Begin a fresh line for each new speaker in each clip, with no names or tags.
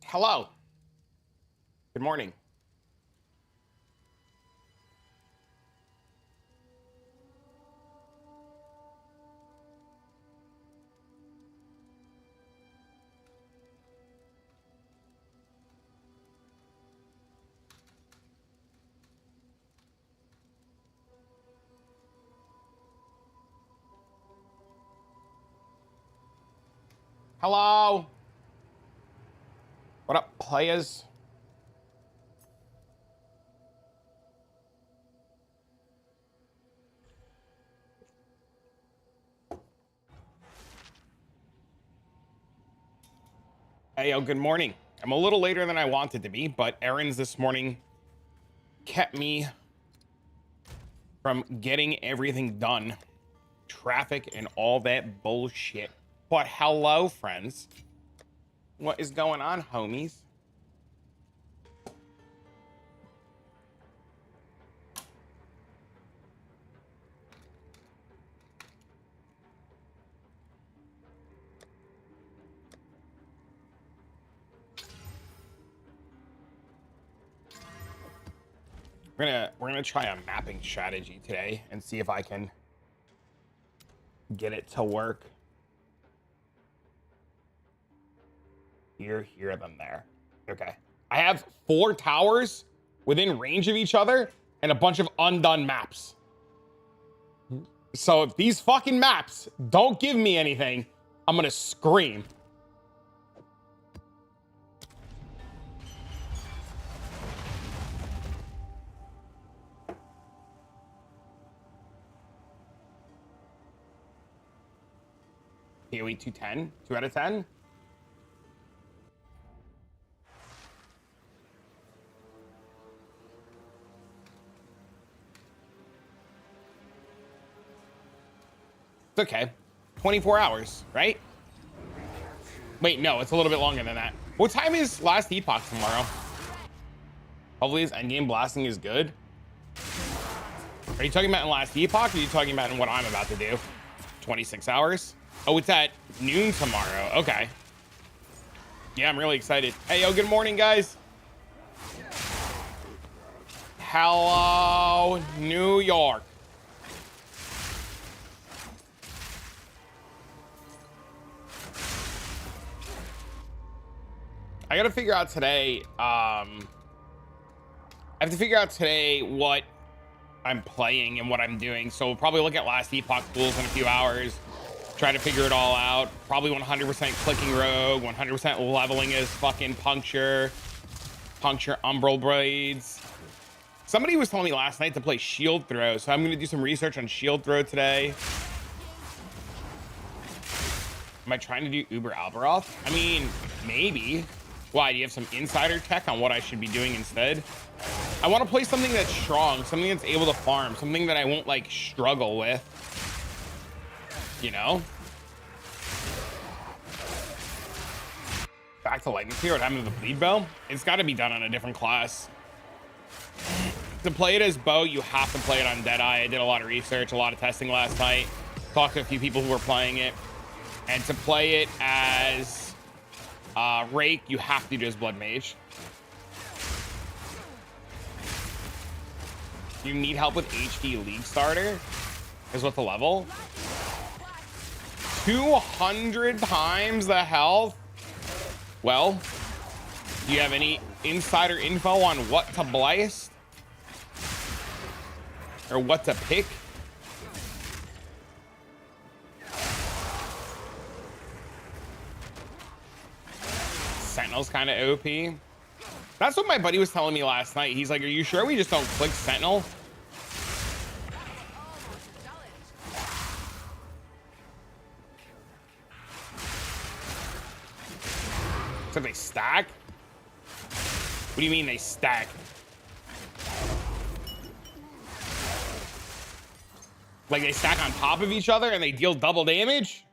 Hello. Good morning. Hello. What up, players? Hey, yo, good morning. I'm a little later than I wanted to be, but errands this morning kept me from getting everything done. Traffic and all that bullshit. But hello, friends. What is going on, homies? We're gonna try a mapping strategy today and see if I can get it to work. Here, then there. Okay. I have 4 towers within range of each other and a bunch of undone maps. So if these fucking maps don't give me anything, I'm gonna scream. PoE 210, 2 out of 10. It's okay. 24 hours, right? Wait, no, it's a little bit longer than that. What time is last Epoch tomorrow? Hopefully his endgame blasting is good. Are you talking about in last Epoch, or are you talking about in what I'm about to do? 26 hours? Oh, it's at noon tomorrow. Okay. Yeah, I'm really excited. Hey, yo, good morning, guys. Hello, New York. I gotta figure out today, I have to figure out today what I'm playing and what I'm doing. So we'll probably look at last Epoch pools in a few hours, try to figure it all out. Probably 100% clicking rogue, 100% leveling as fucking puncture umbral braids. Somebody was telling me last night to play shield throw, so I'm gonna do some research on shield throw today. Am I trying to do Uber Alberoth? I mean, maybe. Why, do you have some insider tech on what I should be doing instead? I want to play something that's strong, something that's able to farm, something that I won't like struggle with, you know? Back to lightning tier. What happened to the bleed bow? It's got to be done on a different class. To play it as bow, you have to play it on Deadeye. I did a lot of research, a lot of testing last night, talked to a few people who were playing it, and to play it as Rake, you have to do as Blood Mage. You need help with HD League Starter is what the level. 200 times the health. Well, do you have any insider info on what to blast or what to pick? Sentinel's kind of OP. That's what my buddy was telling me last night. He's like, are you sure we just don't click Sentinel? So they stack? What do you mean they stack? Like they stack on top of each other and they deal double damage?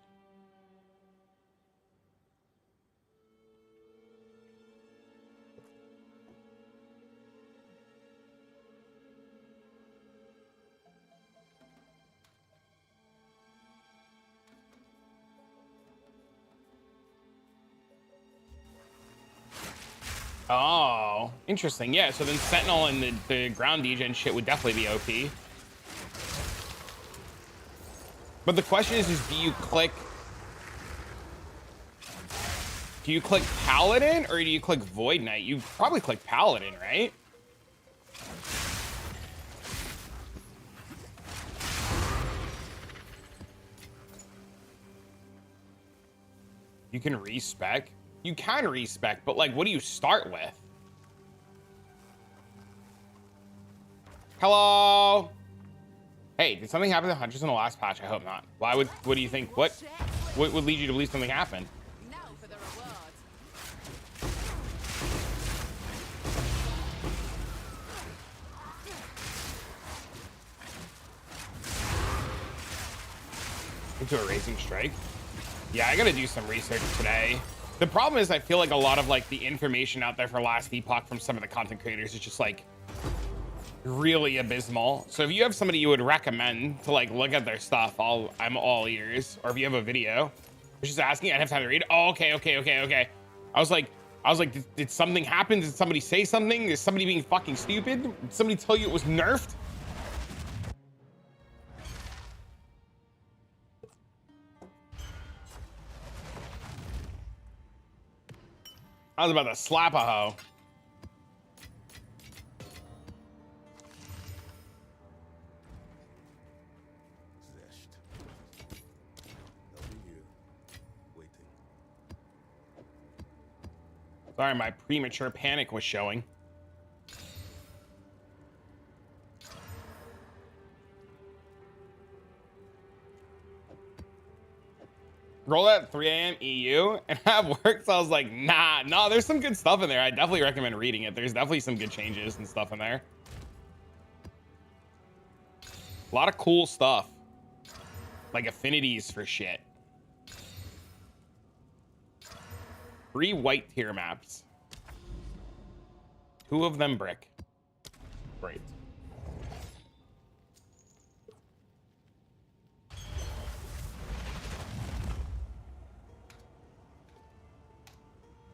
Oh, interesting. Yeah, so then Sentinel and the ground degen shit would definitely be OP. But the question is do you click Paladin or do you click Void Knight? You probably click Paladin, right? You can respec. You can respec, but like, what do you start with? Hello. Hey, did something happen to Hunters in the last patch? I hope not. Why would? What do you think? What would lead you to believe something happened?
Now for the reward.
Into a racing strike. Yeah, I gotta do some research today. The problem is I feel like a lot of like the information out there for last Epoch from some of the content creators is just like really abysmal. So if you have somebody you would recommend to like look at their stuff, I'm all ears. Or if you have a video, you're just asking, I have time to read. Oh, okay. I was like, did something happen? Did somebody say something? Is somebody being fucking stupid? Did somebody tell you it was nerfed? I was about to slap a hoe. Sorry, my premature panic was showing. Roll at 3 a.m. EU and have work. So I was like, nah, there's some good stuff in there. I definitely recommend reading it. There's definitely some good changes and stuff in there. A lot of cool stuff. Like affinities for shit. 3 white tier maps. 2 of them brick. Great.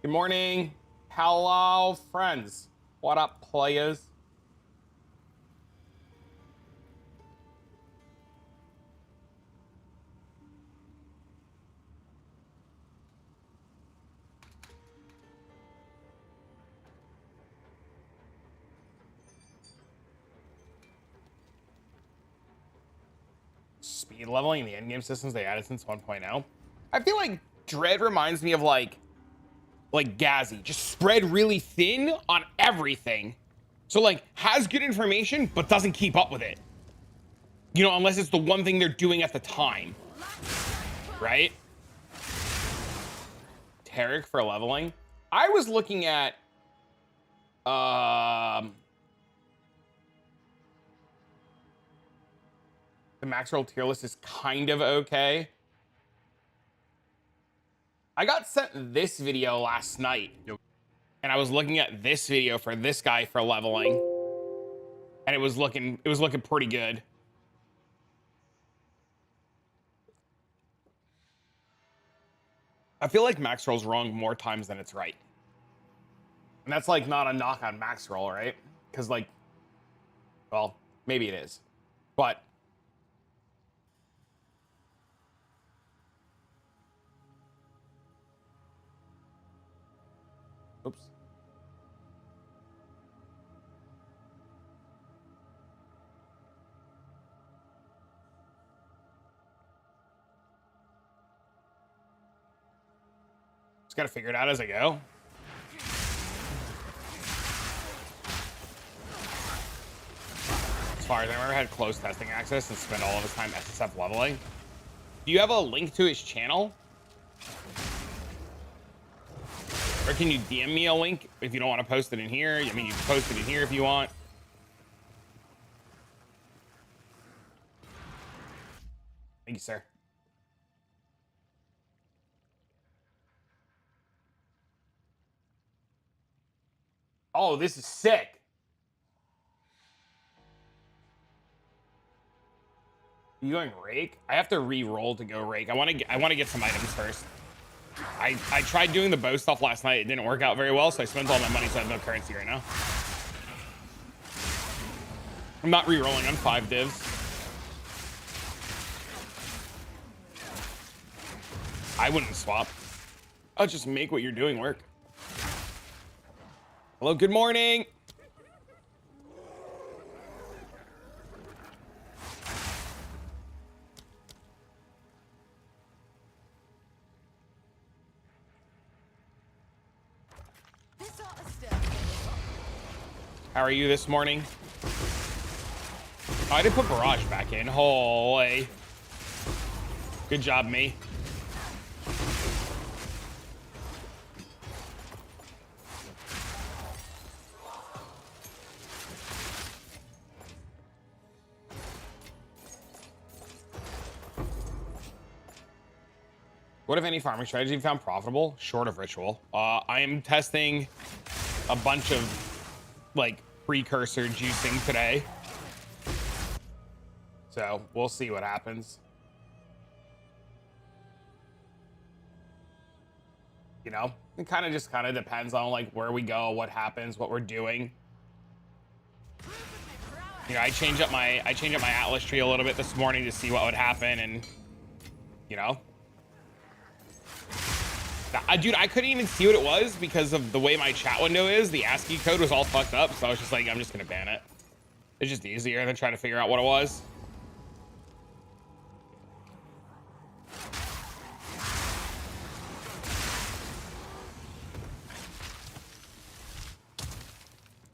Good morning. Hello, friends. What up, players? Speed leveling in the endgame systems they added since 1.0. I feel like Dread reminds me of like Gazi, just spread really thin on everything. So like has good information, but doesn't keep up with it. You know, unless it's the one thing they're doing at the time, right? Tarek for leveling. I was looking at, the max roll tier list is kind of okay. I got sent this video last night and I was looking at this video for this guy for leveling and it was looking pretty good. I feel like max roll's wrong more times than it's right. And that's like not a knock on max roll, right? Because like, well, maybe it is, but oops. Just gotta figure it out as I go. As far as I remember, had closed testing access and spent all of his time SSF leveling. Do you have a link to his channel? Or can you DM me a link if you don't want to post it in here? I mean, you can post it in here if you want. Thank you, sir. Oh, this is sick. You going rake? I have to re-roll to go rake. I want to get some items first. I tried doing the bow stuff last night. It didn't work out very well, so I spent all my money, so I have no currency right now. I'm not re-rolling on 5 divs. I wouldn't swap. I'll just make what you're doing work. Hello, good morning. How are you this morning? Oh, I did put barrage back in. Holy. Good job, me. What, if any, farming strategy you found profitable short of ritual? I am testing a bunch of like precursor juicing today, so we'll see what happens. You know, it kind of depends on like where we go, what happens, what we're doing. You know, I changed up my Atlas tree a little bit this morning to see what would happen, and you know, dude, I couldn't even see what it was because of the way my chat window is. The ASCII code was all fucked up, so I was just like, I'm just gonna ban it. It's just easier than trying to figure out what it was.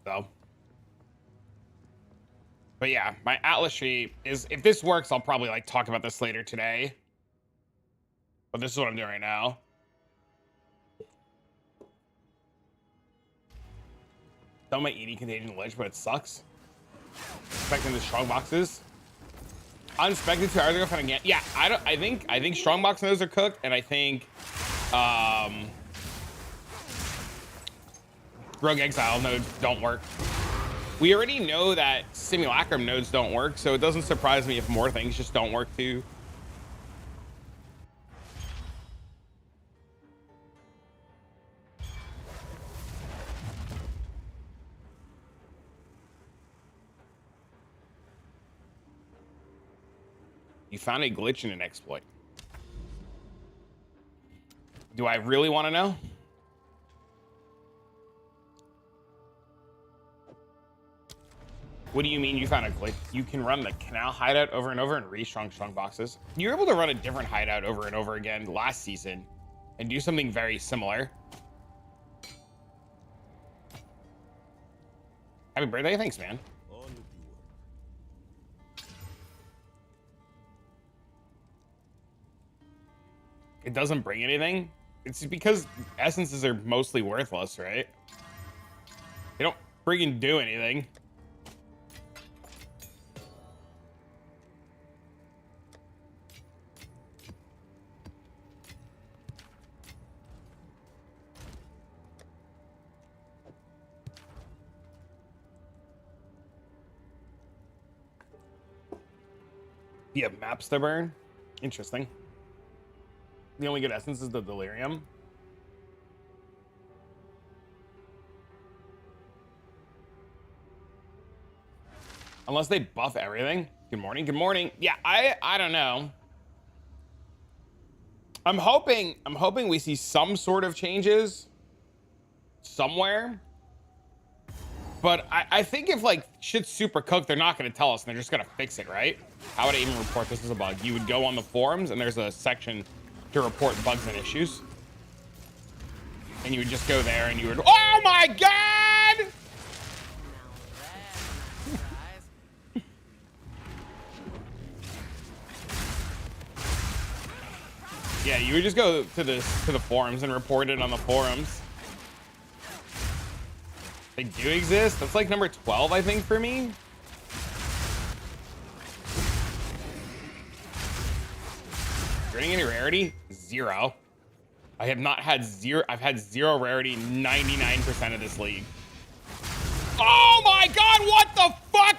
So, but yeah, my Atlas tree is, if this works, I'll probably like talk about this later today. But this is what I'm doing right now. Don't make ED contagion glitch, but it sucks. Expecting the strong boxes. Unexpected 2 hours ago, found again. Yeah, I think strong box nodes are cooked, and I think Rogue Exile nodes don't work. We already know that Simulacrum nodes don't work, so it doesn't surprise me if more things just don't work too. You found a glitch in an exploit. Do I really want to know? What do you mean you found a glitch? You can run the canal hideout over and over and re-strong boxes. You were able to run a different hideout over and over again last season and do something very similar. Happy birthday, thanks, man. It doesn't bring anything. It's because essences are mostly worthless, right? They don't friggin' do anything. You have maps to burn? Interesting. The only good essence is the delirium. Unless they buff everything. Good morning. Good morning. Yeah, I don't know. I'm hoping we see some sort of changes somewhere. But I think if like shit's super cooked, they're not going to tell us and they're just going to fix it, right? How would I even report this as a bug? You would go on the forums and there's a section to report bugs and issues. And you would just go there and you would, oh my God! Yeah, you would just go to the forums and report it on the forums. They do exist. That's like number 12, I think, for me. Getting any rarity? 0. I have not had 0. I've had 0 rarity 99% of this league. Oh my God, what the fuck?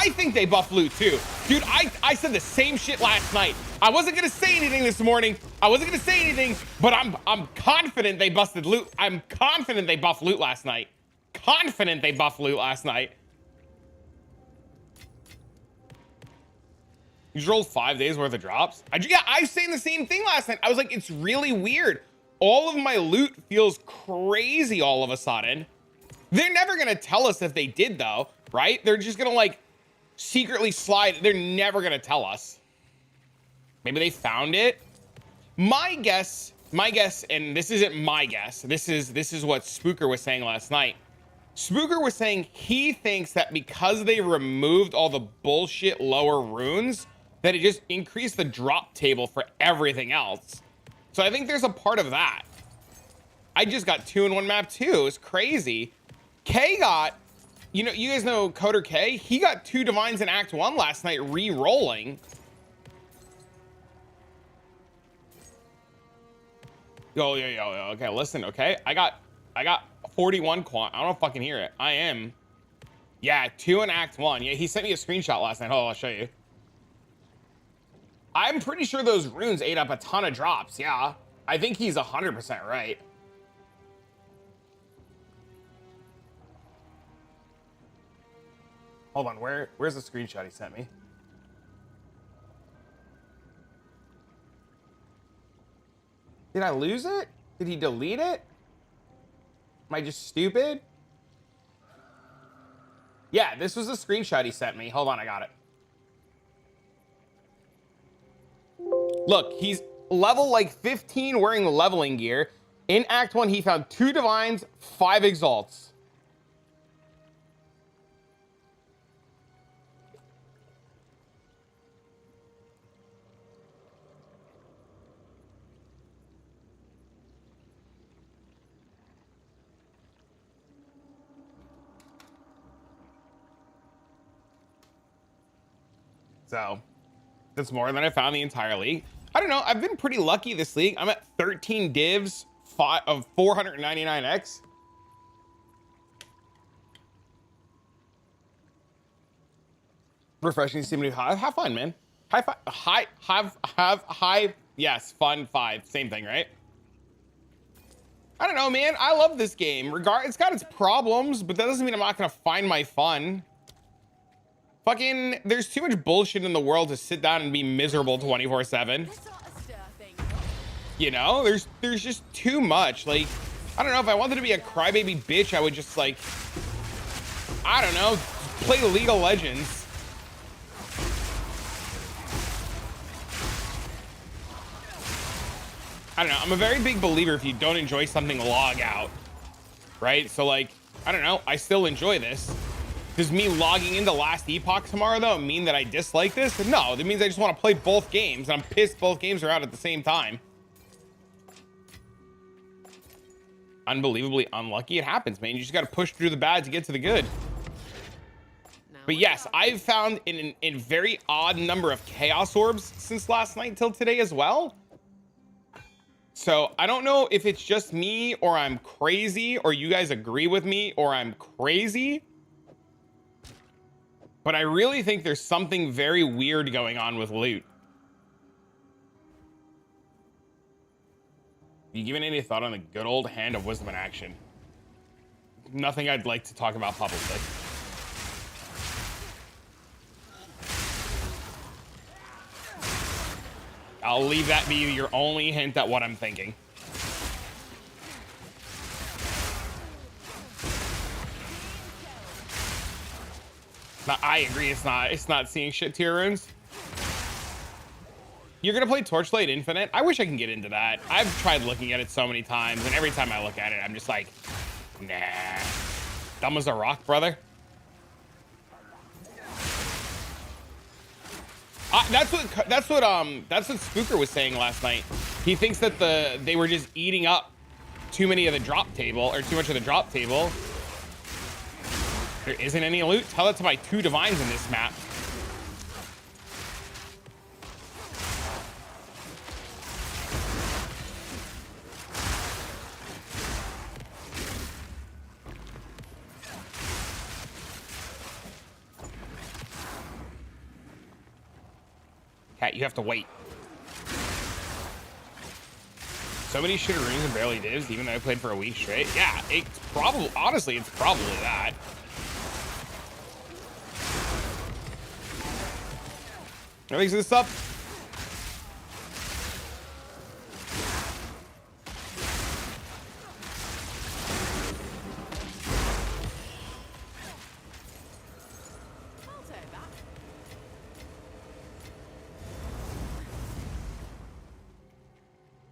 I think they buff loot too. Dude, I said the same shit last night. I wasn't gonna say anything this morning. I wasn't gonna say anything, but I'm confident they busted loot. I'm confident they buffed loot last night. Confident they buffed loot last night. You just rolled 5 days worth of drops? Yeah, I was saying the same thing last night. I was like, it's really weird. All of my loot feels crazy all of a sudden. They're never gonna tell us if they did though, right? They're just gonna like secretly slide. They're never gonna tell us. Maybe they found it. My guess, and this isn't my guess. This is what Spooker was saying last night. Spooker was saying he thinks that because they removed all the bullshit lower runes, that it just increased the drop table for everything else. So I think there's a part of that. I just got 2 in 1 map too. It's crazy. K got, you know, you guys know Coder K? He got 2 divines in Act 1 last night re-rolling. Yo, okay, listen, okay? I got 41 quant. I don't fucking hear it. I am. Yeah, 2 in Act 1. Yeah, he sent me a screenshot last night. Hold on, I'll show you. I'm pretty sure those runes ate up a ton of drops. Yeah, I think he's 100% right. Hold on, where's the screenshot he sent me? Did I lose it? Did he delete it? Am I just stupid? Yeah, this was the screenshot he sent me. Hold on, I got it. Look, he's level like 15 wearing leveling gear. In Act 1, he found 2 divines, 5 exalts. So that's more than I found the entire league. I don't know. I've been pretty lucky this league. I'm at 13 divs of 499x. Refreshing to see me. Have fun, man. High five. High. Yes, fun 5. Same thing, right? I don't know, man. I love this game. It's got its problems, but that doesn't mean I'm not gonna find my fun. Fucking, there's too much bullshit in the world to sit down and be miserable 24/7. You know, there's just too much. Like, I don't know, if I wanted to be a crybaby bitch, I would just like, I don't know, play League of Legends. I don't know, I'm a very big believer if you don't enjoy something, log out, right? So like, I don't know, I still enjoy this. Does me logging into last Epoch tomorrow though mean that I dislike this? No, that means I just want to play both games. I'm pissed both games are out at the same time. Unbelievably unlucky. It happens, man. You just got to push through the bad to get to the good. But yes, I've found a very odd number of chaos orbs since last night till today as well. So I don't know if it's just me or I'm crazy or you guys agree with me or I'm crazy. But I really think there's something very weird going on with loot. You given any thought on the good old hand of wisdom in action? Nothing I'd like to talk about publicly. I'll leave that be your only hint at what I'm thinking. I agree, it's not seeing shit tier runes. You're gonna play Torchlight Infinite? I wish I can get into that. I've tried looking at it so many times, and every time I look at it, I'm just like, nah. Dumb as a rock, brother. That's what Spooker was saying last night. He thinks that they were just eating up too many of the drop table, or too much of the drop table. There isn't any loot. Tell it to my 2 divines in this map. Cat, you have to wait. So many shit runes and barely divs, even though I played for a week straight. Yeah, it's probably, honestly, it's probably that. That makes this up.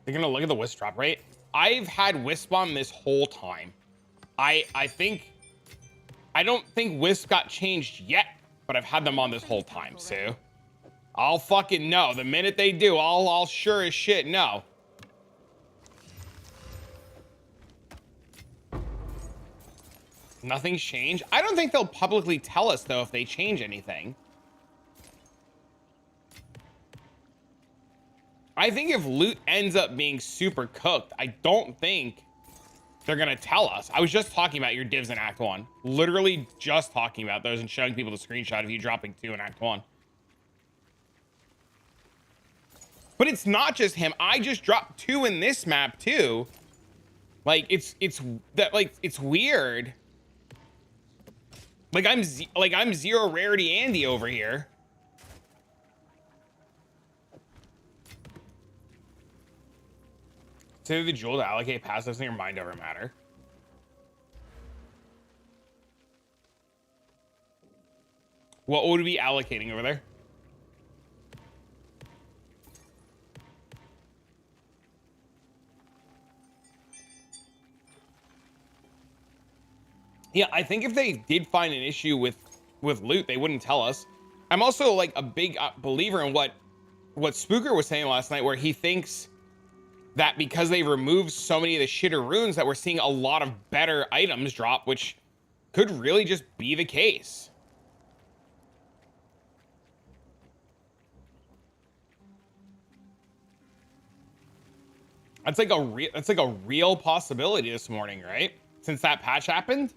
They're gonna look at the wisp drop rate. I've had wisp on this whole time. I don't think wisp got changed yet, but I've had them on this whole time, so I'll fucking know. The minute they do, I'll sure as shit know. Nothing's changed. I don't think they'll publicly tell us though if they change anything. I think if loot ends up being super cooked, I don't think they're gonna tell us. I was just talking about your divs in Act 1. Literally just talking about those and showing people the screenshot of you dropping 2 in Act 1. But it's not just him. I just dropped 2 in this map too. Like it's weird. Like I'm zero rarity Andy over here. Consider the jewel to allocate passives in your mind over matter. What would we be allocating over there? Yeah, I think if they did find an issue with loot, they wouldn't tell us. I'm also like a big believer in what Spooker was saying last night, where he thinks that because they removed so many of the shitter runes that we're seeing a lot of better items drop, which could really just be the case. That's like a real possibility this morning, right? Since that patch happened.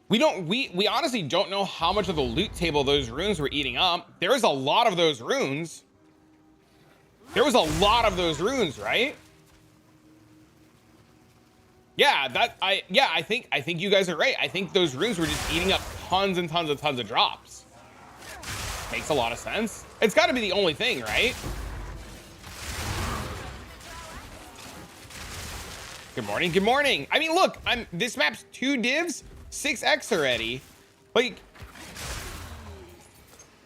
We honestly don't know how much of the loot table those runes were eating up. There was a lot of those runes. There was a lot of those runes, right? Yeah, I think you guys are right. I think those runes were just eating up tons and tons of drops. Makes a lot of sense. It's got to be the only thing, right? Good morning. Good morning. I mean, look, this map's 2 divs, 6x already. Like,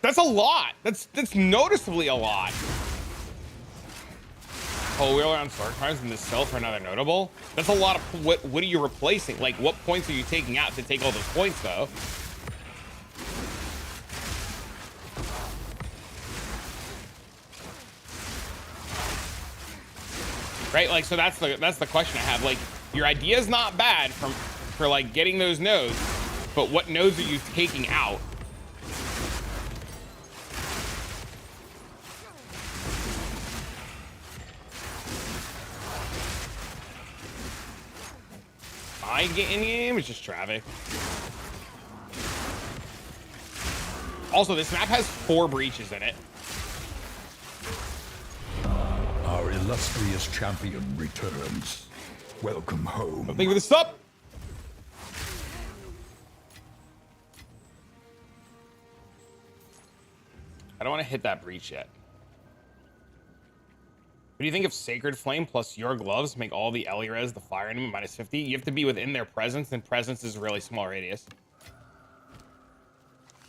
that's a lot. That's noticeably a lot. Oh, we're on start times in this cell for another notable. That's a lot of what are you replacing? Like, what points are you taking out to take all those points though? Right, like, so that's the question I have. Like, your idea is not bad for like getting those nodes, but what nodes are you taking out? I get in game, it's just traffic. Also, this map has 4 breaches in it.
Our illustrious champion returns. Welcome home.
Thank you for the sub. I don't want to hit that breach yet. What do you think of Sacred Flame plus your gloves make all the Elirez, the fire enemy, minus 50? You have to be within their presence, and presence is a really small radius.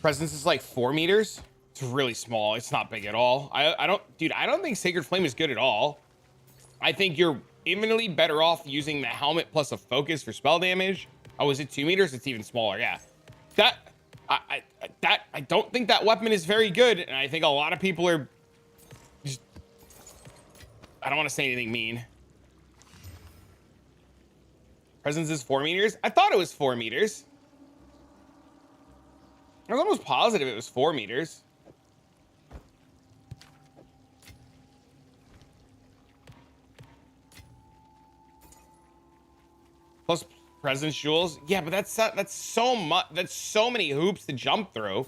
Presence is like 4 meters. It's really small. It's not big at all. I don't think Sacred Flame is good at all. I think you're infinitely better off using the helmet plus a focus for spell damage. Oh, is it 2 meters? It's even smaller. Yeah. I don't think that weapon is very good, and I think a lot of people are just, I don't want to say anything mean. Presence is 4 meters. I thought it was 4 meters. I was almost positive it was 4 meters. Plus presence jewels. Yeah, but that's so much. That's so many hoops to jump through.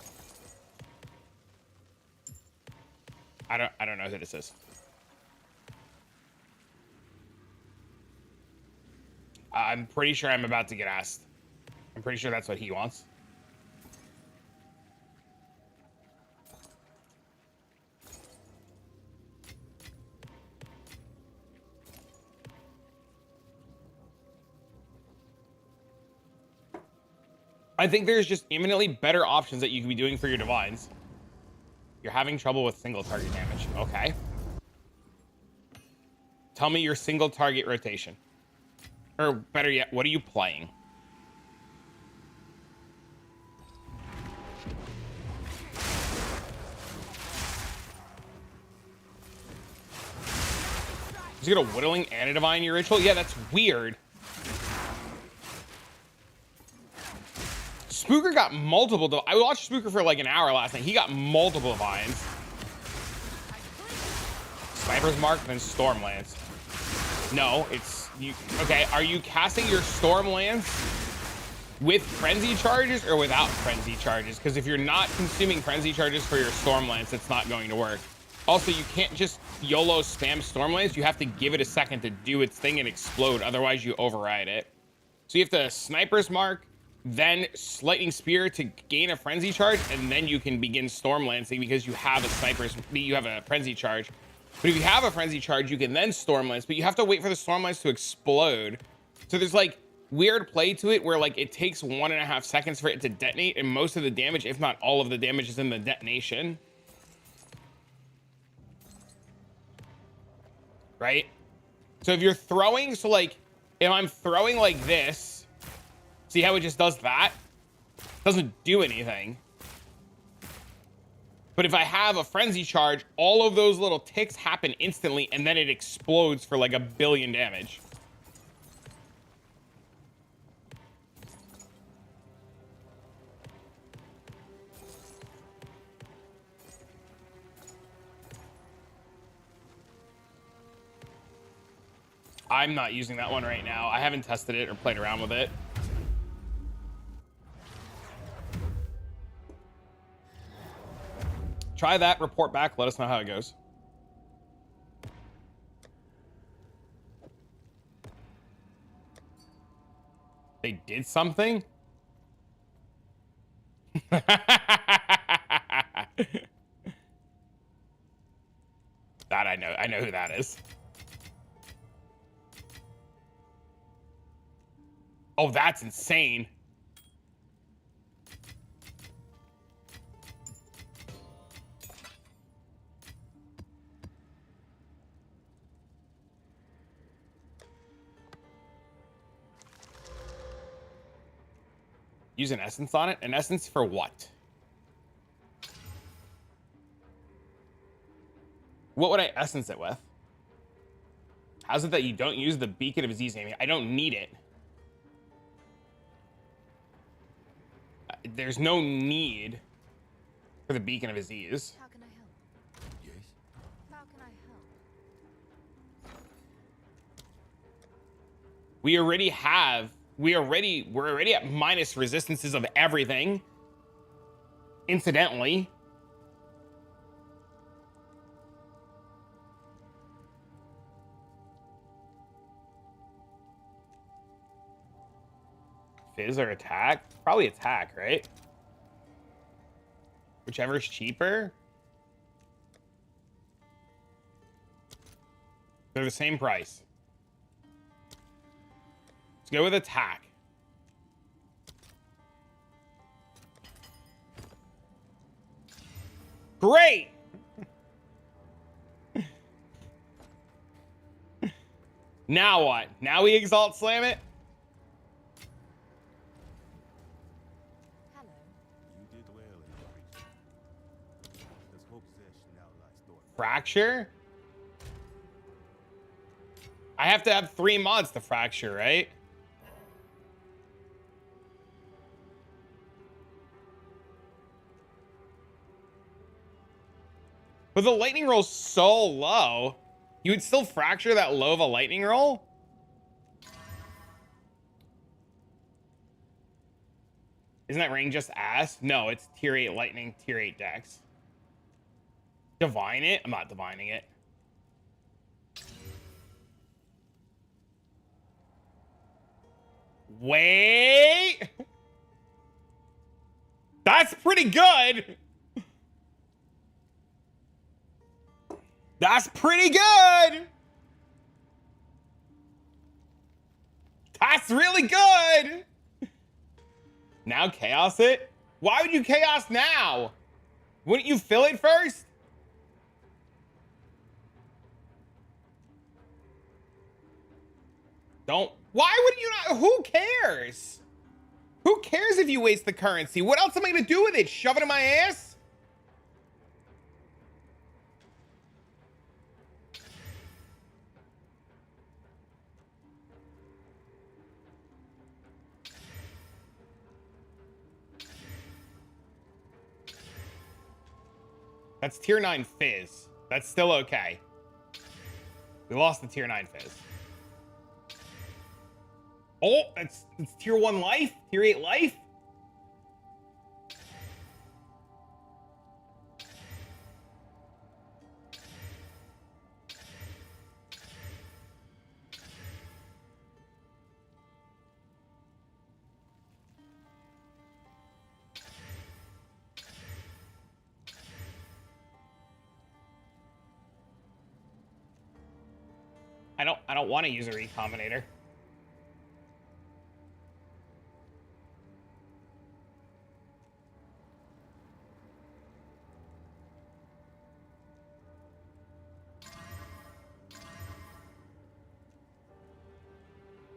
I don't know who this is. I'm pretty sure I'm about to get asked. I'm pretty sure that's what he wants. I think there's just imminently better options that you can be doing for your divines. You're having trouble with single target damage. Okay. Tell me your single target rotation. Or better yet, what are you playing? Is he gonna whittling and a divine in your ritual? Yeah, that's weird. Spooker got multiple. I watched Spooker for like an hour last night. He got multiple divines. Sniper's Mark, then Stormlance. No, it's you. Okay, are you casting your Stormlance with frenzy charges or without frenzy charges? Because if you're not consuming frenzy charges for your Stormlance, it's not going to work. Also, you can't just YOLO spam Stormlance. You have to give it a second to do its thing and explode. Otherwise, you override it. So you have to Sniper's Mark, then Lightning Spear to gain a frenzy charge, and then you can begin Stormlancing because you have a frenzy charge. But if you have a frenzy charge, you can then Stormlance, but you have to wait for the Stormlance to explode. So there's like weird play to it where like it takes 1.5 seconds for it to detonate, and most of the damage, if not all of the damage, is in the detonation. Right? So if you're throwing, so like if I'm throwing like this, see how it just does that? Doesn't do anything. But if I have a frenzy charge, all of those little ticks happen instantly, and then it explodes for like 1 billion damage. I'm not using that one right now. I haven't tested it or played around with it. Try that, report back, let us know how it goes. They did something? That I know. I know who that is. Oh, that's insane. Use an essence on it? An essence for what? What would I essence it with? How's it that you don't use the Beacon of Aziz aiming? I don't need it. There's no need for the Beacon of Aziz.
How can I help?
Yes?
How can I help?
We're already at minus resistances of everything. Incidentally. Fizz or attack? Probably attack, right? Whichever's cheaper. They're the same price. Let's go with attack. Great! Now what? Now we exalt slam it?
Hello.
You did well in your reach. Let's hope possession now lies dormant.
Fracture? I have to have 3 mods to fracture, right? But the lightning roll's so low. You would still fracture that low of a lightning roll? Isn't that ring just ass? No, it's tier 8 lightning, tier 8 dex. Divine it? I'm not divining it. Wait. That's pretty good. That's pretty good. That's really good. Now chaos it? Why would you chaos now? Wouldn't you fill it first? Don't. Why would you not? Who cares? Who cares if you waste the currency? What else am I gonna do with it? Shove it in my ass? That's tier 9 fizz. That's still okay. We lost the tier 9 fizz. Oh, it's tier 1 life, tier 8 life. I don't want to use a recombinator.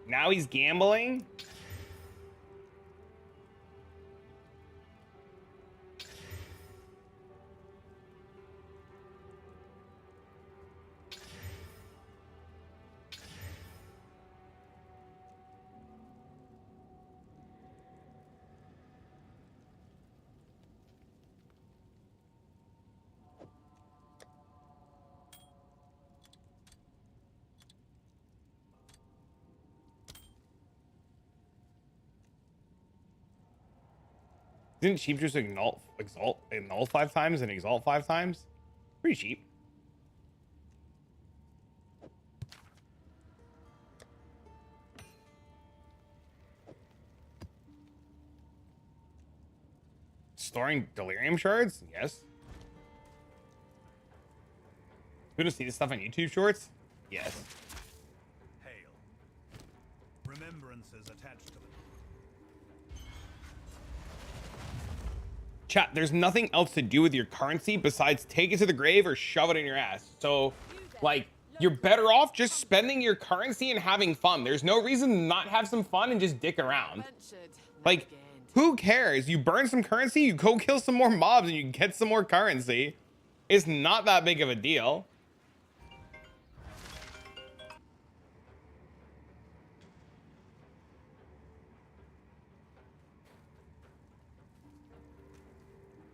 Now he's gambling. Didn't Cheap just annul 5 times and exalt 5 times? Pretty cheap. Storing delirium shards? Yes. You want to see this stuff on YouTube shorts? Yes.
Hail. Remembrances attached to them.
Chat, there's nothing else to do with your currency besides take it to the grave or shove it in your ass. So, like, you're better off just spending your currency and having fun. There's no reason to not have some fun and just dick around. Like, who cares? You burn some currency, you go kill some more mobs, and you get some more currency. It's not that big of a deal.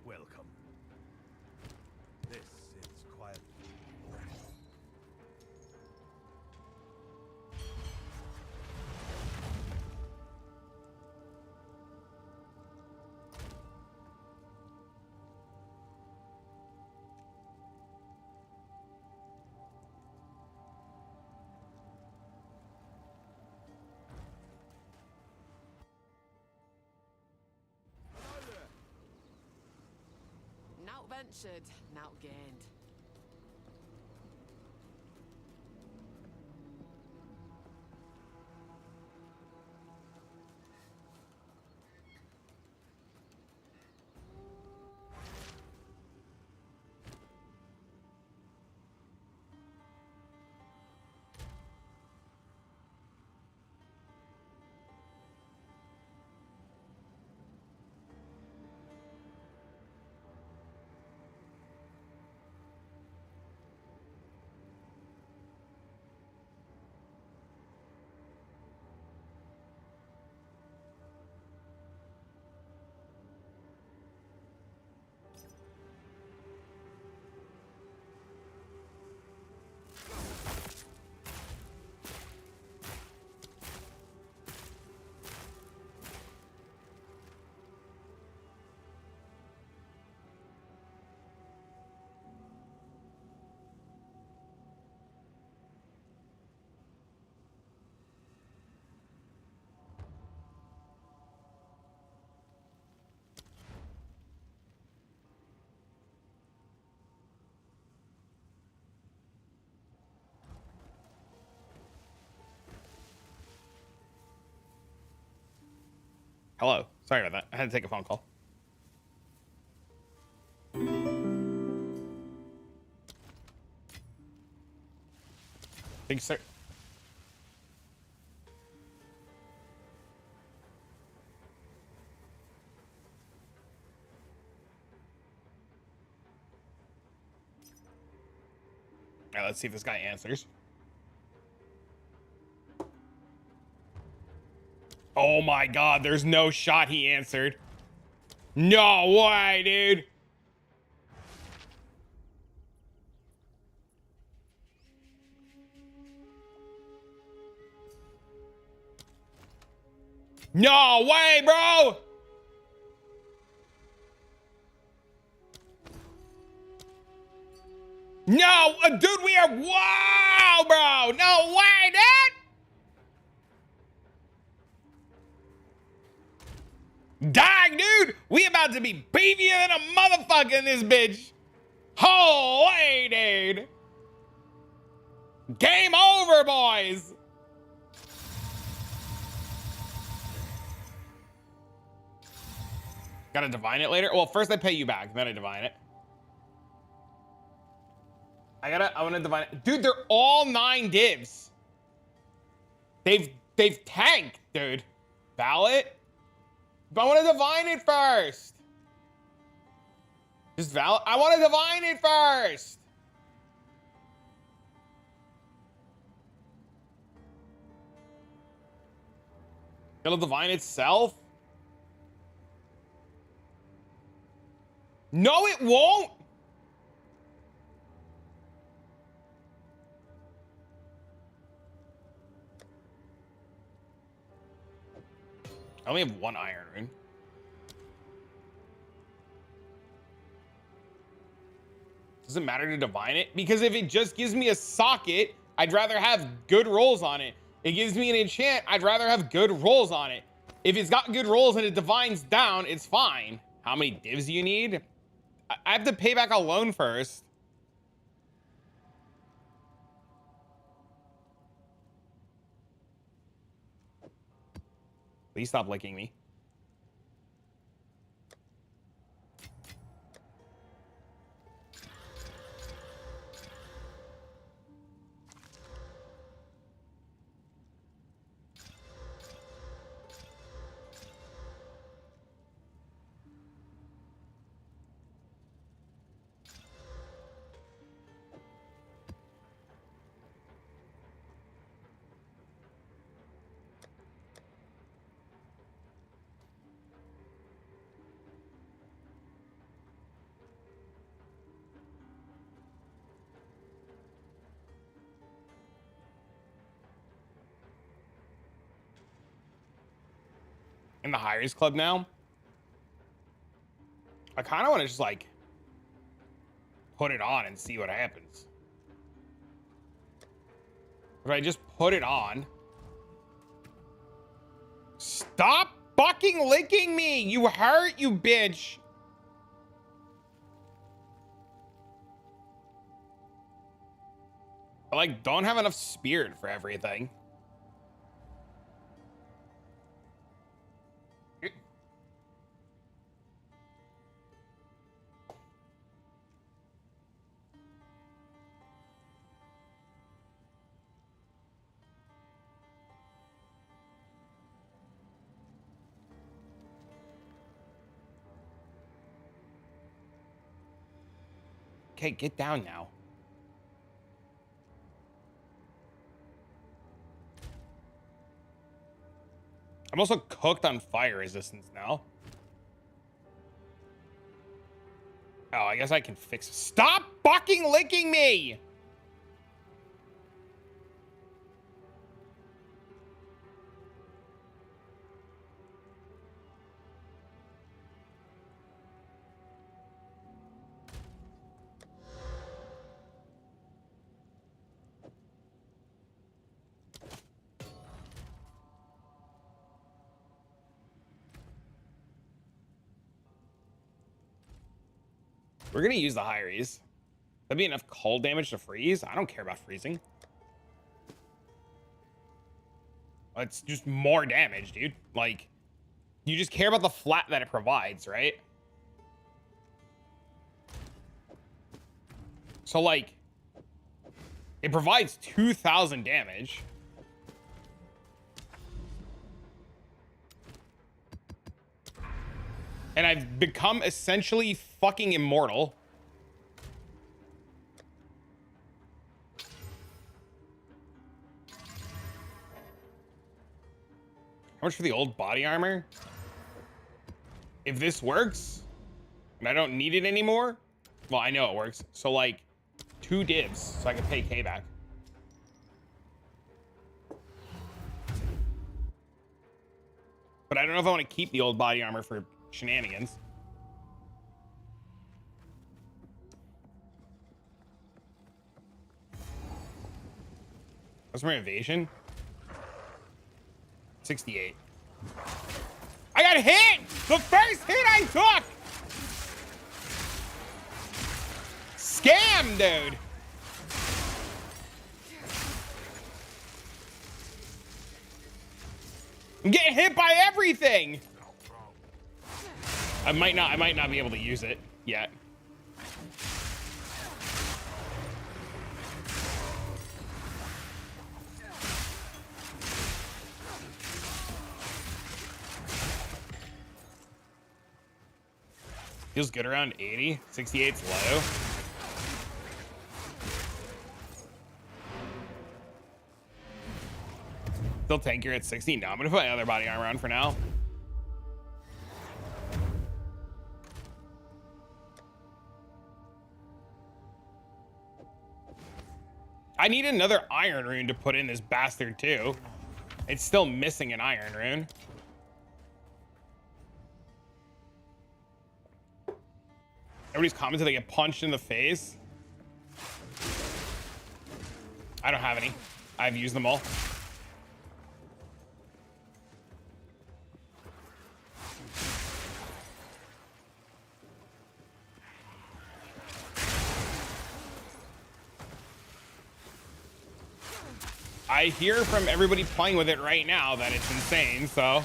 Welcome. This is quiet.
Not ventured, not gained.
Hello. Sorry about that. I had to take a phone call. Thanks, sir. All right, let's see if this guy answers. Oh my God, there's no shot he answered. No way, dude. No way, bro. No, dude, we are, wow, bro. No way, dude. Dang, dude. We about to be beefier than a motherfucker in this bitch. Holy, dude. Game over, boys. Gotta divine it later. Well, first I pay you back, then I divine it. I wanna divine it. Dude, they're all 9 divs. They've tanked, dude. Ballot? But I wanna divine it first. Just valid. I wanna divine it first. It'll divine itself? No, it won't. I only have 1 iron rune. Does it matter to divine it? Because if it just gives me a socket, I'd rather have good rolls on it. It gives me an enchant, I'd rather have good rolls on it. If it's got good rolls and it divines down, it's fine. How many divs do you need? I have to pay back a loan first. Please stop licking me. In the Hires Club now. I kind of want to just like put it on and see what happens. If I just put it on. Stop fucking licking me. You hurt, you bitch. I like don't have enough spirit for everything. Okay, get down now. I'm also cooked on fire resistance now. Oh, I guess I can fix it. Stop fucking licking me! We're gonna use the Hyries. That'd be enough cold damage to freeze. I don't care about freezing. It's just more damage, dude. Like, You just care about the flat that it provides, right? So like, it provides 2,000 damage. And I've become essentially fucking immortal. How much for the old body armor? If this works, and I don't need it anymore, well, I know it works. So like 2 divs, so I can pay K back. But I don't know if I want to keep the old body armor for shenanigans. What's my evasion? 68. I got hit! The first hit I took! Scam, dude! I'm getting hit by everything! I might not be able to use it yet. Feels good around 80. 68's low. Still tankier at 60. No, I'm gonna put my other body armor on for now. I need another iron rune to put in this bastard too. It's still missing an iron rune. Everybody's commented they get punched in the face. I don't have any. I've used them all. I hear from everybody playing with it right now that it's insane, so.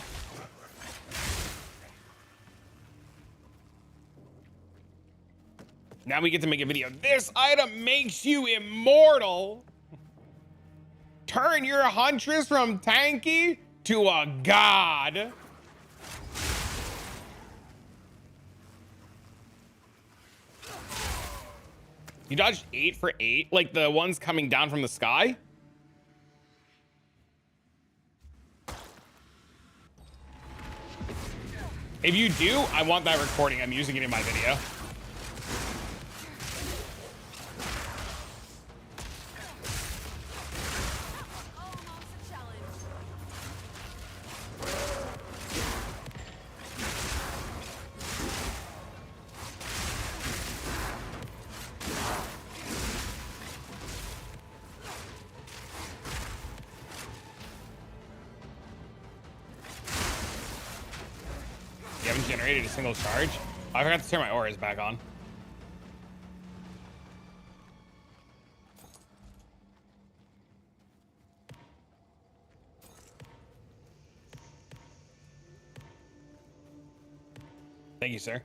Now we get to make a video. This item makes you immortal. Turn your huntress from tanky to a god. You dodged 8 for 8, like the ones coming down from the sky. If you do, I want that recording. I'm using it in my video. You haven't generated a single charge? I forgot to turn my auras back on. Thank you, sir.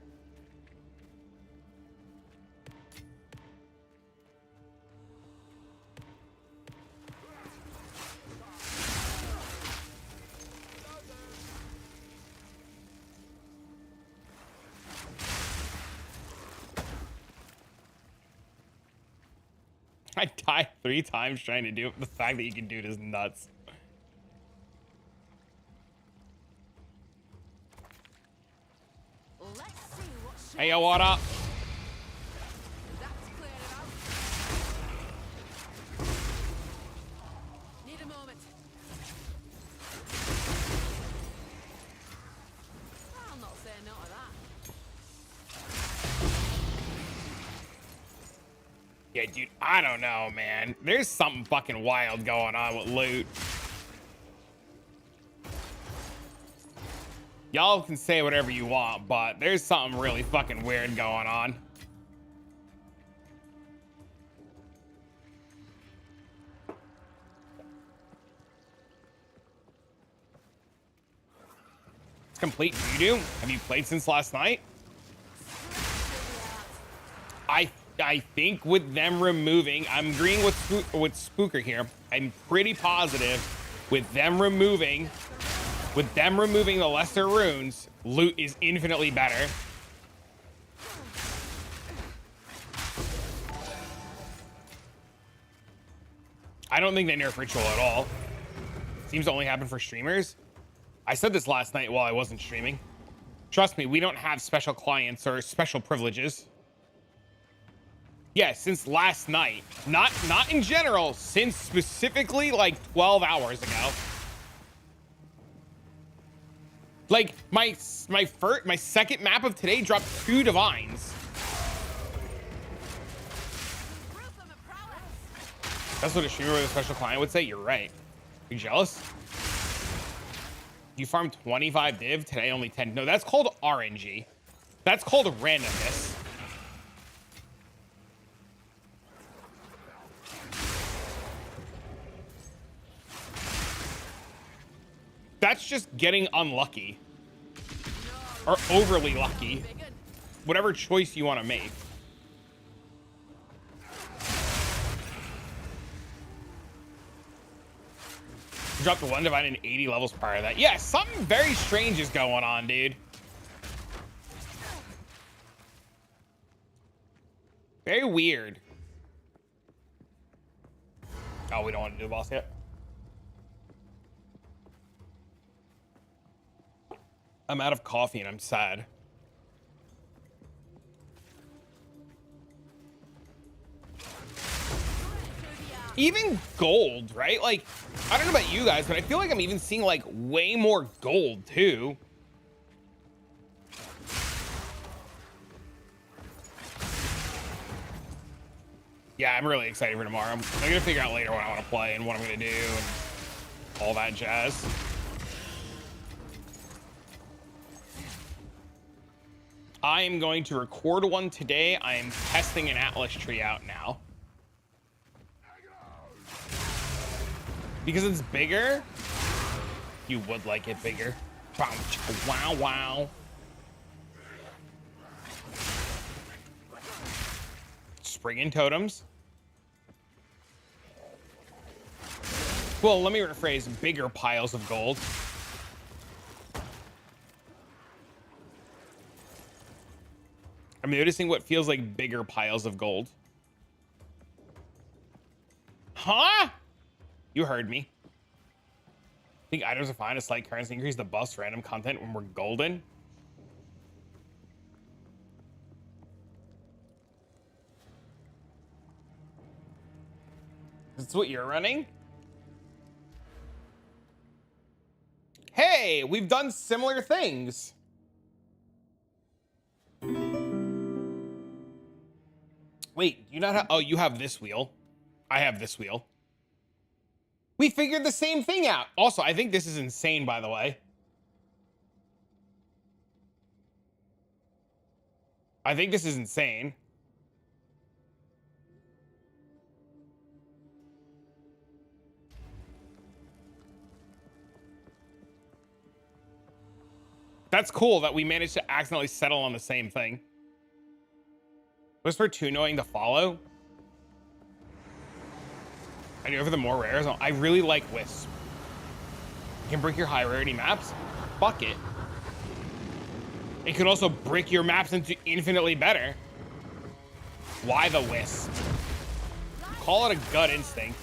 I died 3 times trying to do it. The fact that you can do it is nuts.
Let's see what she
Hey, yo, what up?
that's cleared out. Need a moment. I'll not say no to that.
Yeah, dude, I don't know, man. There's something fucking wild going on with loot. Y'all can say whatever you want, but there's something really fucking weird going on. complete you do? Have you played since last night? I think with them removing, I'm agreeing with Spooker here. I'm pretty positive with them removing the lesser runes, loot is infinitely better. I don't think they nerf ritual at all. Seems to only happen for streamers. I said this last night while I wasn't streaming. Trust me, we don't have special clients or special privileges. Yeah, since last night. Not in general, since specifically like 12 hours ago. Like my second map of today dropped 2 divines. That's what a streamer with a special client would say. You're right. You jealous? You farmed 25 div today, only 10. No, that's called RNG. That's called randomness. That's just getting unlucky or overly lucky, whatever choice you want to make. Dropped 1 divine in 80 levels prior to that. Yeah, something very strange is going on, dude. Very weird. Oh, we don't want to do the boss yet. I'm out of coffee and I'm sad. Even gold, right? Like, I don't know about you guys, but I feel like I'm even seeing like way more gold too. Yeah, I'm really excited for tomorrow. I'm gonna figure out later what I want to play and what I'm gonna do and all that jazz. I am going to record one today. I am testing an Atlas tree out now. Because it's bigger, you would like it bigger. Wow, wow. Spring and totems. Well, let me rephrase, bigger piles of gold. I'm noticing what feels like bigger piles of gold. Huh? You heard me. I think items are fine. A slight currency increase the buffs random content when we're golden. That's what you're running? Hey, we've done similar things. Wait, you not have, oh, you have this wheel. I have this wheel. We figured the same thing out. Also, I think this is insane, by the way. I think this is insane. That's cool that we managed to accidentally settle on the same thing. Whisper too annoying to follow. I do over the more rares. I really like Wisp. You can brick your high rarity maps. Fuck it. It could also brick your maps into infinitely better. Why the Wisp? Call it a gut instinct.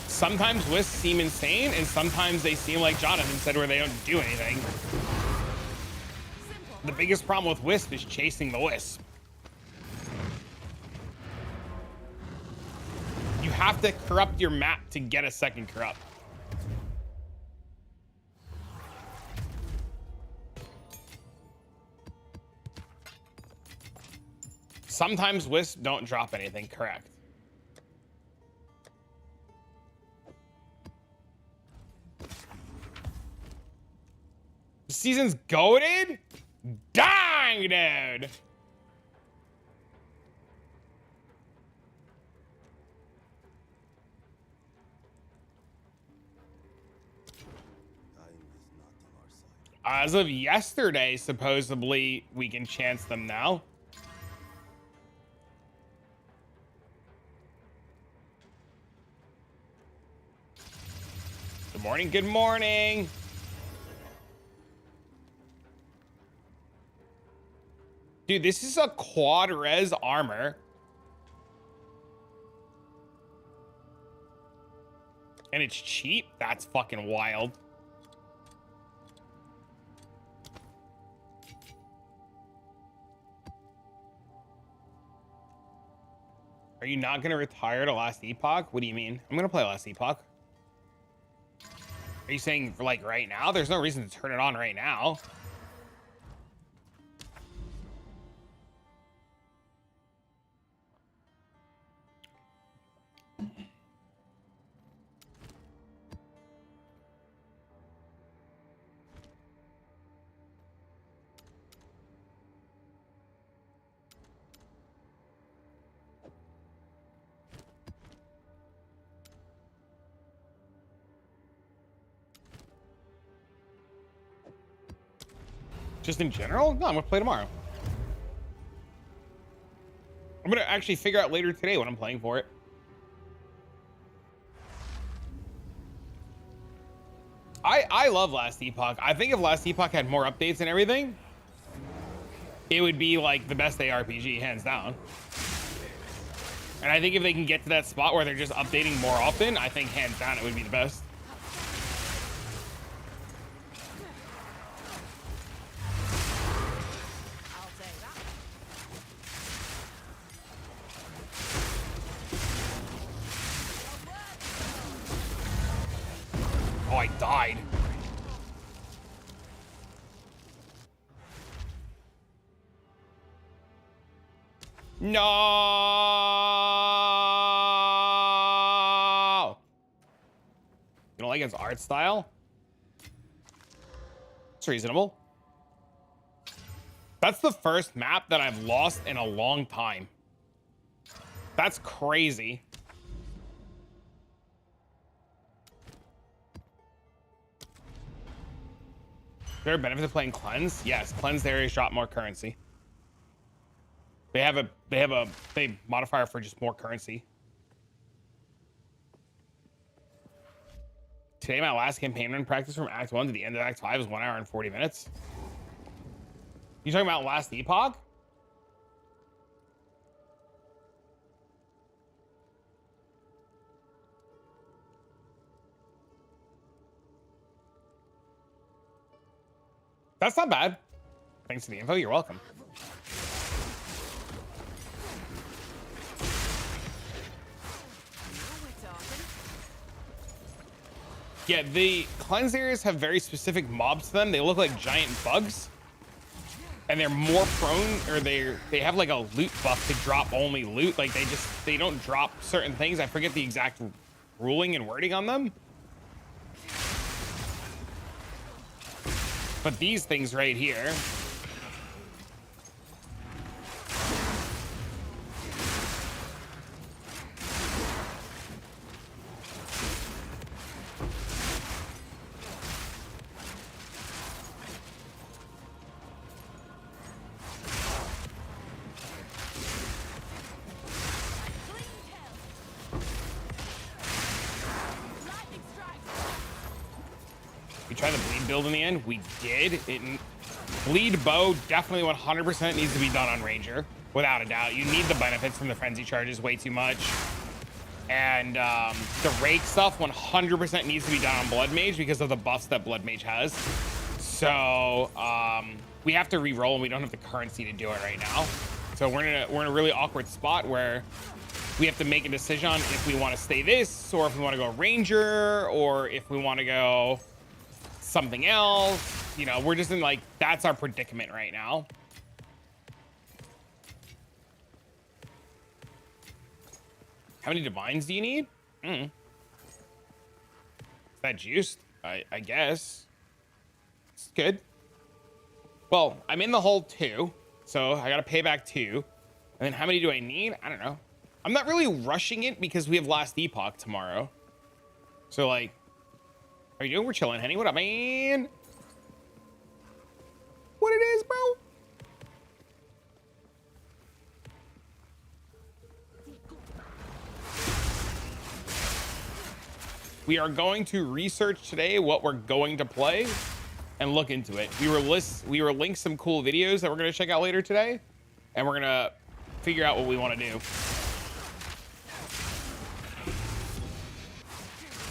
Sometimes Wisps seem insane, and sometimes they seem like Jonathan said, where they don't do anything. The biggest problem with Wisp is chasing the Wisp. You have to corrupt your map to get a second corrupt. Sometimes Wisps don't drop anything, correct. The season's goated? Dang, dude!
Time is
As of yesterday, supposedly we can chance them now. Good morning, good morning. Dude, this is a quad res armor. And it's cheap? That's fucking wild. Are you not going to retire to Last Epoch? What do you mean? I'm going to play Last Epoch. Are you saying for like right now? There's no reason to turn it on right now. Just in general? No, I'm gonna play tomorrow. I'm gonna actually figure out later today when I'm playing for it. I love Last Epoch. I think if Last Epoch had more updates and everything, it would be like the best ARPG, hands down. And I think if they can get to that spot where they're just updating more often, I think hands down it would be the best.
I'll take that.
Oh, I died. No. You don't like his art style? It's reasonable. That's the first map that I've lost in a long time. That's crazy. Is there a benefit of playing Cleanse? Yes, Cleansed areas drop more currency. They modifier for just more currency. Today, my last campaign run practice from Act 1 to the end of Act 5 was 1 hour and 40 minutes. You talking about Last Epoch? That's not bad. Thanks for the info. You're welcome. Yeah, the cleanse areas have very specific mobs to them. They look like giant bugs. And they're more prone, or they have like a loot buff to drop only loot. Like they don't drop certain things. I forget the exact ruling and wording on them. But these things right here. We tried the bleed build in the end. We did. Bleed bow definitely 100% needs to be done on Ranger, without a doubt. You need the benefits from the frenzy charges way too much. And the rake stuff 100% needs to be done on Blood Mage because of the buffs that Blood Mage has. So we have to re-roll and we don't have the currency to do it right now. So we're in a really awkward spot where we have to make a decision on if we want to stay this, or if we want to go Ranger, or if we want to go something else. You know, we're just in like, that's our predicament right now. How many divines do you need? Is that juiced? I guess. It's good. Well, I'm in the hole 2, so I gotta pay back 2. And then how many do I need? I don't know. I'm not really rushing it because we have Last Epoch tomorrow. So like, how you doing? We're chilling, Henny. What up, man? we are going to research today what we're going to play and look into it. We were linked some cool videos that we're going to check out later today, and we're going to figure out what we want to do.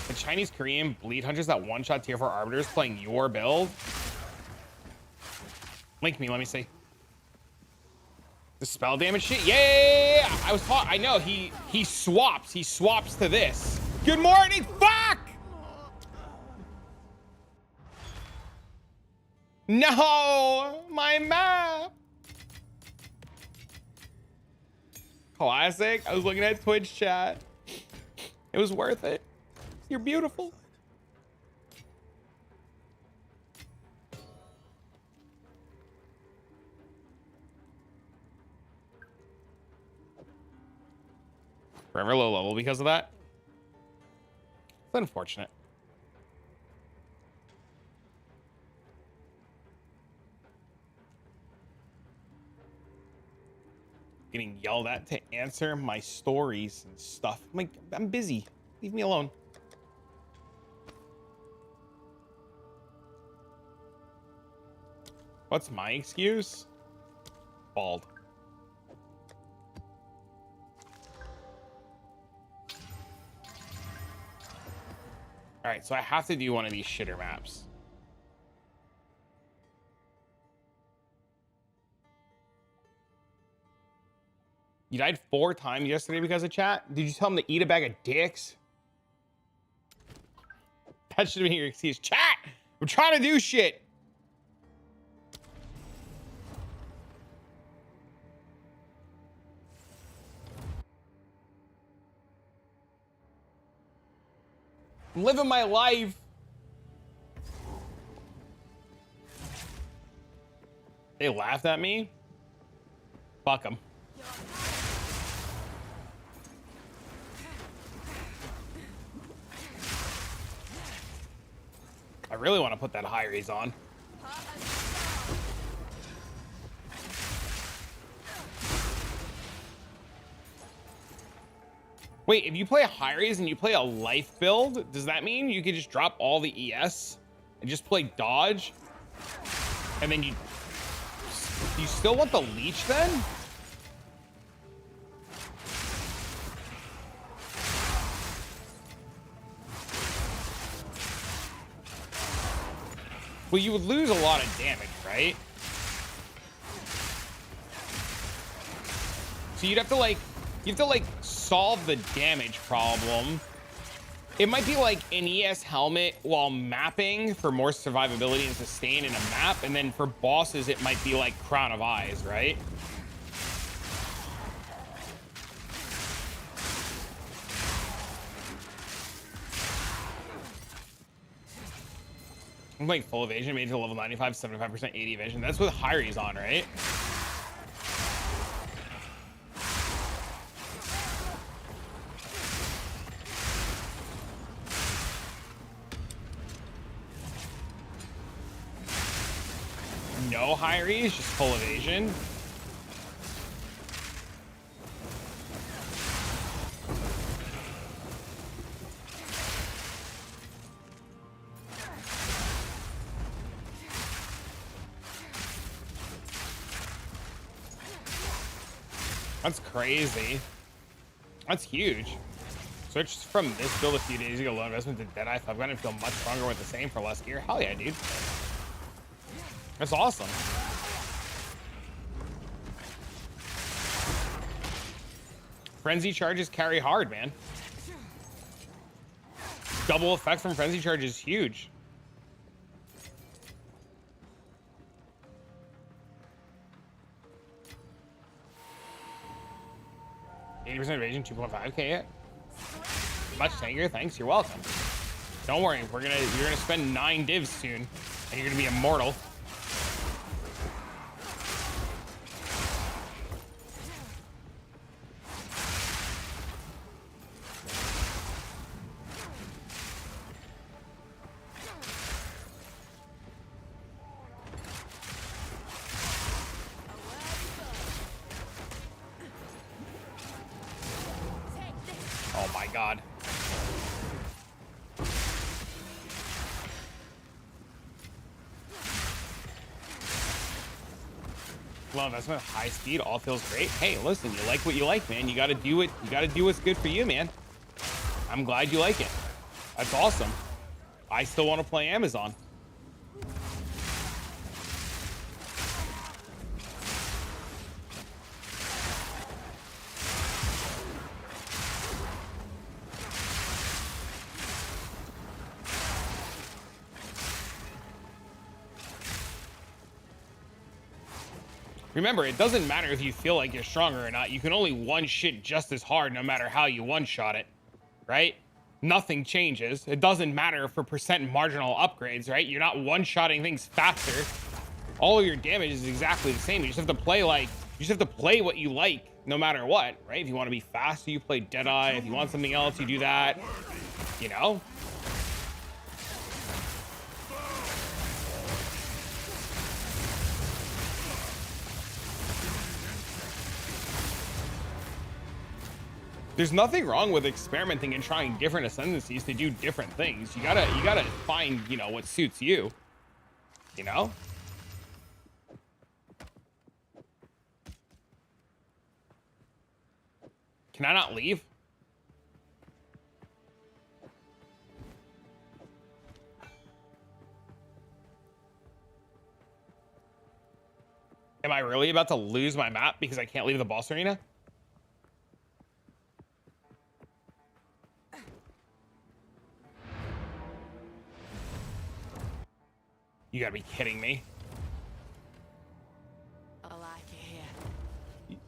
The Chinese Korean bleed hunters that one-shot tier 4 arbiters playing your build. Link me, let me see. The spell damage shit? Yeah, I was taught. I know he swaps to this. Good morning. Fuck. No, my map. Classic. I was looking at Twitch chat. It was worth it. You're beautiful. Forever low level because of that. It's unfortunate. Getting yelled at to answer my stories and stuff. I'm like, I'm busy. Leave me alone. What's my excuse? Bald. All right, so I have to do one of these shitter maps. You died 4 times yesterday because of chat? Did you tell him to eat a bag of dicks? That should have been your excuse. Chat! We're trying to do shit. I'm living my life. They laughed at me? Fuck them. I really want to put that high raise on. Wait, if you play a high raise and you play a life build, does that mean you could just drop all the ES and just play dodge? And then you still want the leech then? Well, you would lose a lot of damage, right? So you have to like solve the damage problem. It might be like an ES helmet while mapping for more survivability and sustain in a map, and then for bosses it might be like Crown of Eyes, right? I'm playing full evasion, made it to level 95, 75% 80 evasion. That's with Hyries on, right? No Hyries, just full evasion. That's crazy. That's huge. Switched from this build a few days ago, low investment to Deadeye. I'm gonna feel much stronger with the same for less gear. Hell yeah, dude. That's awesome. Frenzy charges carry hard, man. Double effect from frenzy charge is huge. %, evasion, 2.5k. Much tankier, thanks. You're welcome. Don't worry, you're gonna spend 9 divs soon, and you're gonna be immortal. Oh my god. Low investment, high speed, all feels great. Hey, listen, you like what you like, man. You got to do it. You got to do what's good for you, man. I'm glad you like it. That's awesome. I still want to play Amazon. Remember, it doesn't matter if you feel like you're stronger or not. You can only one shit just as hard no matter how you one-shot it, right? Nothing changes. It doesn't matter for percent marginal upgrades, right? You're not one-shotting things faster. All of your damage is exactly the same. You just have to play what you like no matter what, right? If you want to be faster, you play Deadeye. If you want something else, you do that, you know? There's nothing wrong with experimenting and trying different ascendancies to do different things. You gotta find, you know, what suits you, you know? Can I not leave? Am I really about to lose my map because I can't leave the boss arena? You gotta be kidding me.
I like it here.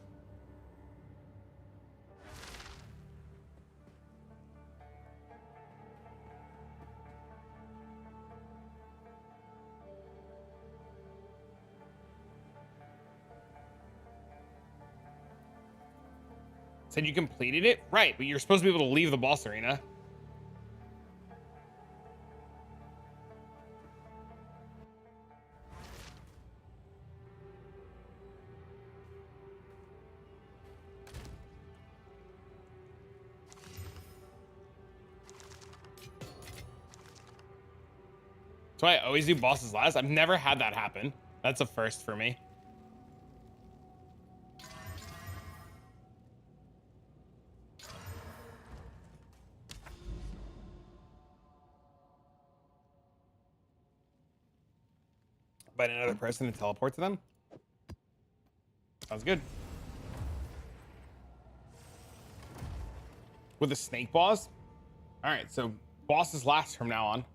Said you completed it? Right, but you're supposed to be able to leave the boss arena. So I always do bosses last. I've never had that happen. That's a first for me. But another person to teleport to them? Sounds good. With the snake boss? All right, so bosses last from now on.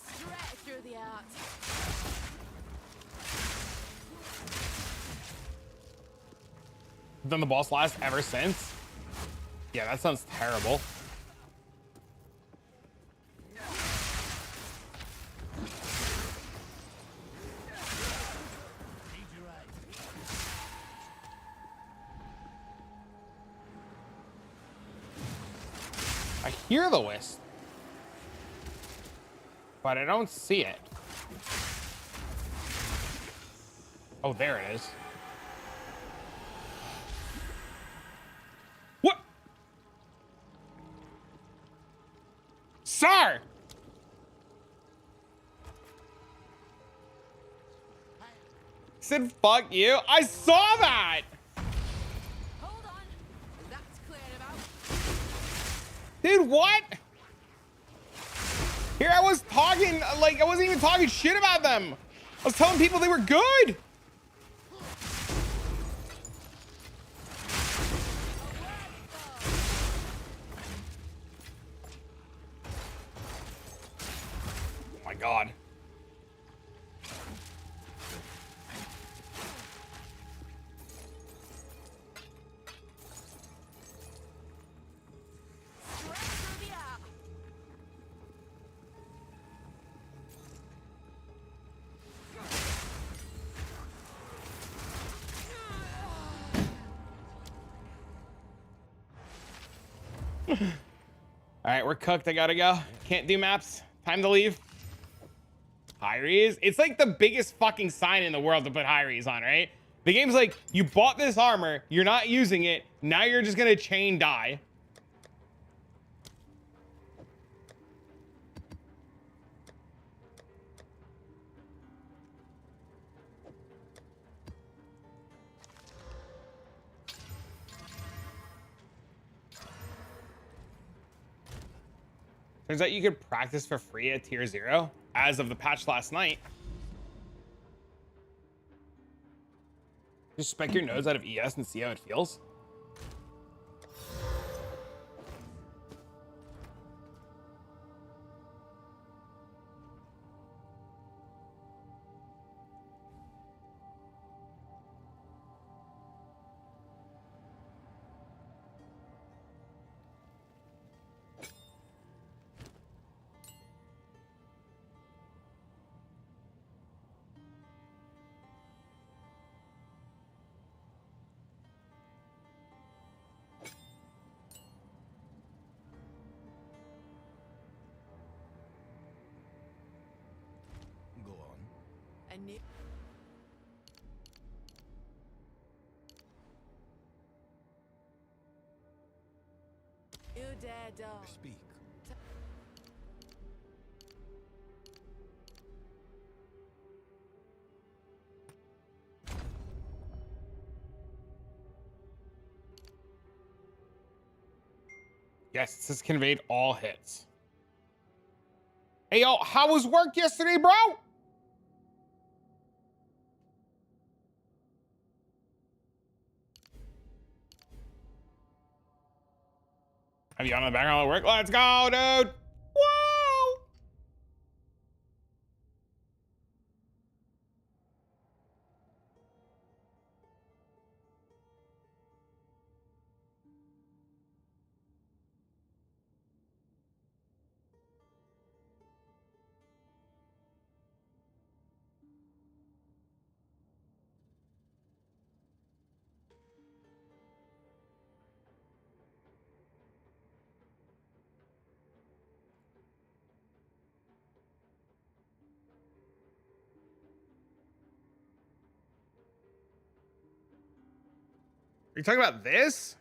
Straight through the art.
Done the boss last ever since? Yeah, that sounds terrible. I hear the wisp, but I don't see it. Oh, there it is. What? Sir! Said fuck you. I saw that!
Hold on. That's clear about.
Dude, what? Here I was talking, like, I wasn't even talking shit about them. I was telling people they were good. Oh my God.
Straight through the art.
All right, we're cooked. I gotta go. Can't do maps. Time to leave. Hyries. It's like the biggest fucking sign in the world to put Hyries on, right? The game's like, you bought this armor, you're not using it, now you're just gonna chain die. Turns out you could practice for free at tier 0 as of the patch last night. Just spec your nodes out of ES and see how it feels.
Go on.
A new. You dare dog.
Speak.
Yes, this has conveyed all hits. Hey, yo, how was work yesterday, bro? Have you on the background of work? Let's go, dude. Whoa. Are you talking about this?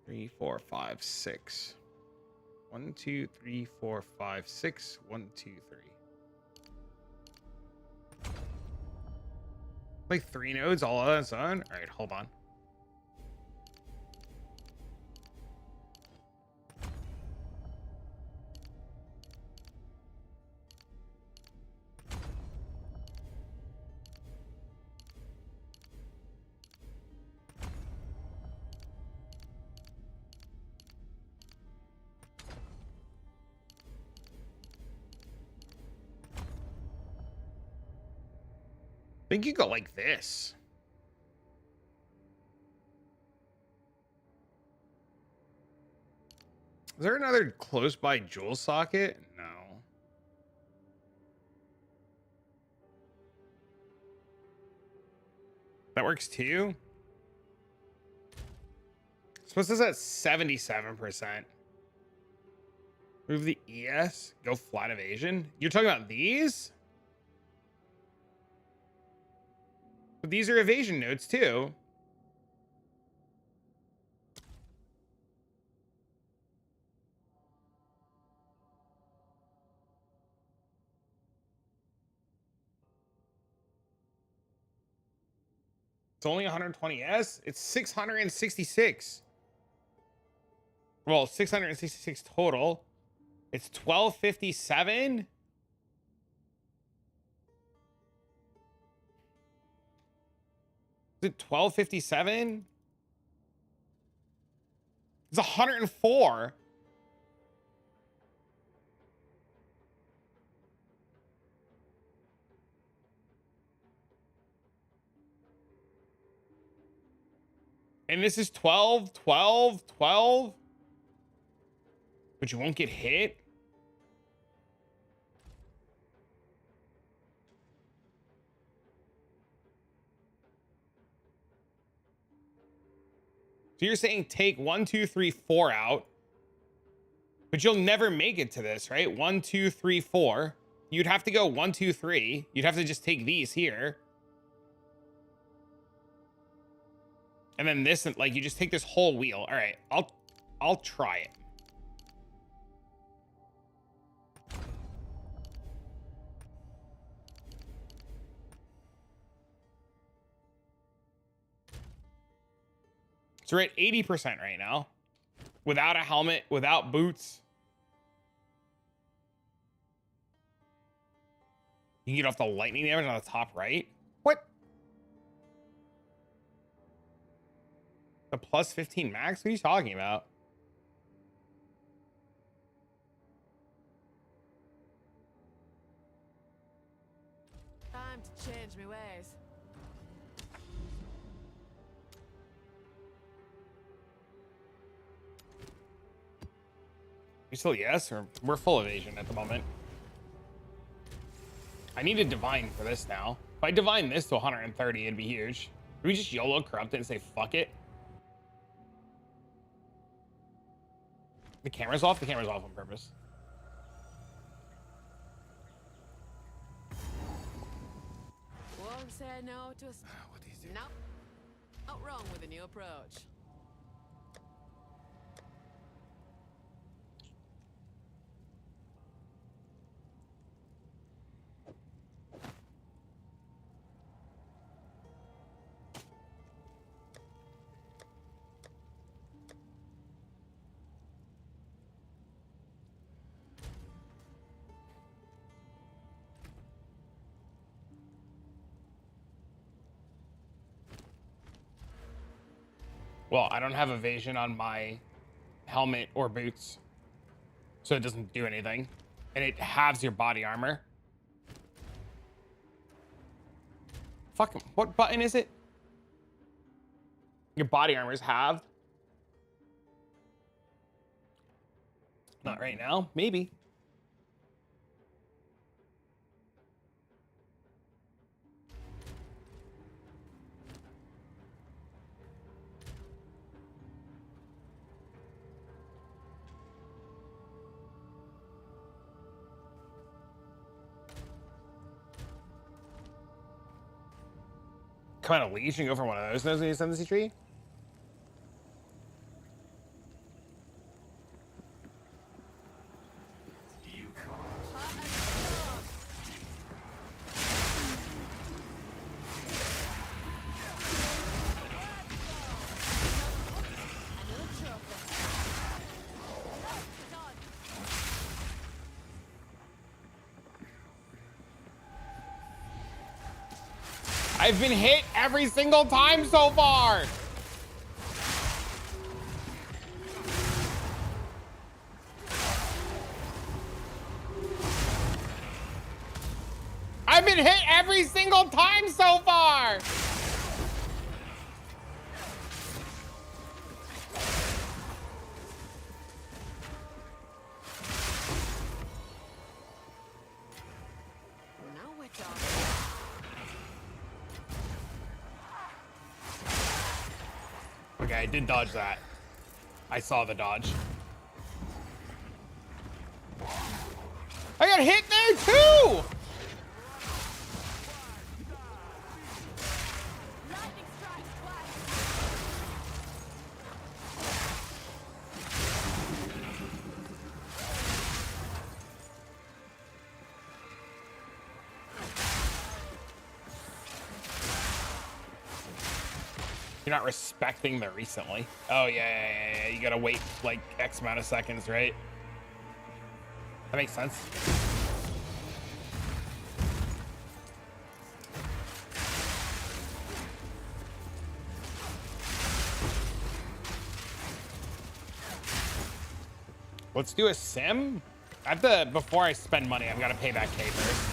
Three, four, five, six. 1, 2, 3, 4, 5, 6. 1, 2, 3. Like 3 nodes all on its own. All right, hold on. I think you go like this. Is there another close by jewel socket? No. That works too. Suppose this at 77%. Move the ES, go flat evasion. You're talking about these? But these are evasion nodes too. It's only 120S. It's 666. Well, 666 total. It's 1257. Is it 1257? It's 104. And this is 12, 12, 12. But you won't get hit. So you're saying take 1, 2, 3, 4 out, but you'll never make it to this, right? 1, 2, 3, 4. You'd have to go 1, 2, 3. You'd have to just take these here. And then this, like, you just take this whole wheel. All right, I'll try it. So we're at 80% right now. Without a helmet, without boots. You can get off the lightning damage on the top right. What? The plus 15 max? What are you talking about?
Time to change my ways.
You still yes, or we're full evasion at the moment. I need a divine for this now. If I divine this to 130, it'd be huge. Can we just YOLO corrupt it and say fuck it? The camera's off? The camera's off on purpose.
Won't say no to us.
What is it?
No. Not wrong with a new approach.
Well, I don't have evasion on my helmet or boots, so it doesn't do anything. And it halves your body armor. Fuck, what button is it? Your body armor is halved. Not right now, maybe. Come on, a leash and go for one of those in the ascendancy tree? I've been hit every single time so far. I've been hit every single time so far.
Now we're talking.
Okay, I did dodge that. I saw the dodge. I got hit there too!
Lightning strikes twice.
You're not respecting the recently. Oh, yeah. You gotta wait like X amount of seconds, right? That makes sense. Let's do a sim. I have to, before I spend money, I've got to pay back K first.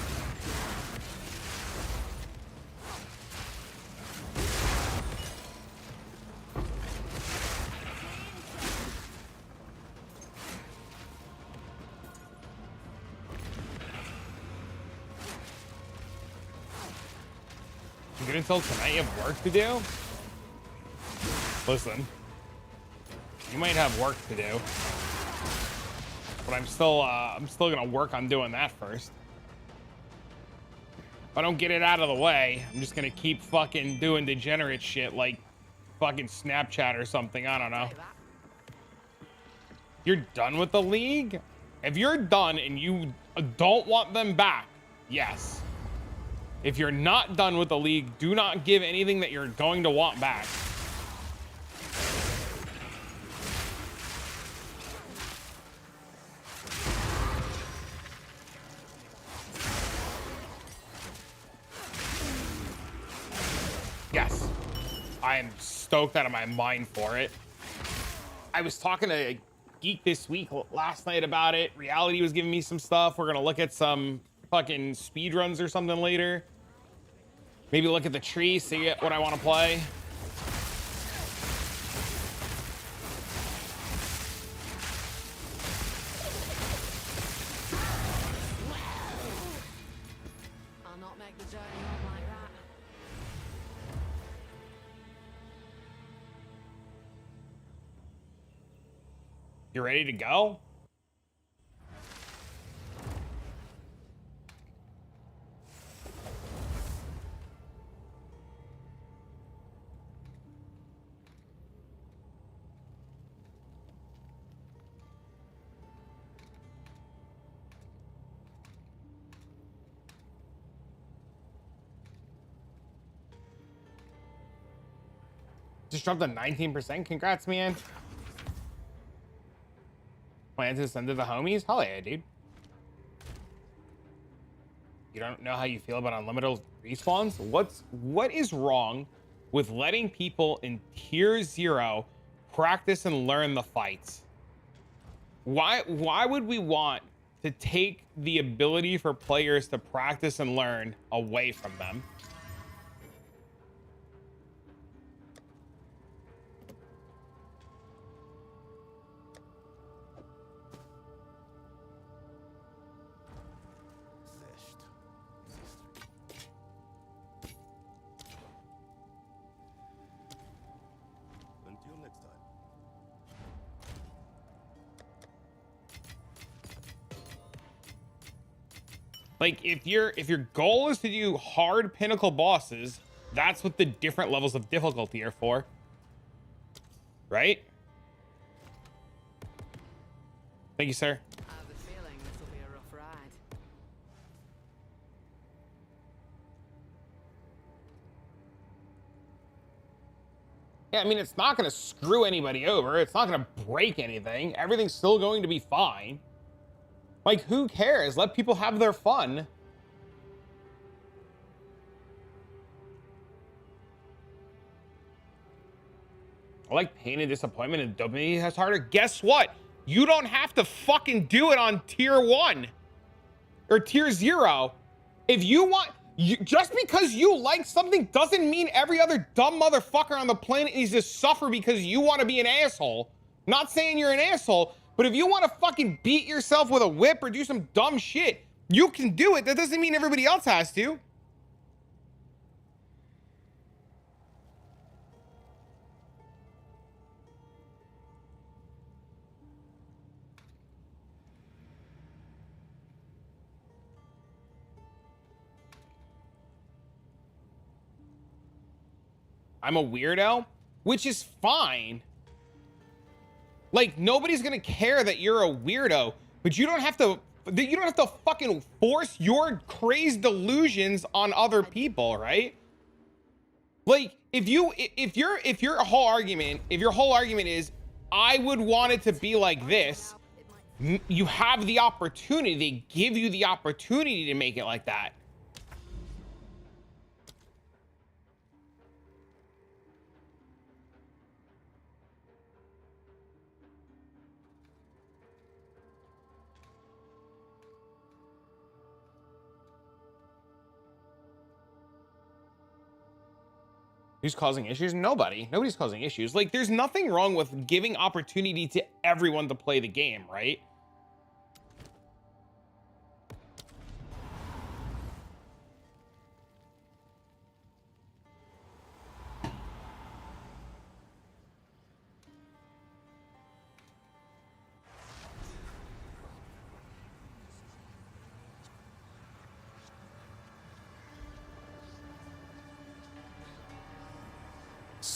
Good until tonight. You have work to do. Listen, You might have work to do, but I'm still gonna work on doing that first. If I don't get it out of the way, I'm just gonna keep fucking doing degenerate shit like fucking Snapchat or something. I don't know. You're done with the league? If you're done and you don't want them back, yes. If you're not done with the league, do not give anything that you're going to want back. Yes. I am stoked out of my mind for it. I was talking to Geek this week last night about it. Reality was giving me some stuff. We're gonna look at some fucking speed runs or something later. Maybe look at the tree, see what I want to play.
I'll not make the journey home like that.
You ready to go? Just dropped a 19%. Congrats, man. Plan to send to the homies? Hell yeah, dude. You don't know how you feel about unlimited respawns? What is wrong with letting people in tier 0 practice and learn the fights? Why would we want to take the ability for players to practice and learn away from them?
Until next time.
Like if your goal is to do hard pinnacle bosses, that's what the different levels of difficulty are for. Right? Thank you, sir.
I have a feeling this will be a rough ride.
Yeah, I mean, it's not going to screw anybody over. It's not going to break anything. Everything's still going to be fine. Like, who cares? Let people have their fun. I like pain and disappointment and dopamine has harder. Guess what? You don't have to fucking do it on tier 1 or tier 0. If you want, just because you like something doesn't mean every other dumb motherfucker on the planet needs to suffer because you want to be an asshole. Not saying you're an asshole, but if you want to fucking beat yourself with a whip or do some dumb shit, you can do it. That doesn't mean everybody else has to. I'm a weirdo, which is fine. Like, nobody's gonna care that you're a weirdo, but you don't have to fucking force your crazed delusions on other people, right? Like, if your whole argument is I would want it to be like this, you have the opportunity, they give you the opportunity to make it like that. Who's causing issues? Nobody. Nobody's causing issues. Like, there's nothing wrong with giving opportunity to everyone to play the game, right?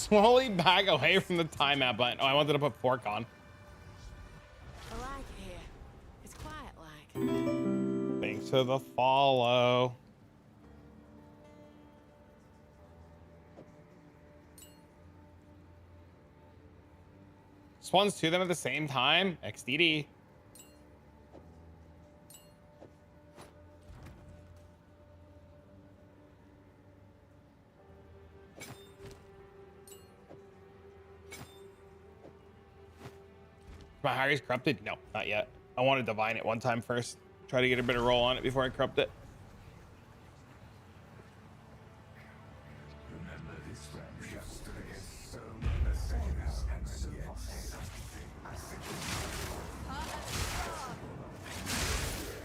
slowly back away from the timeout button. Oh, I wanted to put fork on.
I like it here. It's quiet like.
Thanks for the follow. Spawns to them at the same time. XDD. My Harry's corrupted? No, not yet. I want to divine it one time first. Try to get a bit of roll on it before I corrupt it.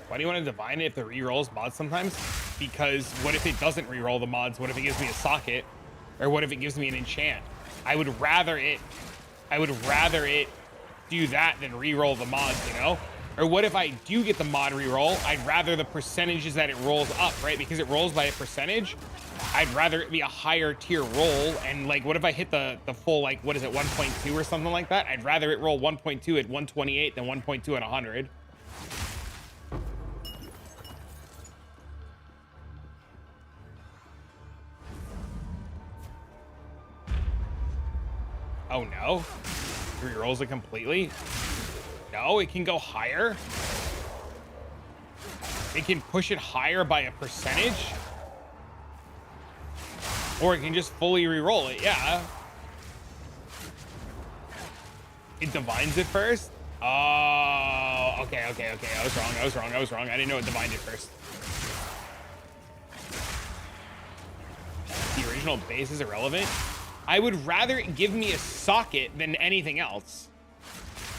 Why do you want to divine it if the re-rolls mods sometimes? Because what if it doesn't re-roll the mods? What if it gives me a socket? Or what if it gives me an enchant? I would rather it do that than re-roll the mods, you know? Or what if I do get the mod re-roll? I'd rather the percentages that it rolls up, right? Because it rolls by a percentage. I'd rather it be a higher tier roll. And like, what if I hit the full, like, what is it, 1.2 or something like that? I'd rather it roll 1.2 at 128 than 1.2 at 100. Oh no, re-rolls it completely. No, it can go higher. It can push it higher by a percentage. Or it can just fully re-roll it, yeah. It divines it first? Oh, okay. I was wrong. I didn't know it divined it first. The original base is irrelevant. I would rather it give me a socket than anything else,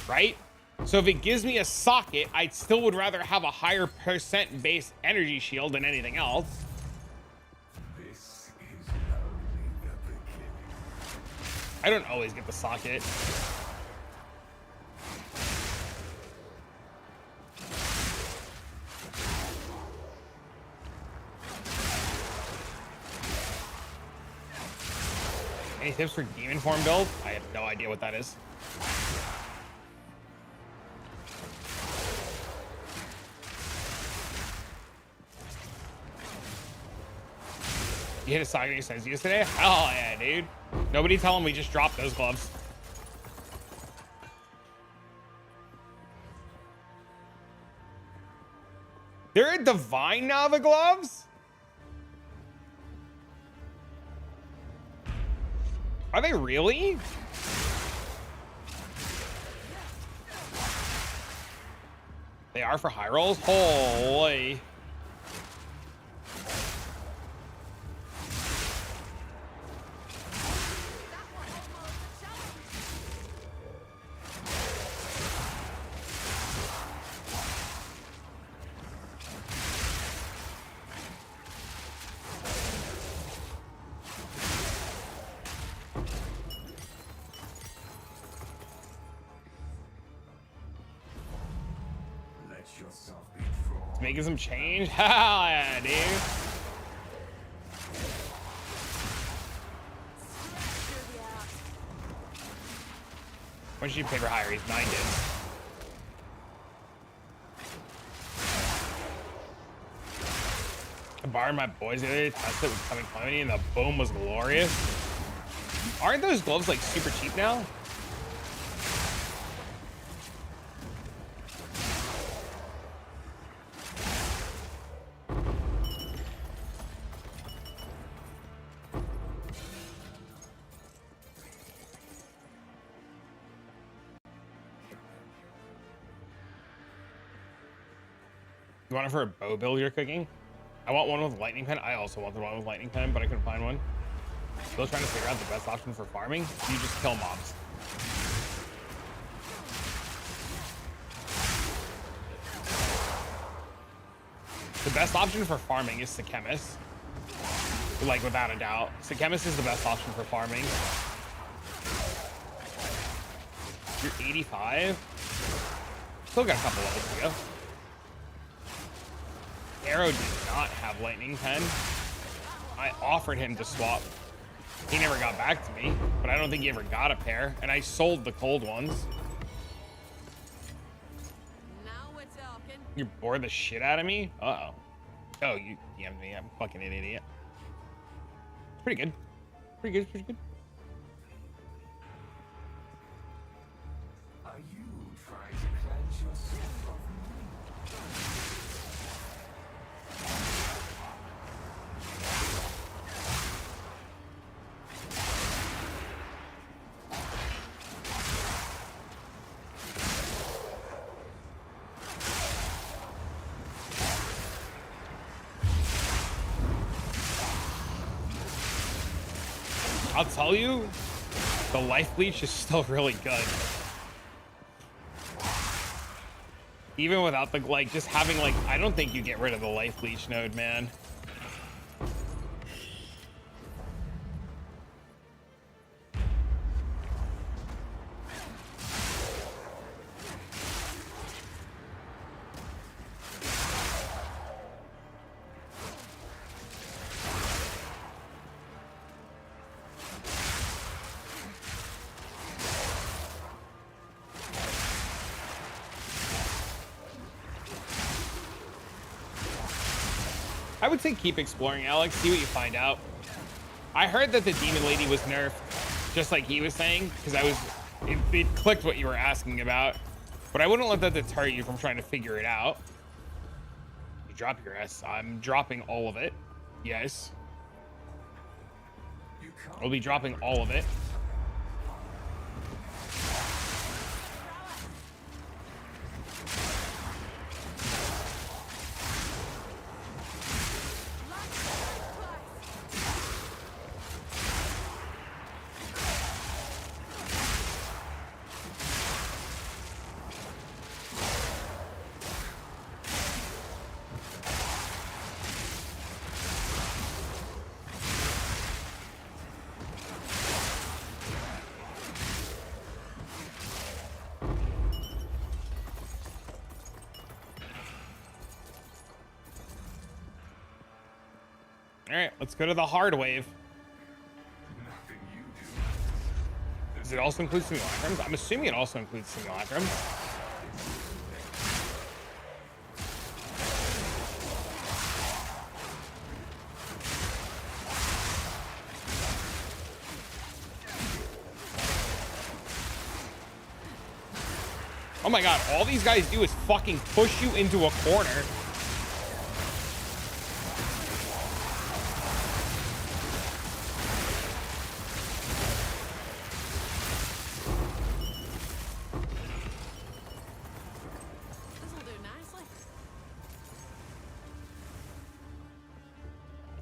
right? So if it gives me a socket, I still would rather have a higher percent base energy shield than anything else.
This is only the beginning.
I don't always get the socket. Any tips for demon form build? I have no idea what that is. You hit a socket extension yesterday? Hell yeah, dude. Nobody tell him we just dropped those gloves. They're a divine now, the gloves? Are they really? They are for high rolls? Holy. Making some change? Hell yeah, dude. When should you pay for higher? He's 9 dips. I borrowed my boys the other day to test it with coming calamity and the boom was glorious. Aren't those gloves like super cheap now? You want it for a bow build you're cooking? I want one with lightning pen. I also want the one with lightning pen, but I couldn't find one. Still trying to figure out the best option for farming. You just kill mobs. The best option for farming is Sechemis. Like, without a doubt. Sechemis is the best option for farming. You're 85? Still got a couple levels to go. Arrow did not have lightning pen. I offered him to swap. He never got back to me, but I don't think he ever got a pair. And I sold the cold ones.
Now we're talking.
You bore the shit out of me? Uh-oh. Oh, you DM'd me. I'm fucking an idiot. Pretty good. Pretty good, pretty good.
Are you trying to cleanse yourself of me?
I'll tell you, the life leech is still really good. Even without the, like, just having, like, I don't think you get rid of the life leech node, man. I would say keep exploring, Alex. See what you find out. I heard that the demon lady was nerfed, just like he was saying, because it clicked what you were asking about. But I wouldn't let that deter you from trying to figure it out. You drop your S. I'm dropping all of it. Yes. We'll be dropping all of it. All right, let's go to the hard wave.
Nothing you do.
Does it also include simulacrums? I'm assuming it also includes simulacrums. Oh my god, all these guys do is fucking push you into a corner.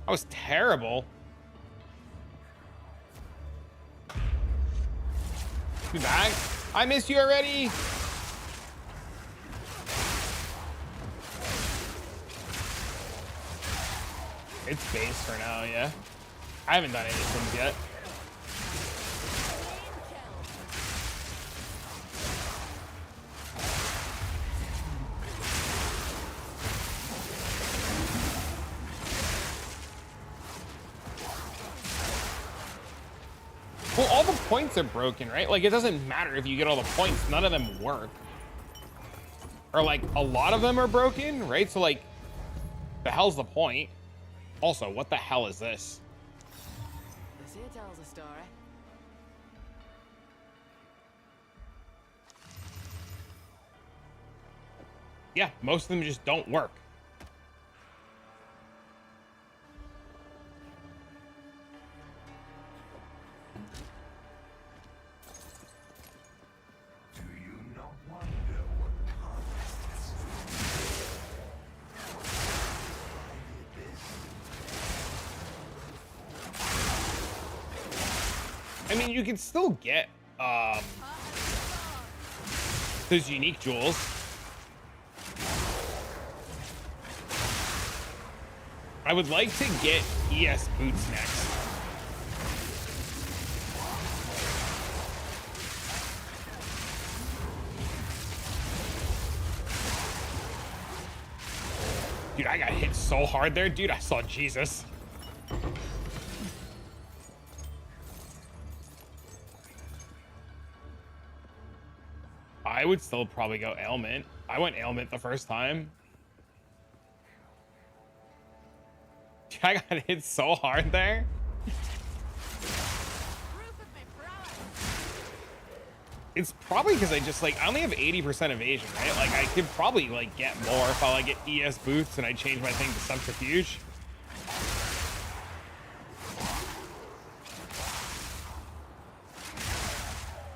That was terrible. You back? I miss you already. It's base for now, yeah. I haven't done anything yet. Well, all the points are broken, right? Like, it doesn't matter if you get all the points. None of them work. Or, like, a lot of them are broken, right? So, like, the hell's the point? Also, what the hell is this?
The sea tells a story.
Yeah, most of them just don't work.
Do you not wonder what harvest
I mean, you can still get those unique jewels. I would like to get ES boots next. Dude, I got hit so hard there. Dude, I saw Jesus. I would still probably go ailment. I went ailment the first time. I got hit so hard there. It's probably because I just like I only have 80% evasion, right? Like I could probably like get more if I like get ES boots and I change my thing to subterfuge.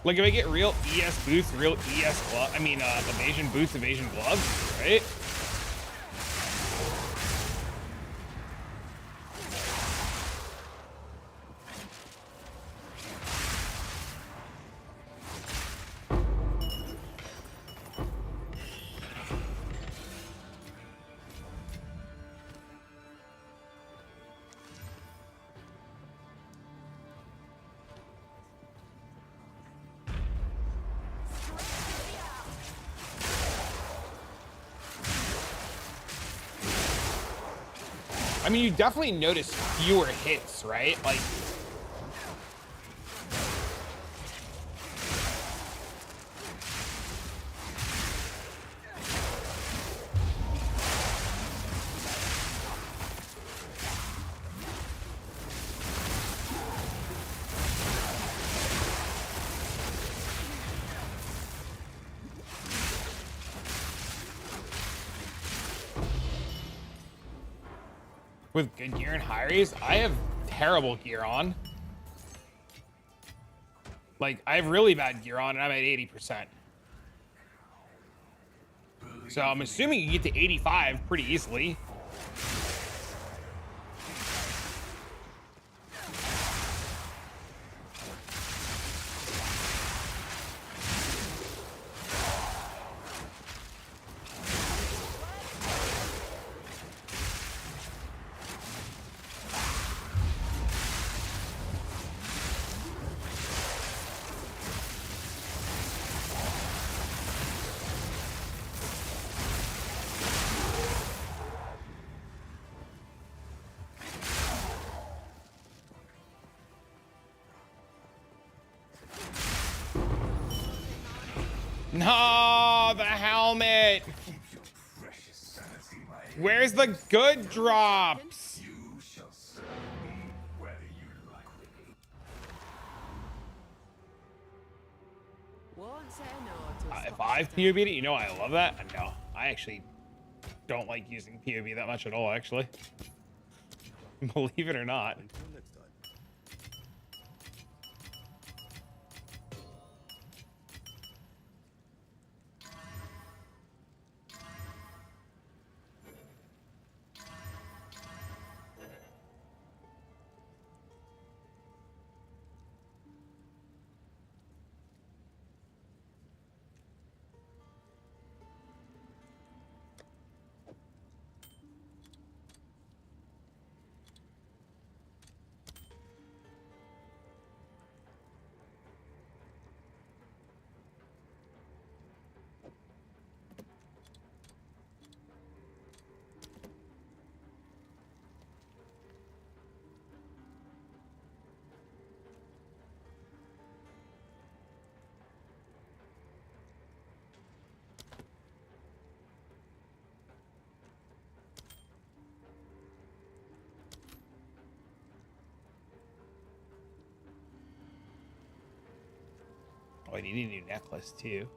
Like if I get real ES boots, real ES glove, I mean evasion boots, evasion gloves, right? I mean, you definitely notice fewer hits, right? Like, with good gear and high raise, I have terrible gear on. Like, I have really bad gear on, and I'm at 80%. So I'm assuming you get to 85 pretty easily. No, the helmet. Where's the good drops?
You shall serve me whether you like.
Won't say no to a
If
stop
I've
sign.
POB'd it, you know I love that. No, I actually don't like using POB that much at all, actually. Believe it or not.
Until next time.
Oh, I need a new necklace too.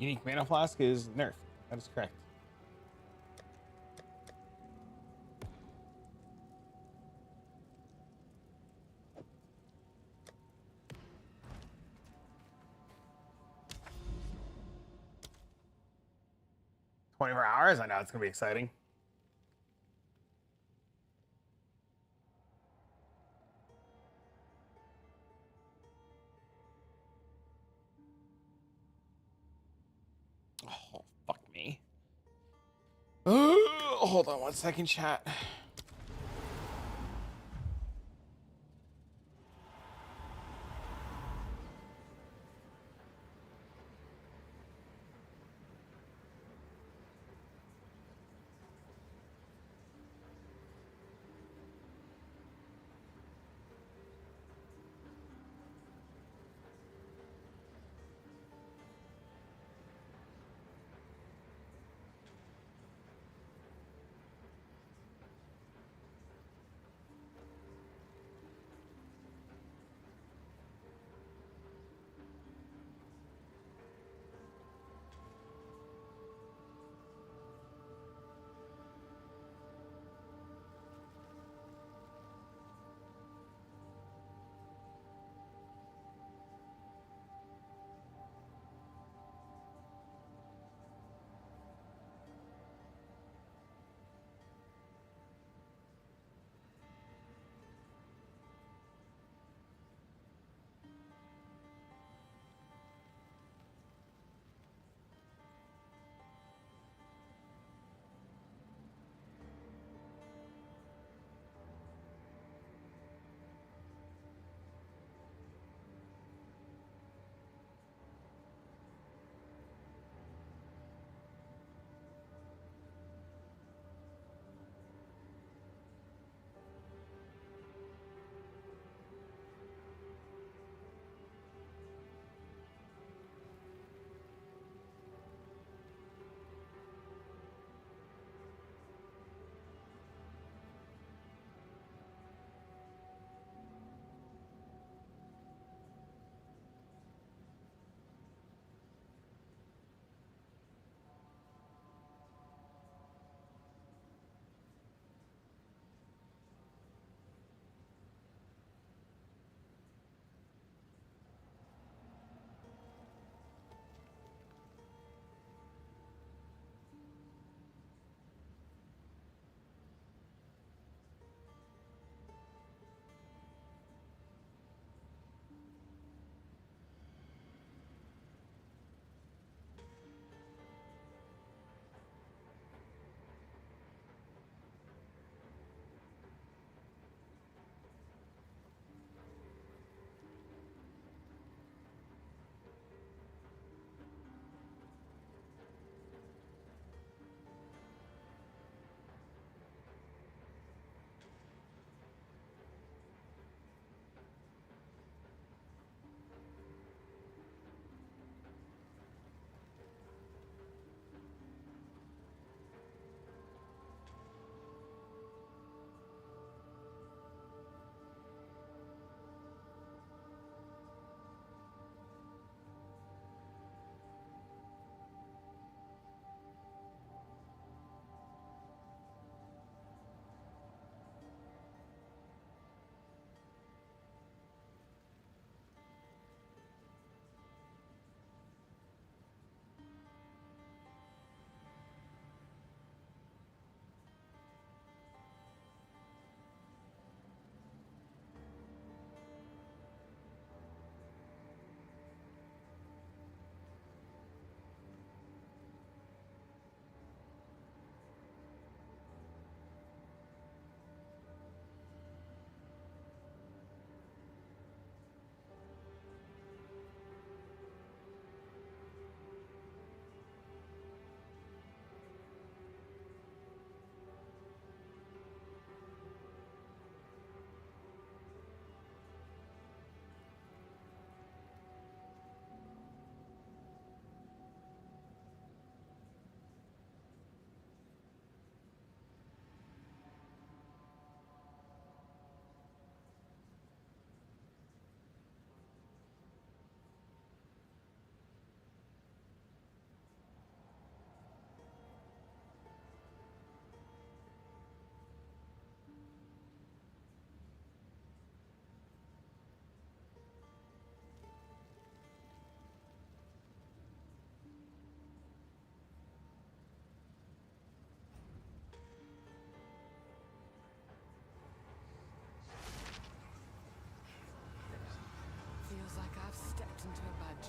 Unique mana flask is nerfed. That is correct. $24. I know it's gonna be exciting. Oh, fuck me. Hold on 1 second, chat.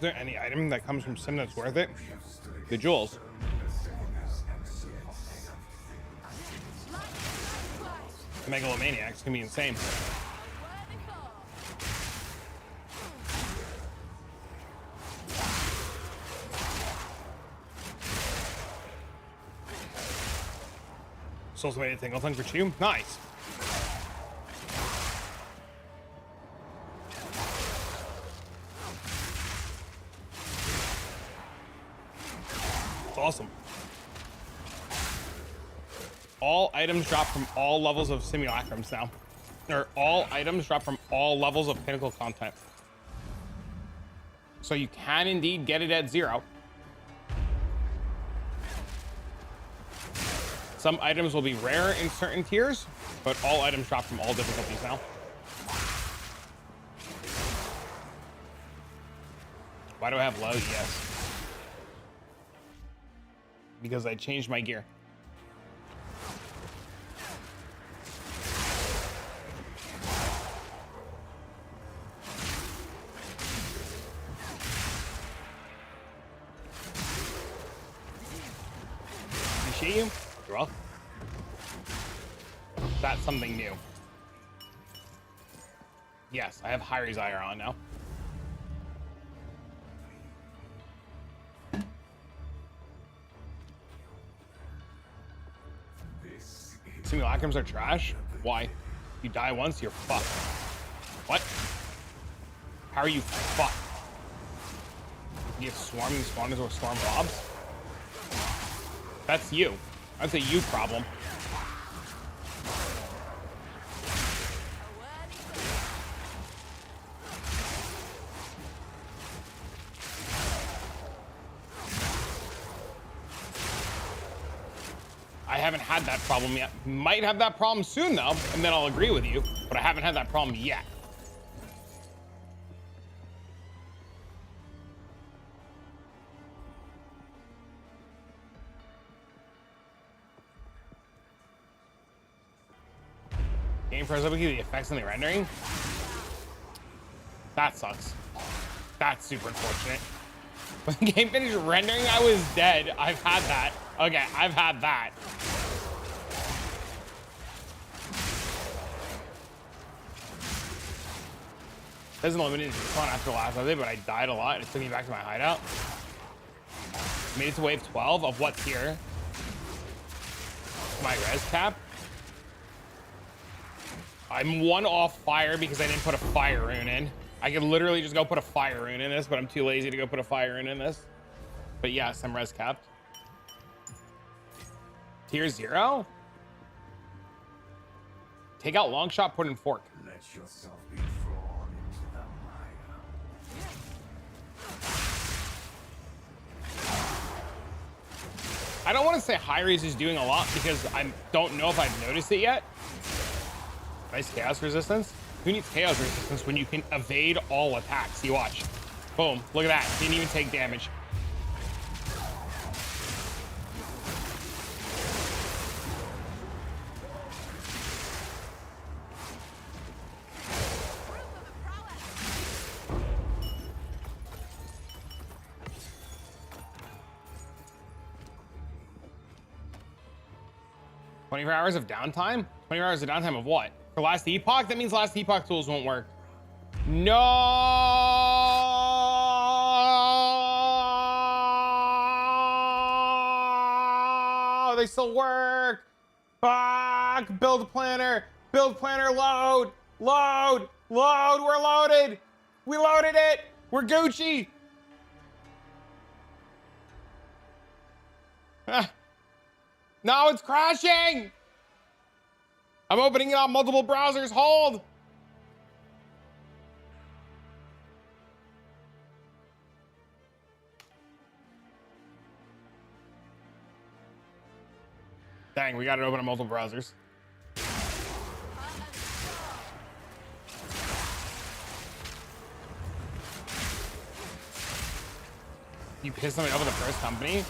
there any item that comes from sim that's worth it? The jewels. The megalomaniacs can be insane. Soul's-weighted Tingleton for 2. Nice. That's awesome. All items drop from all levels of simulacrums now. Or all items drop from all levels of pinnacle content. So you can indeed get it at 0. Some items will be rare in certain tiers, but all items drop from all difficulties now. Why do I have low? Yes. Because I changed my gear. Appreciate you. You're welcome. That's something new. Yes, I have high desire on now. Simulacrums are trash? Why? You die once, you're fucked. What? How are you fucked? You have swarming spawners or swarm mobs? That's you. That's a you problem. I haven't had that problem yet. Might have that problem soon though, and then I'll agree with you, but I haven't had that problem yet. Game froze up with the effects and the rendering. That sucks. That's super unfortunate. When the game finished rendering, I was dead. I've had that. Okay, I've had that. There's an limited fun after the last update, but I died a lot. It took me back to my hideout. Made it to wave 12 of what tier? My res cap. I'm 1 off fire because I didn't put a fire rune in. I could literally just go put a fire rune in this, but I'm too lazy to go put a fire rune in this. But yes, I'm res capped. Tier 0? Take out long shot, put in fork.
Let yourself be drawn into the mire.
I don't want to say high raise is doing a lot because I don't know if I've noticed it yet. Nice chaos resistance. Who needs chaos resistance when you can evade all attacks? You watch. Boom. Look at that. Didn't even take damage. "24 hours of downtime? 24 hours of downtime of what? For last epoch? That means last epoch tools won't work. No! They still work! Fuck! Build planner! Build planner load! Load! Load! We're loaded! We loaded it! We're Gucci! Ah. No, it's crashing! I'm opening it on multiple browsers. Hold! Dang, we got it open on multiple browsers. You pissed somebody off at the first company?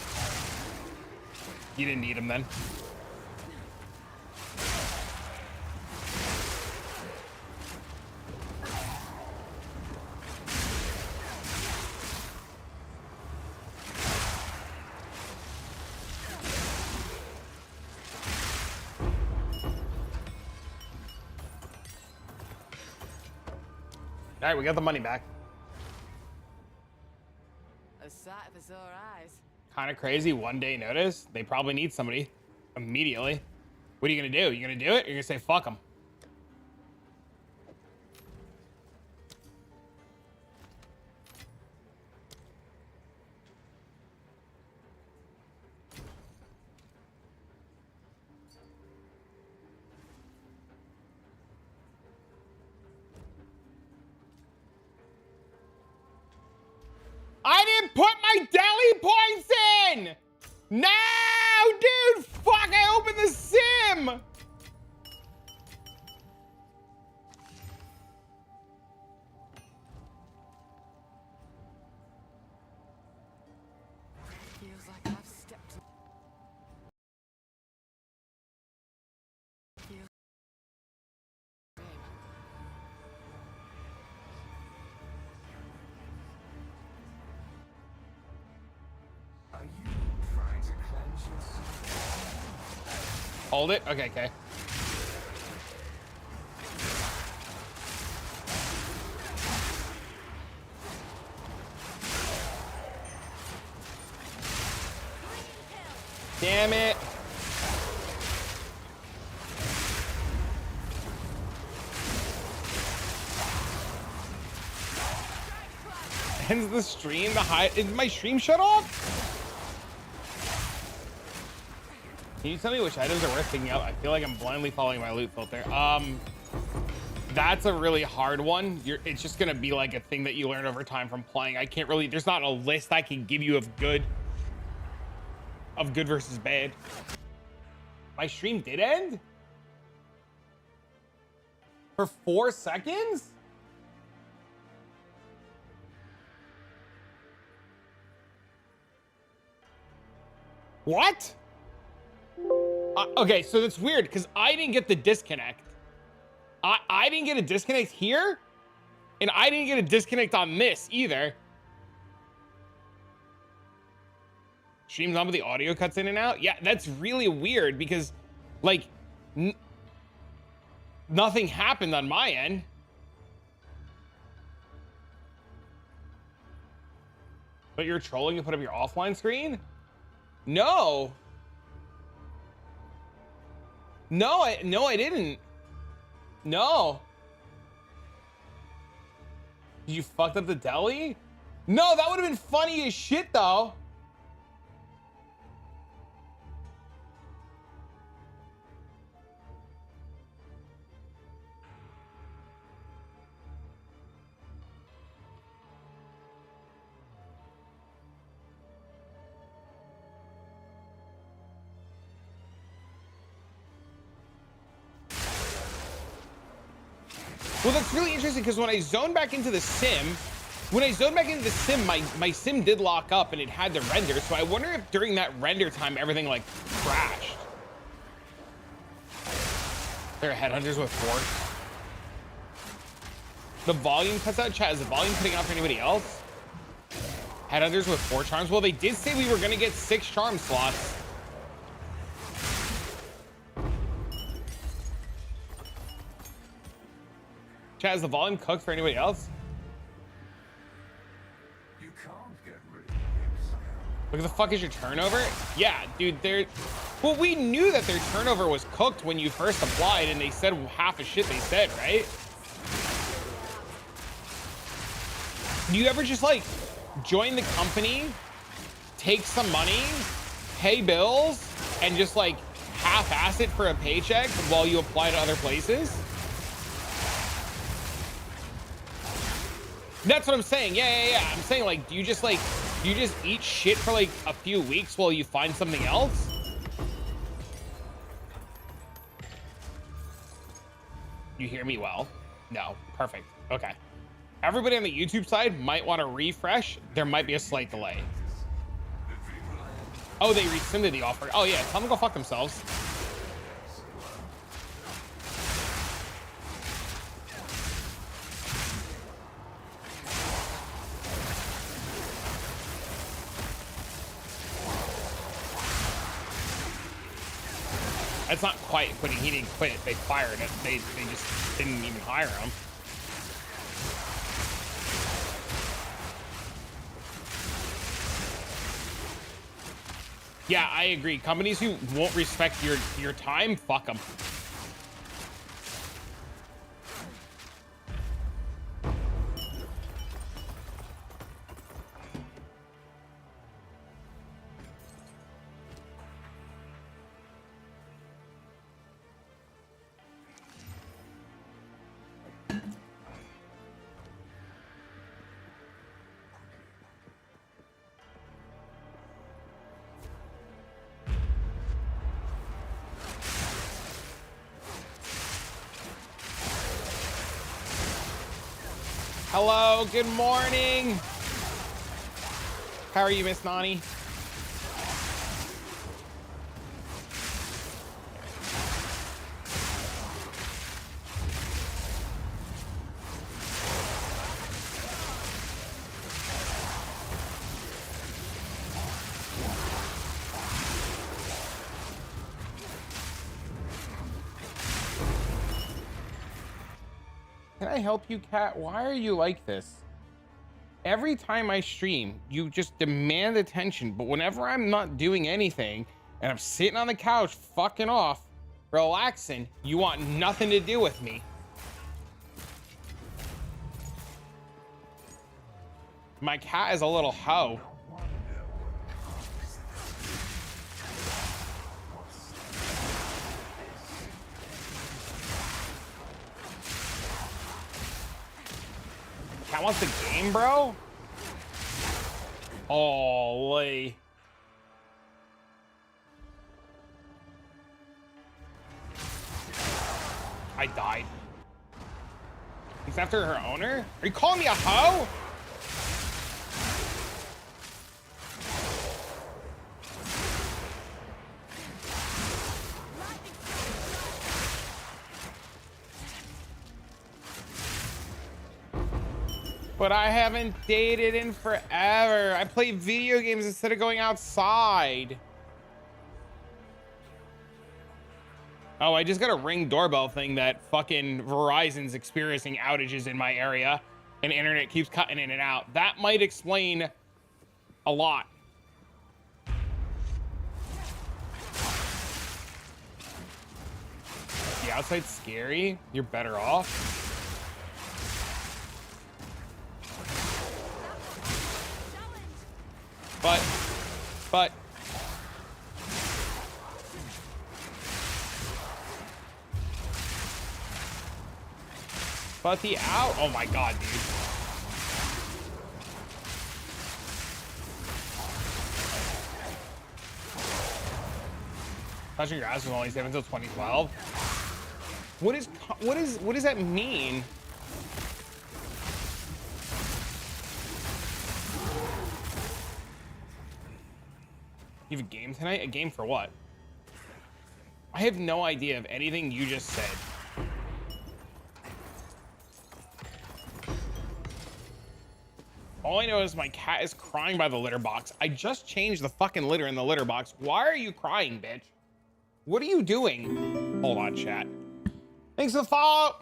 You didn't need him then. All right, we got the money back.
A sight for sore eyes.
Kind of crazy. 1 day notice. They probably need somebody immediately. What are you gonna do? You gonna do it? Or you're gonna say fuck them? I didn't put my deli points in! No, dude! Fuck, I opened the sim!
Feels like I've stepped. Feels.
Are you trying to cleanse yourself?
Hold it. Okay, okay. Damn it. Ends the stream. Is my stream shut off? Can you tell me which items are worth picking up? I feel like I'm blindly following my loot filter. That's a really hard one. It's just gonna be like a thing that you learn over time from playing. I can't really, there's not a list I can give you of good versus bad. My stream did end? For 4 seconds? What? Okay, so that's weird because I didn't get the disconnect. I didn't get a disconnect here, and I didn't get a disconnect on this either. Streams on, but the audio cuts in and out. Yeah, that's really weird because, like, nothing happened on my end. But you're trolling to put up your offline screen? No. No, I didn't. No. You fucked up the deli? No, that would have been funny as shit, though. Well, that's really interesting because when I zoned back into the sim, my sim did lock up and it had to render. So I wonder if during that render time, everything like crashed. There are headhunters with forks. The volume cuts out, chat. Is the volume cutting out for anybody else? Headhunters with 4 charms. Well, they did say we were going to get 6 charm slots. Chat, is the volume cooked for anybody else?
You can't get rid of yourself.
Look at the fuck is your turnover? Yeah, dude, well, we knew that their turnover was cooked when you first applied, and they said half the shit they said, right? Do you ever just like join the company, take some money, pay bills, and just like half-ass it for a paycheck while you apply to other places? That's what I'm saying. Yeah. I'm saying, like, do you just eat shit for like a few weeks while you find something else? You hear me well? No. Perfect. Okay. Everybody on the YouTube side might want to refresh. There might be a slight delay. Oh, they rescinded the offer. Oh yeah, tell them to go fuck themselves. That's not quite quitting. He didn't quit. They fired it. They just didn't even hire him. Yeah, I agree. Companies who won't respect your time, fuck them. Hello, good morning. How are you, Miss Nani? Can I help you, Cat? Why are you like this? Every time I stream, you just demand attention, but whenever I'm not doing anything and I'm sitting on the couch fucking off, relaxing, you want nothing to do with me. My cat is a little hoe. Cat wants the game, bro? Holy. I died. He's after her owner? Are you calling me a hoe? But I haven't dated in forever. I play video games instead of going outside. Oh, I just got a Ring doorbell thing that fucking Verizon's experiencing outages in my area and internet keeps cutting in and out. That might explain a lot. The outside's scary. You're better off. But the out, oh my god, dude. Touching your ass was only safe until 2012. What does that mean? You have a game tonight? A game for what? I have no idea of anything you just said. All I know is my cat is crying by the litter box. I just changed the fucking litter in the litter box. Why are you crying, bitch? What are you doing? Hold on, chat. Thanks for the follow.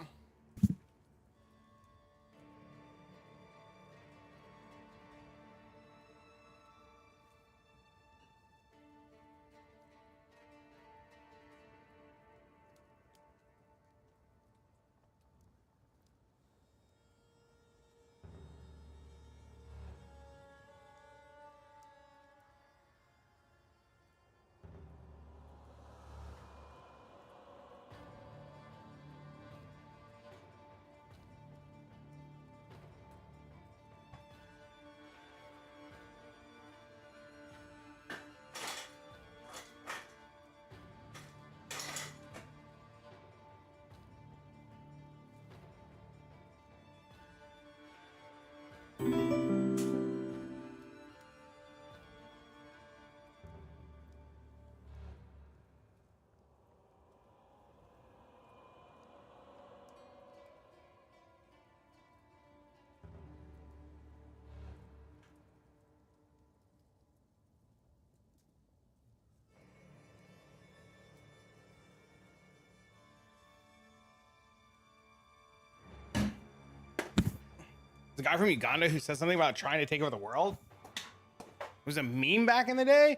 The guy from Uganda who said something about trying to take over the world? It was a meme back in the day?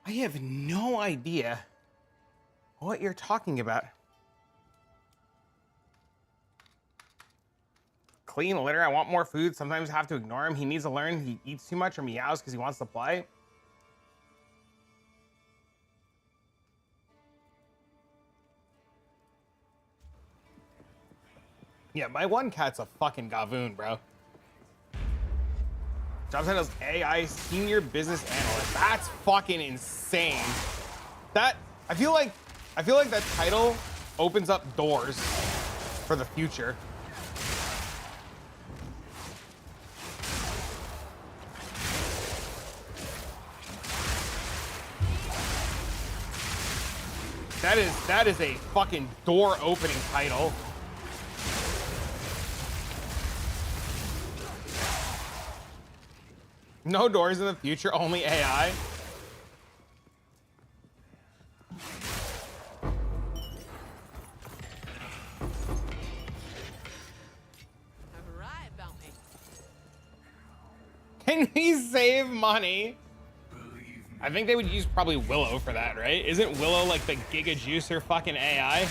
I have no idea what you're talking about. Clean litter. I want more food. Sometimes I have to ignore him. He needs to learn. He eats too much or meows because he wants to play. Yeah, my one cat's a fucking gavoon, bro. Job title's AI Senior Business Analyst. That's fucking insane. That I feel like that title opens up doors for the future. That is a fucking door opening title. No doors in the future, only AI.
Alright, bounty.
Can we save money? I think they would use probably Willow for that, right? Isn't Willow like the Giga Juicer fucking AI?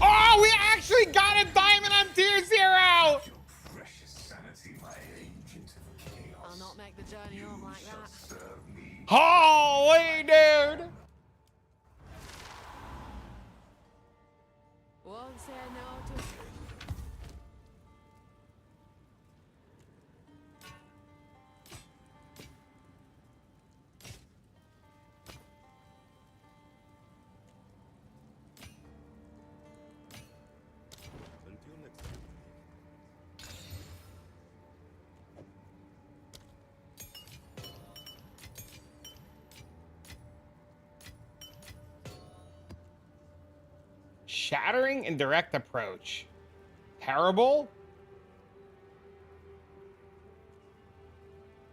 Oh, we actually got a diamond on tier 0!
Your precious sanity, my agent of chaos.
I'll not make the journey home like that.
Serve me.
Holy dude!
Won't say no to.
Until next time.
Shattering and direct approach. Terrible?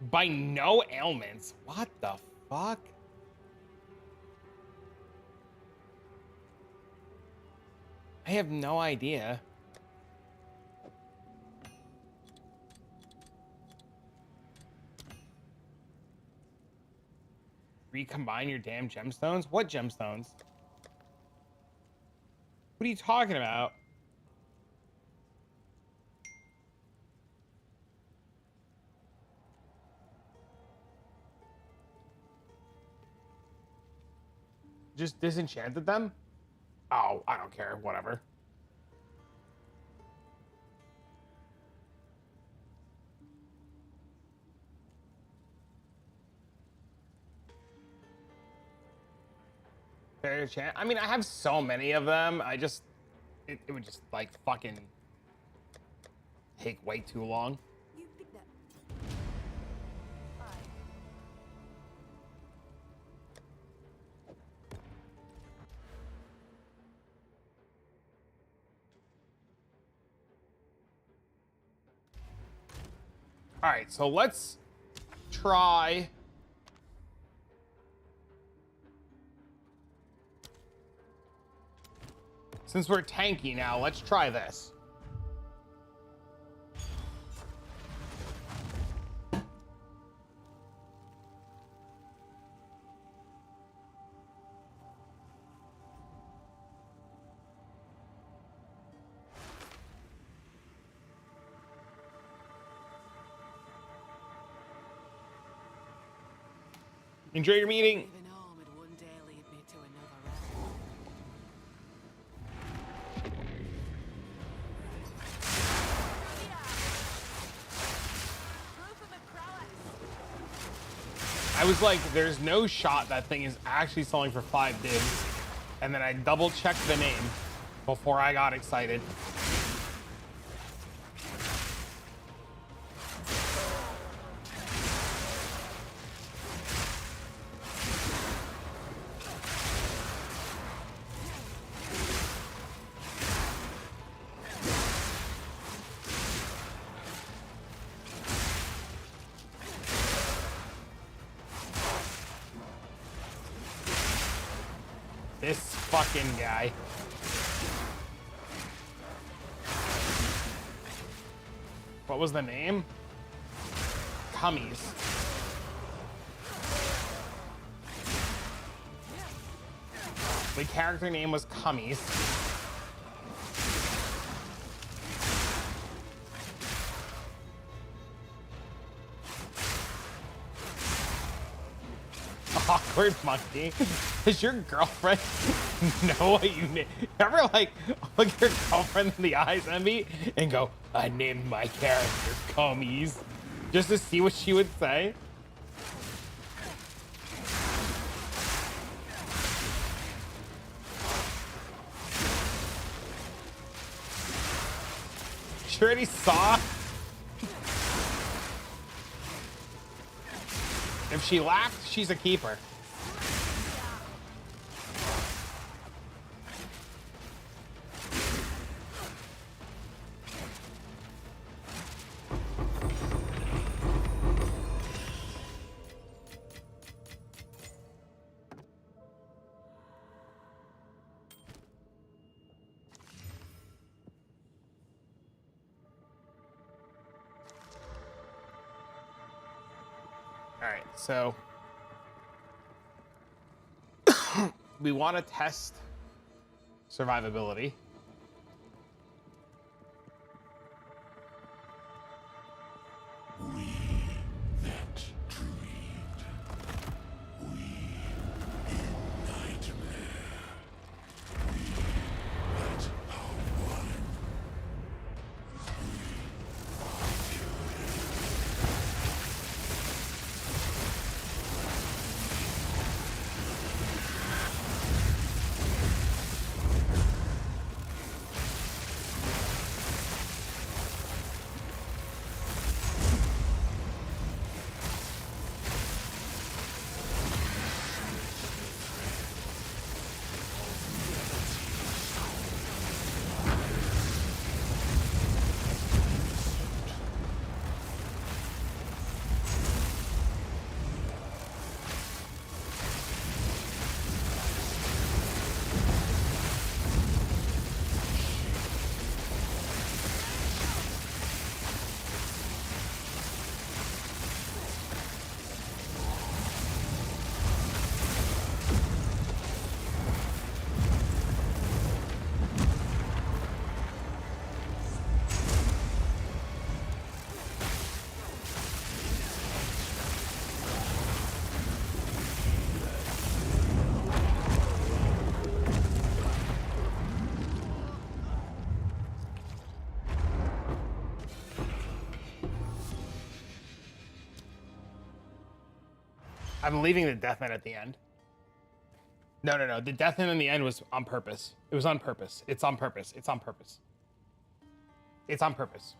By no ailments. What the fuck? I have no idea. Recombine your damn gemstones? What gemstones? What are you talking about? Just disenchanted them? Oh, I don't care. Whatever. Fair chance. I mean, I have so many of them. I just, it would just like fucking take way too long.
You picked that. Bye.
All right, so let's try. Since we're tanky now, let's try this. Enjoy your meeting.
Leaving home would one day lead me to another realm.
Proof of a prowess.
I was like, there's no shot that thing is actually selling for 5 digs. And then I double checked the name before I got excited. This fucking guy. What was the name? Cummies. The character name was Cummies. Awkward monkey. Does your girlfriend know what you name? Ever like look your girlfriend in the eyes, Envy, and go, I named my character Cummies, just to see what she would say? She already saw. If she laughed, she's a keeper. All right, so we want to test survivability. I'm leaving the death end at the end. No. The death end in the end was on purpose. It was on purpose. It's on purpose. It's on purpose. It's on purpose.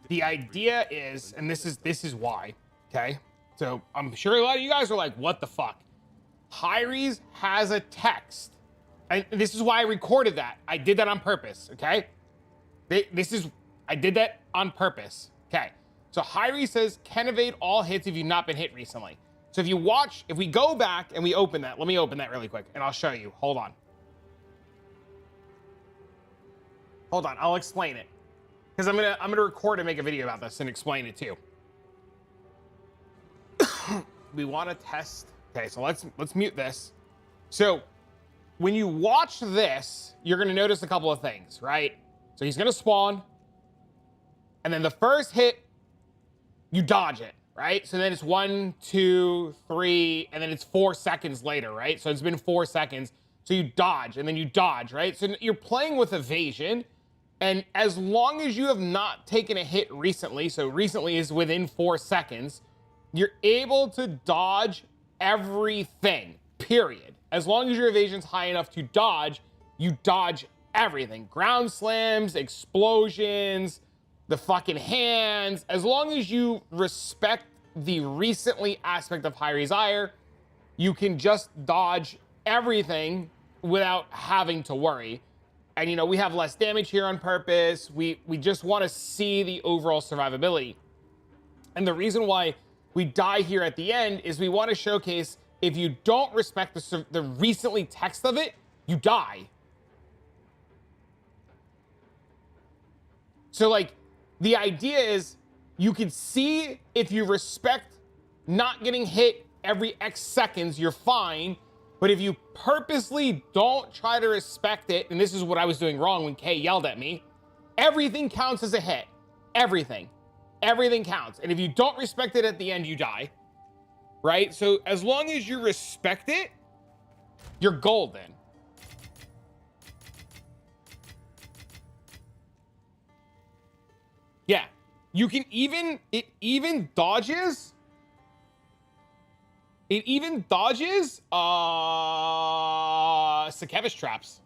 The idea is, and this is why, okay? So I'm sure a lot of you guys are like, what the fuck? Hyres has a text. And this is why I recorded that. I did that on purpose, okay? I did that on purpose, okay? So Hyres says, can evade all hits if you've not been hit recently. So if you watch, if we go back and we open that, let me open that really quick and I'll show you. Hold on. Hold on, I'll explain it. Because I'm gonna record and make a video about this and explain it too. We want to test. Okay, so let's mute this. So when you watch this, you're gonna notice a couple of things, right? So he's gonna spawn, and then the first hit, you dodge it, right? So then it's 1, 2, 3, and then it's 4 seconds later, right? So it's been 4 seconds. So you dodge, and then you dodge, right? So you're playing with evasion. And as long as you have not taken a hit recently, so recently is within 4 seconds, you're able to dodge everything, period. As long as your evasion's high enough to dodge, you dodge everything. Ground slams, explosions, the fucking hands. As long as you respect the recently aspect of Hyres' Ire, you can just dodge everything without having to worry. And, you know, we have less damage here on purpose. We just want to see the overall survivability. And the reason why we die here at the end is we want to showcase if you don't respect the recently text of it, you die. So like the idea is you can see if you respect not getting hit every X seconds, you're fine. But if you purposely don't try to respect it, and this is what I was doing wrong when Kay yelled at me, everything counts as a hit. Everything. Everything counts. And if you don't respect it at the end, you die. Right? So as long as you respect it, you're golden. Yeah. You can even, it even dodges Sakevich traps.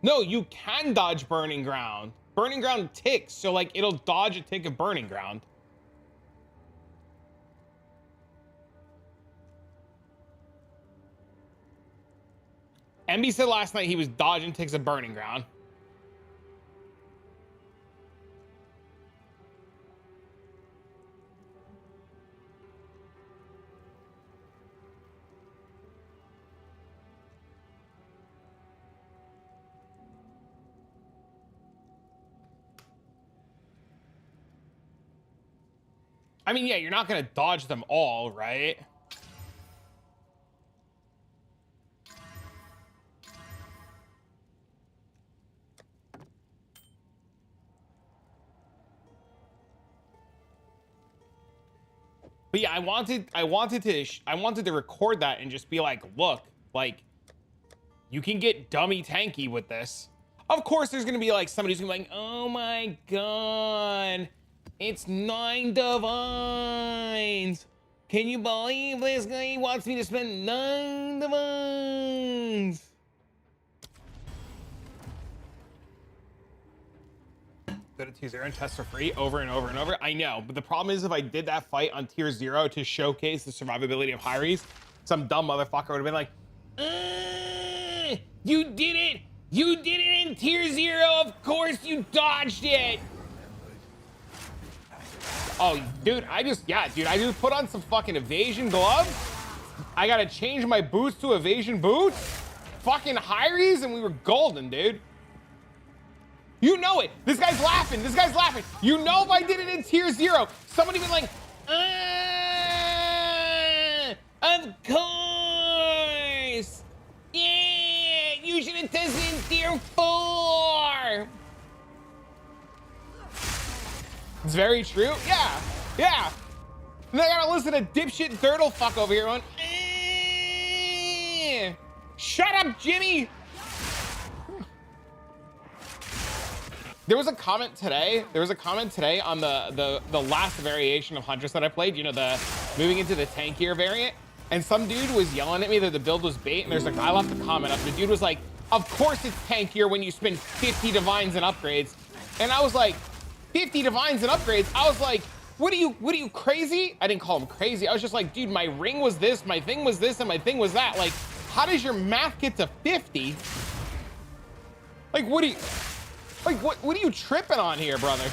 No, you can dodge Burning Ground. Burning Ground ticks, so like it'll dodge a tick of Burning Ground. MB said last night he was dodging ticks of Burning Ground. I mean, yeah, you're not gonna dodge them all, right? But yeah, I wanted to record that and just be like, look, like you can get dummy tanky with this. Of course, there's gonna be like somebody who's gonna be like, oh my god, it's 9 divines. Can you believe this guy wants me to spend 9 divines? Go to tier 0 and test for free over and over and over. I know, but the problem is if I did that fight on tier 0 to showcase the survivability of Hyries, some dumb motherfucker would have been like, you did it! You did it in tier 0! Of course you dodged it! Oh, dude, I just put on some fucking evasion gloves. I gotta change my boots to evasion boots. Fucking Hyries, and we were golden, dude. You know it. This guy's laughing. This guy's laughing. You know if I did it in tier 0, somebody been like, of course. Yeah, you should have tested in tier 4. It's very true. Yeah, yeah. And I gotta listen to dipshit Dirtle fuck over here going, shut up, Jimmy. There was a comment today on the last variation of Huntress that I played, you know, the moving into the tankier variant, and some dude was yelling at me that the build was bait, and there's a guy left a comment up. The dude was like, of course it's tankier when you spend 50 divines and upgrades. And I was like, 50 divines and upgrades? I was like, what are you crazy? I didn't call him crazy. I was just like, dude, my ring was this, my thing was this, and my thing was that. Like, how does your math get to 50? Like, what are you tripping on here, brother?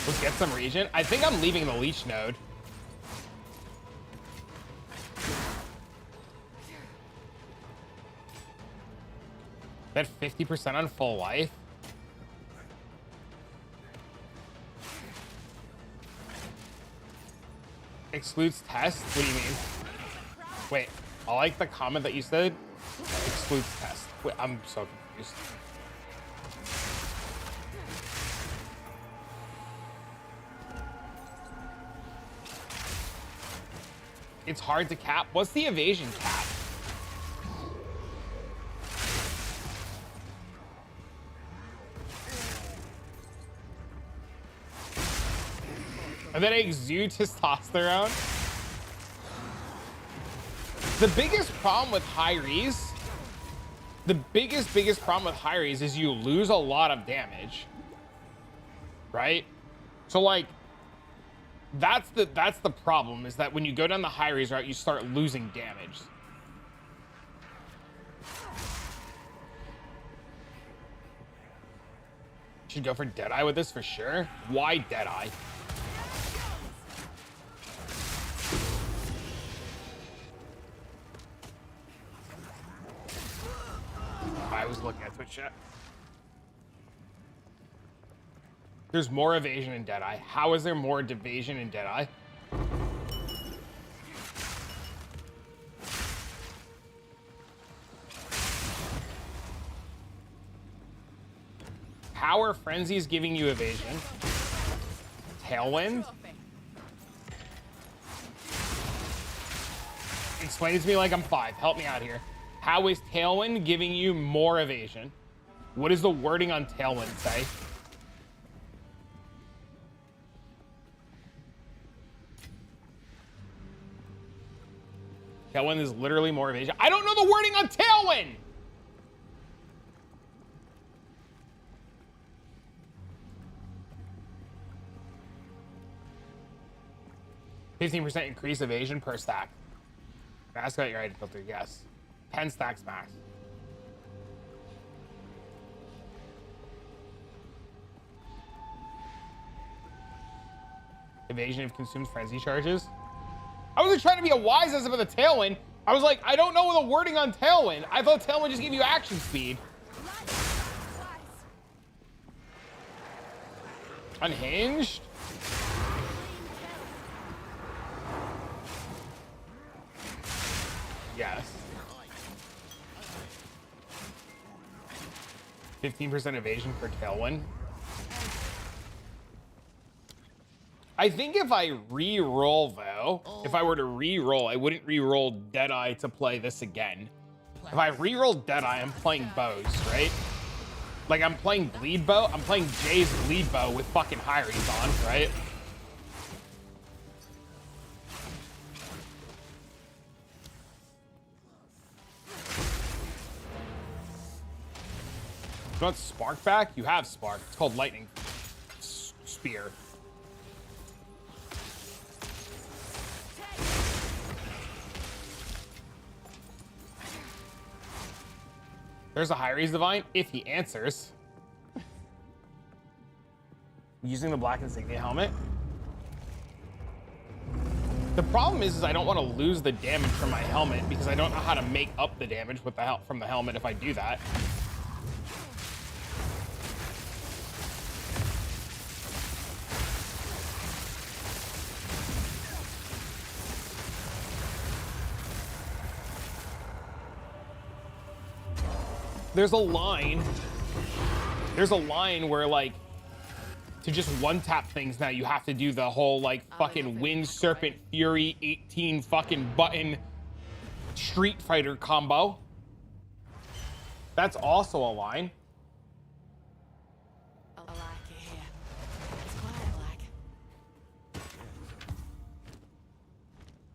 Let's get some regen. I think I'm leaving the leech node. That 50% on full life? Excludes test? What do you mean? Wait, I like the comment that you said. Excludes test. Wait, I'm so confused. It's hard to cap. What's the evasion cap? And then I exude testosterone. The biggest problem with Hyries, the biggest problem with Hyries is you lose a lot of damage. right? So like, that's the problem, is that when you go down the high raise route, you start losing damage. Should go for Deadeye with this for sure. Why Deadeye? I was looking at Twitch chat. There's more evasion in Deadeye. How is there more evasion in Deadeye? How are frenzies giving you evasion? Tailwind? Explain it to me like I'm 5. Help me out here. How is Tailwind giving you more evasion? What does the wording on Tailwind say? Tailwind is literally more evasion. I don't know the wording on Tailwind! %15% increase evasion per stack. Ask about your item filter, yes. 10 stacks max. Evasion if consumes frenzy charges. I wasn't trying to be a wise ass about the Tailwind. I was like, I don't know the wording on Tailwind. I thought Tailwind just gave you action speed. Unhinged? Yes. 15% evasion for Tailwind. I think if I re-roll though, if I were to re-roll, I wouldn't re-roll Deadeye to play this again. If I re-roll Deadeye, I'm playing bows, right? Like I'm playing bleed bow. I'm playing Jay's bleed bow with fucking Hyries on, right? You want Spark back? You have Spark. It's called Lightning Spear. There's a Hyries Divine if he answers. Using the black insignia helmet. The problem is I don't want to lose the damage from my helmet because I don't know how to make up the damage with the help from the helmet if I do that. There's a line where like to just one tap things now you have to do the whole like fucking Wind Serpent Fury 18 fucking button Street Fighter combo. That's also a line.
I like it here. It's quiet like.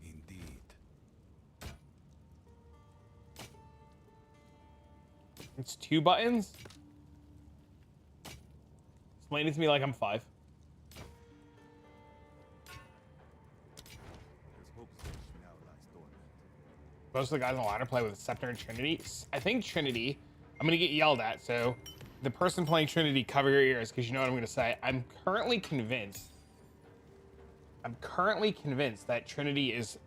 Indeed.
It's 2 buttons. Explain it to me like I'm 5.
There's hope so now lies dormant.
Most of the guys on the ladder play with Scepter and Trinity. I think Trinity, I'm going to get yelled at. So the person playing Trinity, cover your ears because you know what I'm going to say. I'm currently convinced that Trinity is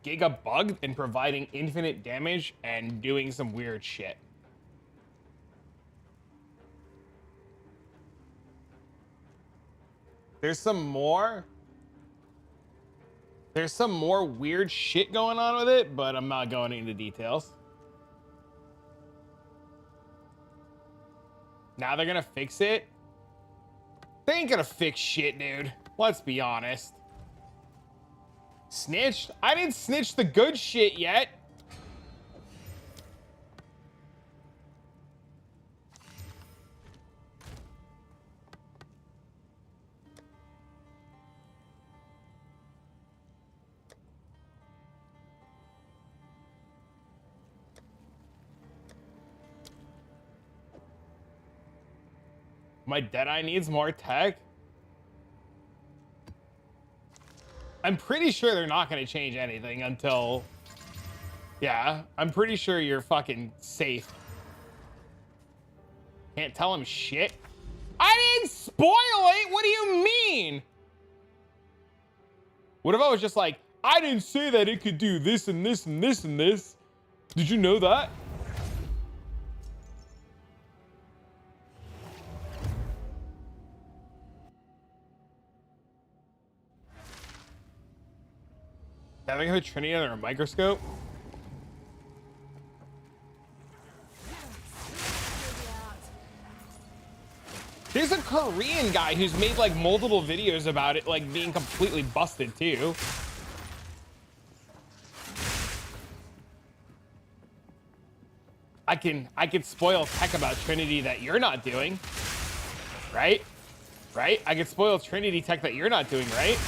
giga bugged and providing infinite damage and doing some weird shit. There's some more weird shit going on with it, but I'm not going into details. Now they're gonna fix it. They ain't gonna fix shit, dude. Let's be honest. Snitched? I didn't snitch the good shit yet. My Deadeye needs more tech. I'm pretty sure they're not going to change anything until... Yeah, I'm pretty sure you're fucking safe. Can't tell him shit. I didn't spoil it! What do you mean? What if I was just like, I didn't say that it could do this and this and this and this. Did you know that? Having a Trinity under a microscope? There's a Korean guy who's made like multiple videos about it, like being completely busted too. I could spoil tech about Trinity that you're not doing, right? Right? I could spoil Trinity tech that you're not doing, right?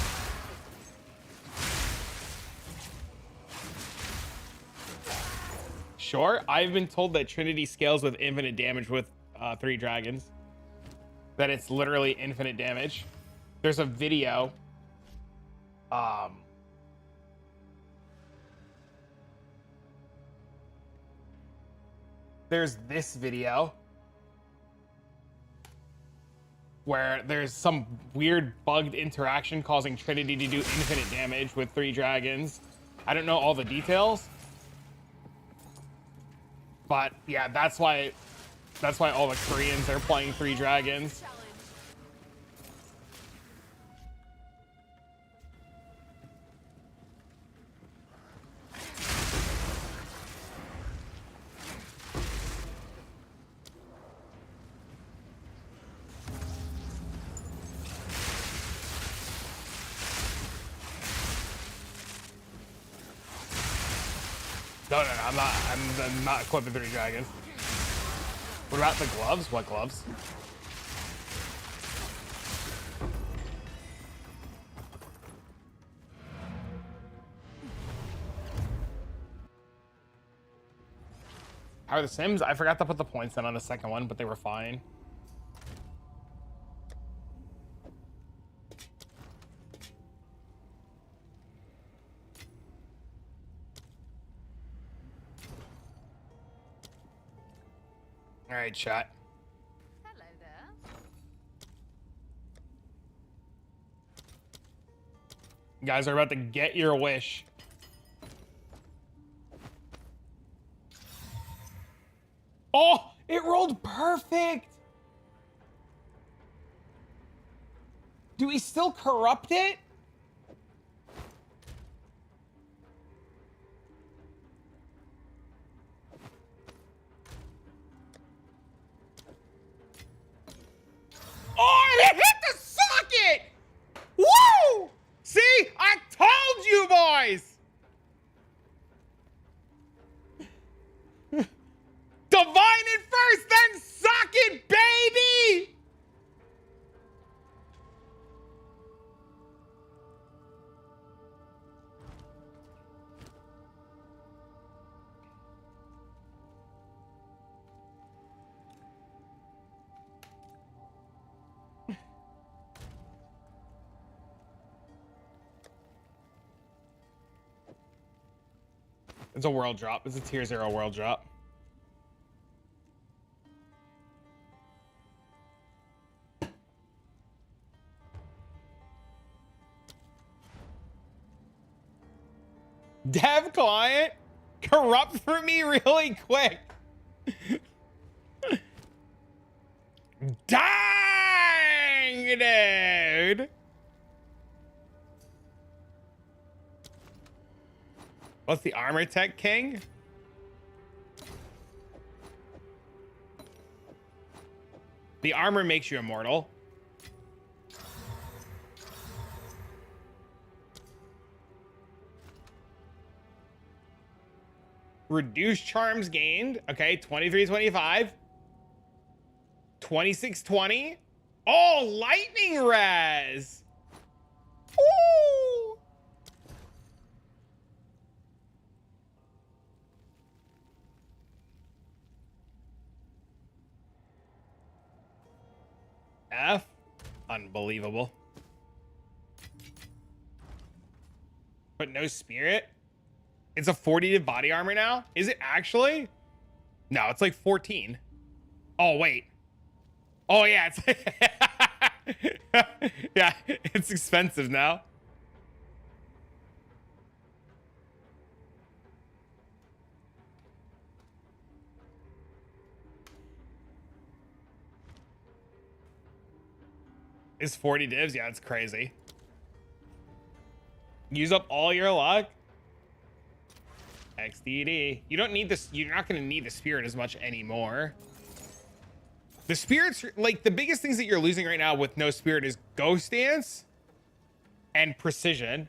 Sure. I've been told that Trinity scales with infinite damage with 3 dragons. That it's literally infinite damage. There's a video. There's this video where there's some weird bugged interaction causing Trinity to do infinite damage with 3 dragons. I don't know all the details, but yeah, that's why all the Koreans are playing 3 dragons. No, I'm not equipping 3 dragons. What about the gloves? What gloves? How are the Sims? I forgot to put the points in on the second one, but they were fine. All right, chat.
Hello there.
You guys are about to get your wish. Oh, it rolled perfect. Do we still corrupt it? Oh, and it hit the socket! Woo! See, I told you boys! Divine it first, then socket, baby! It's a world drop. It's a tier 0 world drop. Dev client, corrupt for me really quick. Dang, dude. What's the armor tech king? The armor makes you immortal. Reduced charms gained. Okay, 2325. 2620. Oh, lightning res. Ooh. F. Unbelievable. But no spirit. It's a 40 to body armor now. Is it actually? No, it's like 14. Oh, wait. Oh, yeah. It's yeah, it's expensive now. Is 40 divs? Yeah, it's crazy. Use up all your luck. XDD. You don't need this. You're not going to need the spirit as much anymore. The spirits, like the biggest things that you're losing right now with no spirit is ghost dance and precision.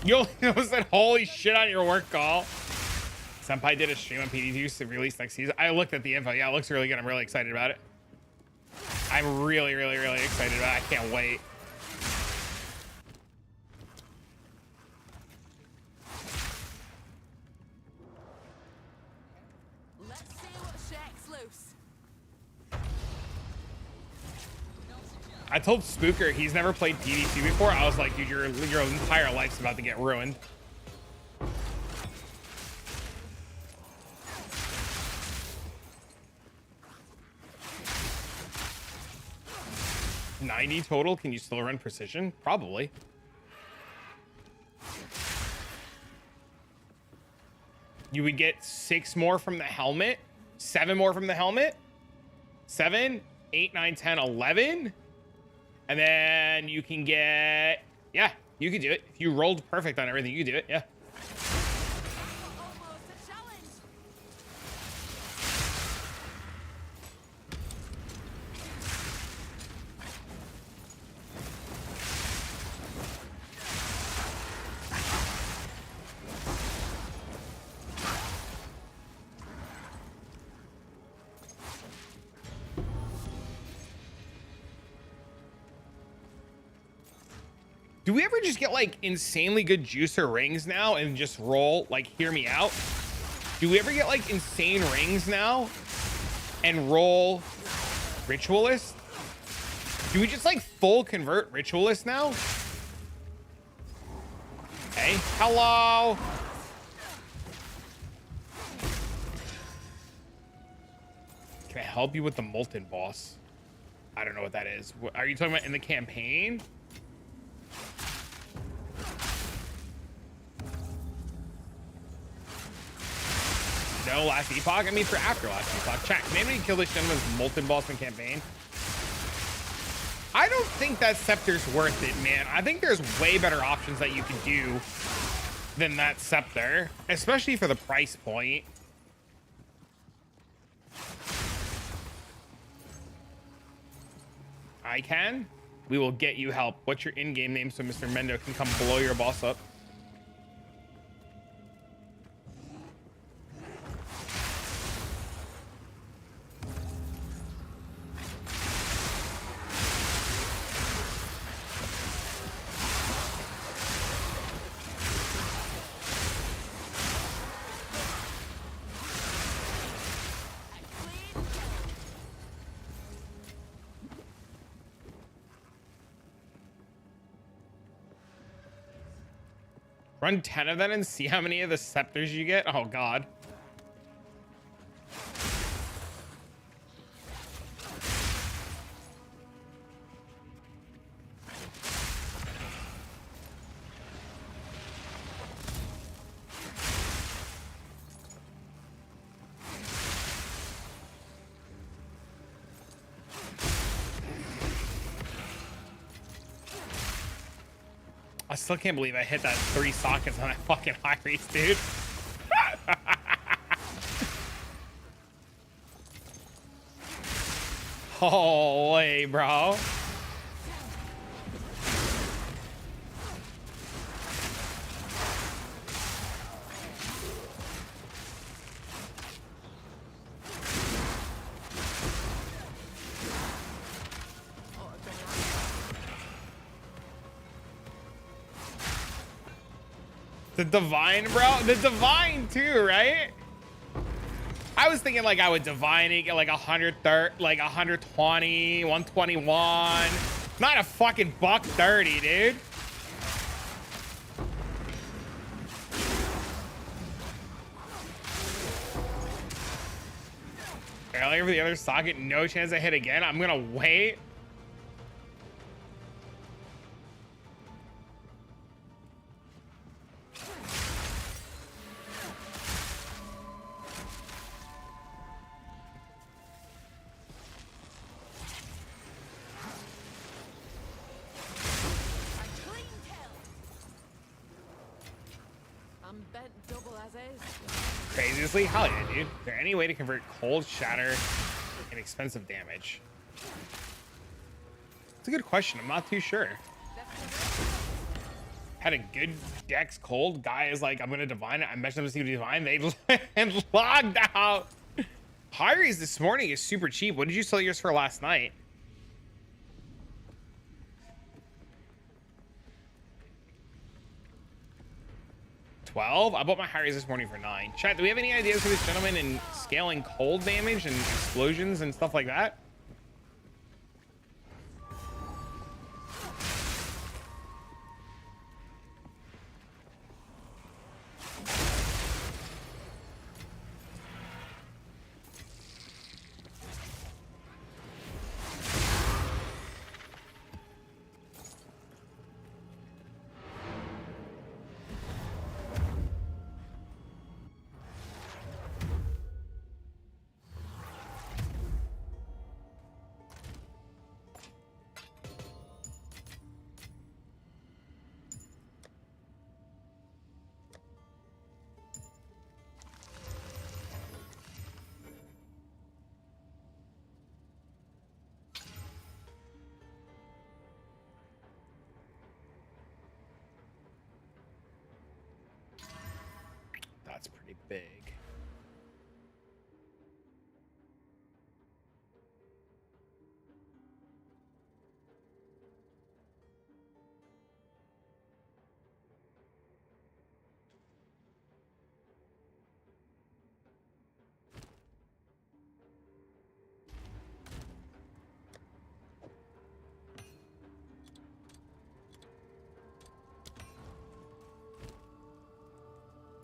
You almost said holy shit on your work call. Senpai did a stream on PD2 to release next season. I looked at the info. Yeah, it looks really good. I'm really excited about it. I'm really, really, really excited about it. I can't wait.
Let's see what shakes loose.
I told Spooker he's never played PD2 before. I was like, dude, your entire life's about to get ruined. $90 total. Can you still run precision? Probably. You would get 6 more from the helmet, 7 more from the helmet, 7, 8, 9, 10, 11. And then you can get, yeah, you could do it. If you rolled perfect on everything, you could do it. Yeah.
Almost a challenge.
Do we ever just get like insanely good juicer rings now and just roll, like, hear me out? Do we ever get like insane rings now and roll ritualist? Do we just like full convert ritualist now? Hey, hello. Can I help you with the molten boss? I don't know what that is. Are you talking about in the campaign? No, last Epoch? I mean, for after last Epoch. Chat, can anybody kill this gentleman's molten boss in campaign? I don't think that scepter's worth it, man. I think there's way better options that you can do than that scepter, especially for the price point. I can. We will get you help. What's your in-game name so Mr. Mendo can come blow your boss up? Run 10 of them and see how many of the scepters you get. Oh, God. I still can't believe I hit that 3 sockets on that fucking high race, dude. Holy, bro. The divine, bro. The divine too, right? I was thinking like I would divine it, get like 130, like 120, 121. Not a fucking $130, dude. Earlier for the other socket, no chance I hit again. I'm gonna wait.
I'm bent double as is.
Craziously, hell yeah, dude. Is there any way to convert cold shatter and expensive damage? It's a good question. I'm not too sure. Had a good dex cold. Guy is like, I'm gonna divine it. I mentioned them to see divine. They and logged out. Hyries this morning is super cheap. What did you sell yours for last night? $12? I bought my Hyries this morning for $9. Chat, do we have any ideas for this gentleman in scaling cold damage and explosions and stuff like that? That's pretty big.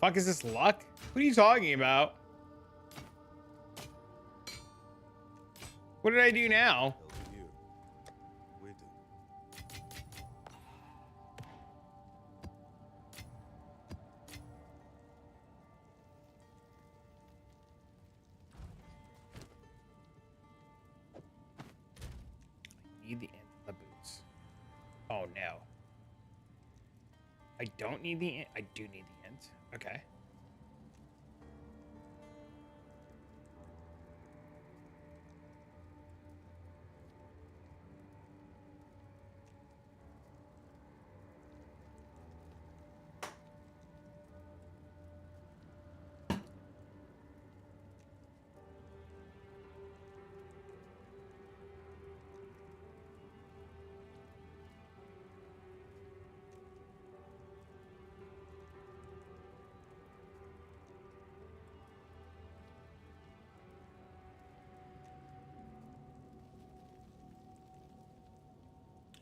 Fuck is this luck? What are you talking about? What did I do now?
Over here. Waiting.
Need the boots. Oh no. I don't need the I do need the int. Okay.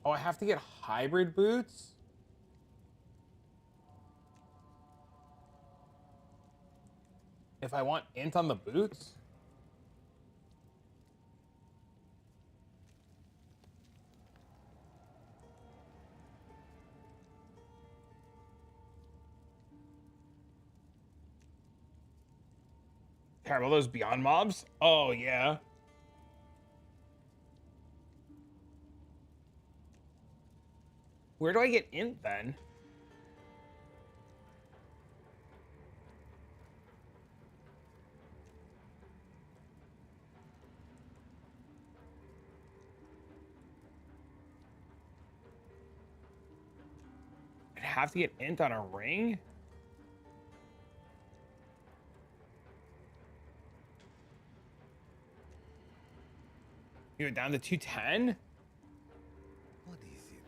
Oh, I have to get hybrid boots? If I want int on the boots? Terrible, those beyond mobs? Oh, yeah. Where do I get int then? I'd have to get int on a ring? You go down to 210?
What is it?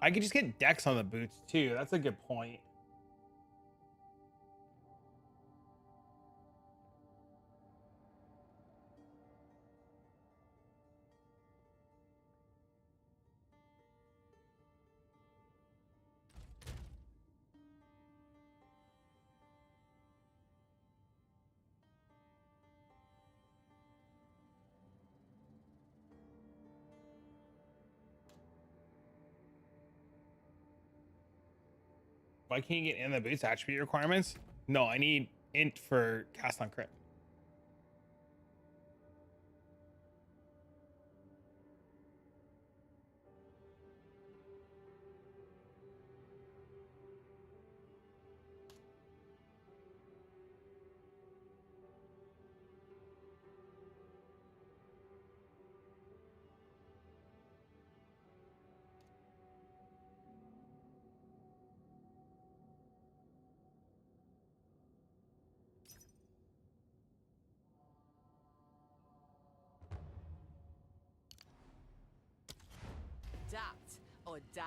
I could just get decks on the boots too. That's a good point. Why can't you get in the boots attribute requirements? No, I need int for cast on crit.
Adapt or die.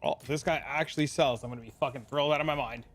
Oh, this guy actually sells. I'm gonna be fucking thrilled out of my mind.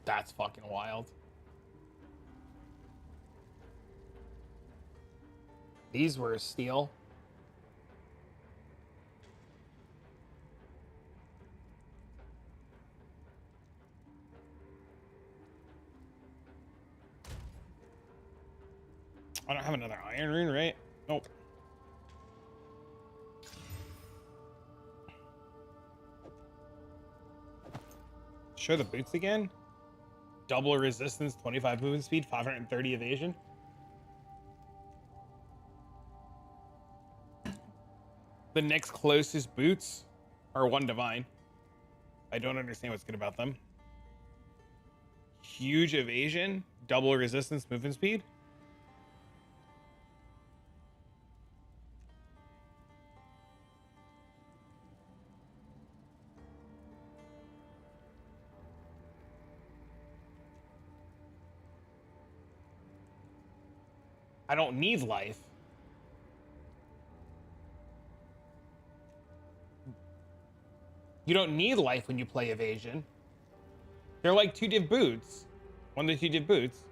That's fucking wild. These were a steal. I don't have another iron rune, right? Nope. Show the boots again. Double resistance, 25 movement speed, 530 evasion. The next closest boots are 1 divine. I don't understand what's good about them. Huge evasion, double resistance, movement speed. I don't need life. You don't need life when you play evasion. They're like 2 div boots. 1 to 2 div boots.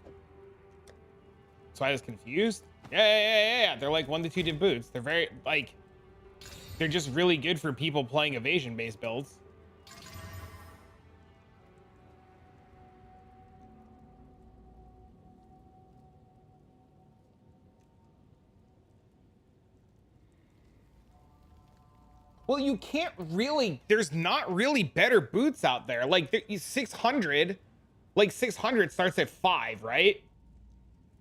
So I was confused. Yeah. They're like 1 to 2 div boots. They're very, like, they're just really good for people playing evasion based builds. Well, you can't really, there's not really better boots out there. Like 600, like 600 starts at 5, right?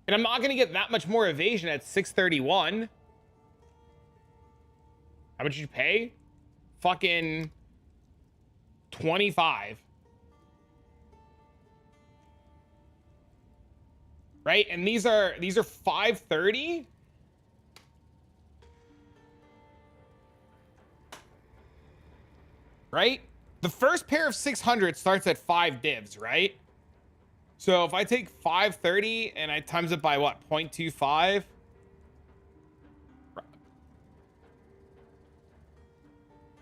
And I'm not going to get that much more evasion at 631. How much did you pay? Fucking 25. Right? And these are 530. Right? The first pair of 600 starts at 5 divs, right? So if I take 530 and I times it by what, 0.25?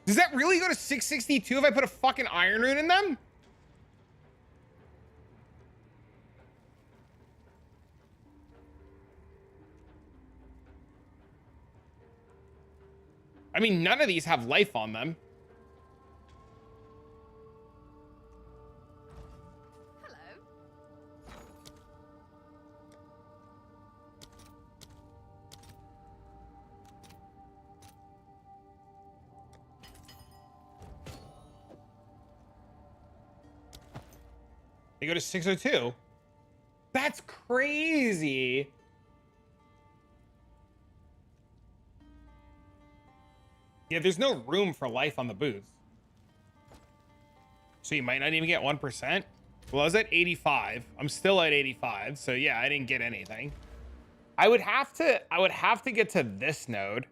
Does that really go to 662 if I put a fucking iron rune in them? I mean, none of these have life on them.
Hello.
They go to 602. That's crazy. Yeah, there's no room for life on the booth. So you might not even get 1%. Well, I was at 85. I'm still at 85. So yeah, I didn't get anything. I would have to get to this node.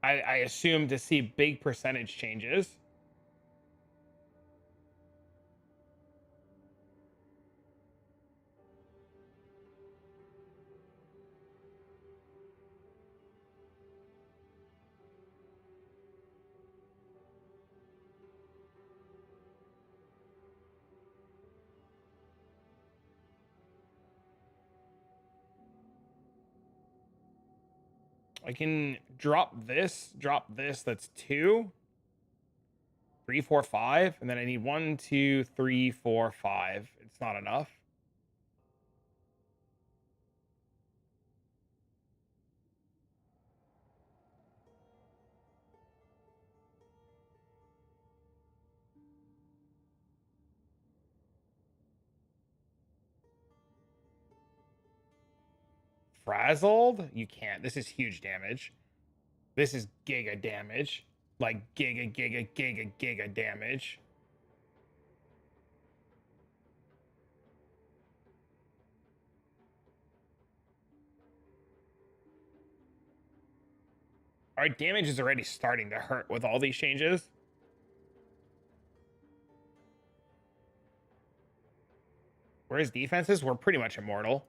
I assume to see big percentage changes. I can drop this, that's 2, 3, 4, 5, and then I need 1, 2, 3, 4, 5. It's not enough. Frazzled? You can't. This is huge damage. This is giga damage. Like giga damage. Our damage is already starting to hurt with all these changes. Whereas defenses, we're pretty much immortal.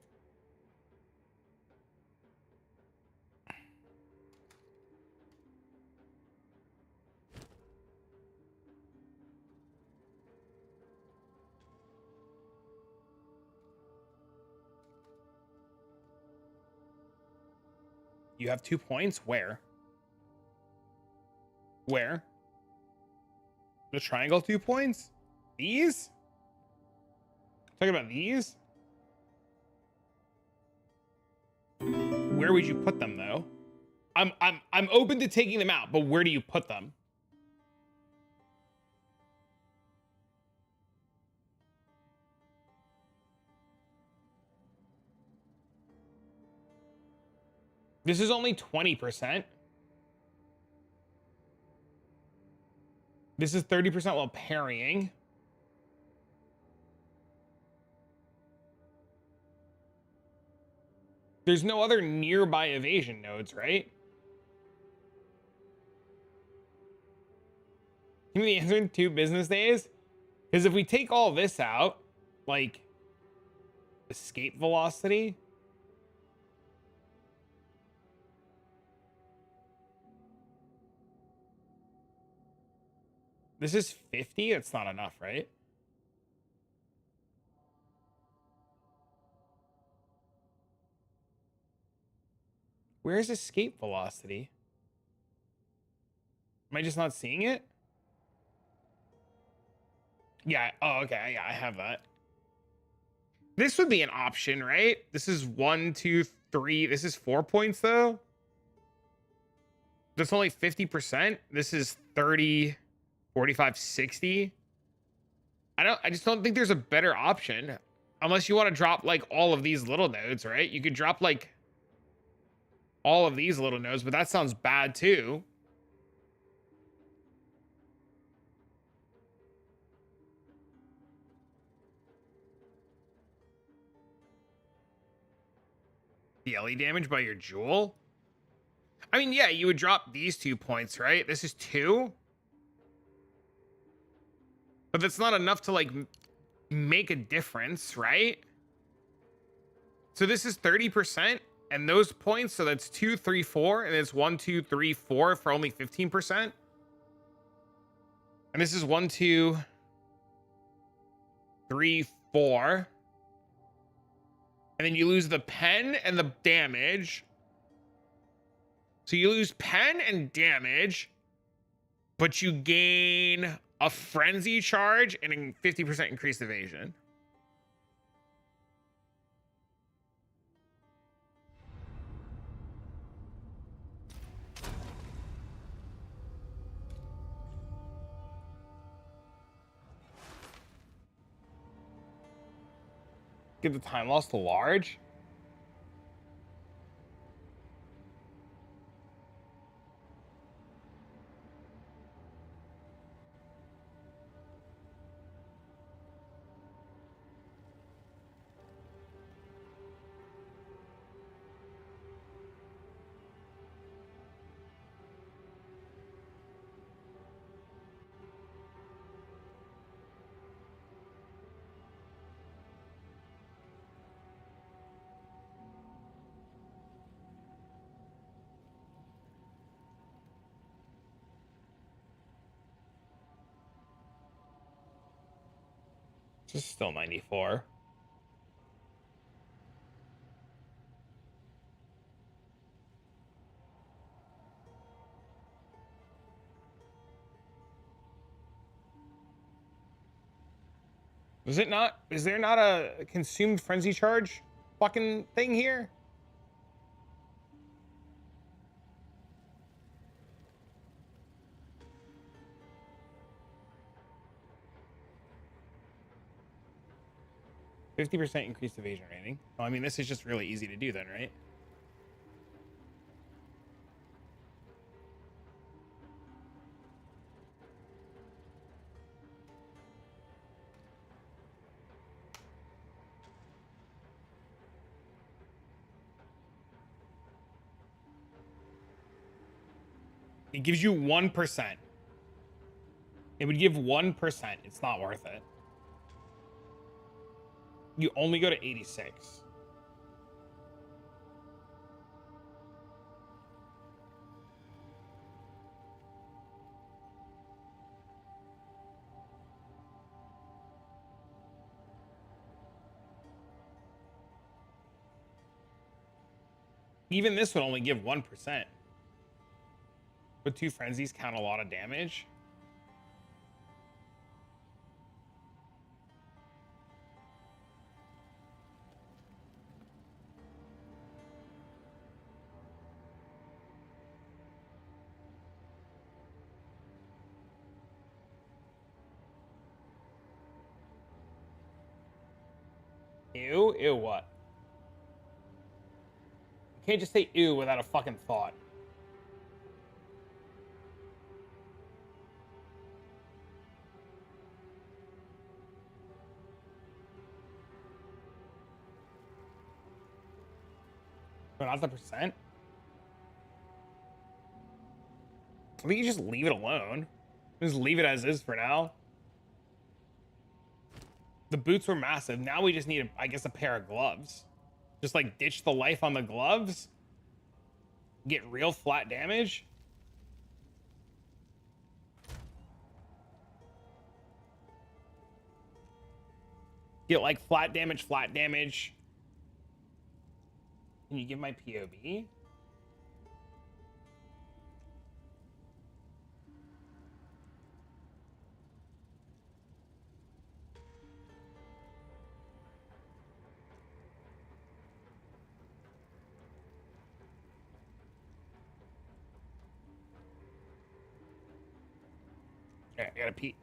You have 2 points? Where? Where? The triangle 2 points? These? Talking about these? Where would you put them though? I'm open to taking them out, but where do you put them? This is only 20%. This is 30% while parrying. There's no other nearby evasion nodes, right? Give me the answer in 2 business days. Because if we take all this out, like escape velocity. This is 50. It's not enough, right? Where's escape velocity? Am I just not seeing it? Yeah. Oh, okay. Yeah, I have that. This would be an option, right? This is 1, 2, 3. This is 4 points though. That's only 50%. This is 30, 45, 60. I just don't think there's a better option. Unless you want to drop like all of these little nodes, right? You could drop like all of these little nodes, but that sounds bad too. The LE damage by your jewel? I mean, yeah, you would drop these 2 points, right? This is 2. But that's not enough to like make a difference, right? So this is 30%. And those points, so that's 2, 3, 4, and it's 1, 2, 3, 4 for only 15%. And this is 1, 2, 3, 4. And then you lose the pen and the damage. So you lose pen and damage, but you gain a frenzy charge and a 50% increased evasion. Get the time loss to large. This is still 94. Is it not? Is there not a consumed frenzy charge fucking thing here? %50 increased evasion rating. Oh, I mean, this is just really easy to do then, right? It gives you 1%. It would give 1%. It's not worth it. You only go to 86. Even this would only give 1%. But 2 frenzies count a lot of damage. Ew? Ew what? You can't just say ew without a fucking thought. But not the percent? I think you just leave it alone. Just leave it as is for now. The boots were massive. Now we just need, I guess, a pair of gloves. Just like ditch the life on the gloves. Get real flat damage. Get like flat damage, flat damage. Can you give my POB? Okay, I gotta pee.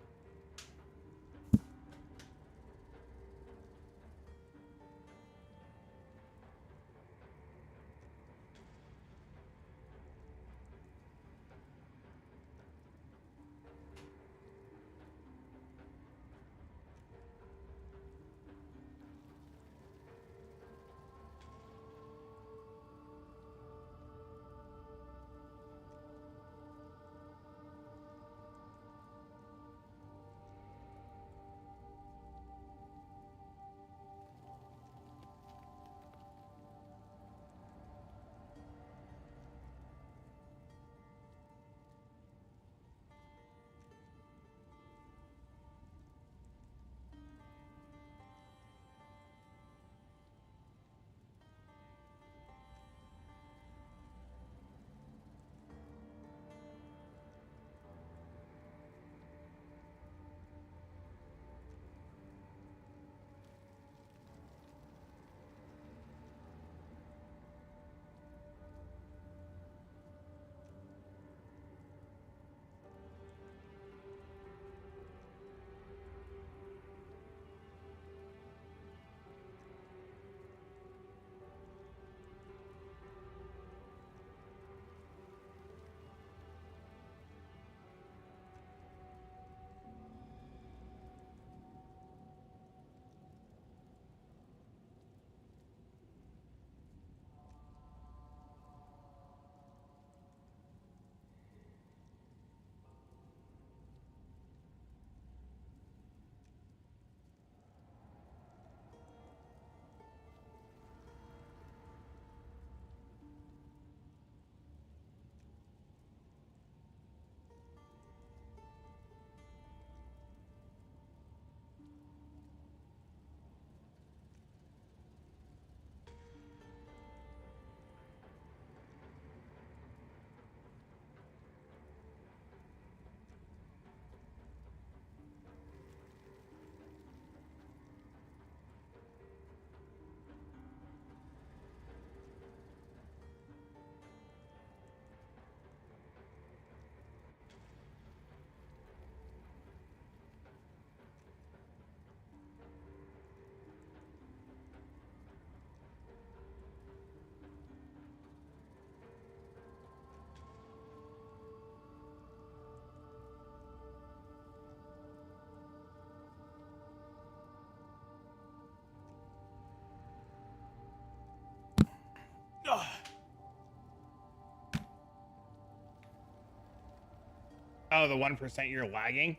Oh, the 1% you're lagging.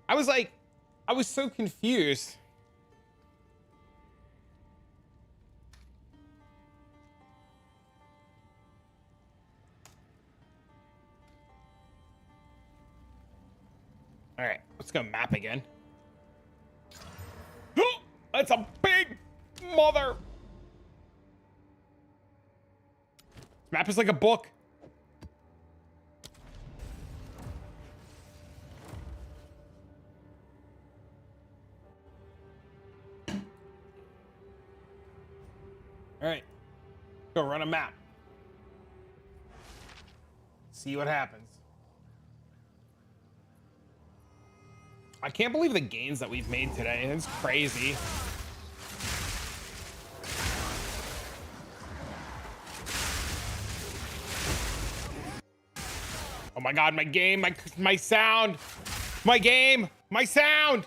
I was like, I was so confused. All right, let's go map again. That's a big mother. This map is like a book. All right, go run a map. See what happens. I can't believe the gains that we've made today. It's crazy. Oh my God, my game, my sound, my game, my sound.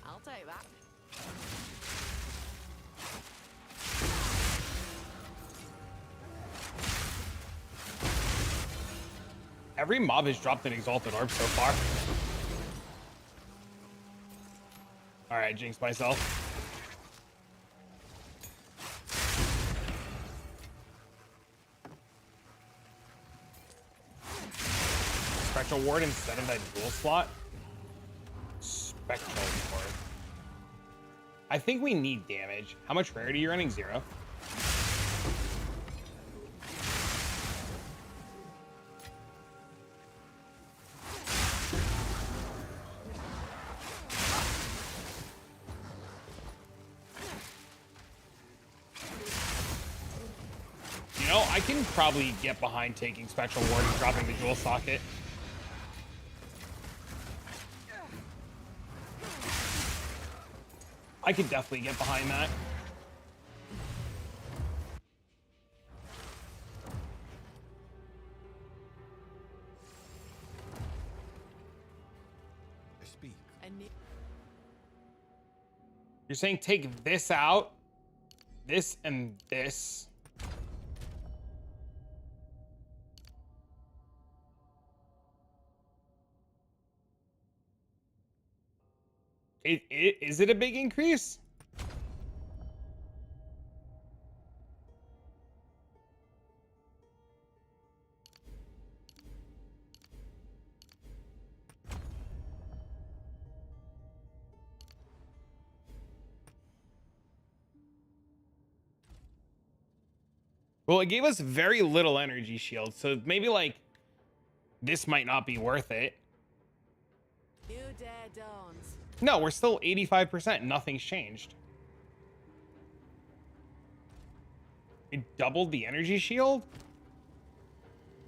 I'll take that.
Every mob has dropped an exalted orb so far. All right, jinx myself. Spectral ward instead of that dual slot. Spectral ward. I think we need damage. How much rarity are you running? 0. You know, I can probably get behind taking Spectral Ward and dropping the dual socket. I could definitely get behind that.
Speak.
And
You're saying take this out, this and this. Is it a big increase? Well, it gave us very little energy shield, so maybe like this might not be worth it.
you dare dawns.
No, we're still 85%. Nothing's changed. It doubled the energy shield?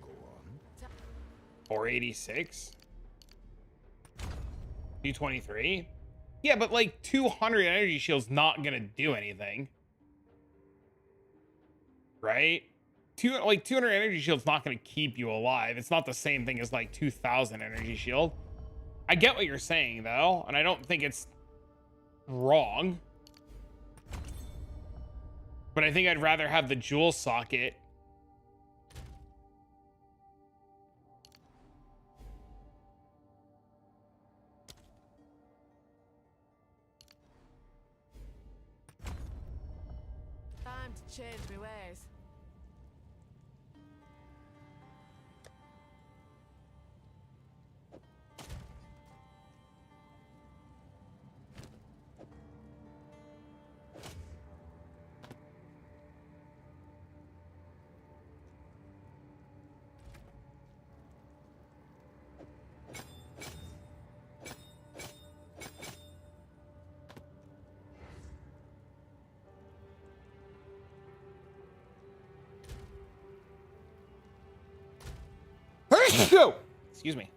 Go on.
486? 223? Yeah, but like 200 energy shield's not gonna do anything. Right? 200 energy shield's not gonna keep you alive. It's not the same thing as like 2000 energy shield. I get what you're saying though, and I don't think it's wrong. But I think I'd rather have the jewel socket.
Time to change my ways.
Go! Excuse me.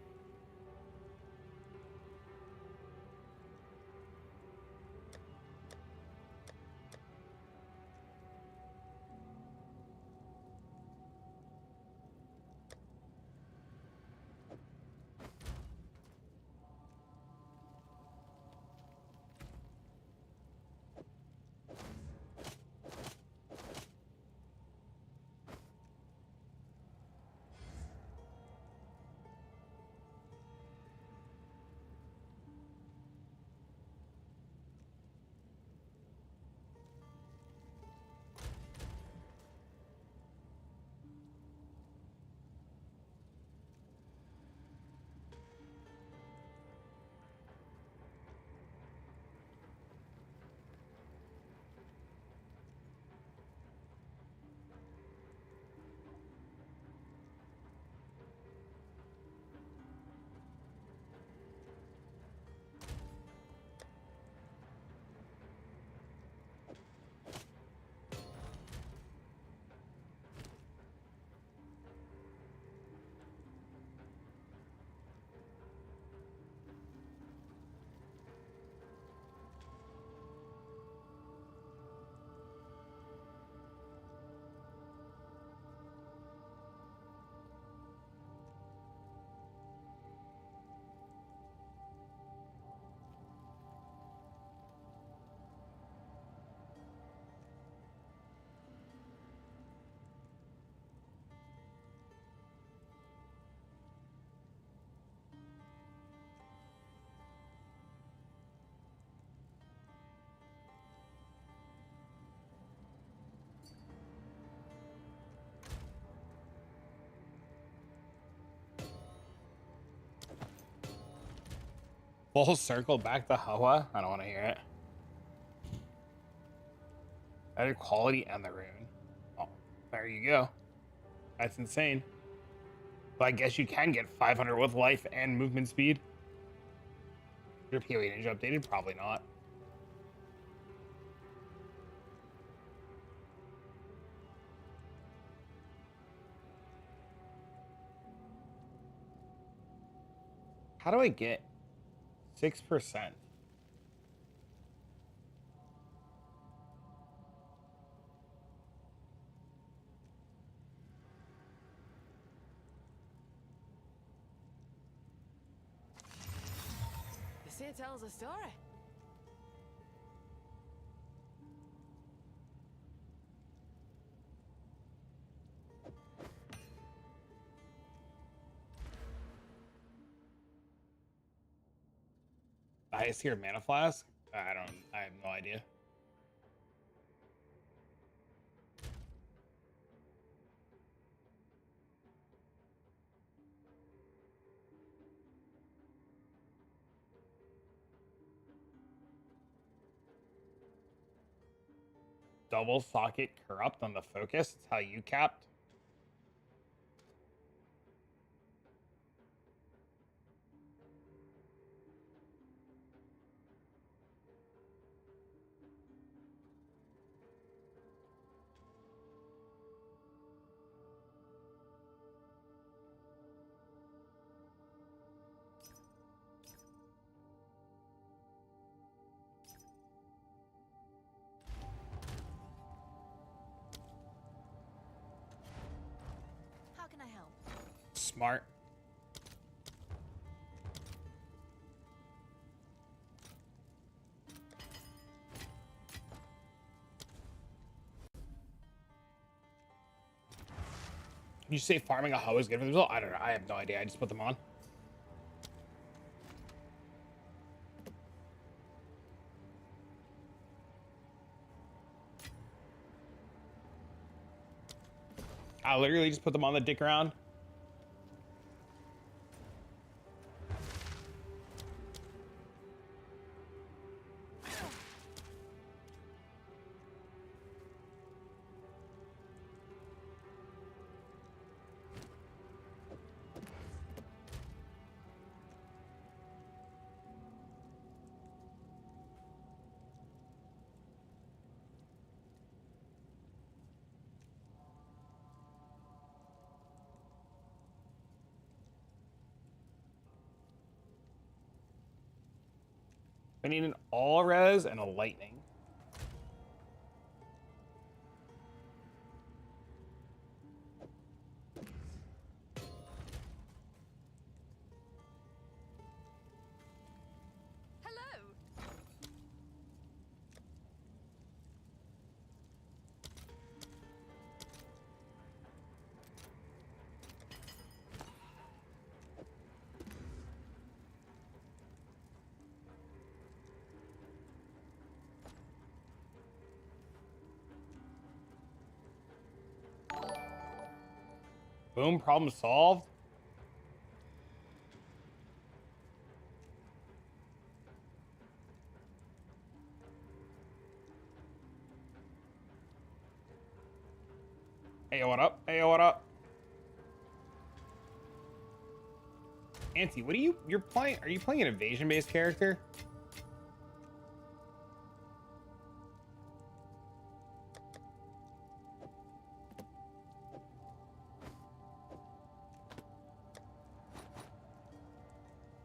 Full circle back to Hawa. I don't want to hear it. Better quality and the rune. Oh, there you go. That's insane. But I guess you can get 500 with life and movement speed. Your PoE Ninja updated? Probably not. How do I get 6%?
They say it tells a story.
Highest tier mana flask? I have no idea. Double socket corrupt on the focus. It's how you capped.
How can I help?
Smart. You say farming a hoe is good for the result? I don't know. I have no idea. I just put them on. I literally just put them on the dick around. I need an all res and a lightning.
Hello.
Boom, problem solved. Hey, what up? Hey, what up? Auntie, what are you're playing? Are you playing an evasion-based character?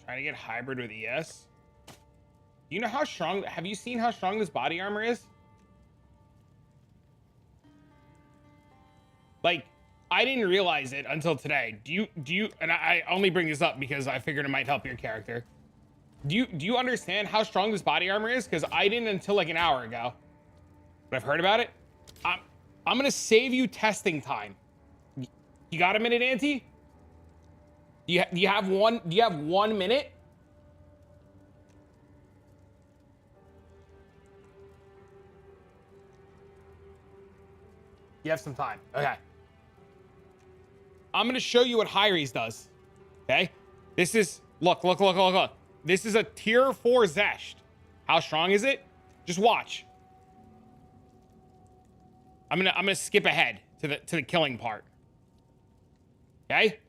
Trying to get hybrid with ES. You know how strong, have you seen how strong this body armor is? Like, I didn't realize it until today. Do you, and I only bring this up because I figured it might help your character. Do you understand how strong this body armor is? Because I didn't until like an hour ago. But I've heard about it. I'm gonna save you testing time. You got a minute, Auntie? Do you have 1 minute? You have some time. Okay. I'm gonna show you what Hyres does. Okay? This is look. This is a tier 4 Zesht. How strong is it? Just watch. I'm gonna skip ahead to the killing part. Okay?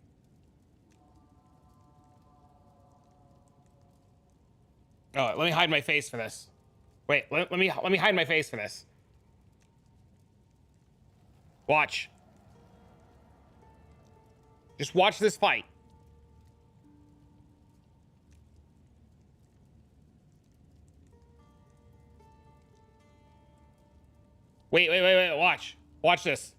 Oh, let me hide my face for this. Wait, let me hide my face for this. Watch. Just watch this fight. Wait, watch. Watch this.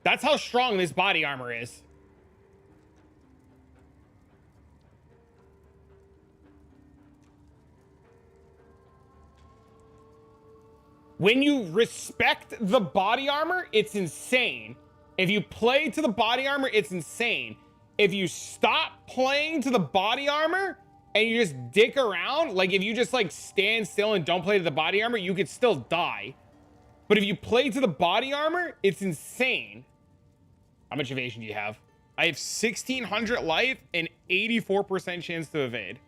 That's how strong this body armor is. When you respect the body armor, it's insane. If you play to the body armor, it's insane. If you stop playing to the body armor and you just dick around, like if you just like stand still and don't play to the body armor, you could still die. But if you play to the body armor, it's insane. How much evasion do you have? I have 1,600 life and 84% chance to evade.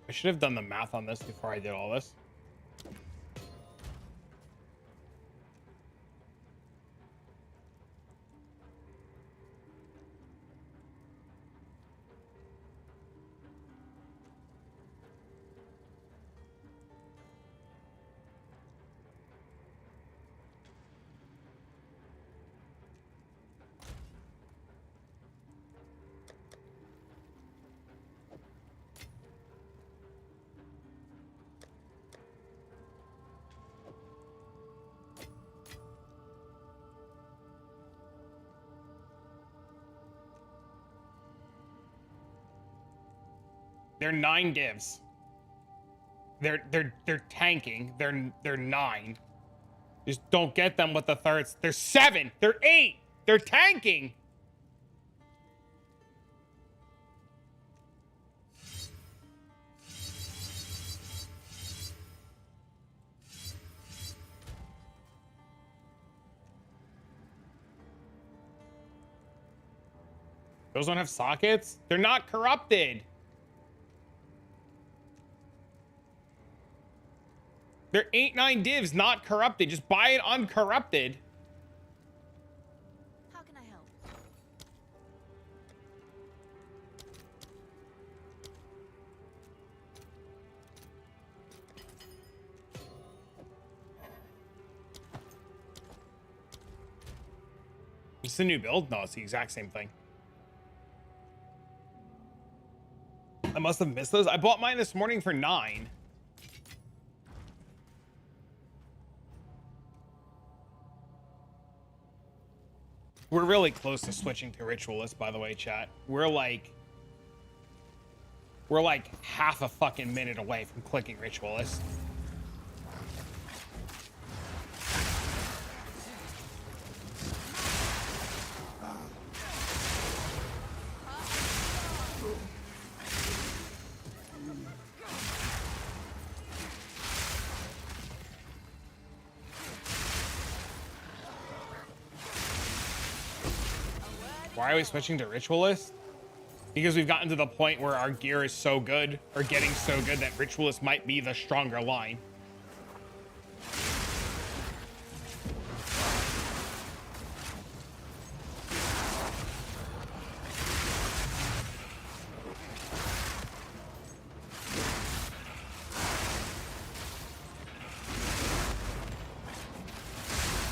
I should have done the math on this before I did all this. They're 9 divs. They're tanking. They're 9. Just don't get them with the thirds. They're 7. They're 8. They're tanking. Those don't have sockets? They're not corrupted. They're 8-9 divs, not corrupted. Just buy it uncorrupted.
How can I help?
It's a new build? No, it's the exact same thing. I must have missed those. I bought mine this morning for 9. We're really close to switching to Ritualist, by the way, chat. We're like We're like half a fucking minute away from clicking Ritualist. Why are we switching to Ritualist? Because we've gotten to the point where our gear is so good, or getting so good, that Ritualist might be the stronger line.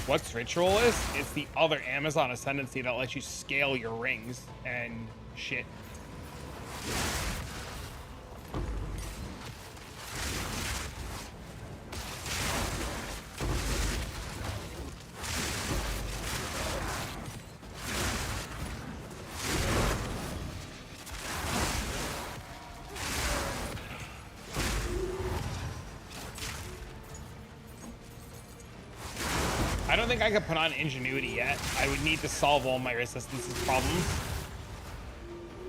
What's Ritualist? It's the other Amazon ascendancy that lets you scale your rings and shit. I don't think I could put on Ingenuity yet. I would need to solve all my resistances problems.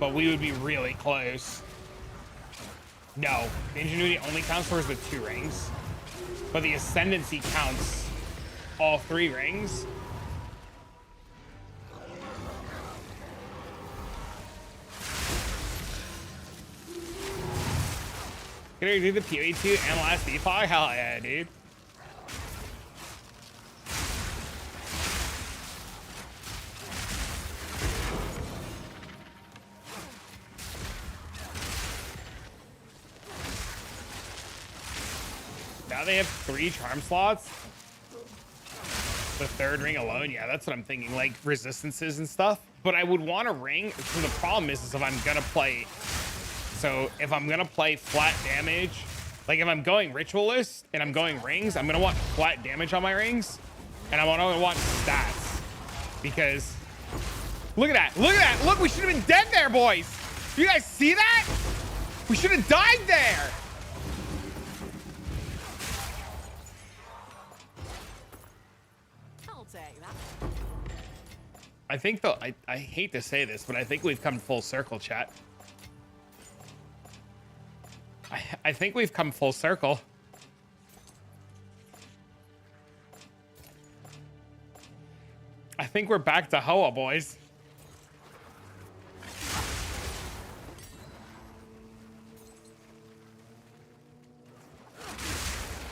But we would be really close. No, the Ingenuity only counts towards the 2 rings. But the Ascendancy counts all 3 rings. Can I do the PoE2 and last Epoch? Hell yeah, dude. Now they have 3 charm slots. The 3rd ring alone, yeah, that's what I'm thinking, like resistances and stuff. But I would want a ring. So the problem is if I'm gonna play, if I'm gonna play flat damage, like if I'm going Ritualist and I'm going rings, I'm gonna want flat damage on my rings, and I want stats, because look at that, look, we should have been dead there, boys. You guys see that? We should have died there. I think though, I hate to say this, but I think we've come full circle, chat. I think we've come full circle. I think we're back to Hoa, boys.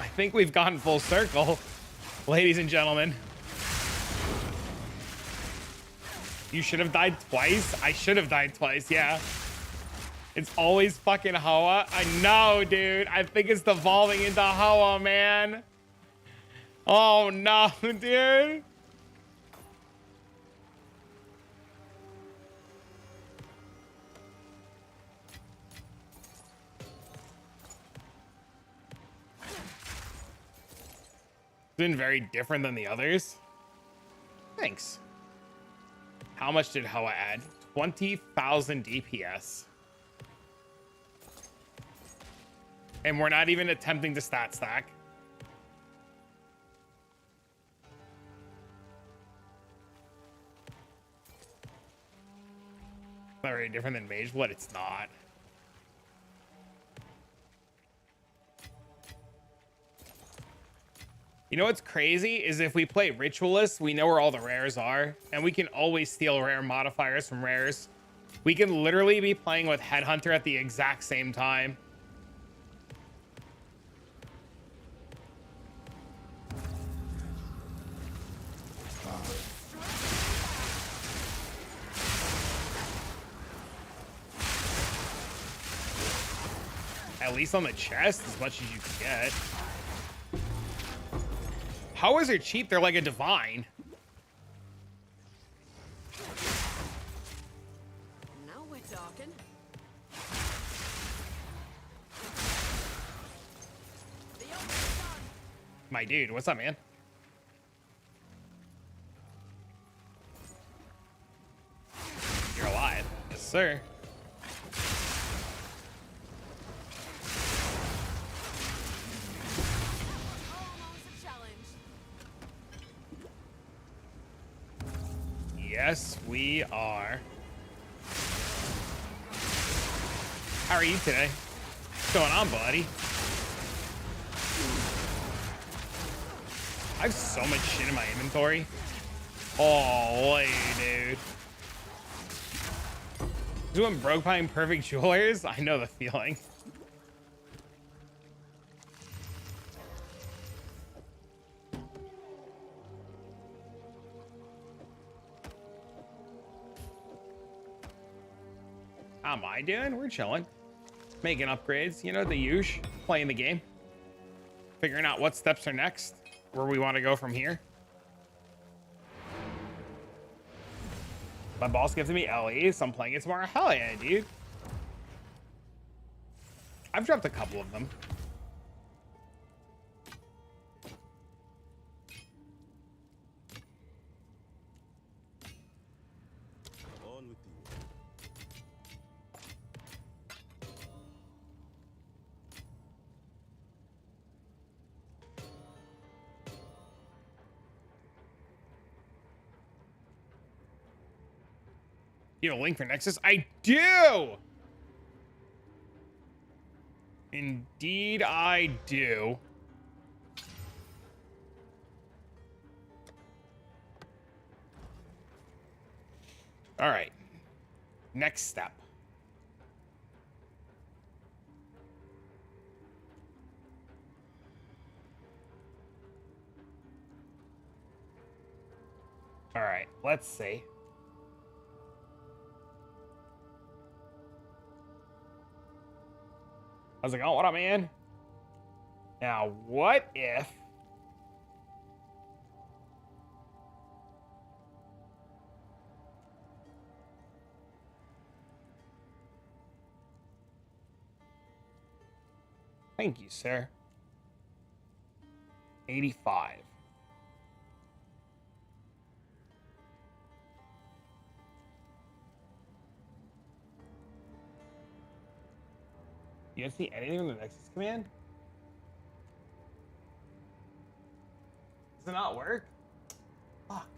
I think we've gone full circle, ladies and gentlemen. You should have died twice. I should have died twice, yeah. It's always fucking Hoa. I know, dude. I think it's devolving into Hoa, man. Oh, no, dude. It's been very different than the others. Thanks. How much did Hoa add? 20,000 DPS. And we're not even attempting to stat stack. Not very different than Mage Blood. It's not. You know what's crazy is if we play Ritualist, we know where all the rares are, and we can always steal rare modifiers from rares. We can literally be playing with Headhunter at the exact same time. At least on the chest, as much as you can get. How is it cheap? They're like a divine.
Now we're talking.
My dude, what's up, man? You're alive. Yes, sir. we are. How are you today? What's going on, buddy? I have so much shit in my inventory. Holy dude. Doing broke buying perfect jewelers? I know the feeling. How am I doing? We're chilling. Making upgrades, you know, the usual. Playing the game. Figuring out what steps are next. Where we want to go from here. My boss gifted me LE, so I'm playing it tomorrow. Hell yeah, dude. I've dropped a couple of them.
On with you.
You have a link for Nexus? I do! Indeed, I do. All right. Next step. All right, let's see. I was like, oh, what up, man? Now, what if... Thank you, sir. 85. You don't see anything in the Nexus command? Does it not work? Fuck.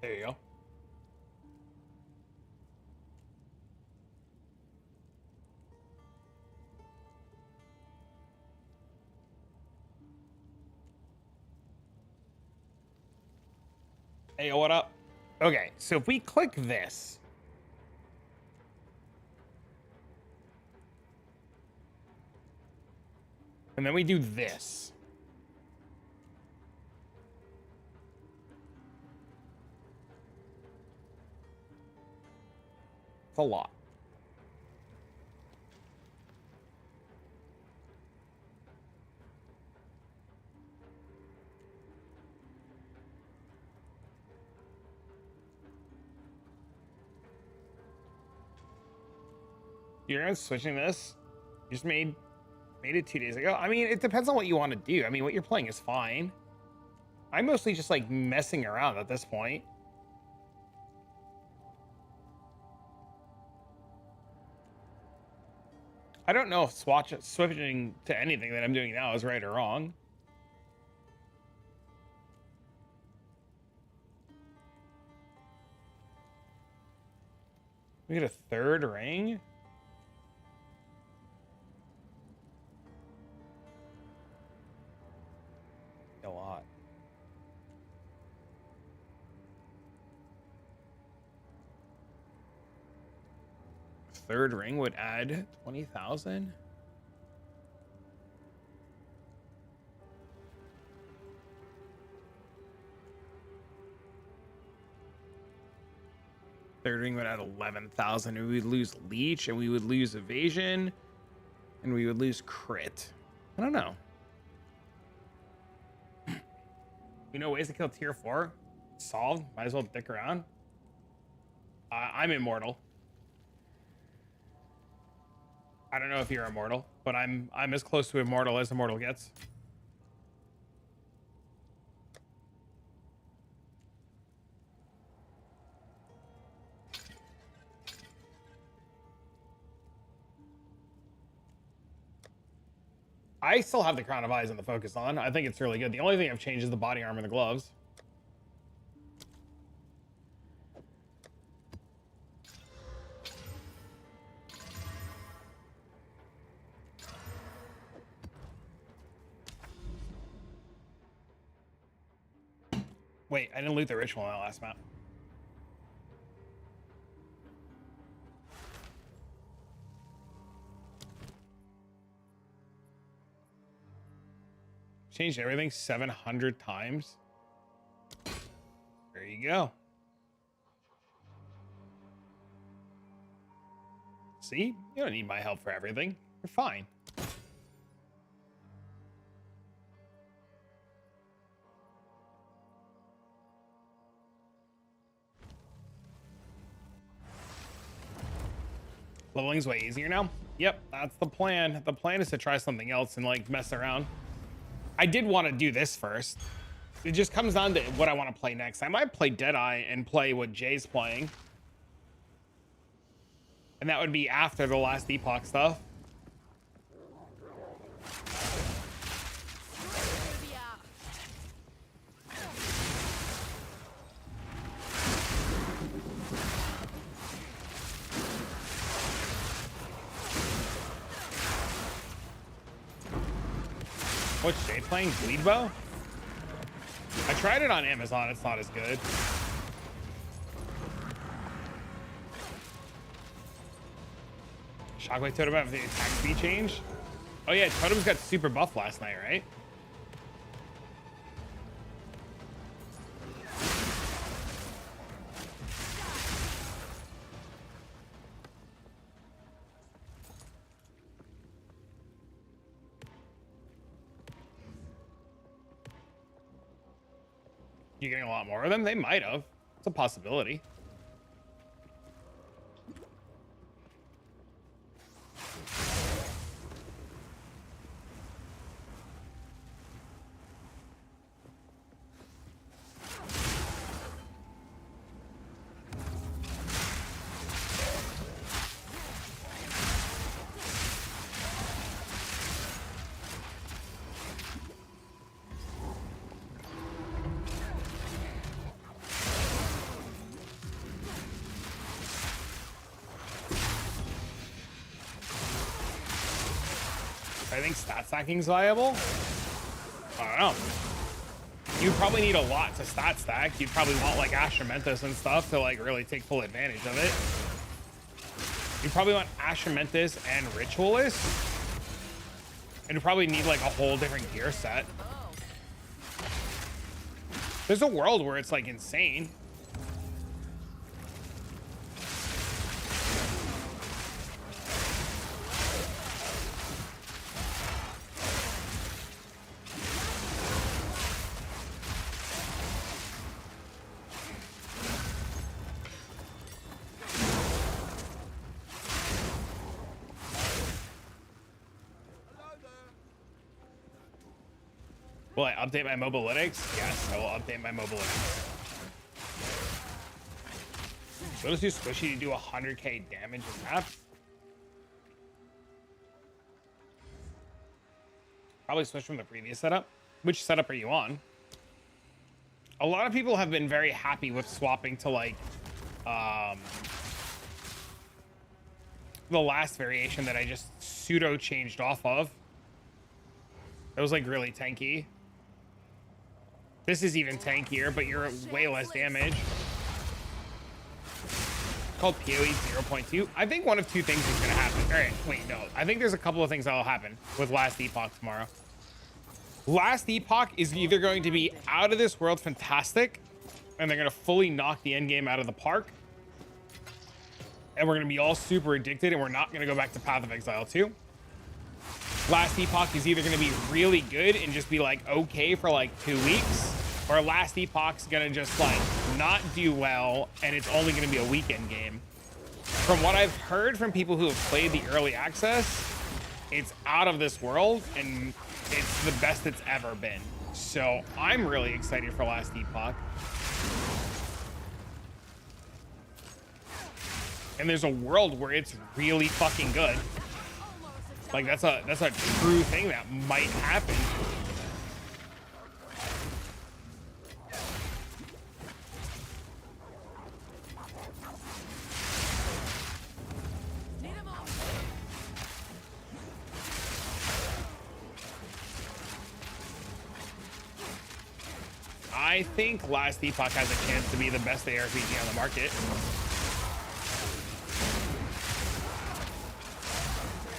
There you go. Hey, what up? Okay, so if we click this, and then we do this, it's a lot. You're gonna switching this? You just made it 2 days ago. I mean, it depends on what you want to do. I mean, what you're playing is fine. I'm mostly just like messing around at this point. I don't know if switching to anything that I'm doing now is right or wrong. We get a third ring. A lot. Third ring would add 20,000. Third ring would add 11,000, and we would lose leech, and we would lose evasion, and we would lose crit. I don't know. You know ways to kill tier 4? Solved. Might as well dick around. I'm immortal. I don't know if you're immortal, but I'm as close to immortal as immortal gets. I still have the crown of eyes and the focus on. I think it's really good. The only thing I've changed is the body armor and the gloves. Wait, I didn't loot the ritual on that last map. Changed everything 700 times. There you go. See? You don't need my help for everything. You're fine. Leveling's way easier now. Yep, that's the plan. The plan is to try something else and like mess around. I did want to do this first. It just comes down to what I want to play next. I might play Deadeye and play what Jay's playing. And that would be after the last Epoch stuff. What's Jay playing? Bleed Bow? I tried it on Amazon. It's not as good. Shockwave Totem have the attack speed change? Oh yeah, Totems got super buff last night, right? You're getting a lot more of them? They might have. It's a possibility. I think stat stacking's viable. I don't know. You probably need a lot to stat stack. You'd probably want like Ashermentus and stuff to like really take full advantage of it. You probably want Ashermentus and Ritualist. And you probably need like a whole different gear set. There's a world where it's like insane. Will I update my mobilytics? Yes, I will update my mobilytics. So does do squishy to do 100k damage in maps? Probably switch from the previous setup. Which setup are you on? A lot of people have been very happy with swapping to like the last variation that I just pseudo changed off of. It was like really tanky. This is even tankier, but you're way less damage. It's called PoE 0.2. I think one of two things is going to happen. All right, wait, no. I think there's a couple of things that will happen with Last Epoch tomorrow. Last Epoch is either going to be out of this world fantastic, and they're going to fully knock the end game out of the park, and we're gonna be all super addicted, and we're not gonna go back to Path of Exile 2. Last Epoch is either gonna be really good and just be like okay for like 2 weeks, or Last Epoch's gonna just like not do well, and it's only gonna be a weekend game. From what I've heard from people who have played the early access, it's out of this world, and it's the best it's ever been. So I'm really excited for Last Epoch. And there's a world where it's really fucking good. Like that's a true thing that might happen. I think Last Epoch has a chance to be the best ARPG on the market.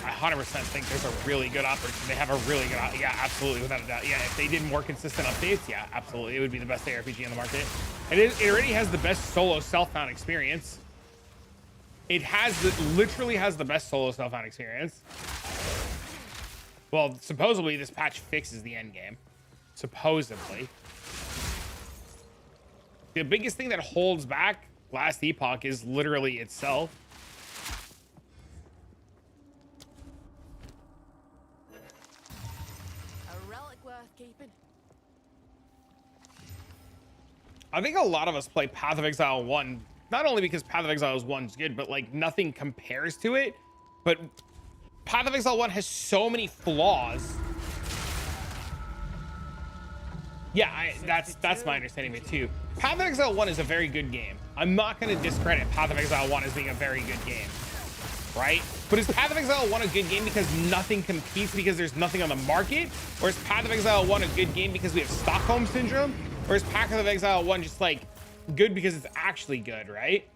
I 100% think there's a really good opportunity. They have a really good, yeah, absolutely, without a doubt. Yeah, if they did more consistent updates, yeah, absolutely, it would be the best ARPG on the market. And it already has the best solo self-found experience. It literally has the best solo self-found experience. Well, supposedly this patch fixes the end game. Supposedly. The biggest thing that holds back Last Epoch is literally itself.
A relic worth keeping.
I think a lot of us play Path of Exile 1, not only because Path of Exile 1 is good, but like nothing compares to it. But Path of Exile 1 has so many flaws. Yeah, that's my understanding of it too. Path of Exile 1 is a very good game. I'm not going to discredit Path of Exile 1 as being a very good game, right? But is Path of Exile 1 a good game because nothing competes because there's nothing on the market? Or is Path of Exile 1 a good game because we have Stockholm Syndrome? Or is Path of Exile 1 just like good because it's actually good, right?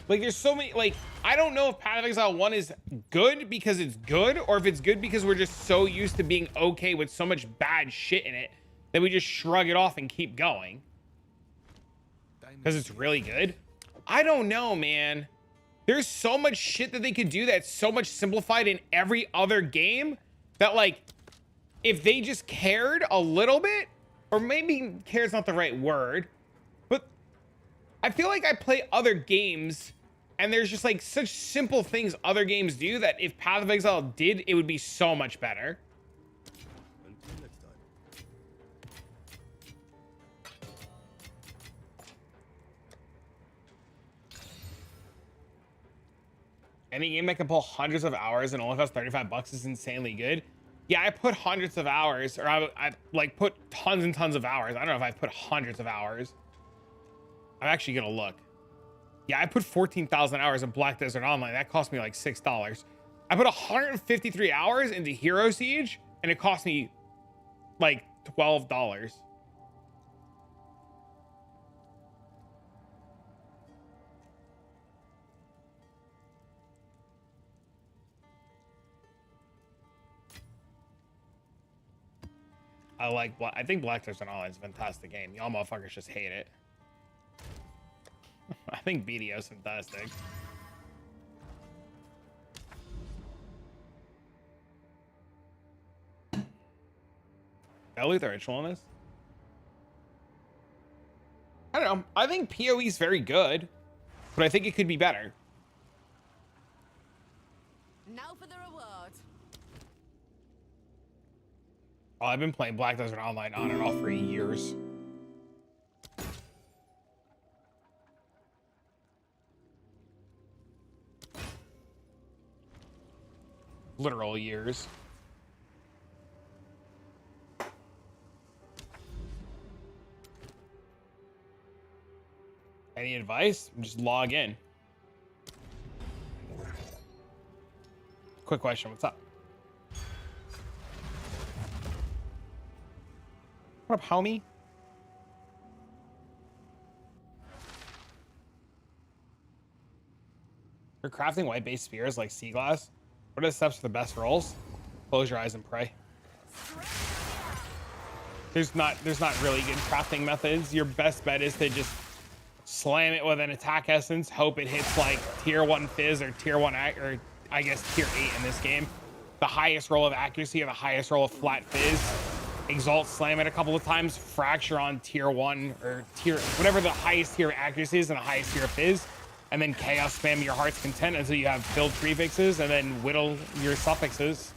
Like there's so many, like, I don't know if Path of Exile 1 is good because it's good, or if it's good because we're just so used to being okay with so much bad shit in it that we just shrug it off and keep going. Because it's really good. I don't know, man. There's so much shit that they could do that's so much simplified in every other game that, like, if they just cared a little bit, or maybe care is not the right word, but I feel like I play other games and there's just like such simple things other games do that if Path of Exile did, it would be so much better.
Until next time.
Any game that can pull hundreds of hours and only costs $35 is insanely good. Yeah, I put hundreds of hours, or I like put tons and tons of hours. I don't know if I've put hundreds of hours. I'm actually gonna look. Yeah, I put 14,000 hours in Black Desert Online. That cost me like $6. I put 153 hours into Hero Siege, and it cost me like $12. I think Black Desert Online is a fantastic game. Y'all motherfuckers just hate it. I think BDO is fantastic. Did I look at the ritual on this? I don't know. I think PoE is very good, but I think it could be better.
Now for the reward.
Oh, I've been playing Black Desert Online on and off for years. Literal years. Any advice? Just log in. Quick question, what's up? What up, homie? You're crafting white-based spears like sea glass. What are the steps for the best rolls? Close your eyes and pray. There's not really good crafting methods. Your best bet is to just slam it with an attack essence, hope it hits like tier 1 fizz or tier 1 or I guess tier 8 in this game. The highest roll of accuracy or the highest roll of flat fizz. Exalt, slam it a couple of times, fracture on tier 1 or tier whatever the highest tier of accuracy is and the highest tier of fizz, and then chaos spam your heart's content until you have filled prefixes, and then whittle your suffixes.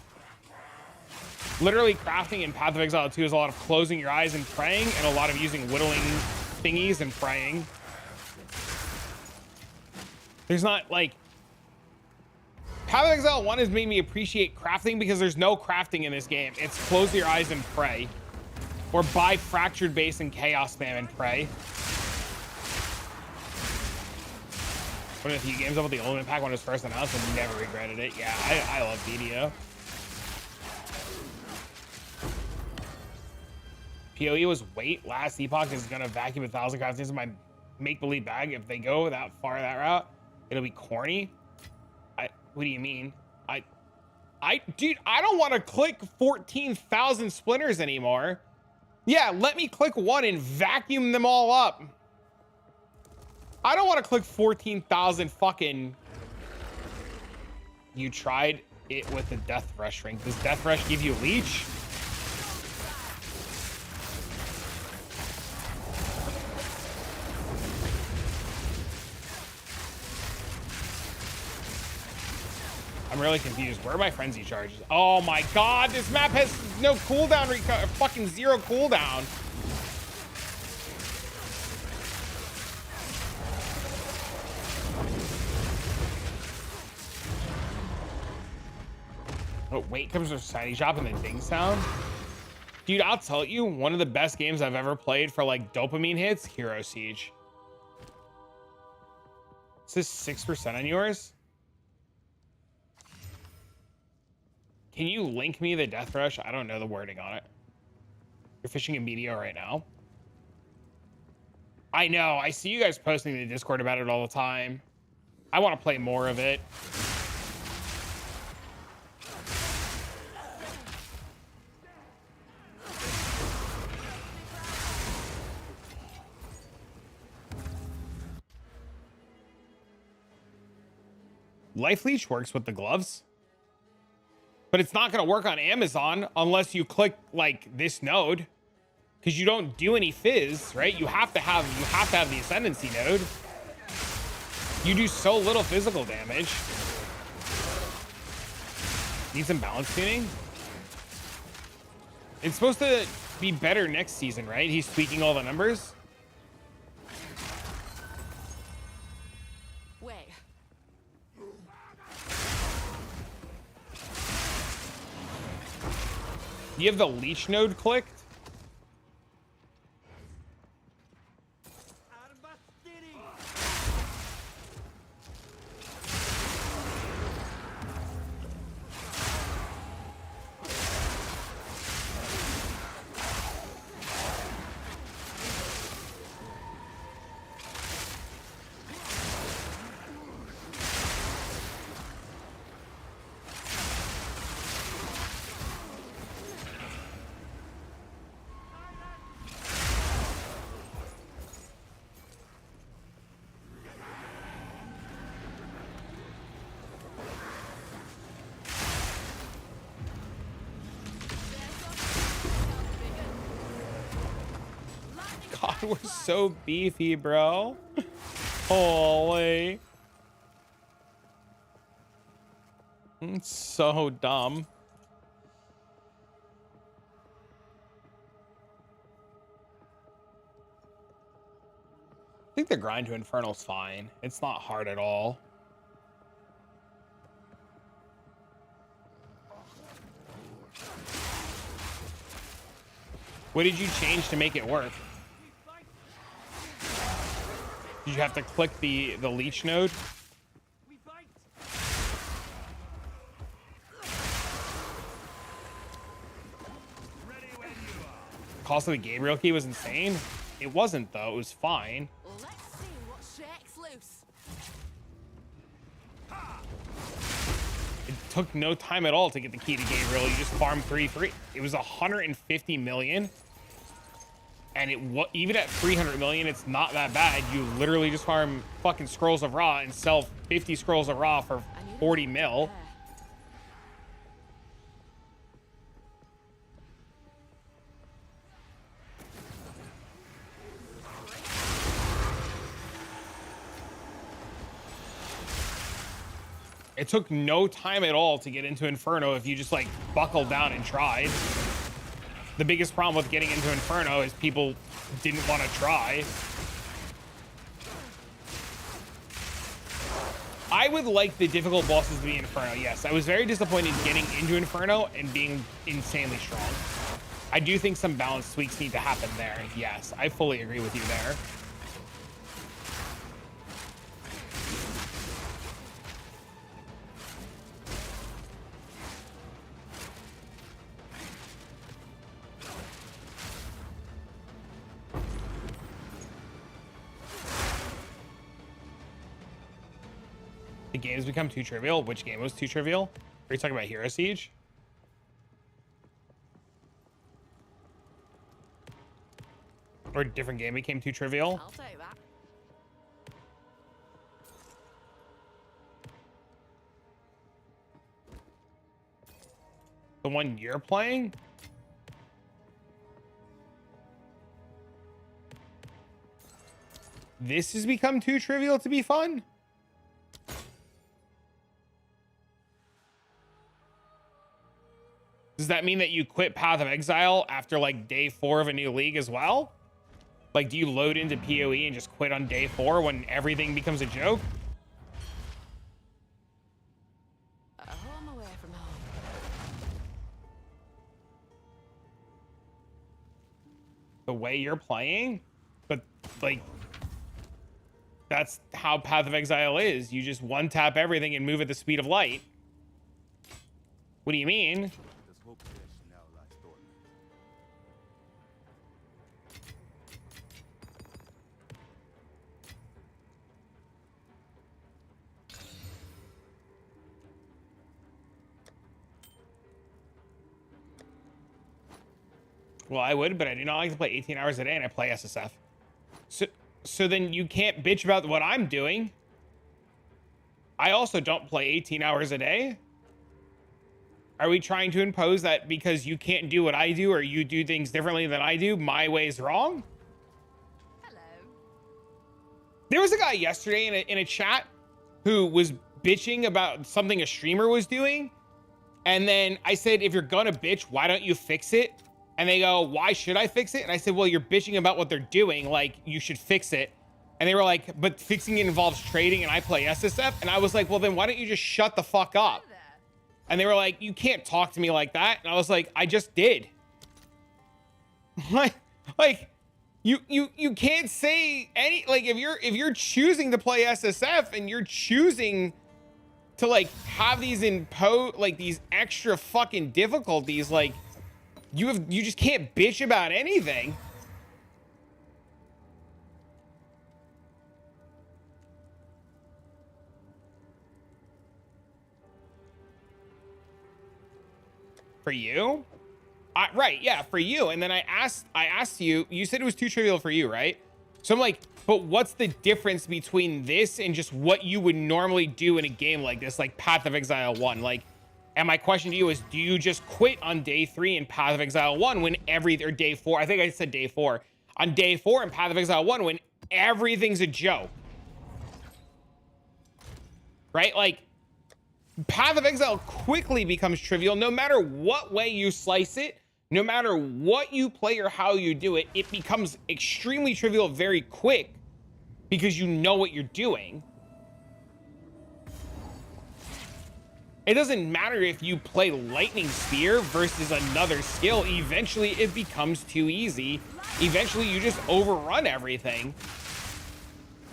Literally crafting in Path of Exile 2 is a lot of closing your eyes and praying, and a lot of using whittling thingies and praying. There's not like Path of Exile 1 has made me appreciate crafting because there's no crafting in this game. It's close your eyes and pray, or buy fractured base and chaos spam and pray. One of the few games up with the Ultimate Pack when it was first announced and never regretted it. Yeah, I love BDO. PoE was wait. Last Epoch is gonna vacuum 1,000 craftings in my make-believe bag. If they go that far that route, it'll be corny. What do you mean? Dude, I don't want to click 14,000 splinters anymore. Yeah, let me click one and vacuum them all up. I don't want to click 14,000 fucking. You tried it with the Death Rush ring. Does Death Rush give you leech? I'm really confused. Where are my frenzy charges? Oh my god, this map has no cooldown, fucking zero cooldown. Oh, wait comes with shiny shop and the ding sound. Dude, I'll tell you, one of the best games I've ever played for like dopamine hits, Hero Siege. Is this 6% on yours? Can you link me the Death Rush? I don't know the wording on it. You're fishing in Meteor right now. I know. I see you guys posting in the Discord about it all the time. I want to play more of it. Life Leech works with the gloves. But it's not going to work on Amazon unless you click like this node, because you don't do any fizz, right? You have to have the ascendancy node. You do so little physical damage. Need some balance tuning. It's supposed to be better next season, right? He's tweaking all the numbers. You have the leech node clicked? God, we're so beefy, bro. Holy. It's so dumb. I think the grind to Infernal's fine. It's not hard at all. What did you change to make it work? Did you have to click the leech node? The cost of the Gabriel key was insane. It wasn't though. It was fine.
Let's see what shakes loose.
It took no time at all to get the key to Gabriel. You just farmed 3 free. It was 150 million. And even at 300 million, it's not that bad. You literally just farm fucking scrolls of raw and sell 50 scrolls of raw for 40 mil. It took no time at all to get into Inferno if you just like buckled down and tried. The biggest problem with getting into Inferno is people didn't want to try. I would like the difficult bosses to be Inferno. Yes, I was very disappointed getting into Inferno and being insanely strong. I do think some balance tweaks need to happen there. Yes, I fully agree with you there. The game's become too trivial. Which game was too trivial? Are you talking about Hero Siege? Or a different game became too trivial?
I'll take that.
The one you're playing? This has become too trivial to be fun? Does that mean that you quit Path of Exile after like day 4 of a new league as well? Like, do you load into PoE and just quit on day 4 when everything becomes a joke?
A home away from home.
The way you're playing? But like, that's how Path of Exile is. You just one tap everything and move at the speed of light. What do you mean?
This hope fish now lies dormant.
Well, I would, but I do not like to play 18 hours a day and I play SSF. So then you can't bitch about what I'm doing. I also don't play 18 hours a day. Are we trying to impose that because you can't do what I do or you do things differently than I do, my way is wrong?
Hello.
There was a guy yesterday in a chat who was bitching about something a streamer was doing. And then I said, if you're gonna bitch, why don't you fix it? And they go, why should I fix it? And I said, well, you're bitching about what they're doing. Like, you should fix it. And they were like, but fixing it involves trading and I play SSF. And I was like, well, then why don't you just shut the fuck up? And they were like, you can't talk to me like that. And I was like, I just did. like you can't say any, like, if you're choosing to play SSF and you're choosing to like have these these extra fucking difficulties, like you just can't bitch about anything. For you? Right, yeah, for you. And then I asked you, you said it was too trivial for you, right? So I'm like, but what's the difference between this and just what you would normally do in a game like this, like Path of Exile 1? Like, and my question to you is, do you just quit on day 3 in Path of Exile 1 when or day 4? I think I said day 4. On day 4 in Path of Exile 1 when everything's a joke. Right? Like, Path of Exile quickly becomes trivial no matter what way you slice it, no matter what you play or how you do it, it becomes extremely trivial very quick because you know what you're doing. It doesn't matter if you play Lightning Spear versus another skill, eventually it becomes too easy. Eventually you just overrun everything.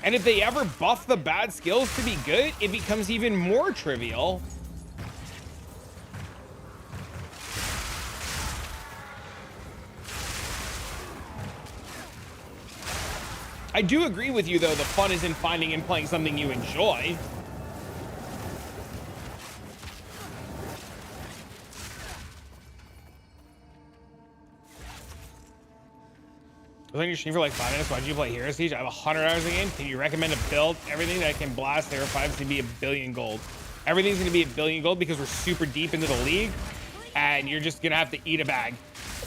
And if they ever buff the bad skills to be good, it becomes even more trivial. I do agree with you, though. The fun is in finding and playing something you enjoy. was on your stream for like 5 minutes. Why did you play Hero Siege? I have 100 hours in the game. Can you recommend a build? Everything that can blast Hero 5 is gonna be 1 billion gold. Everything's gonna be 1 billion gold because we're super deep into the league, and you're just gonna have to eat a bag.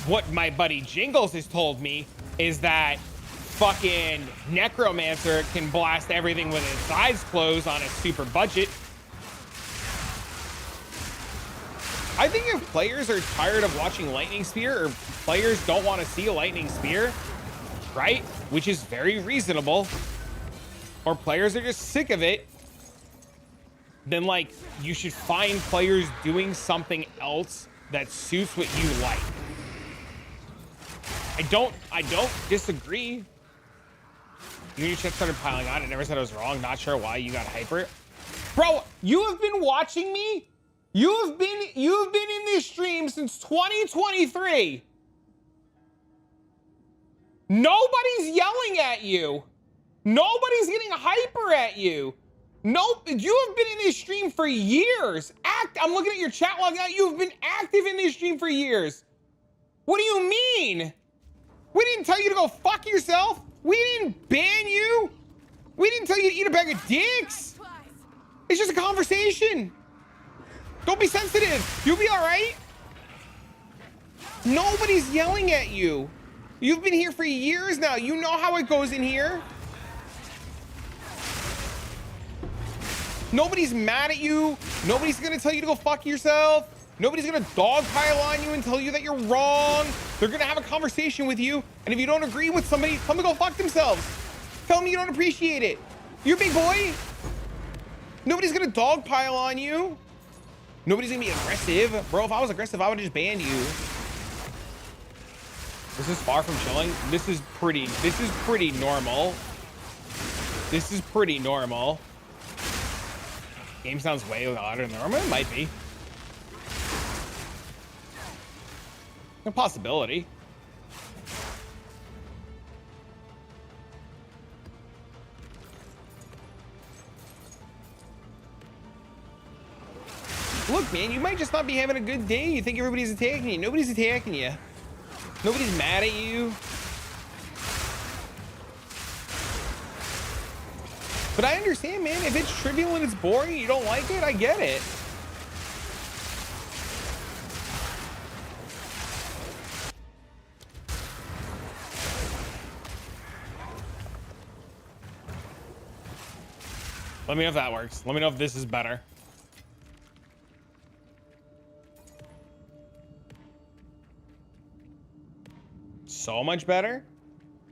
What my buddy Jingles has told me is that fucking Necromancer can blast everything with its eyes closed on a super budget. I think if players are tired of watching Lightning Spear, or players don't want to see a Lightning Spear, right? Which is very reasonable, or players are just sick of it, then like you should find players doing something else that suits what you like. I don't disagree. Your chat started piling on. I never said I was wrong. Not sure why you got hyper. Bro, you have been watching me. You've been in this stream since 2023. Nobody's yelling at you. Nobody's getting hyper at you. Nope, you have been in this stream for years. I'm looking at your chat log now. You've been active in this stream for years. What do you mean? We didn't tell you to go fuck yourself. We didn't ban you. We didn't tell you to eat a bag of dicks. It's just a conversation. Don't be sensitive. You'll be all right. Nobody's yelling at you. You've been here for years now. You know how it goes in here. Nobody's mad at you. Nobody's gonna tell you to go fuck yourself. Nobody's gonna dogpile on you and tell you that you're wrong. They're gonna have a conversation with you. And if you don't agree with somebody, tell them to go fuck themselves. Tell them you don't appreciate it. You're a big boy. Nobody's gonna dogpile on you. Nobody's gonna be aggressive. Bro, if I was aggressive, I would just ban you. This is far from chilling. This is pretty normal. This is pretty normal. Game sounds way louder than normal. It might be. A possibility. Look, man, you might just not be having a good day. You think everybody's attacking you. Nobody's attacking you. Nobody's mad at you. But I understand, man. If it's trivial and it's boring, you don't like it, I get it. Let me know if that works. Let me know if this is better. So much better?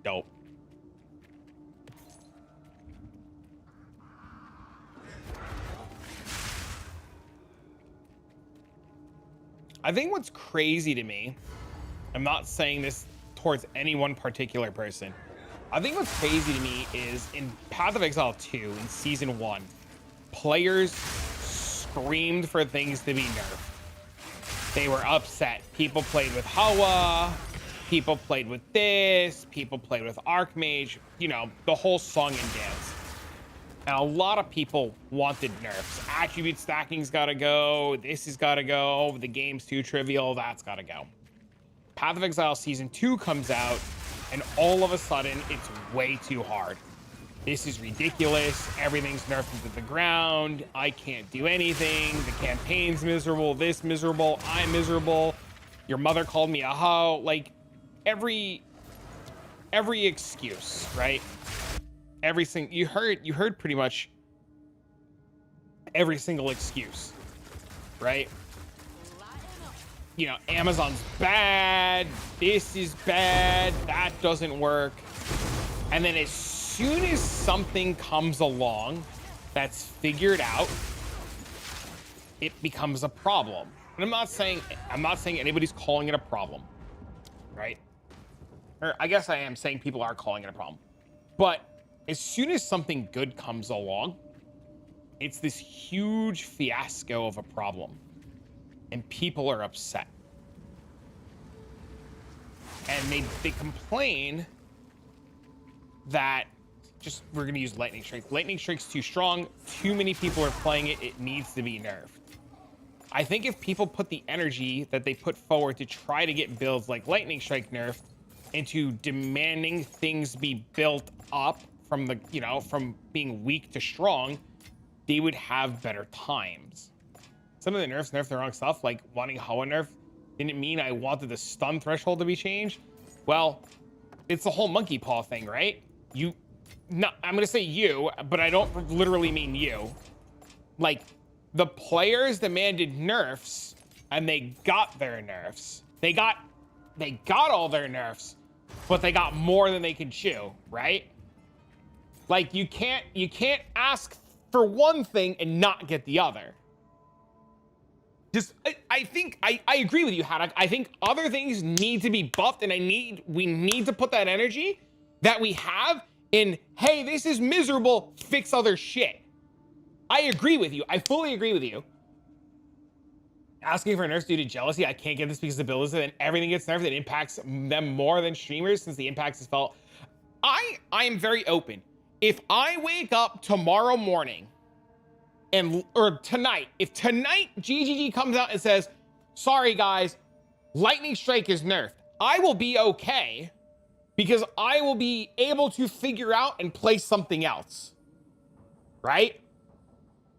Dope. I think what's crazy to me, I'm not saying this towards any one particular person. I think what's crazy to me is in Path of Exile 2, in Season 1, players screamed for things to be nerfed. They were upset. People played with Hawa. People played with this. People played with Archmage. You know, the whole song and dance. And a lot of people wanted nerfs. Attribute stacking's gotta go. This has gotta go. The game's too trivial. That's gotta go. Path of Exile Season 2 comes out, and all of a sudden, it's way too hard. This is ridiculous. Everything's nerfed into the ground. I can't do anything. The campaign's miserable. This miserable. I'm miserable. Your mother called me a hoe. Like, every excuse, right? Everything you heard pretty much every single excuse, right? You know, Amazon's bad, this is bad, that doesn't work. And then as soon as something comes along that's figured out, it becomes a problem. And I'm not saying anybody's calling it a problem, right? Or I guess I am saying people are calling it a problem. But as soon as something good comes along, it's this huge fiasco of a problem. And people are upset. And they complain that just, we're gonna use Lightning Strike. Lightning Strike's too strong. Too many people are playing it. It needs to be nerfed. I think if people put the energy that they put forward to try to get builds like Lightning Strike nerfed, into demanding things be built up from the, you know, from being weak to strong, they would have better times. Some of the nerfs nerf the wrong stuff, like wanting Hoa nerf didn't mean I wanted the stun threshold to be changed. Well, it's the whole monkey paw thing, right? I'm gonna say you, but I don't literally mean you. Like, the players demanded nerfs, and they got their nerfs. They got all their nerfs, but they got more than they could chew, right? Like, you can't ask for one thing and not get the other. Just, I think I agree with you, Haddock. I think other things need to be buffed, and we need to put that energy that we have in, hey, this is miserable, fix other shit. I agree with you. I fully agree with you. Asking for nerfs due to jealousy. I can't get this because the abilities, and everything gets nerfed. It impacts them more than streamers since the impact is felt. I am very open. If I wake up tomorrow morning or tonight, if tonight GGG comes out and says, sorry guys, Lightning Strike is nerfed, I will be okay because I will be able to figure out and play something else, right?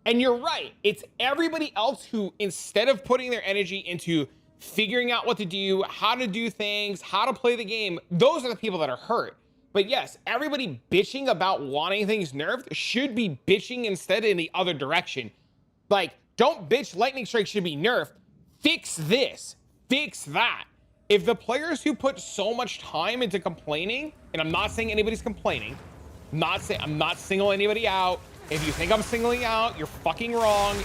And you're right. It's everybody else who, instead of putting their energy into figuring out what to do, how to do things, how to play the game, those are the people that are hurt. But yes, everybody bitching about wanting things nerfed should be bitching instead in the other direction. Like, don't bitch Lightning Strike should be nerfed. Fix this. Fix that. If the players who put so much time into complaining, and I'm not saying anybody's complaining, I'm not singling anybody out. If you think I'm singling out, you're fucking wrong.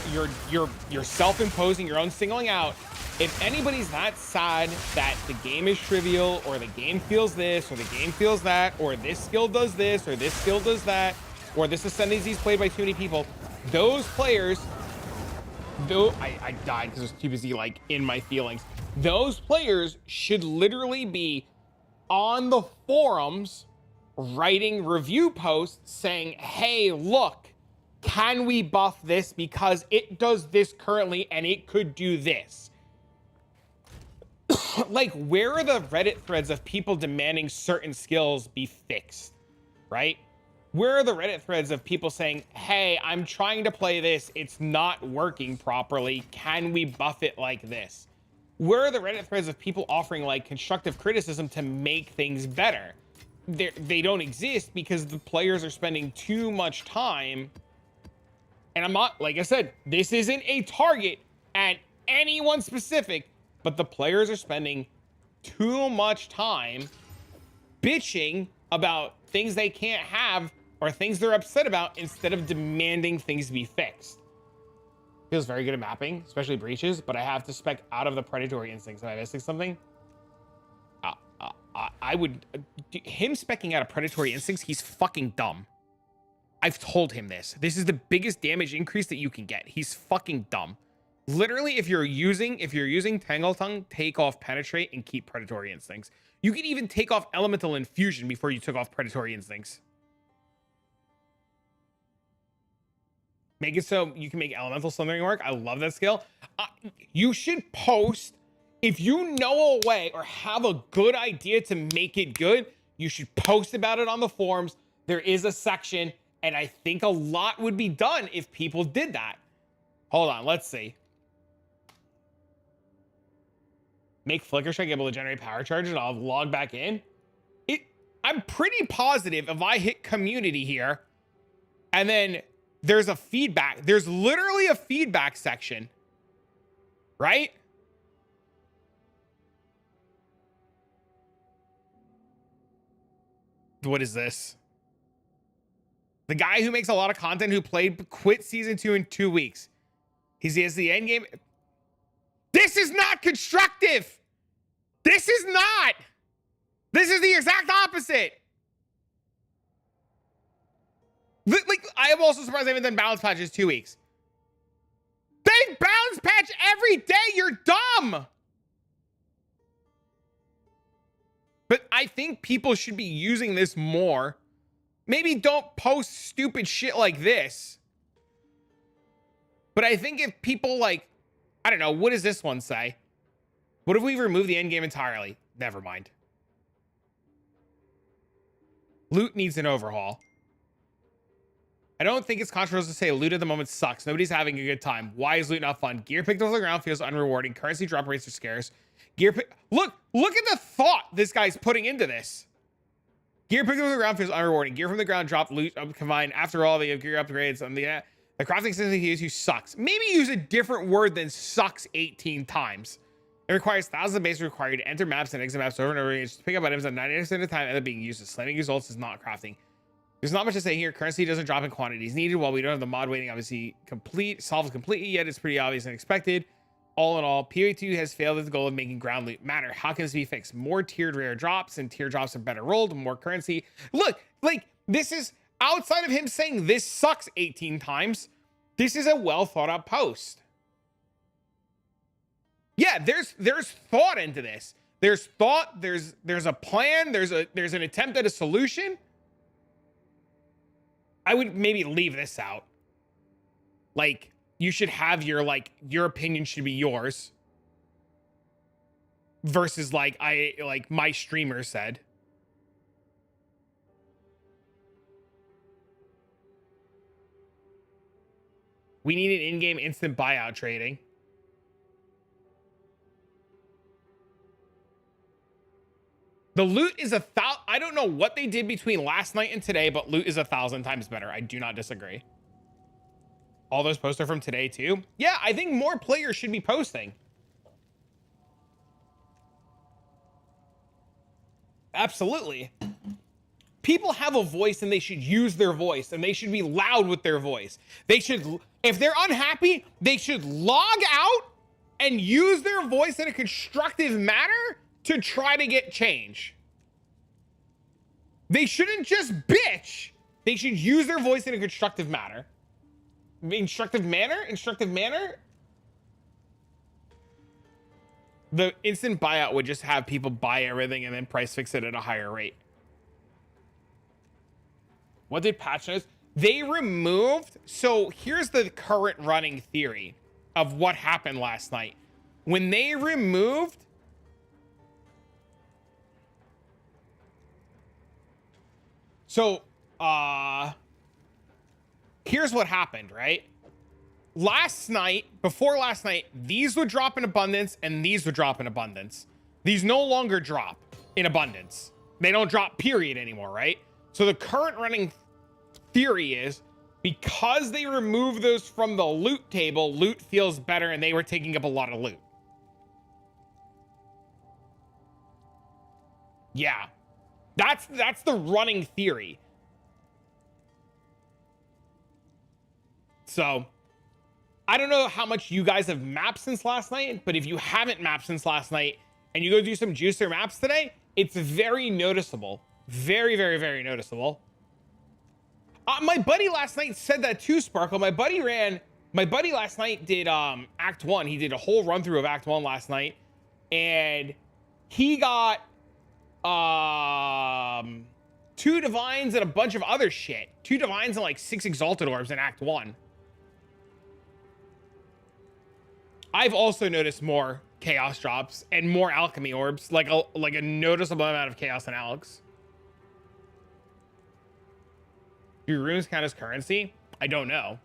You're self-imposing your own singling out. If anybody's that sad that the game is trivial, or the game feels this, or the game feels that, or this skill does this, or this skill does that, or this ascendancy is played by too many people, those players, though I died because I was too busy like in my feelings. Those players should literally be on the forums writing review posts saying, hey, look, can we buff this because it does this currently and it could do this? Like, where are the Reddit threads of people demanding certain skills be fixed, right? Where are the Reddit threads of people saying, hey, I'm trying to play this, it's not working properly, can we buff it like this? Where are the Reddit threads of people offering like constructive criticism to make things better? They don't exist because the players are spending too much time. And I'm not, like I said, this isn't a target at anyone specific, but the players are spending too much time bitching about things they can't have or things they're upset about instead of demanding things to be fixed. Feels very good at mapping, especially breaches, but I have to spec out of the predatory instincts. Am I missing something? I would, him specking out of predatory instincts, he's fucking dumb. I've told him this. This is the biggest damage increase that you can get. He's fucking dumb. Literally, if you're using Tangle Tongue, take off Penetrate and keep Predatory Instincts. You could even take off Elemental Infusion before you took off Predatory Instincts. Make it so you can make Elemental Slithering work. I love that skill. You should post, if you know a way or have a good idea to make it good, you should post about it on the forums. There is a section, and I think a lot would be done if people did that. Hold on, let's see. Make Flicker Strike able to generate power charges and I'll log back in. I'm pretty positive if I hit community here and then there's a feedback. There's literally a feedback section, right? What is this? The guy who makes a lot of content who quit season 2 in 2 weeks. He has the end game. This is not constructive. This is not. This is the exact opposite. Like, I am also surprised they haven't done balance patches 2 weeks. They balance patch every day. You're dumb. But I think people should be using this more. Maybe don't post stupid shit like this. But I think if people like, I don't know, what does this one say? What if we remove the end game entirely? Never mind. Loot needs an overhaul. I don't think it's controversial to say loot at the moment sucks. Nobody's having a good time. Why is loot not fun? Gear picked off the ground feels unrewarding. Currency drop rates are scarce. Look at the thought this guy's putting into this. Gear picked off the ground feels unrewarding. Gear from the ground drop loot combined. After all, they have gear upgrades on the crafting system he uses sucks. Maybe use a different word than sucks 18 times. It requires thousands of base required to enter maps and exit maps over and over again. Just pick up items that 90% of the time end up being used. Slamming results is not crafting. There's not much to say here. Currency doesn't drop in quantities needed. While we don't have the mod waiting obviously solved completely yet, it's pretty obvious and expected. All in all, PoE2 has failed at the goal of making ground loot matter. How can this be fixed? More tiered rare drops, and tier drops are better rolled, more currency. Look, like, this is outside of him saying this sucks 18 times. This is a well thought out post. Yeah, there's thought into this. There's thought, there's a plan, there's an attempt at a solution. I would maybe leave this out. Like, you should have your opinion should be yours. Versus like my streamer said. We need an in-game instant buyout trading. The loot is I don't know what they did between last night and today, but loot is 1,000 times better. I do not disagree. All those posts are from today too. Yeah, I think more players should be posting. Absolutely. People have a voice and they should use their voice and they should be loud with their voice. They should, if they're unhappy, they should log out and use their voice in a constructive manner to try to get change. They shouldn't just bitch. They should use their voice in a constructive manner. Instructive manner? The instant buyout would just have people buy everything and then price fix it at a higher rate. What did patch notes? They removed, so here's the current running theory of what happened last night. When they removed here's what happened, right? Before last night, these would drop in abundance and these would drop in abundance. These no longer drop in abundance. They don't drop period anymore, right? So the current running theory is because they removed those from the loot table, loot feels better and they were taking up a lot of loot. Yeah. That's the running theory. So, I don't know how much you guys have mapped since last night, but if you haven't mapped since last night and you go do some juicer maps today, it's very noticeable. Very, very, very noticeable. My buddy last night said that too, Sparkle. My buddy last night did Act 1. He did a whole run through of Act 1 last night. And he got 2 divines and a bunch of other shit. 2 divines and like 6 exalted orbs in Act 1. I've also noticed more chaos drops and more alchemy orbs, like a noticeable amount of chaos and Alex. Do runes count as currency? I don't know.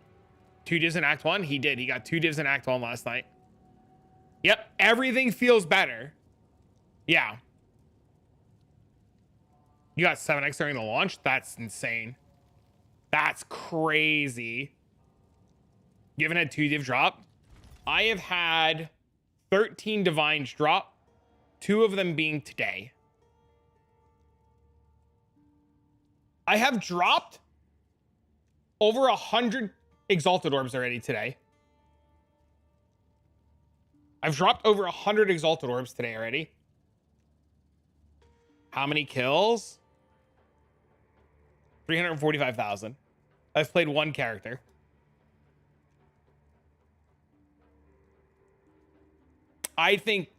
2 divs in Act 1? He did. He got 2 divs in Act 1 last night. Yep. Everything feels better. Yeah. You got 7x during the launch? That's insane. That's crazy. You haven't had 2 div drop? I have had 13 divines drop, 2 of them being today. I have dropped over 100 exalted orbs already today. I've dropped over 100 exalted orbs today already. How many kills? 345,000. I've played 1 character. I think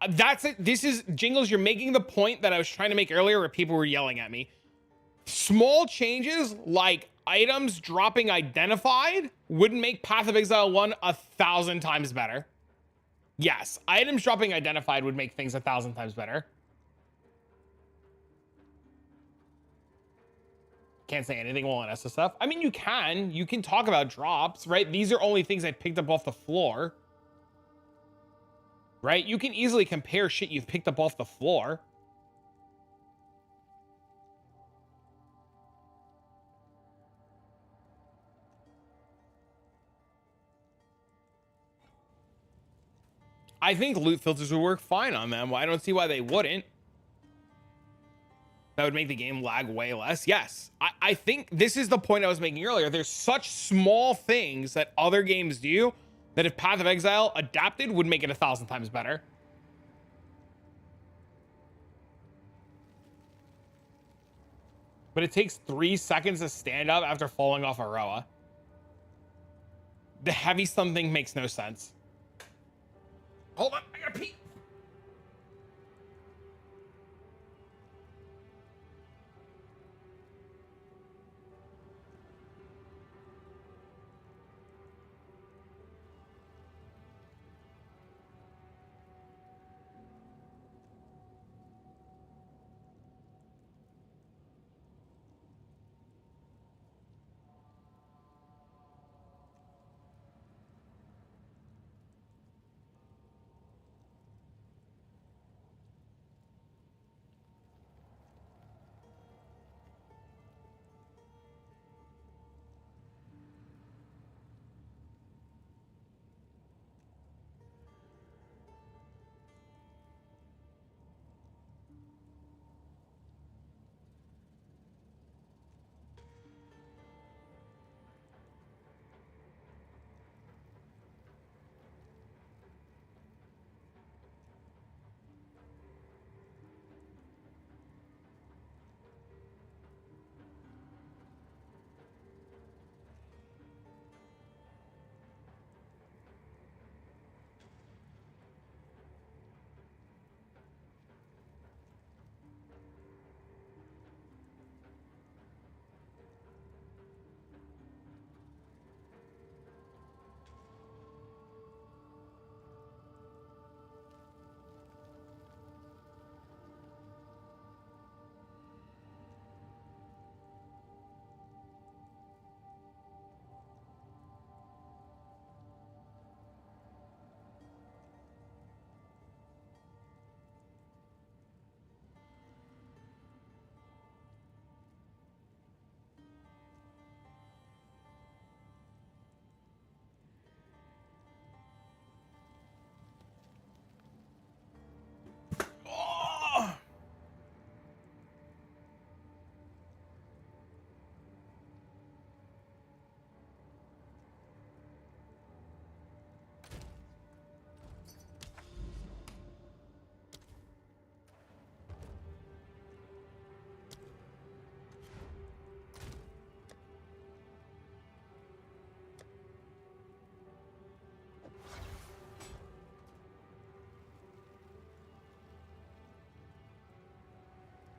that's it. This is Jingles. You're making the point that I was trying to make earlier where people were yelling at me. Small changes like items dropping identified wouldn't make Path of Exile 1 1,000 times better. Yes, items dropping identified would make things 1,000 times better. can't say anything while on SSF. I mean, you can talk about drops, right? These are only things I picked up off the floor, right? You can easily compare shit you've picked up off the floor. I think loot filters would work fine on them. I don't see why they wouldn't. That would make the game lag way less. Yes, I think this is the point I was making earlier. There's such small things that other games do that if Path of Exile adapted would make it 1,000 times better. But it takes 3 seconds to stand up after falling off a Roa. The heavy something makes no sense. Hold on, I gotta pee.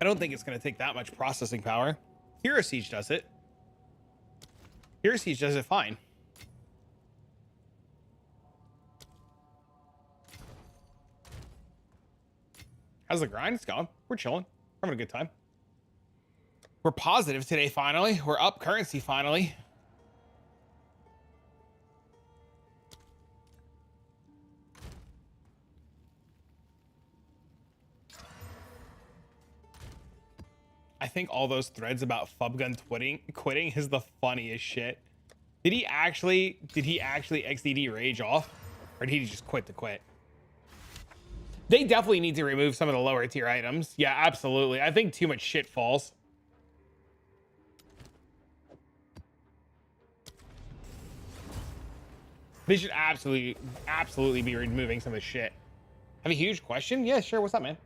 I don't think it's going to take that much processing power. Hero Siege does it. Hero Siege does it fine. How's the grind? It's going. We're chilling. We're having a good time. We're positive today, finally. We're up currency, finally. I think all those threads about Fubgun quitting is the funniest shit. Did he actually XDD rage off? Or did he just quit to quit? They definitely need to remove some of the lower tier items. Yeah, absolutely. I think too much shit falls. They should absolutely be removing some of the shit. Have a huge question? Yeah, sure. What's up, man?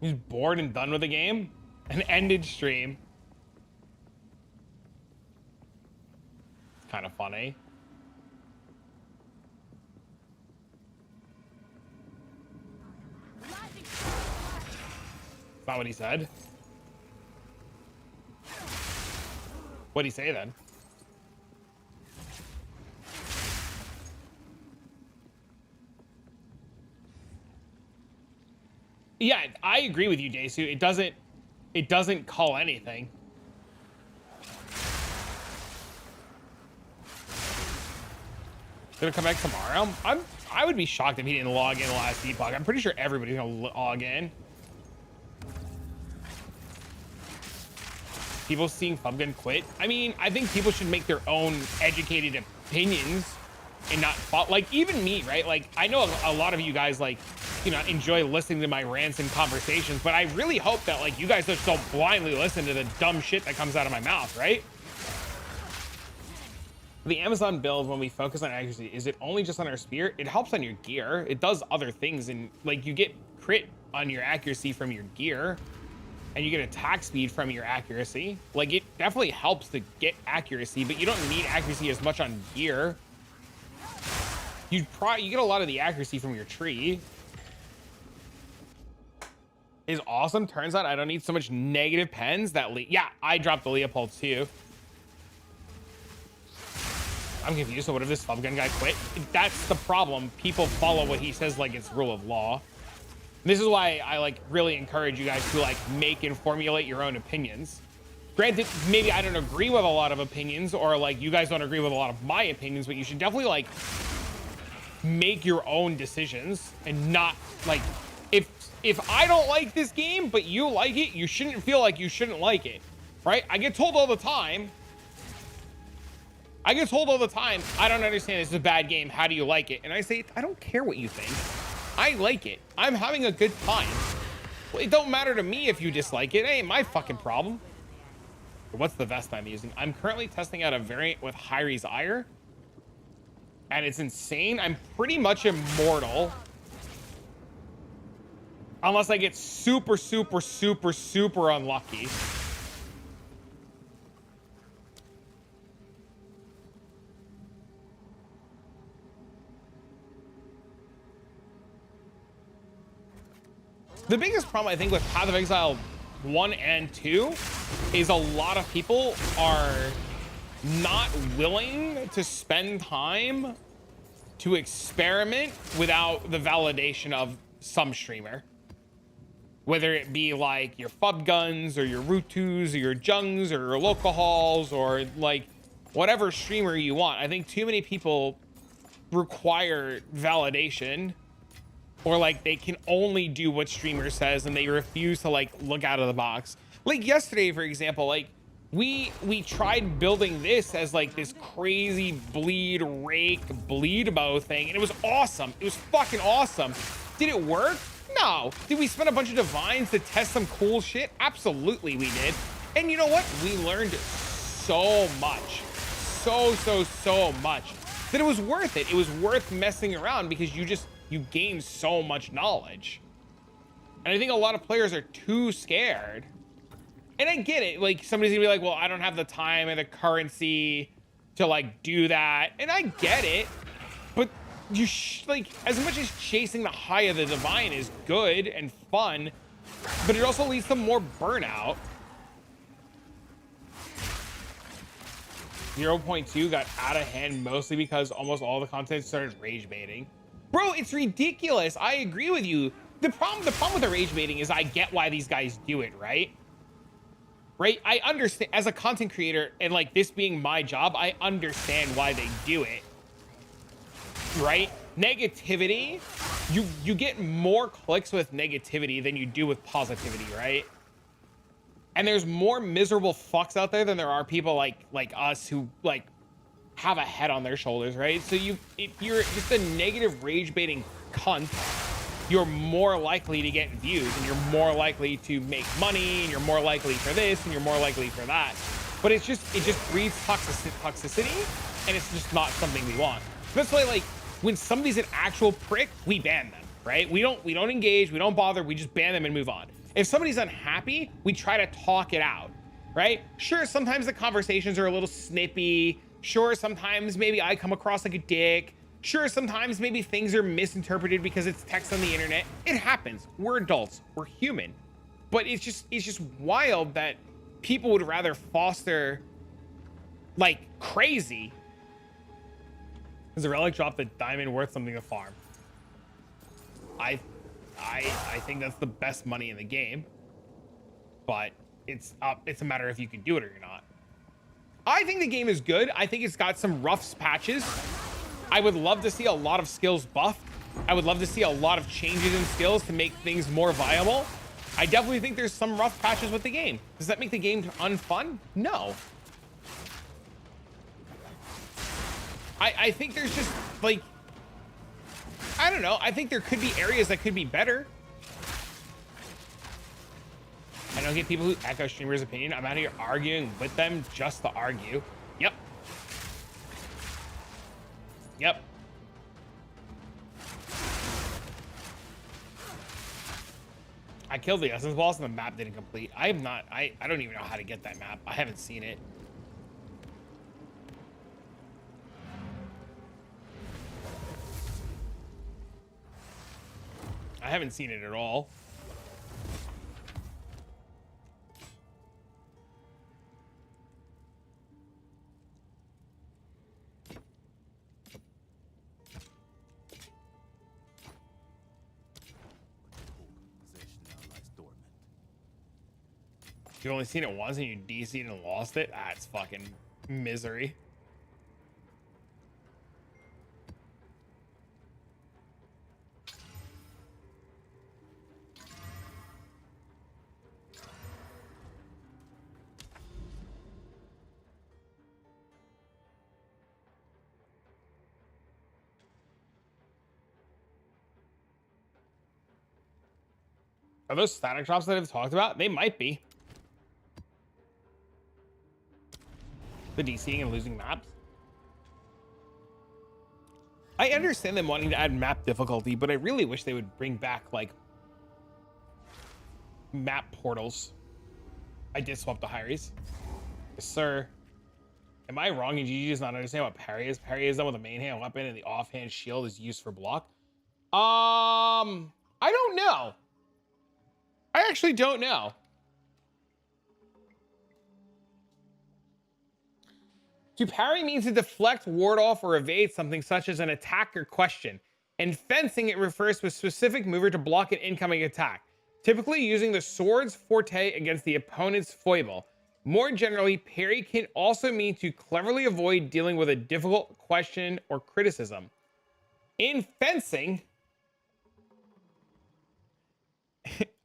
He's bored and done with the game and ended stream. It's kind of funny. That's not what he said. What'd he say then? Yeah, I agree with you, Dasu. It doesn't call anything. Gonna come back tomorrow. I would be shocked if he didn't log in the last Epoch. I'm pretty sure everybody's gonna log in. People seeing Fubgun quit. I mean, I think people should make their own educated opinions and not like even me, right? Like I know a lot of you guys like, you know, enjoy listening to my rants and conversations, but I really hope that like you guys just don't blindly listen to the dumb shit that comes out of my mouth, right? The Amazon build, when we focus on accuracy, is it only just on our spear? It helps on your gear. It does other things, and like you get crit on your accuracy from your gear, and you get attack speed from your accuracy. Like it definitely helps to get accuracy, but you don't need accuracy as much on gear. You get a lot of the accuracy from your tree. Is awesome. Turns out I don't need so much negative pens that yeah, I dropped the Leopold too. I'm confused. So what if this Fubgun guy quit? That's the problem. People follow what he says like it's rule of law. This is why I like really encourage you guys to like make and formulate your own opinions. Granted, maybe I don't agree with a lot of opinions, or like you guys don't agree with a lot of my opinions, but you should definitely like make your own decisions and not like if I don't like this game but you like it, you shouldn't feel like you shouldn't like it, right? I get told all the time, I don't understand, this is a bad game, how do you like it? And I say, I don't care what you think, I like it, I'm having a good time. Well, it don't matter to me if you dislike it, it ain't my fucking problem. What's the vest I'm using? I'm currently testing out a variant with Hyri's Ire, and it's insane. I'm pretty much immortal unless I get super unlucky. The biggest problem I think with Path of Exile 1 and 2 is a lot of people are not willing to spend time to experiment without the validation of some streamer, whether it be like your Fub Guns or your Rutus or your Jungs or your Locahals or like whatever streamer you want. I think too many people require validation, or like they can only do what streamer says and they refuse to like look out of the box. Like yesterday, for example, like we tried building this as like this crazy bleed bow thing, and it was awesome. It was fucking awesome. Did it work? No. Did we spend a bunch of divines to test some cool shit? Absolutely we did. And you know what? We learned so much, so much that it was worth it. It was worth messing around because you gain so much knowledge. And I think a lot of players are too scared. And I get it. Like somebody's gonna be like, well, I don't have the time and the currency to like do that. And I get it. But you like, as much as chasing the high of the divine is good and fun, but it also leads to more burnout. 0.2 got out of hand mostly because almost all the content started rage baiting. Bro, it's ridiculous. I agree with you. The problem with the rage baiting is I get why these guys do it, right? Right? I understand as a content creator, and like this being my job, I understand why they do it. Right? Negativity, you get more clicks with negativity than you do with positivity, right? And there's more miserable fucks out there than there are people like us who like have a head on their shoulders, right? So if you're just a negative rage baiting cunt, you're more likely to get views, and you're more likely to make money, and you're more likely for this, and you're more likely for that. But it just breeds toxicity, and it's just not something we want. That's why, like, when somebody's an actual prick, we ban them, right? We don't engage, we don't bother, we just ban them and move on. If somebody's unhappy, we try to talk it out, right? Sure, sometimes the conversations are a little snippy. Sure, sometimes maybe I come across like a dick. Sure, sometimes maybe things are misinterpreted because it's text on the internet. It happens. We're adults. We're human. But it's just wild that people would rather foster like crazy. Is the relic drop the diamond worth something to farm? I think that's the best money in the game. But it's a matter if you can do it or not. I think the game is good. I think it's got some rough patches. I would love to see a lot of skills buffed. I would love to see a lot of changes in skills to make things more viable. I definitely think there's some rough patches with the game. Does that make the game unfun? No. I think there's just like, I don't know. I think there could be areas that could be better. I don't get people who echo streamers' opinion. I'm out here arguing with them just to argue. Yep. Yep. I killed the essence boss and the map didn't complete. I don't even know how to get that map. I haven't seen it. I haven't seen it at all. You've only seen it once and you DC'd and lost it? That's fucking misery. Are those static drops that I've talked about? They might be. The DCing and losing maps. I understand them wanting to add map difficulty, but I really wish they would bring back like map portals. I did swap the Hyries. Yes, sir. Am I wrong and GG does not understand what parry is? Parry is done with a main hand weapon and the offhand shield is used for block. I don't know. I actually don't know. To parry means to deflect, ward off, or evade something such as an attack or question. In fencing, it refers to a specific mover to block an incoming attack, typically using the sword's forte against the opponent's foible. More generally, parry can also mean to cleverly avoid dealing with a difficult question or criticism. In fencing,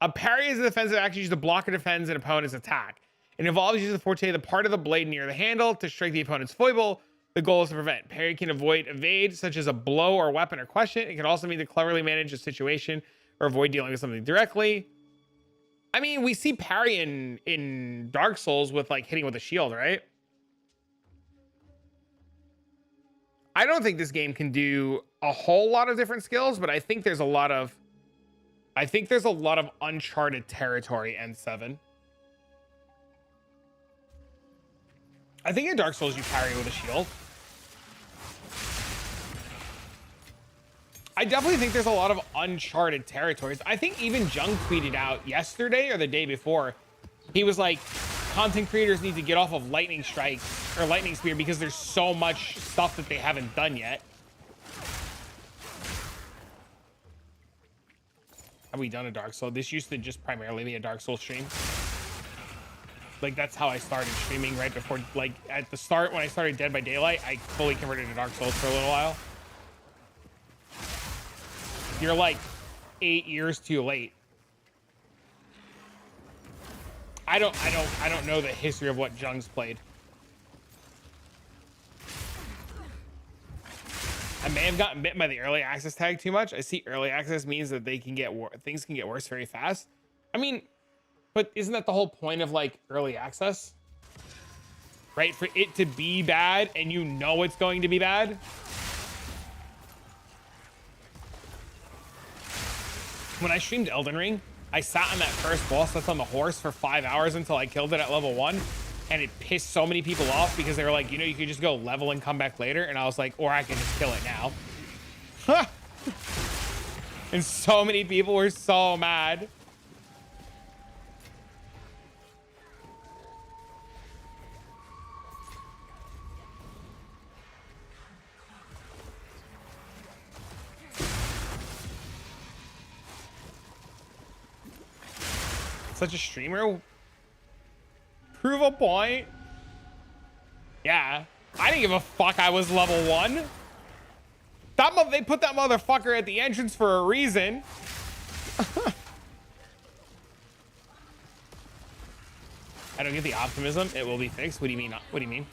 a parry is a defensive action used to block or defend an opponent's attack. It involves using the forte, the part of the blade near the handle, to strike the opponent's foible. The goal is to prevent. Parry can avoid evade, such as a blow or weapon or question. It can also mean to cleverly manage a situation or avoid dealing with something directly. I mean, we see parry in Dark Souls with like hitting with a shield, right? I don't think this game can do a whole lot of different skills, but I think there's a lot of uncharted territory in 7. I think in Dark Souls you parry with a shield. I definitely think there's a lot of uncharted territories. I think even Jung tweeted out yesterday or the day before, he was like, content creators need to get off of lightning strike or lightning spear because there's so much stuff that they haven't done yet. Have we done a Dark Souls? This used to just primarily be a Dark Souls stream. Like, that's how I started streaming right before, like, at the start when I started Dead by Daylight, I fully converted to Dark Souls for a little while. You're like 8 years too late. I don't know the history of what Jung's played. I may have gotten bitten by the early access tag too much. I see early access means that things can get worse very fast. I mean, but isn't that the whole point of like early access? Right? For it to be bad and you know it's going to be bad. When I streamed Elden Ring, I sat on that first boss that's on the horse for 5 hours until I killed it at level 1. And it pissed so many people off because they were like, you know, you could just go level and come back later. And I was like, or I can just kill it now. And so many people were so mad. Such a streamer. Prove a point. Yeah. I didn't give a fuck I was level 1. They put that motherfucker at the entrance for a reason. I don't get the optimism. It will be fixed. What do you mean? What do you mean?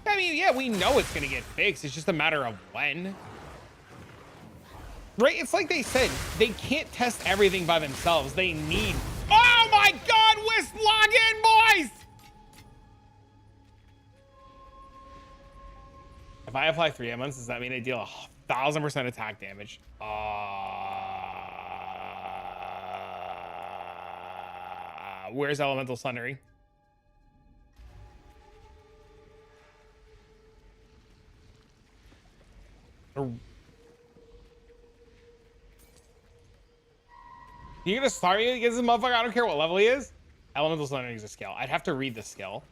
I mean, yeah, we know it's gonna get fixed. It's just a matter of when. Right? It's like they said, they can't test everything by themselves. They need... Oh my God, Wisp, log in, boys! If I apply 3 elements, does that mean I deal 1,000% attack damage? Where's Elemental Sundering? You gonna start me against this motherfucker? I don't care what level he is. Elemental Sundering is a skill. I'd have to read the skill.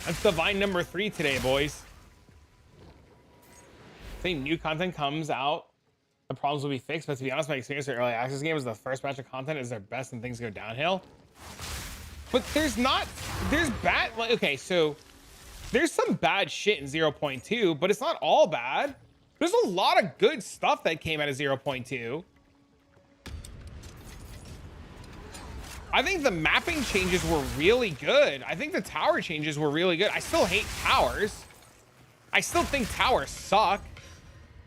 That's divine number 3 today, boys. Saying new content comes out, the problems will be fixed. But to be honest, my experience with early access game is the first batch of content is their best and things go downhill. But there's bad, like, okay, so there's some bad shit in 0.2, but it's not all bad. There's a lot of good stuff that came out of 0.2. I think the mapping changes were really good. I think the tower changes were really good. I still hate towers. I still think towers suck.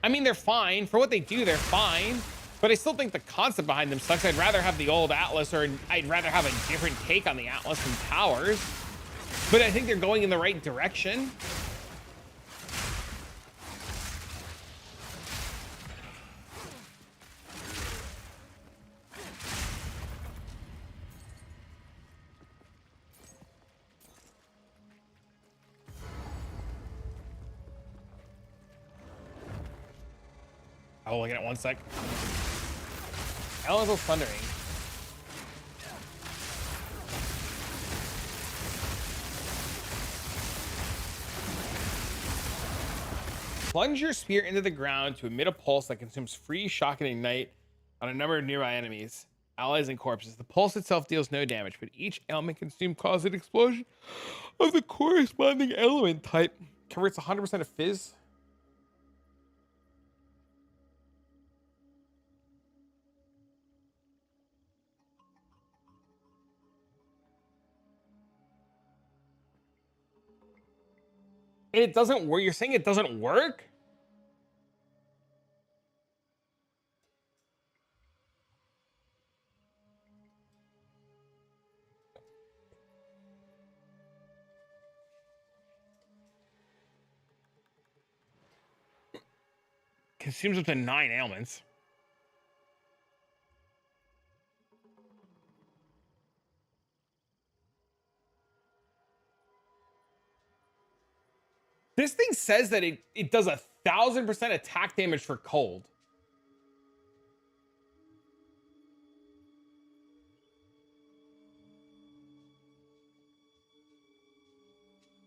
I mean, they're fine. For what they do, they're fine. But I still think the concept behind them sucks. I'd rather have the old Atlas, or I'd rather have a different take on the Atlas than towers. But I think they're going in the right direction. I'll look at it 1 sec. Elemental Thundering. Plunge your spear into the ground to emit a pulse that consumes free shock and ignite on a number of nearby enemies, allies, and corpses. The pulse itself deals no damage, but each element consumed causes an explosion of the corresponding element type. Converts 100% of fizz. And it doesn't work. You're saying it doesn't work? Consumes up to 9 ailments. This thing says that it does 1,000% attack damage for cold.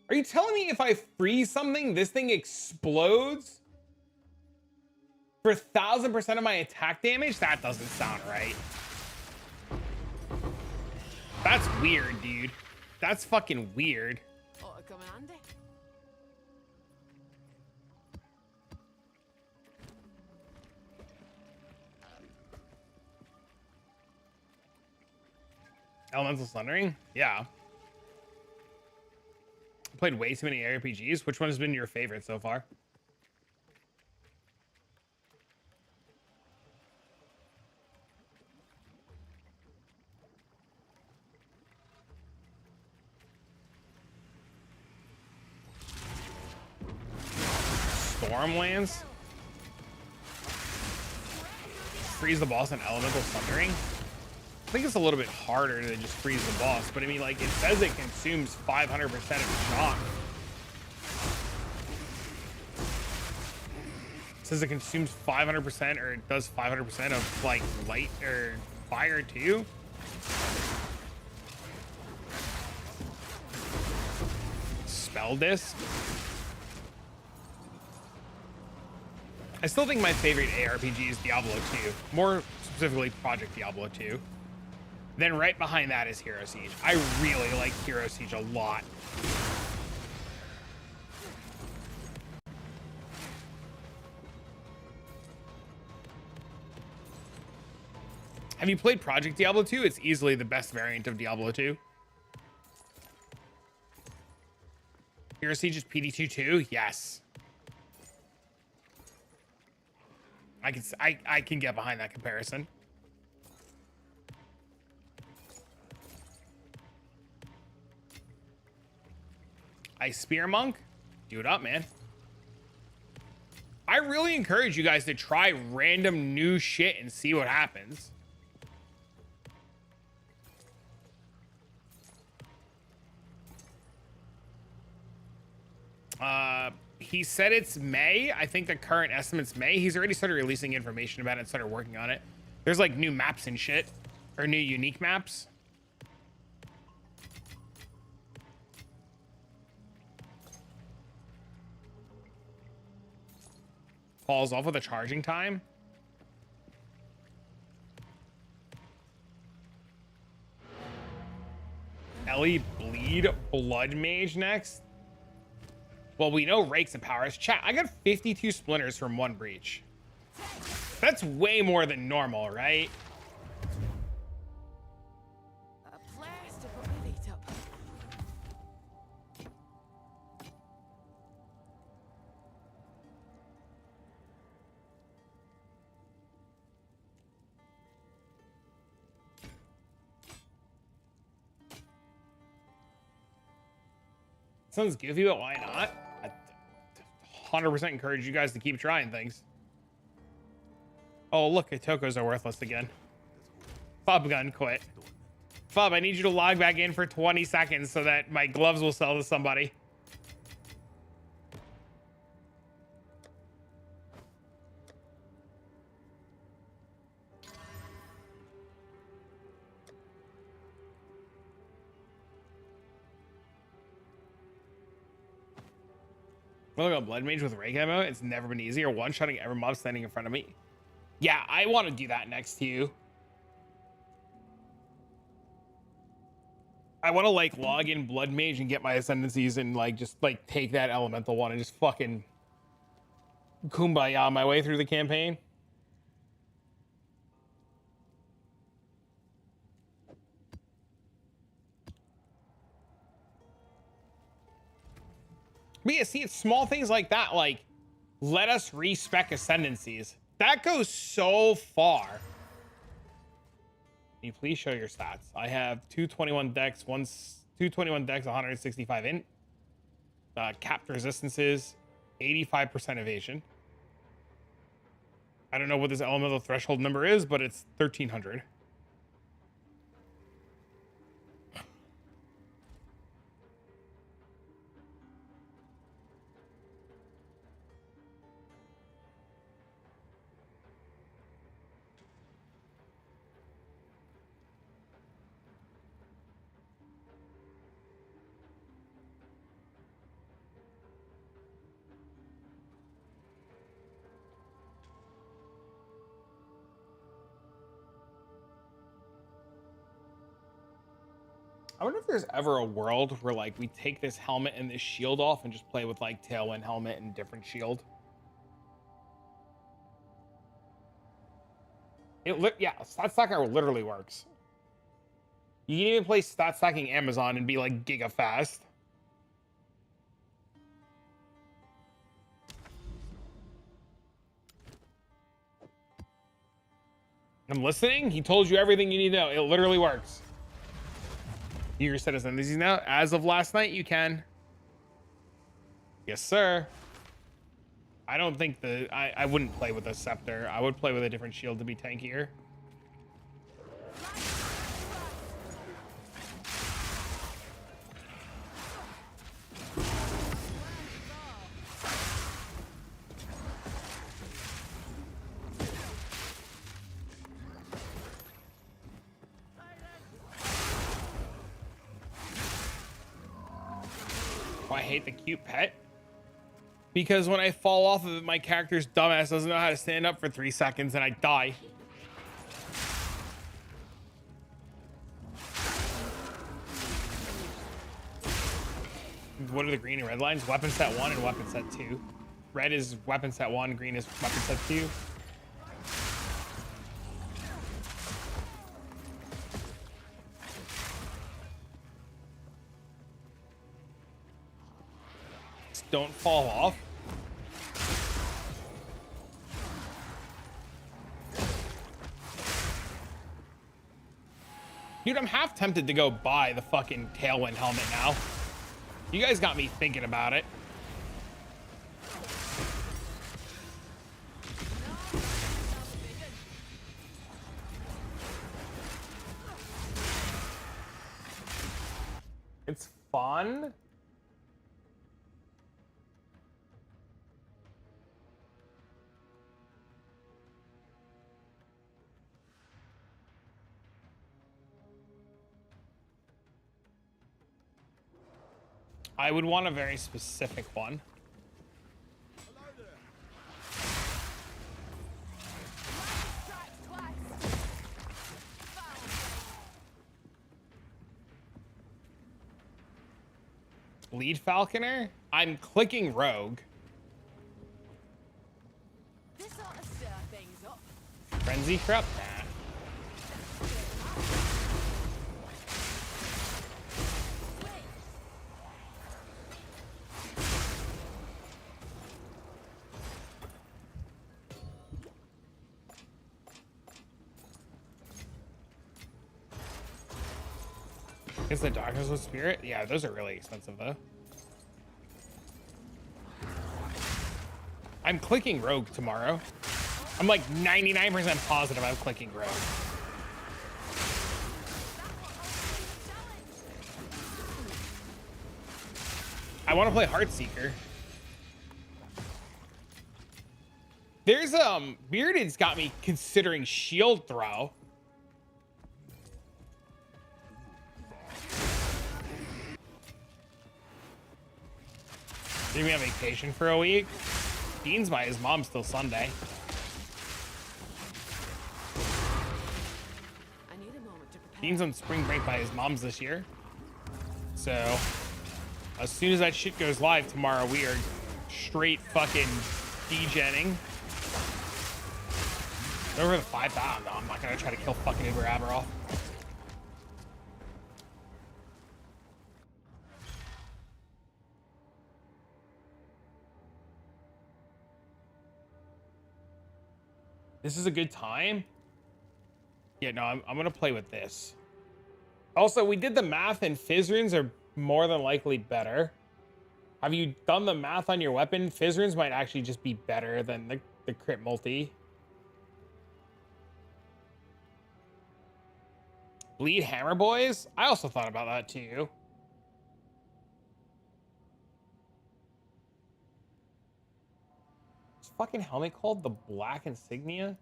Are you telling me if I freeze something, this thing explodes for 1,000% of my attack damage? That doesn't sound right. That's weird, dude. That's fucking weird.
Oh, come on, Andy.
Elemental Sundering? Yeah. Played way too many RPGs. Which one has been your favorite so far? Stormlands? Freeze the boss in Elemental Sundering? I think it's a little bit harder to just freeze the boss, but I mean, like, it says it consumes 500% of shock. It says it consumes 500%, or it does 500% of, like, light or fire too. Eldest. I still think my favorite ARPG is Diablo 2, more specifically Project Diablo 2. Then right behind that is Hero Siege. I really like Hero Siege a lot. Have you played Project Diablo 2? It's easily the best variant of Diablo 2. Hero Siege is PD2 too? Yes. I can get behind that comparison. Ice Spear Monk? Do it up, man. I really encourage you guys to try random new shit and see what happens. He said it's May. I think the current estimate's May. He's already started releasing information about it and started working on it. There's like new maps and shit, or new unique maps. Falls off with a charging time. Ellie Bleed Blood Mage next. Well, we know Rakes and Powers. Chat, I got 52 splinters from one breach. That's way more than normal, right?
A place to put my feet up.
Sounds goofy, but why not? I 100% encourage you guys to keep trying things. Oh, look, Tokos are worthless again. Fob gun quit. Fob, I need you to log back in for 20 seconds so that my gloves will sell to somebody. We're looking at Blood Mage with Rake ammo. It's never been easier. One-shotting every mob standing in front of me. Yeah, I want to do that next to you. I want to like log in Blood Mage and get my ascendancies and like just like take that elemental one and just fucking kumbaya my way through the campaign. But yeah, see, it's small things like that, like let us respec ascendancies. That goes so far. Can you please show your stats? I have 221 dex, 221 dex, 165 int. Capped resistances, 85% evasion. I don't know what this elemental threshold number is, but it's 1300. I wonder if there's ever a world where like we take this helmet and this shield off and just play with like Tailwind helmet and different shield. Yeah, stat stacker literally works. You can even play stat stacking Amazon and be like giga fast. I'm listening. He told you everything you need to know. It literally works. You set ascendancies now. As of last night, you can. Yes, sir. I don't think I wouldn't play with a scepter. I would play with a different shield to be tankier. why I hate the cute pet. Because when I fall off of it, my character's dumbass doesn't know how to stand up for 3 seconds and I die. What are the green and red lines? Weapon set 1 and weapon set 2. Red is weapon set 1, green is weapon set 2. Just don't fall off. Dude, I'm half tempted to go buy the fucking Tailwind helmet now. You guys got me thinking about it. It's fun. I would want a very specific one. Lead Falconer? I'm clicking Rogue.
This ought to stir things up.
Frenzy Corrupt? Nah. Is the Darkness with Spirit? Yeah, those are really expensive though. I'm clicking Rogue tomorrow. I'm like 99% positive I'm clicking Rogue. I want to play Heartseeker. There's Bearded's got me considering Shield Throw. Leaving on vacation for a week. Dean's by his mom till Sunday.
I need a moment to prepare.
Dean's on spring break by his mom's this year. So as soon as that shit goes live tomorrow, we are straight fucking degenning. Over the 5,000. No, I'm not gonna try to kill fucking Uber Aberoth. This is a good time. Yeah, no, I'm gonna play with this. Also, we did the math and Fizz runes are more than likely better. Have you done the math on your weapon? Fizz runes might actually just be better than the crit multi. Bleed Hammer Boys? I also thought about that too. Is fucking helmet called the Black Insignia?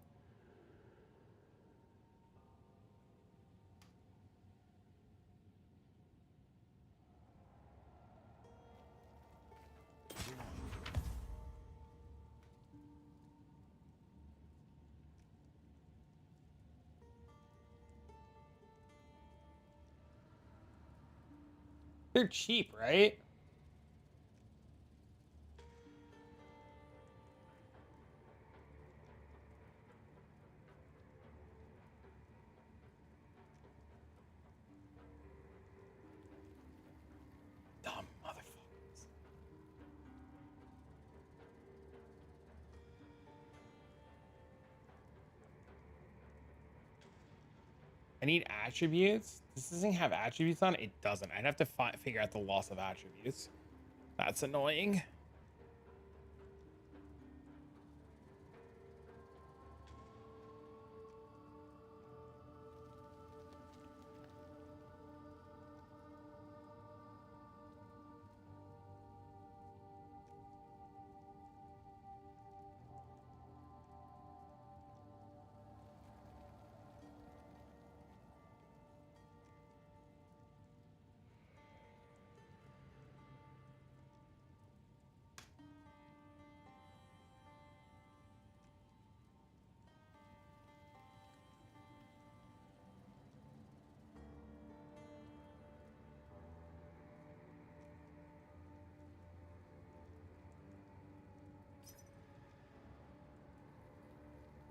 They're cheap, right? Dumb motherfuckers. I need attributes. This doesn't have attributes on it. It doesn't. I'd have to figure out the loss of attributes. That's annoying.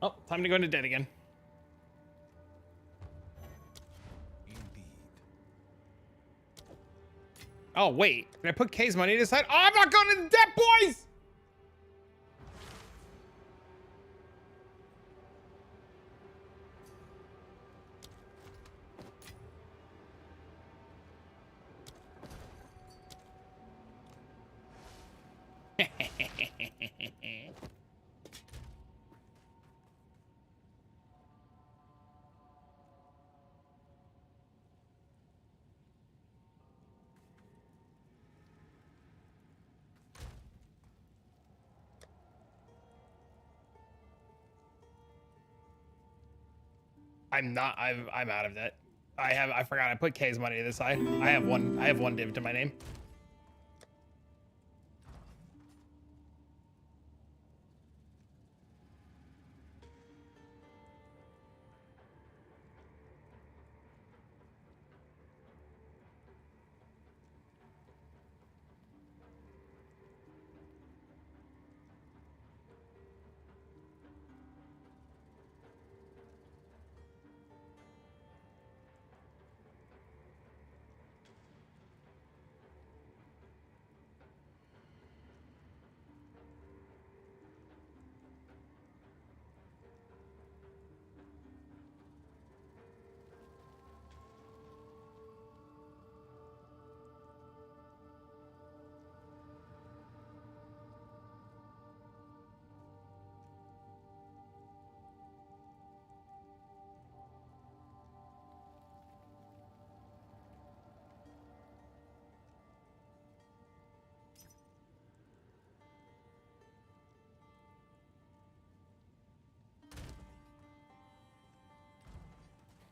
Oh, time to go into debt again.
Indeed.
Oh, wait. Did I put K's money aside? Oh, I'm not going into debt, boys! I'm not. I'm out of debt. I forgot. I put K's money to the side. I have one div to my name.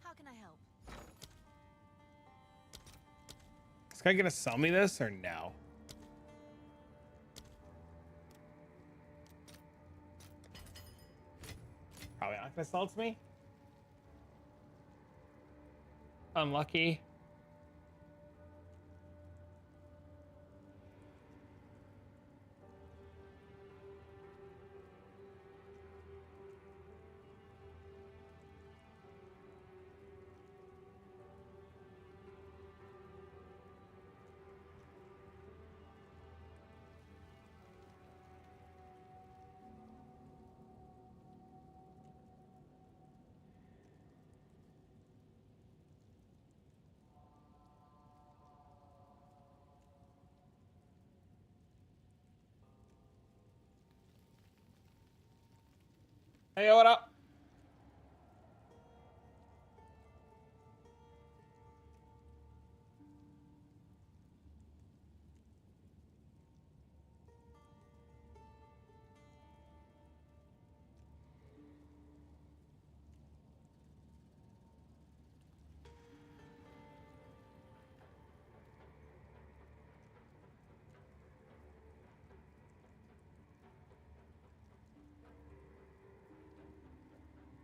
How can I help?
Is this guy gonna sell me this or no? Probably not gonna sell it to me. Unlucky. Hey, what up?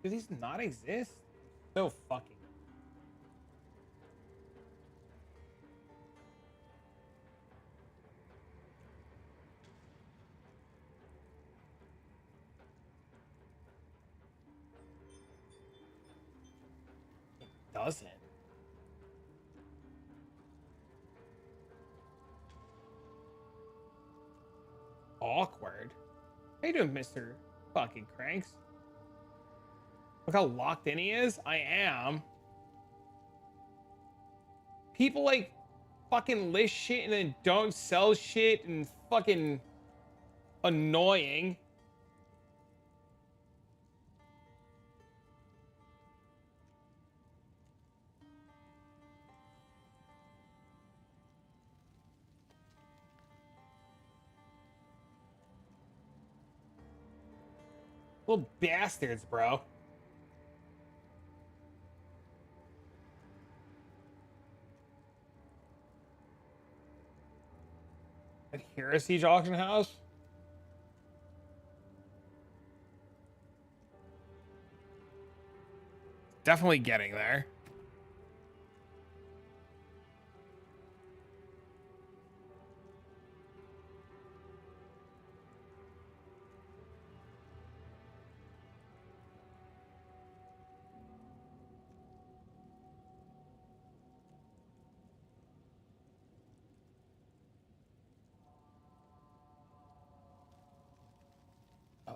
Do these not exist? So fucking. It doesn't. Awkward. How you doing, Mr. Fucking Cranks? Look how locked in he is. I am. People like fucking list shit and then don't sell shit and fucking annoying. Little bastards, bro. And here a siege auction house. Definitely getting there.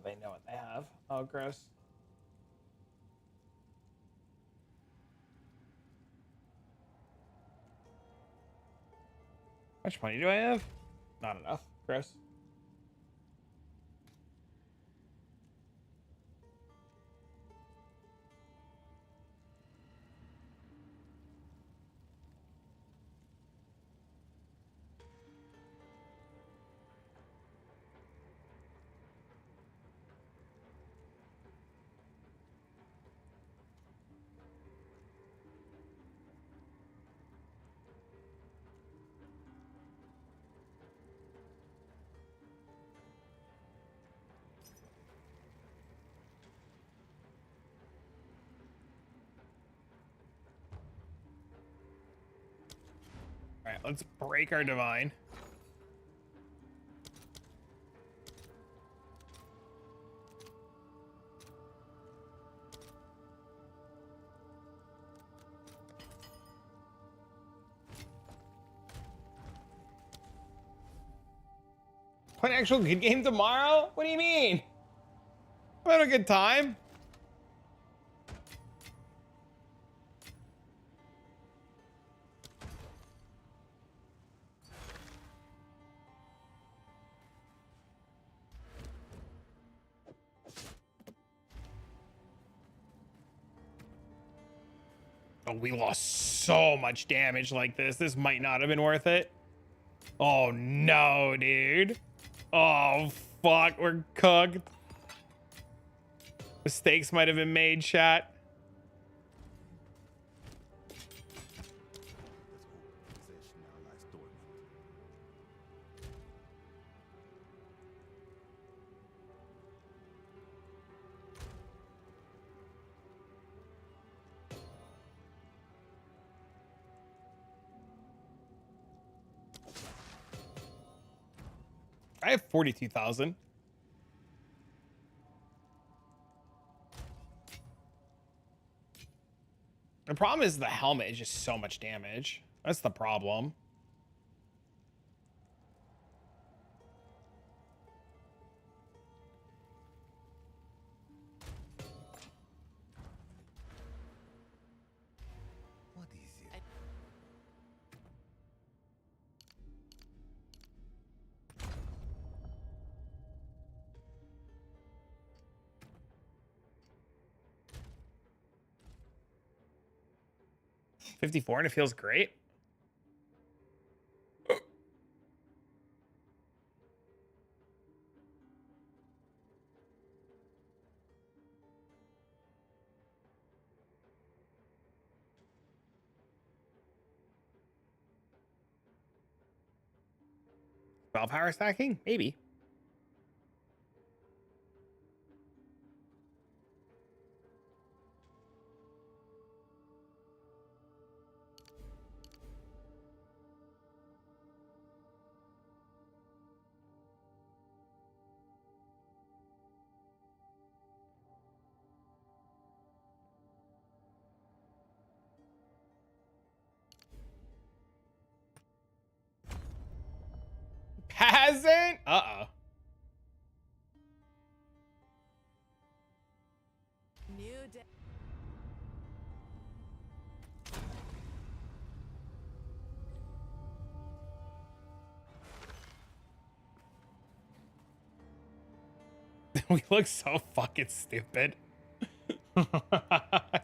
Oh, they know what they have. Oh, gross. How much money do I have? Not enough. Gross. All right, let's break our divine. Play an actual good game tomorrow? What do you mean? I'm having a good time. Oh, we lost so much damage like this. This might not have been worth it. Oh no, dude. Oh fuck, we're cooked. Mistakes might have been made, chat.
Let's hope possession now lies dormant.
I have 42,000. The problem is the helmet is just so much damage. That's the problem.
What is it?
54 and it feels great. Spell power stacking? Maybe. Hasn't? Uh-oh.
New day.
We look so fucking stupid.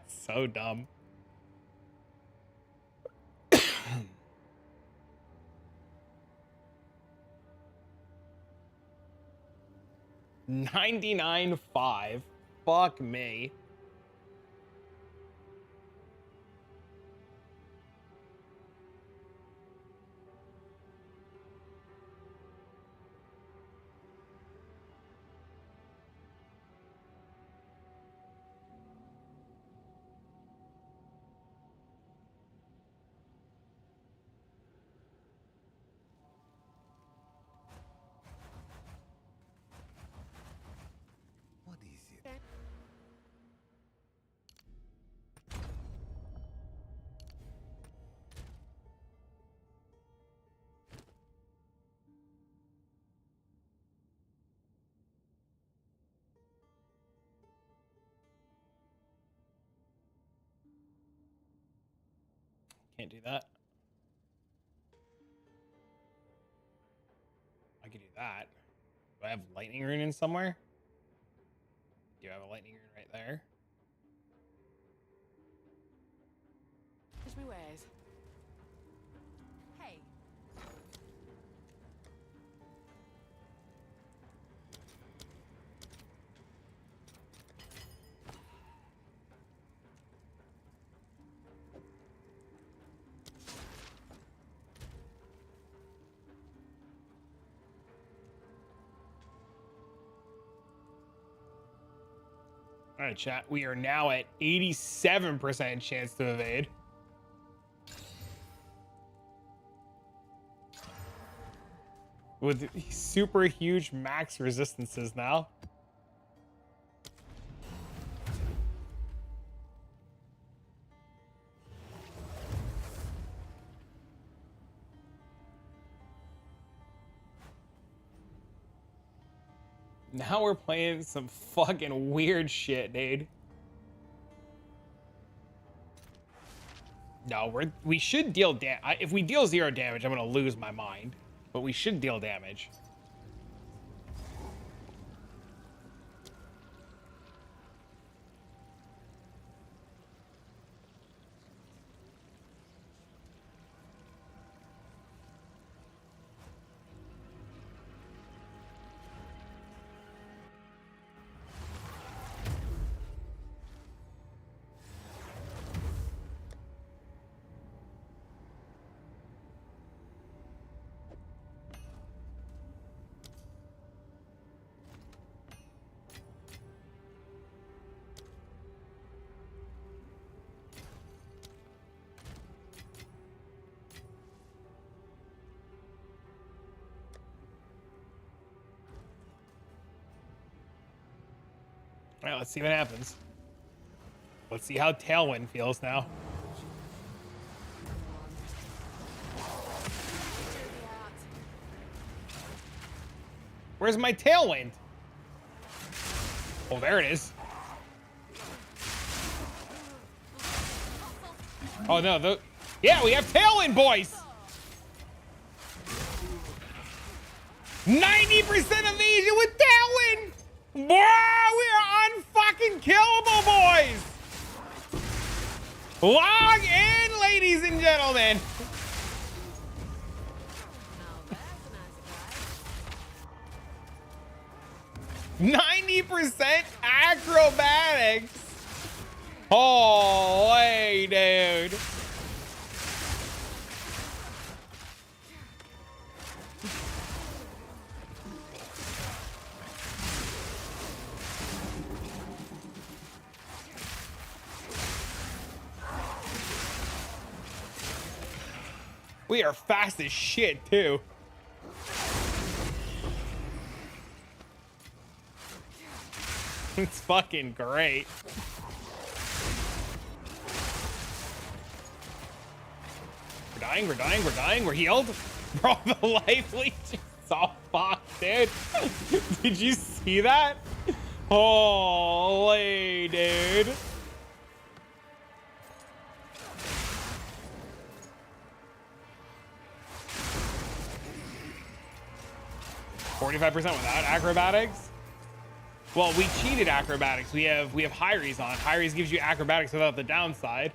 So dumb. $99.5. Fuck me.
What is it?
Can't do that. I could do that. Do I have lightning rune in somewhere? Do I have a lightning rune right there?
Teach me ways.
Hey,
All right, chat. We are now at 87% chance to evade. With super huge max resistances now. Now we're playing some fucking weird shit, dude. No, we should deal damage. If we deal 0 damage, I'm gonna lose my mind. But we should deal damage. All right, let's see what happens. Let's see how Tailwind feels now. Where's my Tailwind? Oh, there it is. Oh, no. Yeah, we have Tailwind, boys. 90% evasion with Tailwind. Boy, we are unfucking killable, boys. Log in, ladies and gentlemen.
Now that's a nice surprise.
90% acrobatics. Holy dude. We are fast as shit, too. It's fucking great. We're dying, we're healed. Bro, the life leech is all fucked, dude. Did you see that? Holy, dude. 45% without acrobatics? Well, we cheated acrobatics. We have Hyries on. Hyries gives you acrobatics without the downside.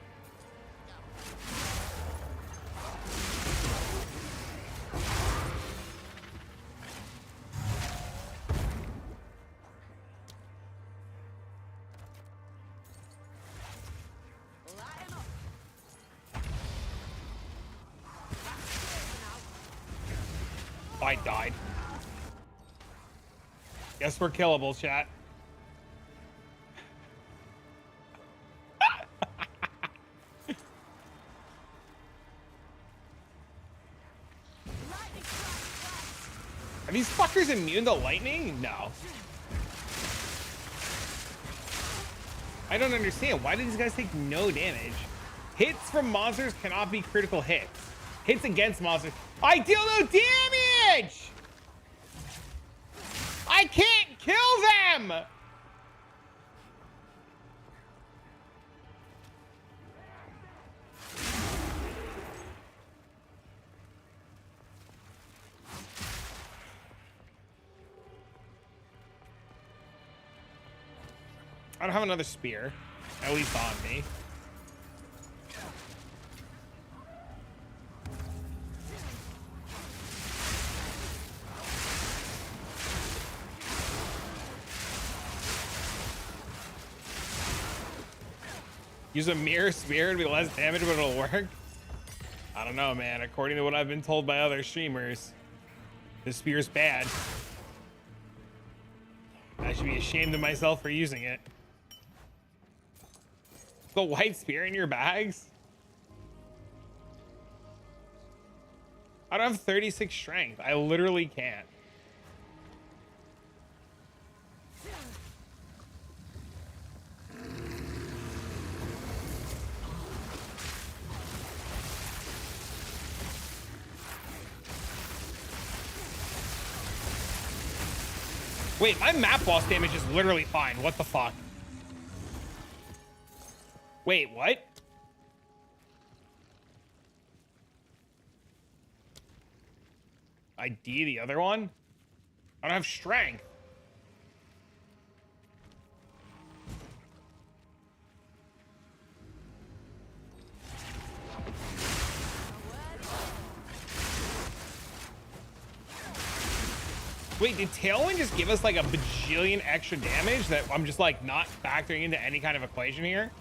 I died. Guess we're killable, chat. Are these fuckers immune to lightning? No. I don't understand. Why do these guys take no damage? Hits from monsters cannot be critical hits. Hits against monsters. I deal no damage! I can't kill them! I don't have another spear, at least on me. Use a mirror spear to be less damage, but it'll work. I don't know, man. According to what I've been told by other streamers, this spear's bad. I should be ashamed of myself for using it. The white spear in your bags? I don't have 36 strength. I literally can't. Wait, my map boss damage is literally fine. What the fuck? Wait, what? ID the other one? I don't have strength. Wait, did Tailwind just give us like a bajillion extra damage that I'm just like not factoring into any kind of equation here?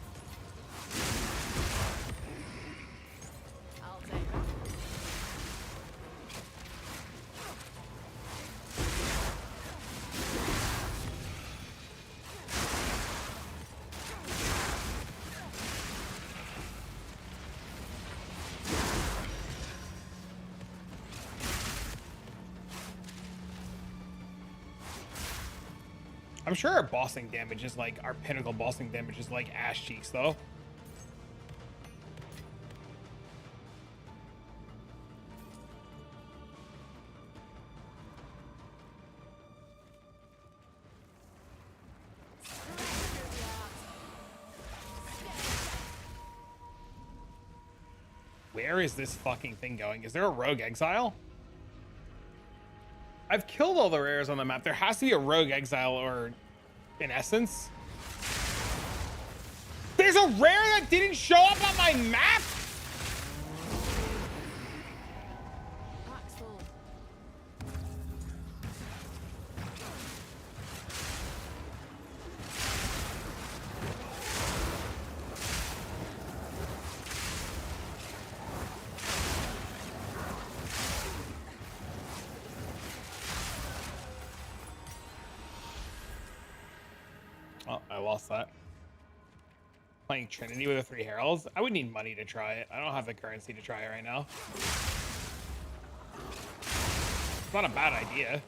I'll take it.
I'm sure our bossing damage is like, our pinnacle bossing damage is like ass cheeks though. Where is this fucking thing going? Is there a rogue exile? I've killed all the rares on the map. There has to be a rogue exile or in essence. There's a rare that didn't show up on my map?
Axel.
Oh, I lost that. Playing Trinity with the 3 Heralds. I would need money to try it. I don't have the currency to try it right now. It's not a bad idea.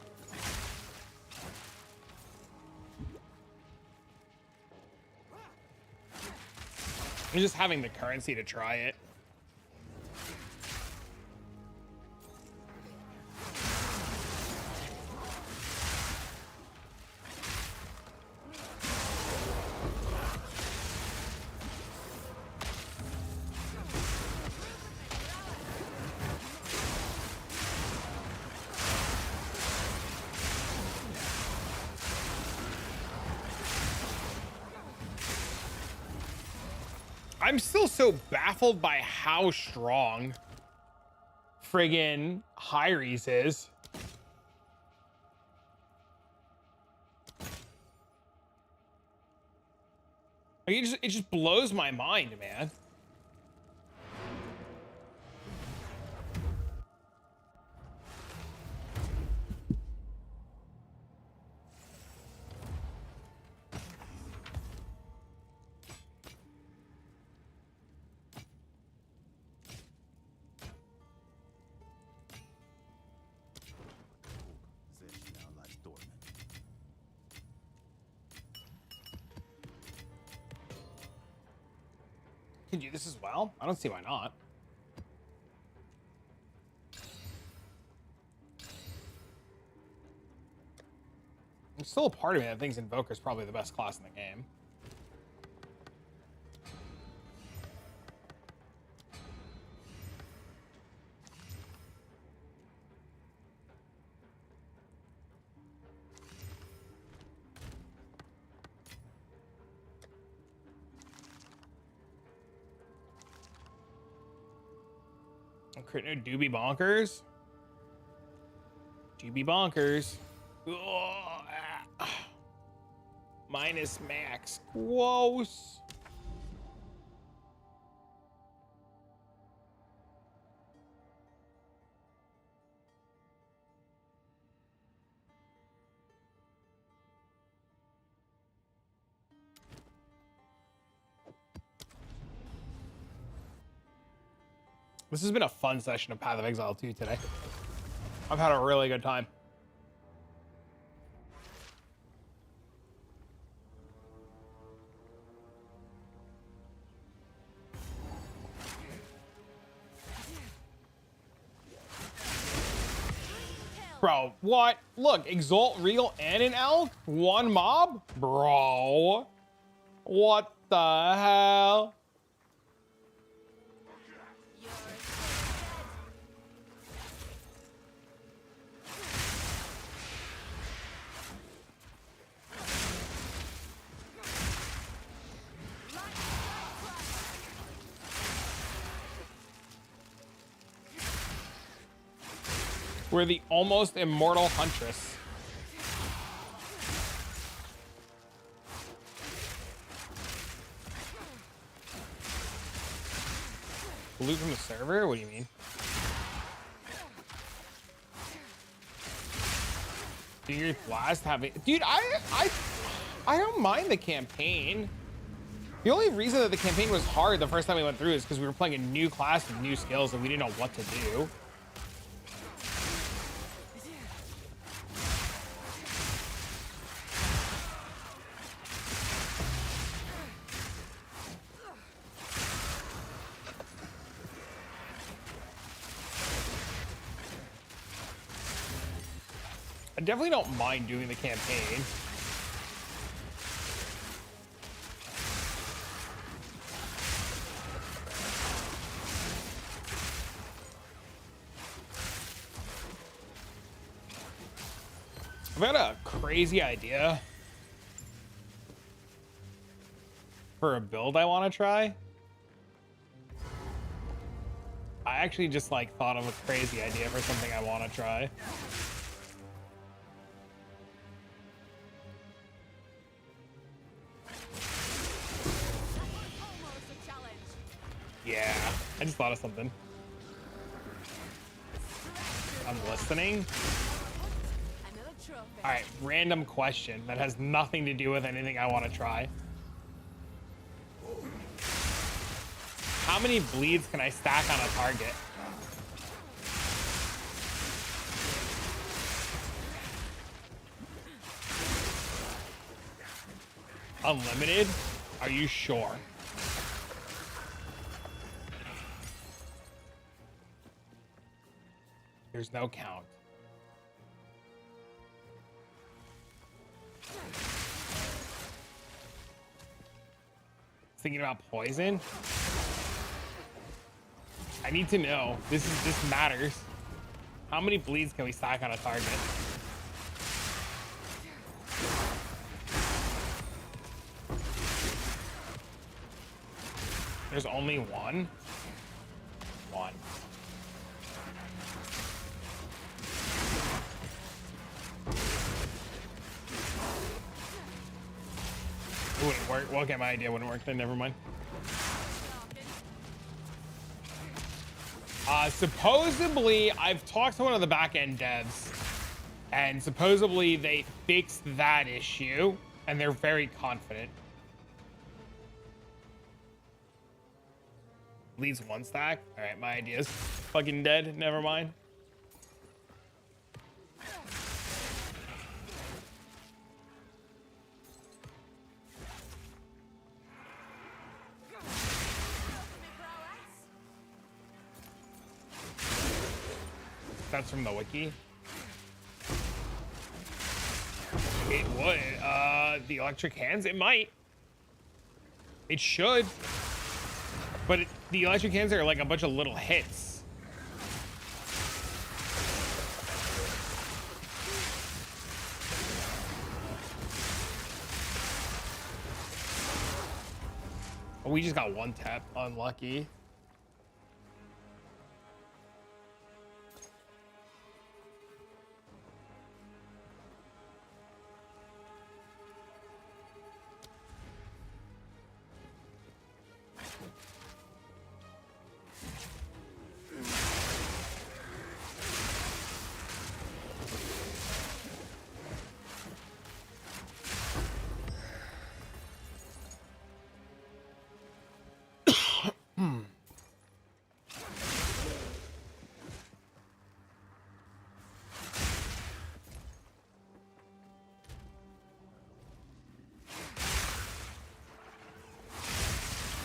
I'm just having the currency to try it. I'm still so baffled by how strong friggin' Hyres is. Like, it just blows my mind, man.
Possession now lies dormant.
Can do this as well? I don't see why not. There's still a part of me that thinks Invoker is probably the best class in the game. Crit no doobie bonkers. Doobie bonkers. Ugh, ah. Minus max. Gross. This has been a fun session of Path of Exile 2 today. I've had a really good time. Bro, what? Look, Exalt, Regal, and an Elk? One mob? Bro. What the hell? We're the almost immortal huntress. Loot from the server? What do you mean? Fingers blast having, dude. I don't mind the campaign. The only reason that the campaign was hard the first time we went through is because we were playing a new class with new skills and we didn't know what to do. I definitely don't mind doing the campaign. I've got a crazy idea for a build I want to try. I actually just like thought of a crazy idea for something I want to try. Yeah, I just thought of something. I'm listening. All right, random question that has nothing to do with anything I want to try. How many bleeds can I stack on a target? Unlimited? Are you sure? There's no count. Thinking about poison? I need to know. This matters. How many bleeds can we stack on a target? There's only one? One. It wouldn't work. Well, okay, my idea wouldn't work then. Never mind. Supposedly, I've talked to one of the back-end devs, and supposedly they fixed that issue, and they're very confident. Leads one stack. All right, my idea's fucking dead. Never mind. That's from the wiki. It would. The electric hands? It might. It should. But the electric hands are like a bunch of little hits. We just got one tap. Unlucky.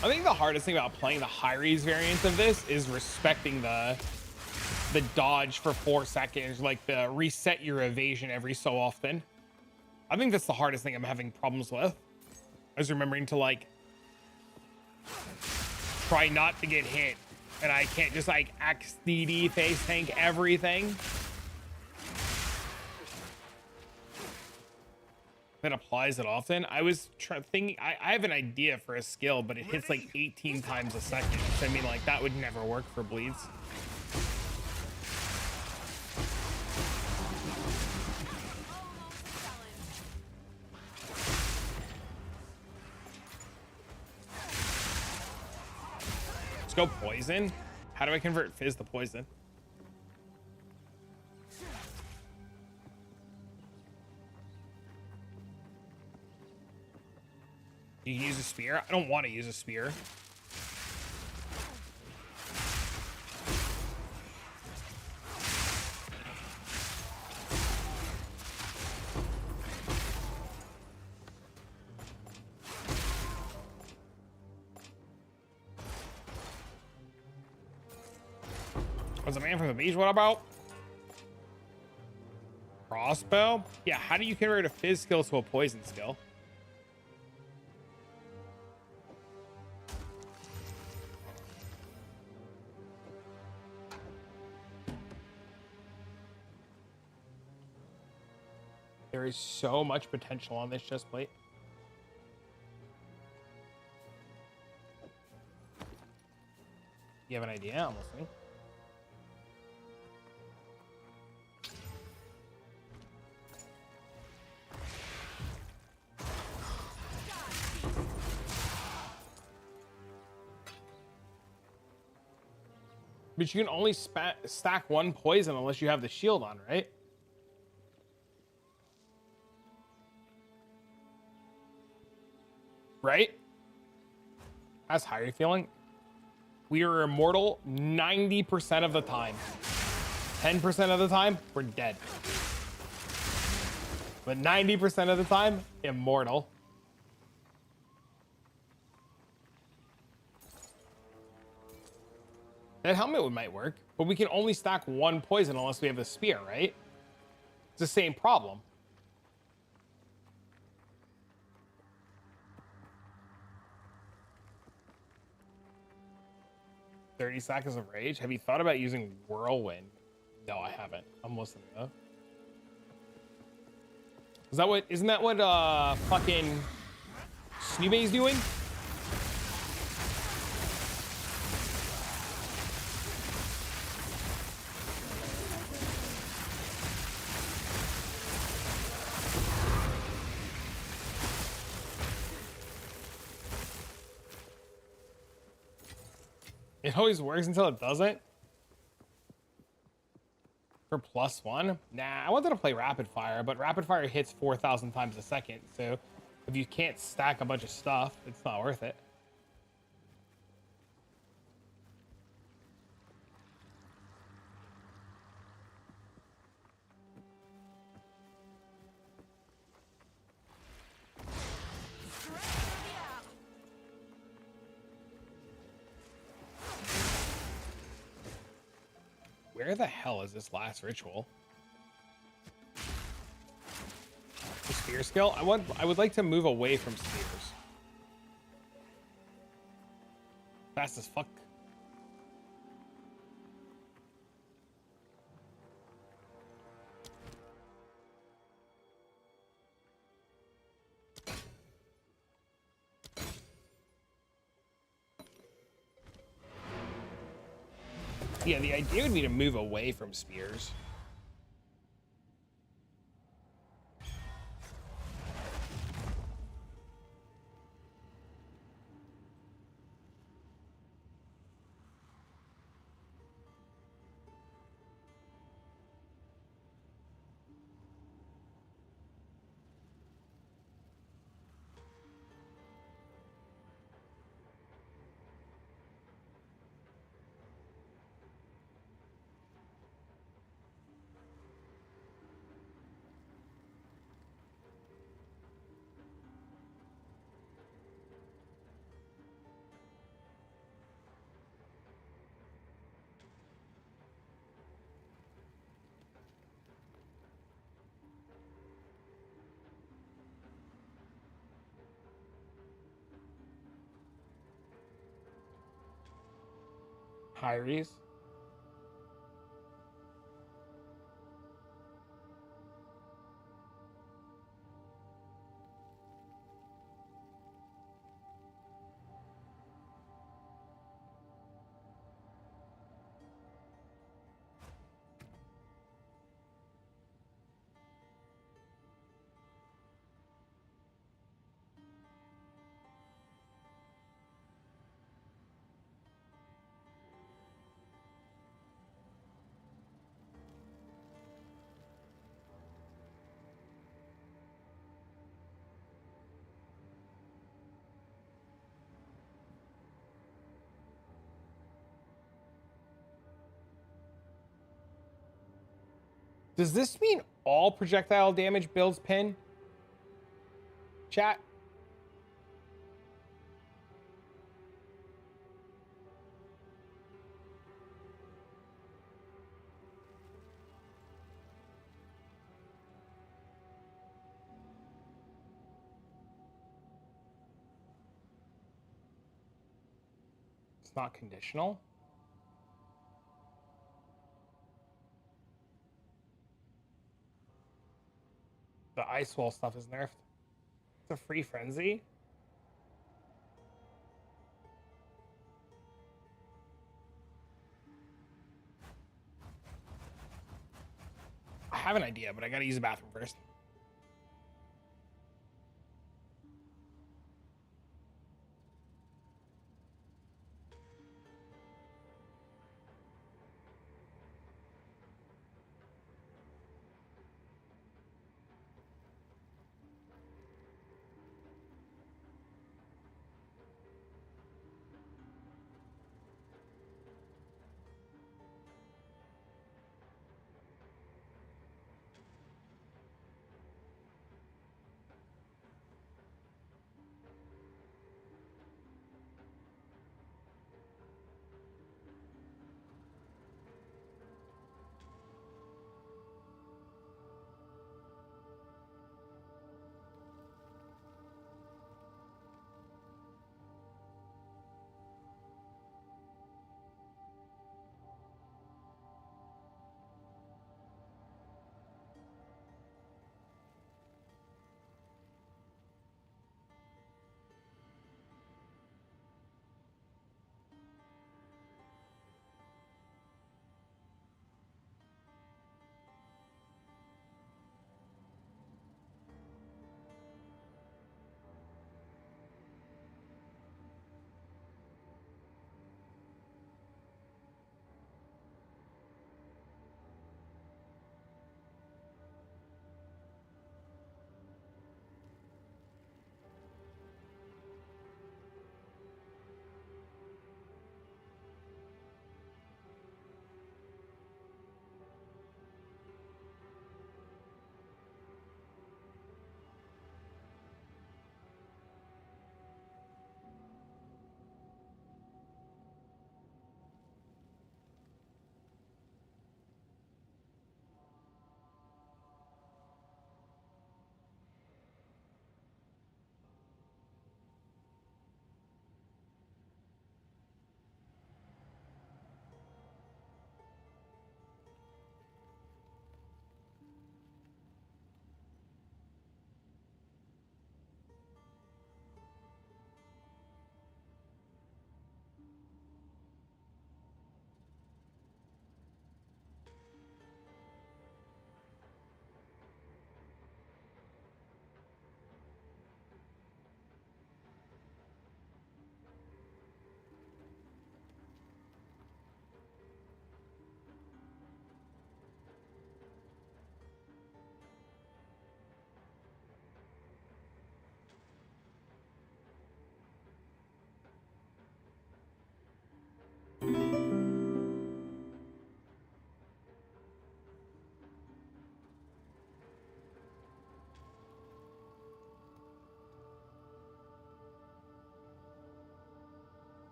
I think the hardest thing about playing the high-res variant of this is respecting the dodge for 4 seconds, like the reset your evasion every so often. I think that's the hardest thing I'm having problems with. I was remembering to like try not to get hit, and I can't just like XDD face tank everything. That applies it often. I was thinking I have an idea for a skill, but it hits like 18 times a second. So I mean, like that would never work for bleeds. Let's go poison. How do I convert fizz to poison? You can use a spear. I don't want to use a spear. Was a man from the beach? What about crossbow? Yeah, how do you convert a fizz skill to a poison skill? There is so much potential on this chest plate. You have an idea? I'm listening. But you can only stack one poison unless you have the shield on, right? Right? That's how you're feeling. We are immortal 90% of the time. 10% of the time, we're dead. But 90% of the time, immortal. That helmet might work, but we can only stack one poison unless we have the spear, right? It's the same problem. "30 seconds of rage. Have you thought about using whirlwind?" No, I haven't. I'm listening though. Isn't that what fucking Snoobey's doing? It always works until it doesn't. For +1? Nah, I wanted to play rapid fire, but rapid fire hits 4,000 times a second. So if you can't stack a bunch of stuff, it's not worth it. Where the hell is this last ritual? The spear skill? I would like to move away from spears. Fast as fuck. Yeah, the idea would be to move away from spears. Hyries. Does this mean all projectile damage builds pin? Chat? It's not conditional. The ice wall stuff is nerfed. It's a free frenzy. I have an idea, but I gotta use the bathroom first.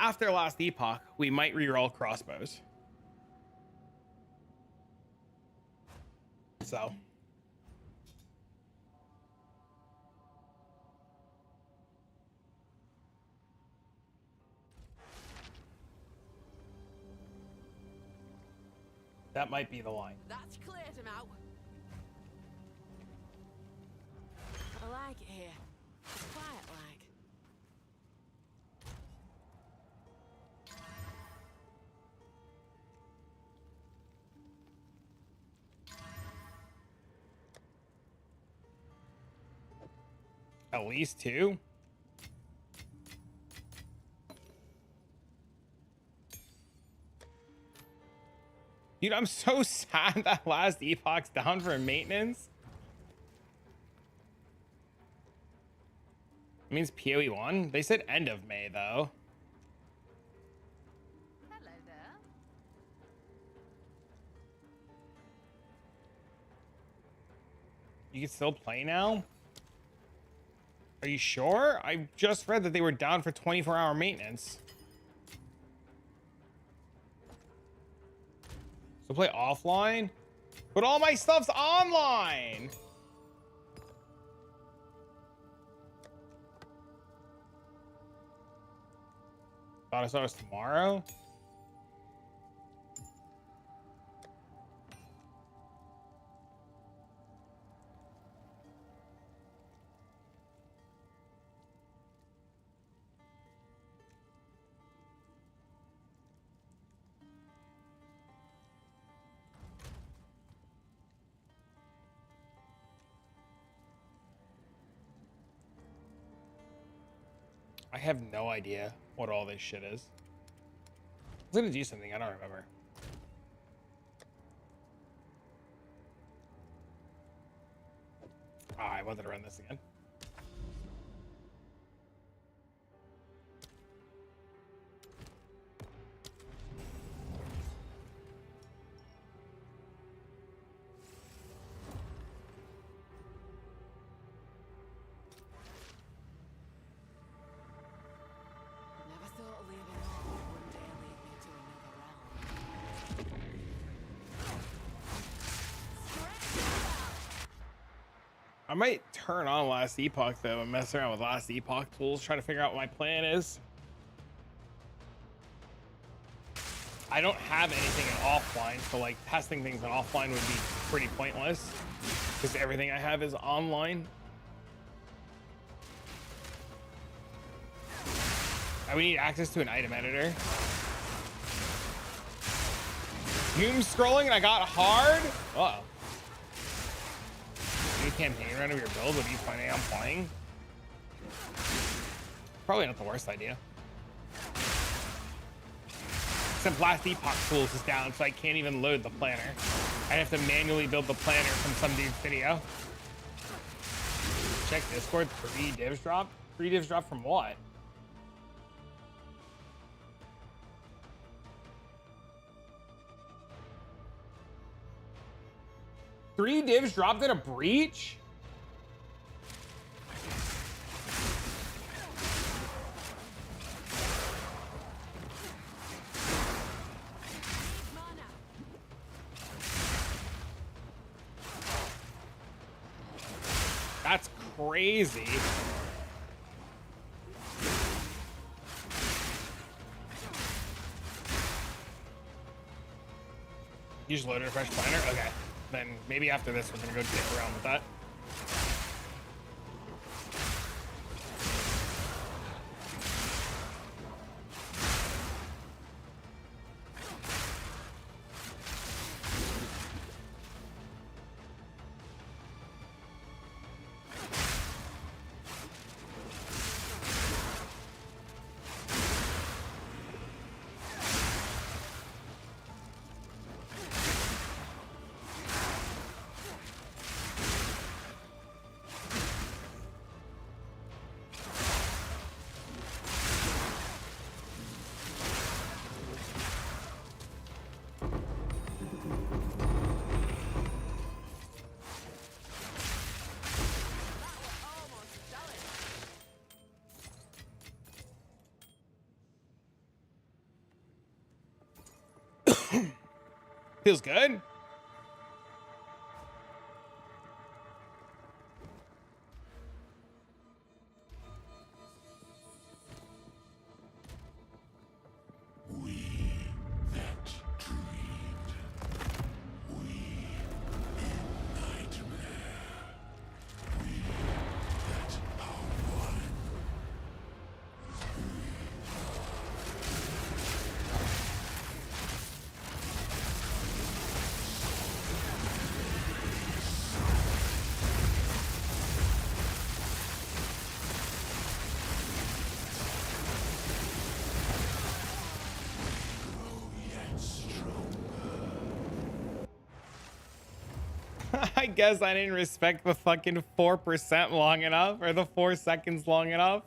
after last epoch, we might reroll crossbows. So. That might be the line.
That's cleared him out. I like it here. It's quiet like.
At least two. Dude, I'm so sad that last epoch's down for maintenance. It means PoE 1. They said end of May though.
Hello there.
You can still play now? Are you sure? I just read that they were down for 24-hour maintenance. So play offline? But all my stuff's online! Thought I saw it was tomorrow? I have no idea what all this shit is. I was gonna do something, I don't remember. I wanted to run this again.
Never thought leaving home would one day lead me to another realm.
I might turn on last epoch though and mess around with last epoch tools, try to figure out what my plan is. I don't have anything in offline, so like testing things in offline would be pretty pointless because everything I have is online. I would need access to an item editor. Doom scrolling and I got hard? Uh-oh. New campaign run of your build, what are you planning on playing? Probably not the worst idea. Except last epoch tools is down, so I can't even load the planner. I'd have to manually build the planner from some dude's video. Check Discord, 3 divs drop? 3 divs drop from what? Three divs dropped in a breach?
Mana.
That's crazy. You just loaded a fresh planner? Okay. Then maybe after this, we're gonna go dick around with that. Feels good. I guess I didn't respect the fucking 4% long enough, or the 4 seconds long enough.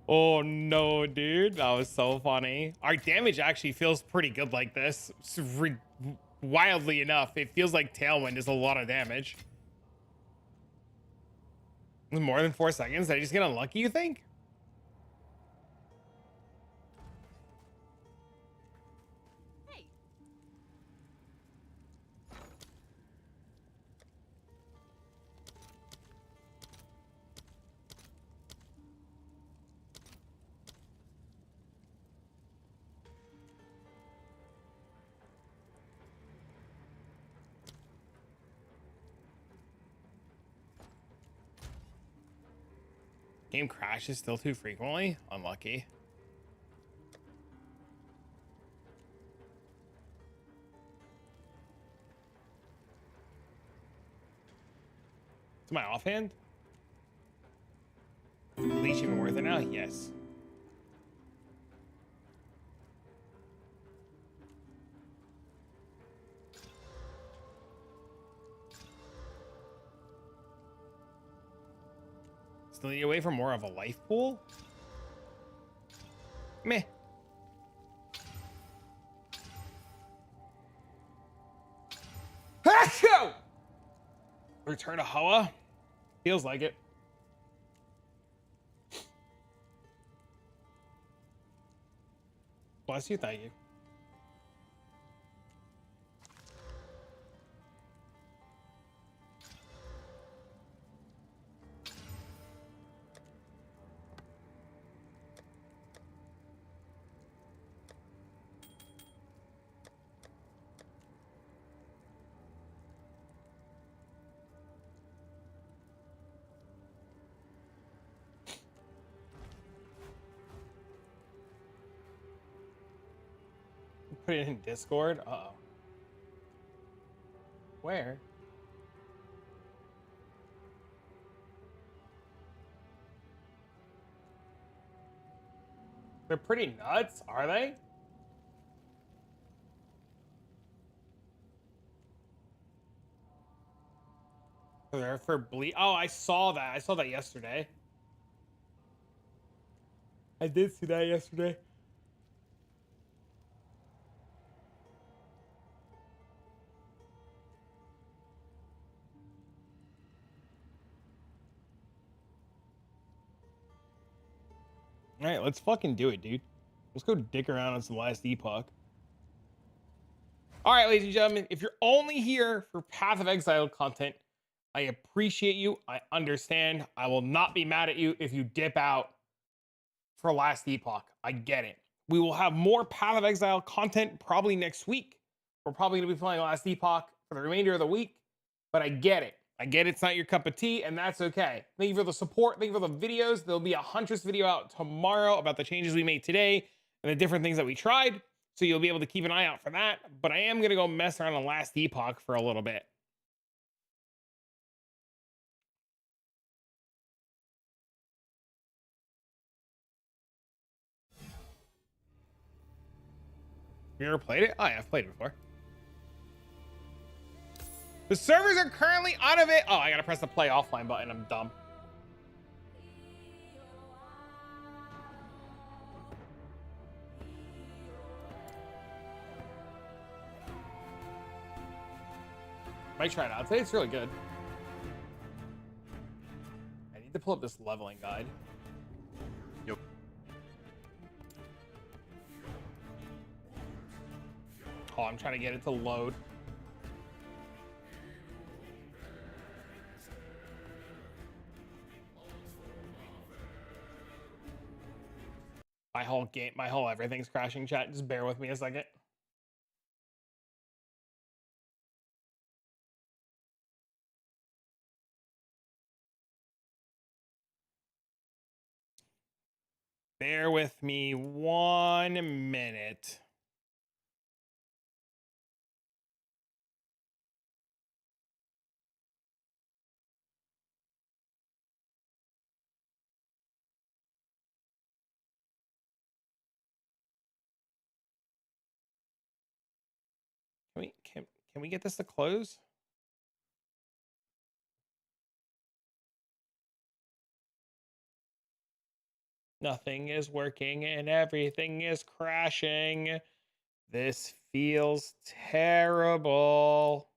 Oh no, dude, that was so funny. Our damage actually feels pretty good like this. Wildly enough, it feels like Tailwind is a lot of damage. More than 4 seconds? Did I just get unlucky, you think?
Hey,
Game crashes still too frequently? Unlucky. Is my offhand? Leash even worth it now? Yes. Still need to wait for more of a life pool? Meh. Achoo! Return to Hoa? Feels like it. Bless you, thank you. Put it in Discord? Uh-oh. Where? They're pretty nuts, are they? They're for bleed. Oh, I saw that. I saw that yesterday. I did see that yesterday. All right, let's fucking do it, dude. Let's go dick around on some last Epoch. All right, ladies and gentlemen, if you're only here for Path of Exile content, I appreciate you. I understand. I will not be mad at you if you dip out for last Epoch. I get it. We will have more Path of Exile content probably next week. We're probably going to be playing last Epoch for the remainder of the week, but I get it. I get it's not your cup of tea, and that's okay. Thank you for the support. Thank you for the videos. There'll be a Huntress video out tomorrow about the changes we made today and the different things that we tried. So you'll be able to keep an eye out for that. But I am going to go mess around on last Epoch for a little bit. You ever played it? Oh, yeah, I've played it before. The servers are currently out of it. Oh, I got to press the play offline button. I'm dumb. Might try it out today. It's really good. I need to pull up this leveling guide.
Yep.
Oh, I'm trying to get it to load. My whole everything's crashing, chat. Just bear with me a second. Bear with me 1 minute. Can we get this to close? Nothing is working and everything is crashing. This feels terrible.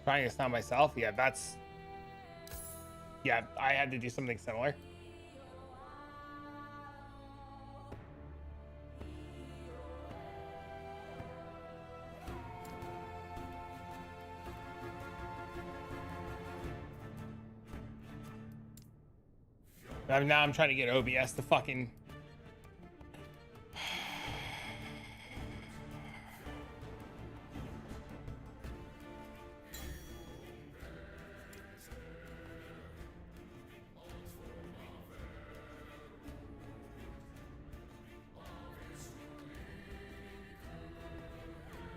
Trying this now myself. Yeah, I had to do something similar. Now I'm trying to get OBS to fucking.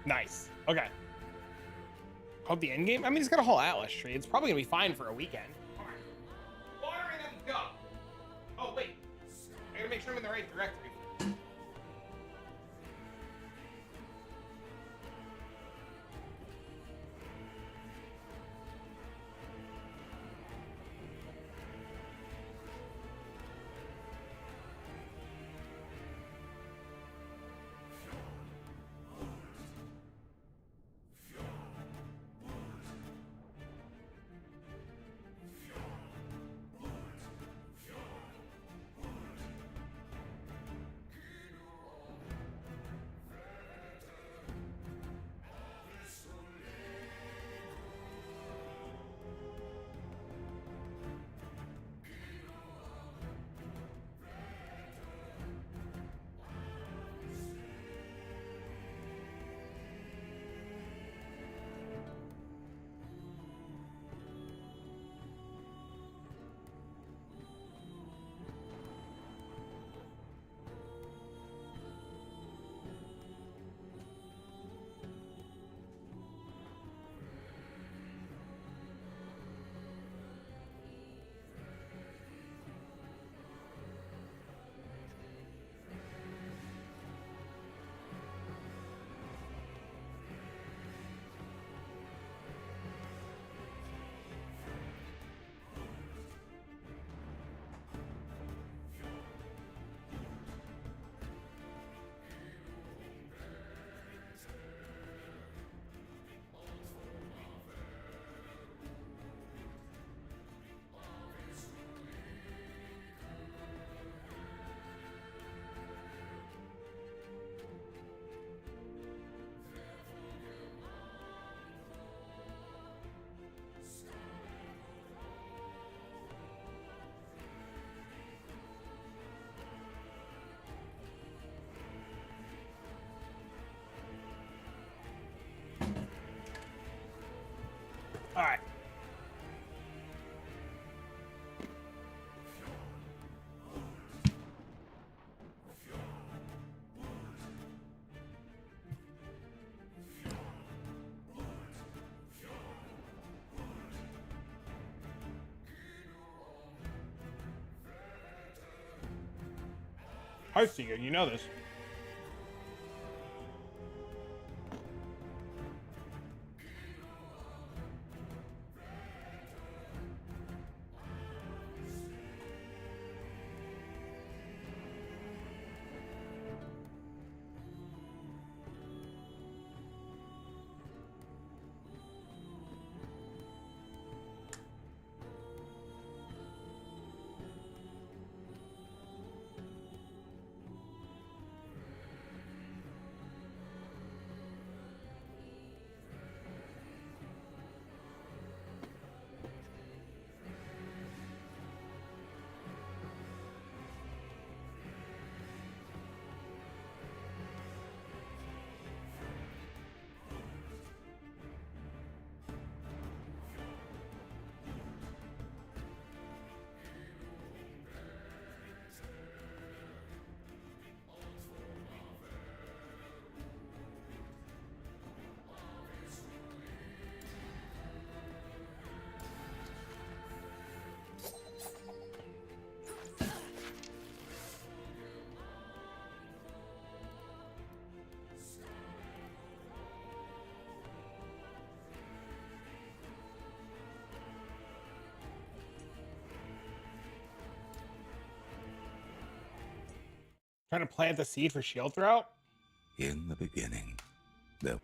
Nice. Okay. Hope the end game. I mean, it's got a whole Atlas tree. It's probably gonna be fine for a weekend. All right. Water and then go. Oh wait. I gotta make sure I'm in the right directory. All right. Heartseeker, you know this. Trying to plant the seed for shield throw.
In the beginning, there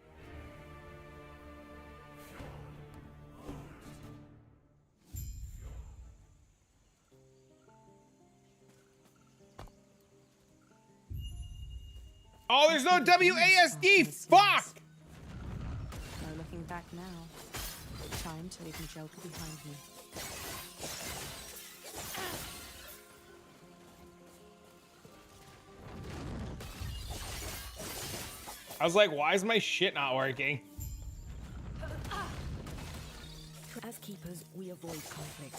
Oh, there's no WASD. Fuck.
No looking back now. Time to leave the Joker behind me.
I was like, why is my shit not working?
As keepers, we avoid conflict.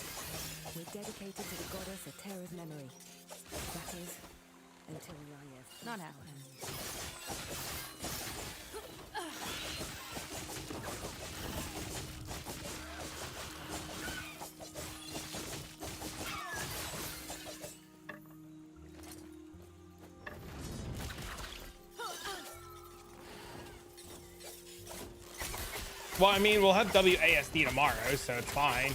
We're dedicated to the goddess of Terra's memory. That is, until Raya.
Not happening.
Well, I mean, we'll have WASD tomorrow, so it's fine.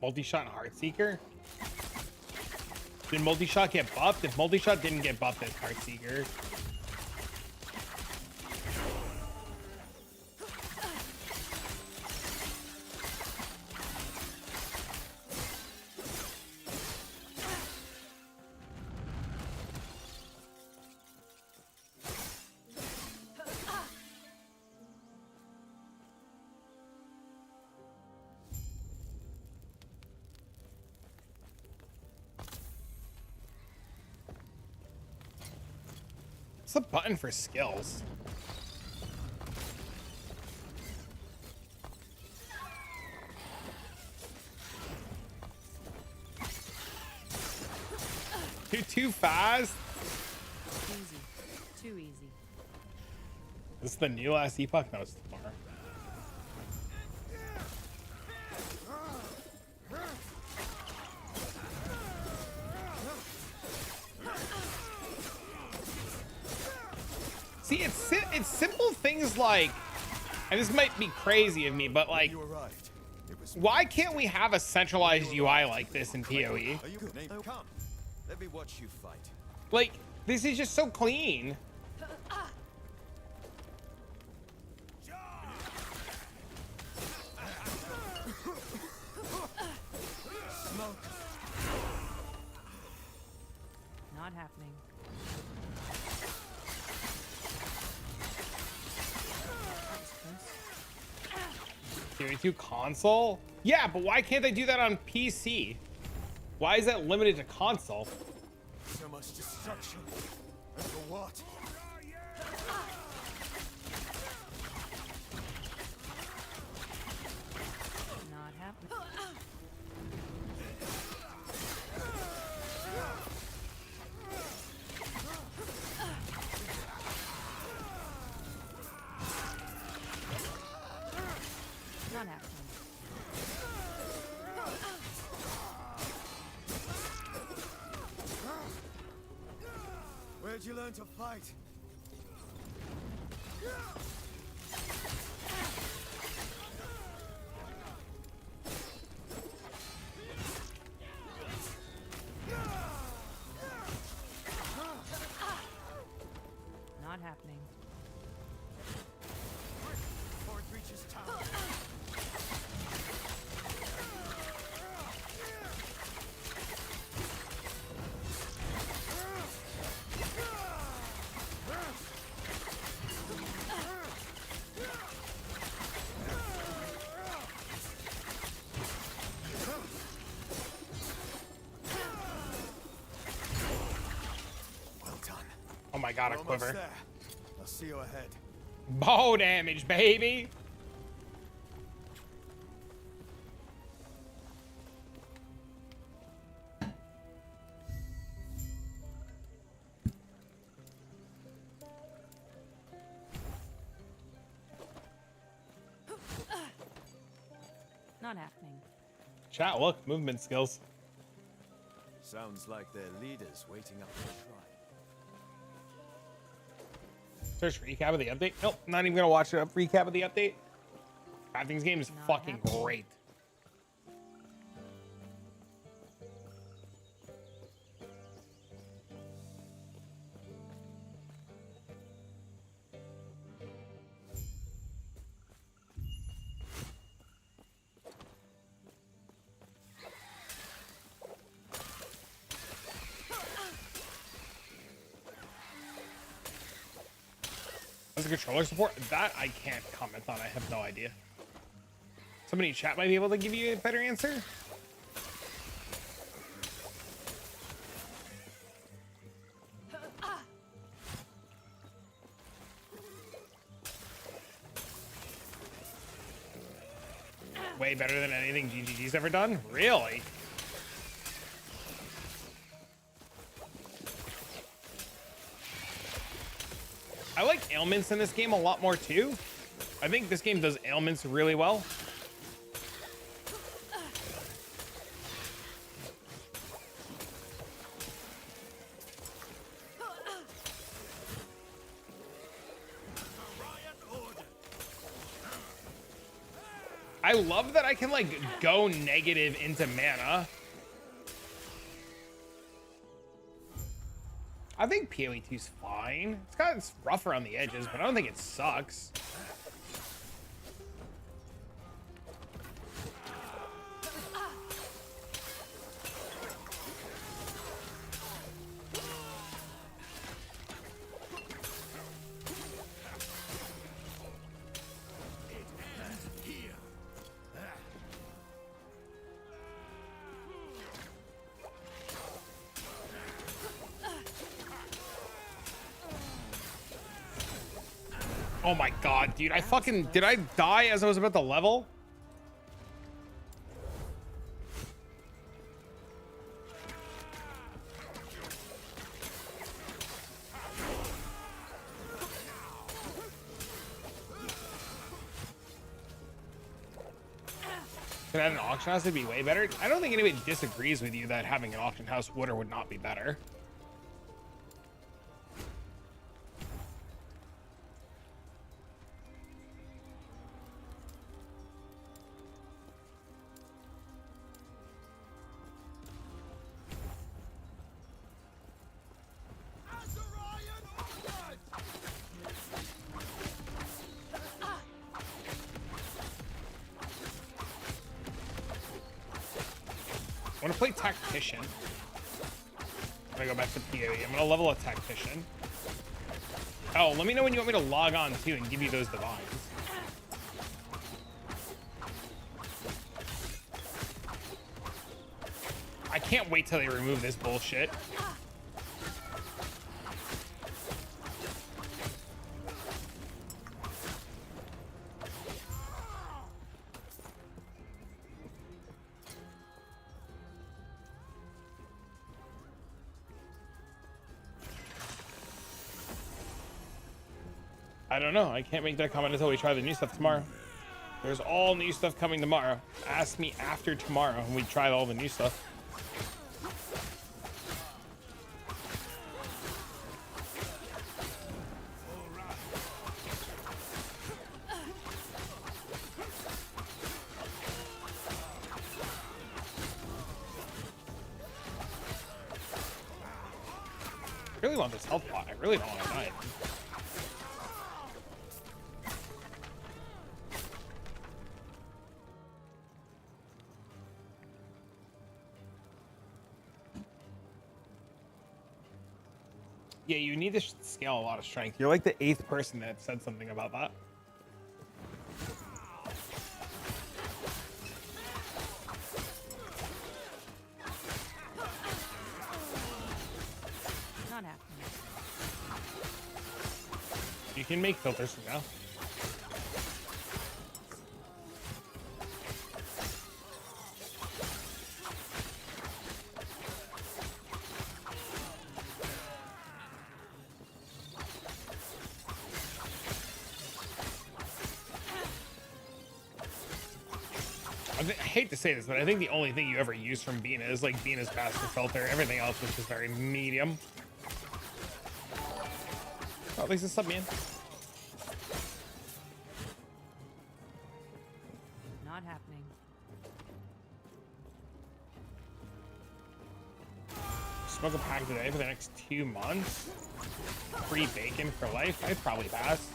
Multi-shot and Heartseeker? Did multi-shot get buffed? If multi-shot didn't get buffed as Heartseeker. What's the button for skills? You're too fast.
Easy. Too easy.
This is the new last Epoch? No, it's tomorrow. See, it's simple things like, and this might be crazy of me, but like,
You arrived. It was
why can't we have a centralized UI like this in PoE?
Are you name? Come. Let me watch you fight.
Like, this is just so clean.
Smoke.
Not happening. That was close.
Series 2 console? Yeah, but why can't they do that on PC? Why is that limited to console?
So much destruction. And for what?
Not happening. Not happening.
Where'd you learn to fight?
Not happening.
Before it reaches town. Well done.
Oh my god, a
We're almost
quiver.
there. I'll see you ahead.
Bow damage, baby.
Not happening.
Chat, look, movement skills.
Sounds like their leader's waiting up their tribe.
Search recap of the update. Nope, not even gonna watch a recap of the update. Crafting's game is
Not
fucking
happening.
great. As a controller support, that I can't comment on. I have no idea. Somebody in chat might be able to give you a better answer. Way better than anything GGG's ever done? Really? I like ailments in this game a lot more too. I think this game does ailments really well. I love that I can like go negative into mana. I think PoE 2's fine. It's rough around the edges, but I don't think it sucks. Oh my god, dude, did I die as I was about to level? Could add an auction house, it'd be way better. I don't think anybody disagrees with you that having an auction house would or would not be better. I want to play tactician. I'm gonna go back to PoE. I'm gonna level a tactician. Oh, let me know when you want me to log on too and give you those divines. I can't wait till they remove this bullshit. I don't know. I can't make that comment until we try the new stuff tomorrow. There's all new stuff coming tomorrow. Ask me after tomorrow when we try all the new stuff. I really want this health pot. I really don't want to die. Yeah, you need to scale a lot of strength. You're like the 8th person that said something about that.
Not happening.
You can make filters from now. I hate to say this, but I think the only thing you ever use from Bina is like Bina's master filter. Everything else was just very medium. Oh, at least it's sub man.
Not happening.
Smoke a pack a day for the next 2 months. Free bacon for life. I'd probably pass.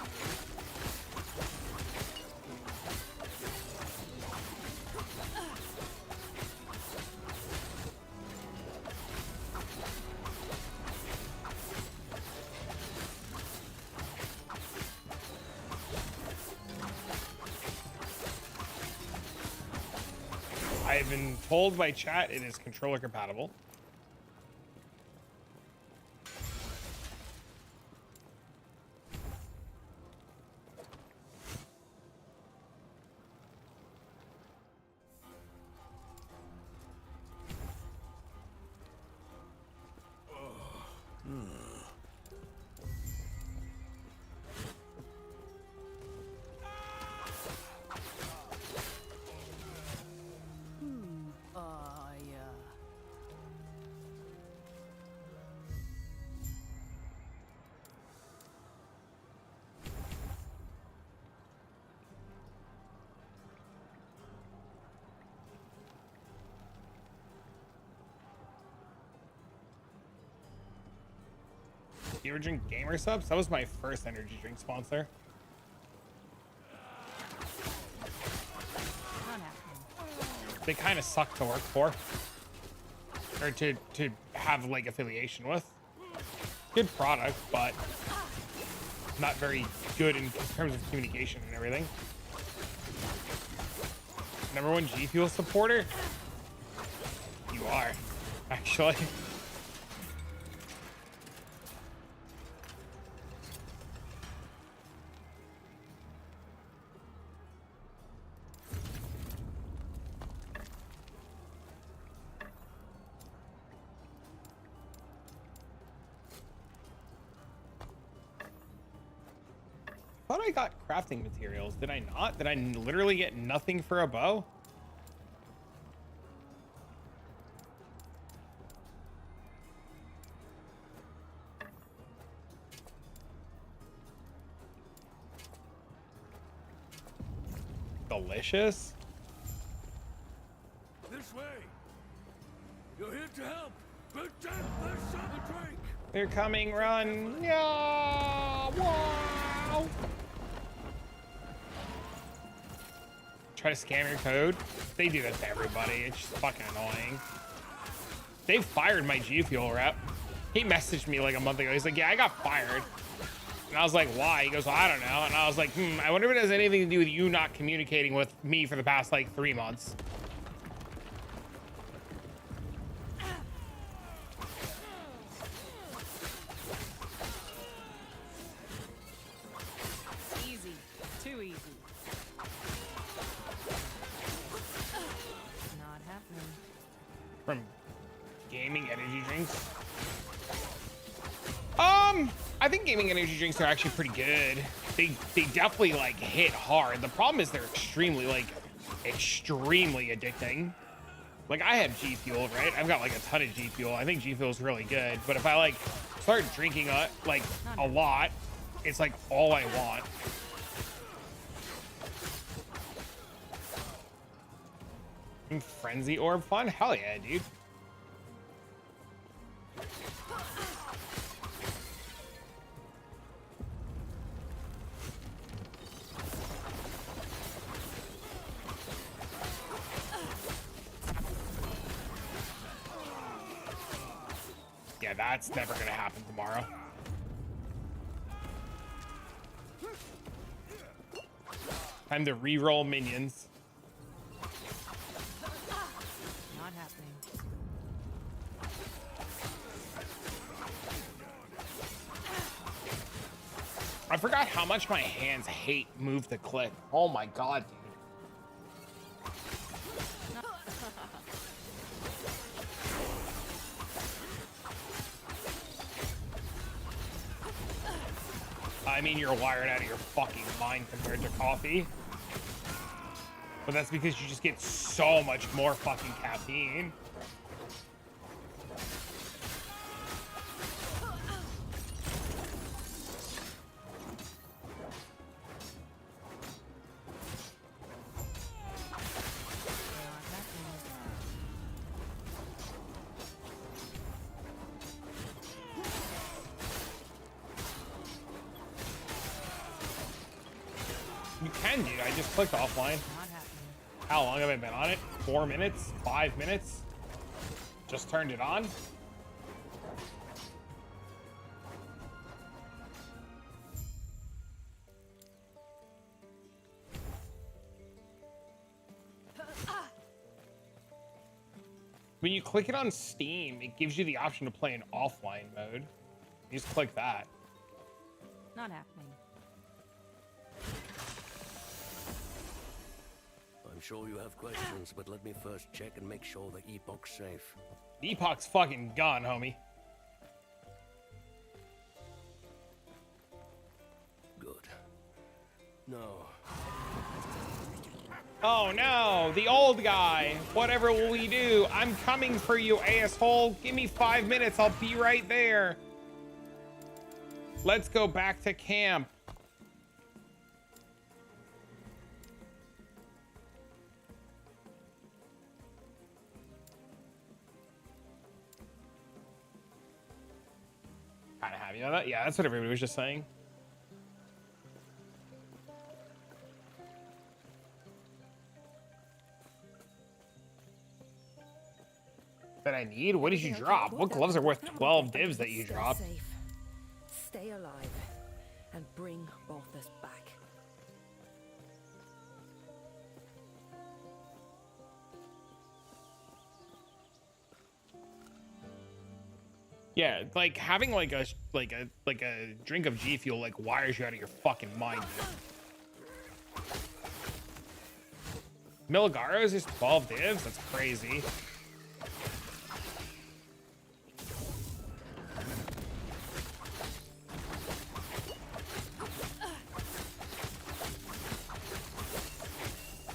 I've been told by chat it is controller compatible.
Yeah.
You ever drink Gamer Subs? That was my first energy drink sponsor.
Not happening.
They kind of suck to work for, or to have like affiliation with. Good product, but not very good in terms of communication and everything. #1 G Fuel supporter? You are, actually. I thought I got crafting materials. Did I not? Did I literally get nothing for a bow? Delicious.
This way. You're here to help. Protect the drink.
They're coming, run. Yeah, wow. Try to scam your code. They do that to everybody. It's just fucking annoying. They fired my G Fuel rep. He messaged me like a month ago. He's like, yeah, I got fired. And I was like, why? He goes, well, I don't know. And I was like, I wonder if it has anything to do with you not communicating with me for the past like 3 months.
Easy. Too easy. Not happening.
From gaming energy drinks. I think gaming energy drinks are actually pretty good. They definitely like hit hard. The problem is they're extremely addicting. Like I have G Fuel, right? I've got like a ton of G Fuel. I think G Fuel is really good. But if I like start drinking like a lot, it's like all I want. Frenzy orb fun? Hell yeah, dude. Yeah, that's never gonna happen tomorrow. Time to re-roll minions.
Not happening.
I forgot how much my hands hate move to click. Oh my god, dude. I mean, you're wired out of your fucking mind compared to coffee. But that's because you just get so much more fucking caffeine. You can, dude. I just clicked offline.
Not happening.
How long have I been on it? 4 minutes? 5 minutes? Just turned it on? When you click it on Steam, it gives you the option to play in offline mode. You just click that.
Not happening.
I'm sure you have questions, but let me first check and make sure the Epoch's safe.
Epoch's fucking gone, homie.
Good. No.
Oh no, the old guy. Whatever will we do? I'm coming for you, asshole. Give me 5 minutes. I'll be right there. Let's go back to camp. Kind of happy about that. Yeah, that's what everybody was just saying. That I need? What did you drop? What gloves are worth 12 divs that you dropped?
Safe. Stay alive and bring Balthus back.
Yeah, like having like a drink of G Fuel like wires you out of your fucking mind. Miligaro's is 12 divs? That's crazy.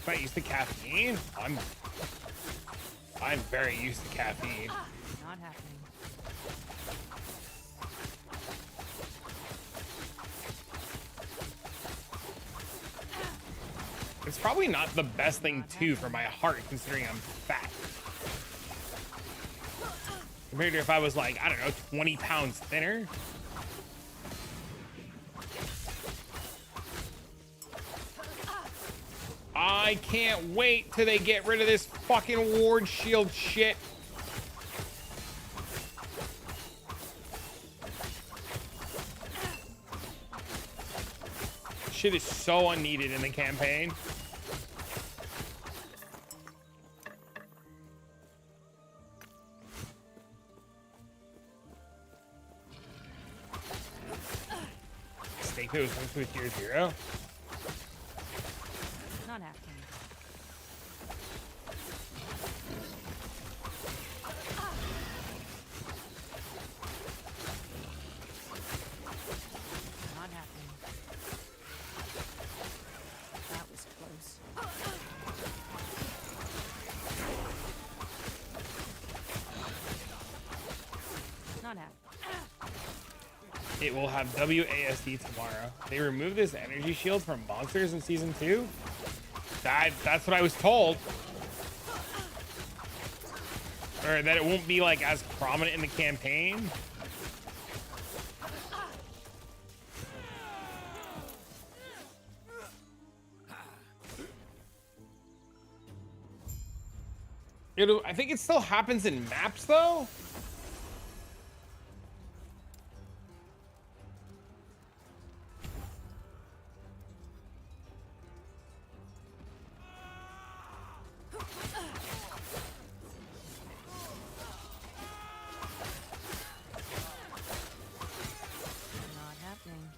Not used to caffeine? I'm very used to caffeine.
Not happening.
It's probably not the best thing too for my heart considering I'm fat. Compared to if I was like, I don't know, 20 pounds thinner. I can't wait till they get rid of this fucking ward shield shit. Shit is so unneeded in the campaign. Steak that was supposed to be tier 0.
Not happening. Not happening. That was close. Not happening.
It will have WASD tomorrow. They removed this energy shield from monsters in season 2. That's what I was told. Or that it won't be like as prominent in the campaign. I think it still happens in maps though.
Not happening.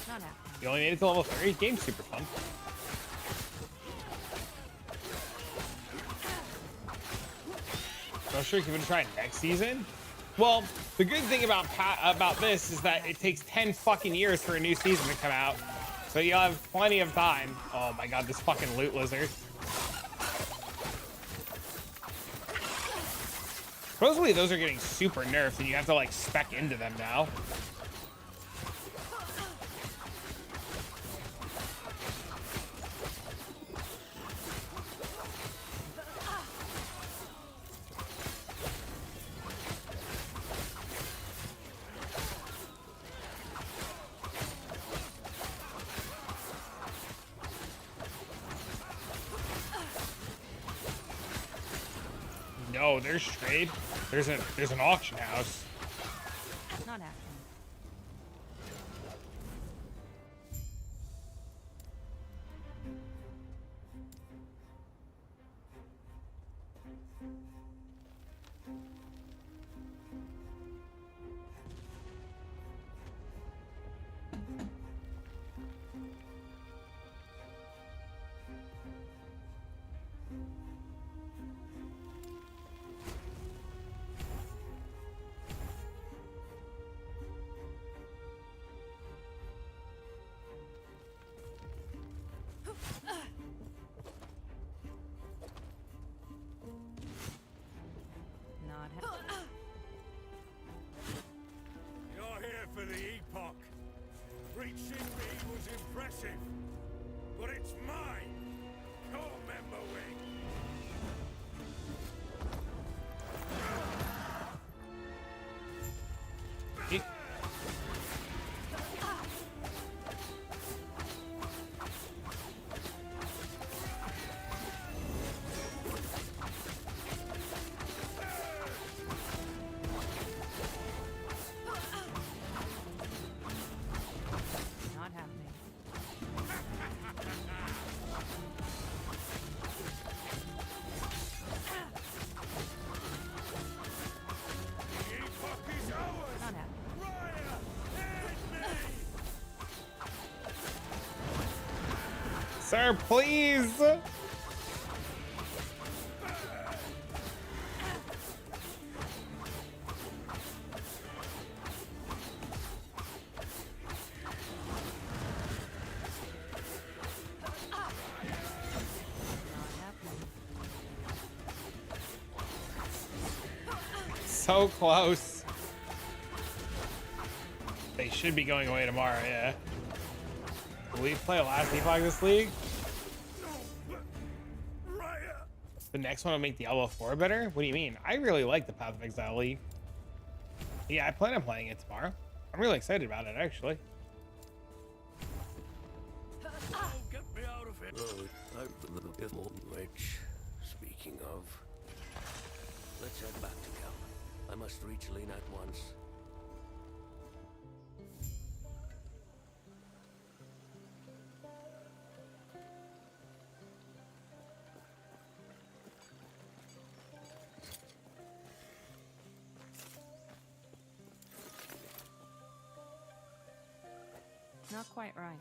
Not happening.
You only made it to level 30. Game's super fun. So sure, give it a try next season. Well, the good thing about this is that it takes 10 fucking years for a new season to come out, so you'll have plenty of time. Oh my god, this fucking loot lizard. Supposedly those are getting super nerfed, and you have to like spec into them now. Oh, there's trade. There's an auction house.
Not happening. Not happening.
You're here for the Epoch. Reaching me was impressive, but it's mine. Core member wing.
Not happening.
The Epoch is ours.
Not happening.
Raya, hit me.
Sir, please.
Not happening.
So close. They should be going away tomorrow, yeah. Will we play a last Epoch this league?
Raya.
The next one will make Diablo 4 better? What do you mean? I really like the Path of Exile League. Yeah, I plan on playing it tomorrow. I'm really excited about it, actually.
Oh, get me out of here. Oh, I'm the little witch. Speaking of, let's head back to camp. I must reach Lena at once.
Not quite right.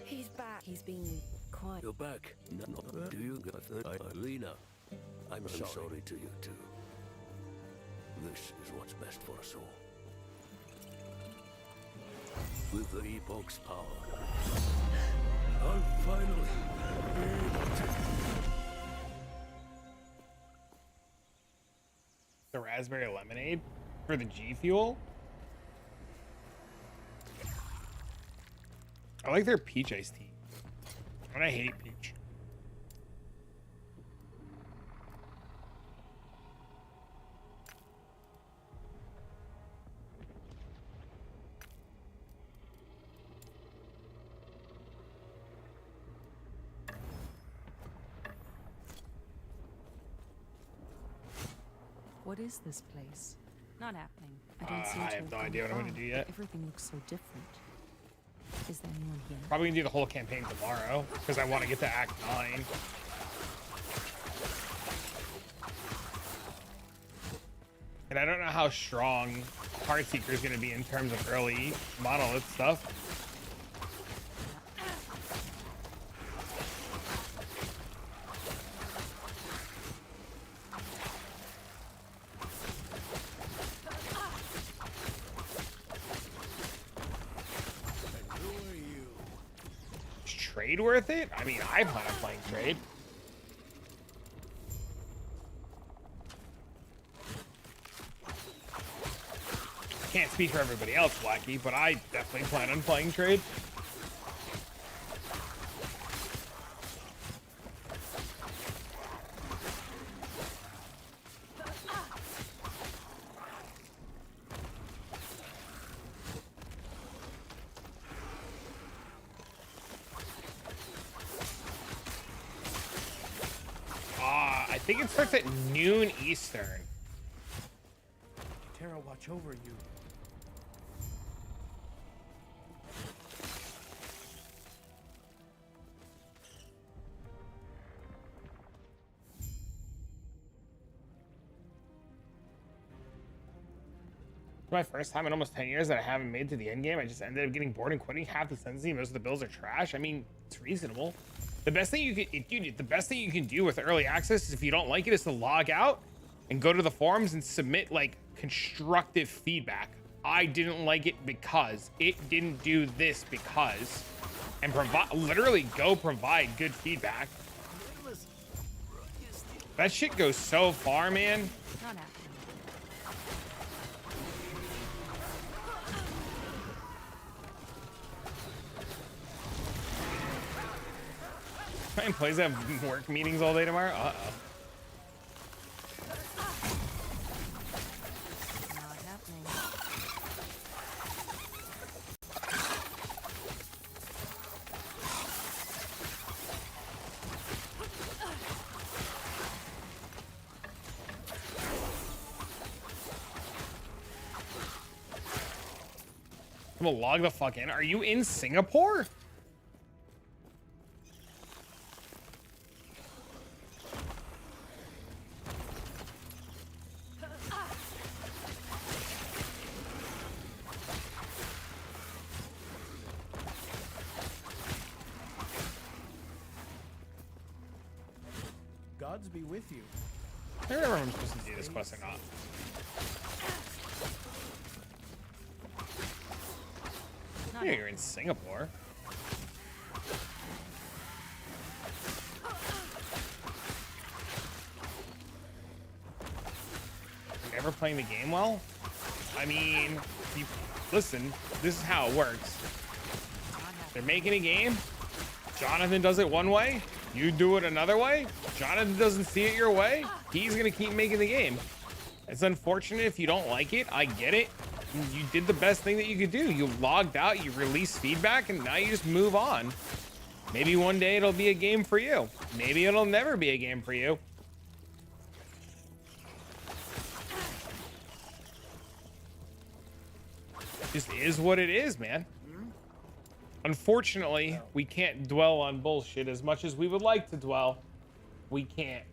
He's back. He's been quiet.
You're back. No, do you, Lena? I'm sorry to you too. This is what's best for us all. With the Epoch's power, I'll finally be able to.
The raspberry lemonade for the G Fuel. I like their peach iced tea. And I hate peach.
What is this place? Not happening. I don't seem
I
to
have no
gone
idea what I'm gonna
far.
do yet.
Everything looks so different. Is there anyone here?
Probably gonna do the whole campaign tomorrow because I want to get to Act 9. And I don't know how strong Heartseeker is gonna be in terms of early monolith stuff.
And who are you?
Is trade worth it? I mean, I plan on playing trade. Can't speak for everybody else, Blackie, but I definitely plan on playing trade. think it starts at noon Eastern.
Terra, watch over you.
My first time in almost 10 years that I haven't made to the end game. I just ended up getting bored and quitting. Half the sentencing, most of the bills are trash. I mean, it's reasonable. The best thing you can, dude, the best thing you can do with early access is if you don't like it, is to log out and go to the forums and submit like constructive feedback. I didn't like it because it didn't do this because, and provide, literally go provide good feedback. That shit goes so far, man.
Not happening.
Ryan plays have work meetings all day tomorrow. Uh-oh.
Not happening.
I'm gonna log the fuck in. Are you in Singapore?
Gods be with you.
I don't remember if I'm supposed to do this quest or not. Yeah, you're in Singapore. You're never playing the game well? I mean, you, listen, this is how it works. They're making a game. Jonathan does it one way. You do it another way. Jonathan doesn't see it your way. He's going to keep making the game. It's unfortunate if you don't like it. I get it. You did the best thing that you could do. You logged out, you released feedback, and now you just move on. Maybe one day it'll be a game for you. Maybe it'll never be a game for you. Just is what it is, man. Unfortunately, we can't dwell on bullshit as much as we would like to dwell. We can't.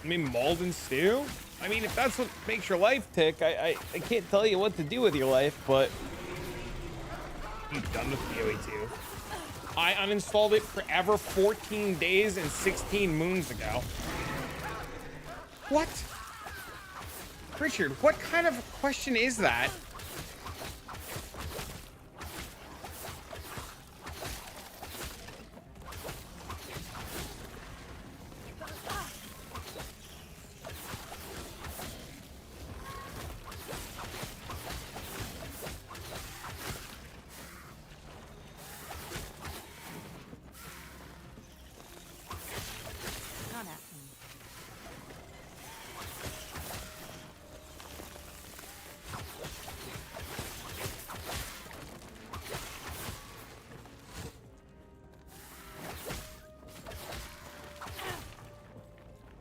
I mean, mold and stew? I mean, if that's what makes your life tick, I can't tell you what to do with your life, but you're done with PoE 2. I uninstalled it forever 14 days and 16 moons ago. What? Richard, what kind of question is that?
Not happening.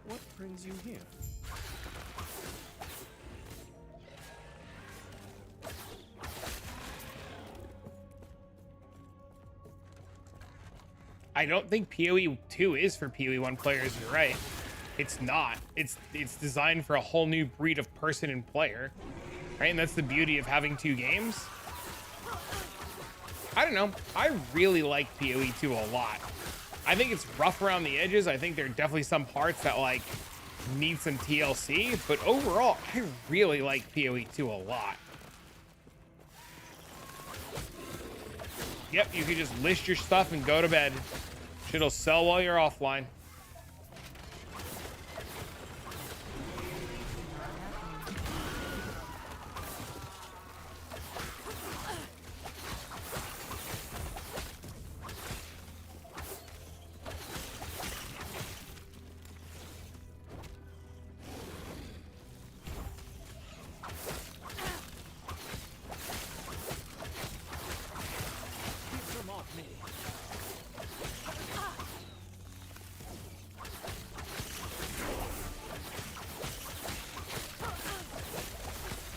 What brings you here?
I don't think PoE 2 is for PoE 1 players. You're right. It's not. It's designed for a whole new breed of person and player, right? And that's the beauty of having two games. I don't know. I really like PoE 2 a lot. I think it's rough around the edges. I think there are definitely some parts that like need some TLC, but overall, I really like PoE 2 a lot. Yep, you can just list your stuff and go to bed. Shit'll sell while you're offline.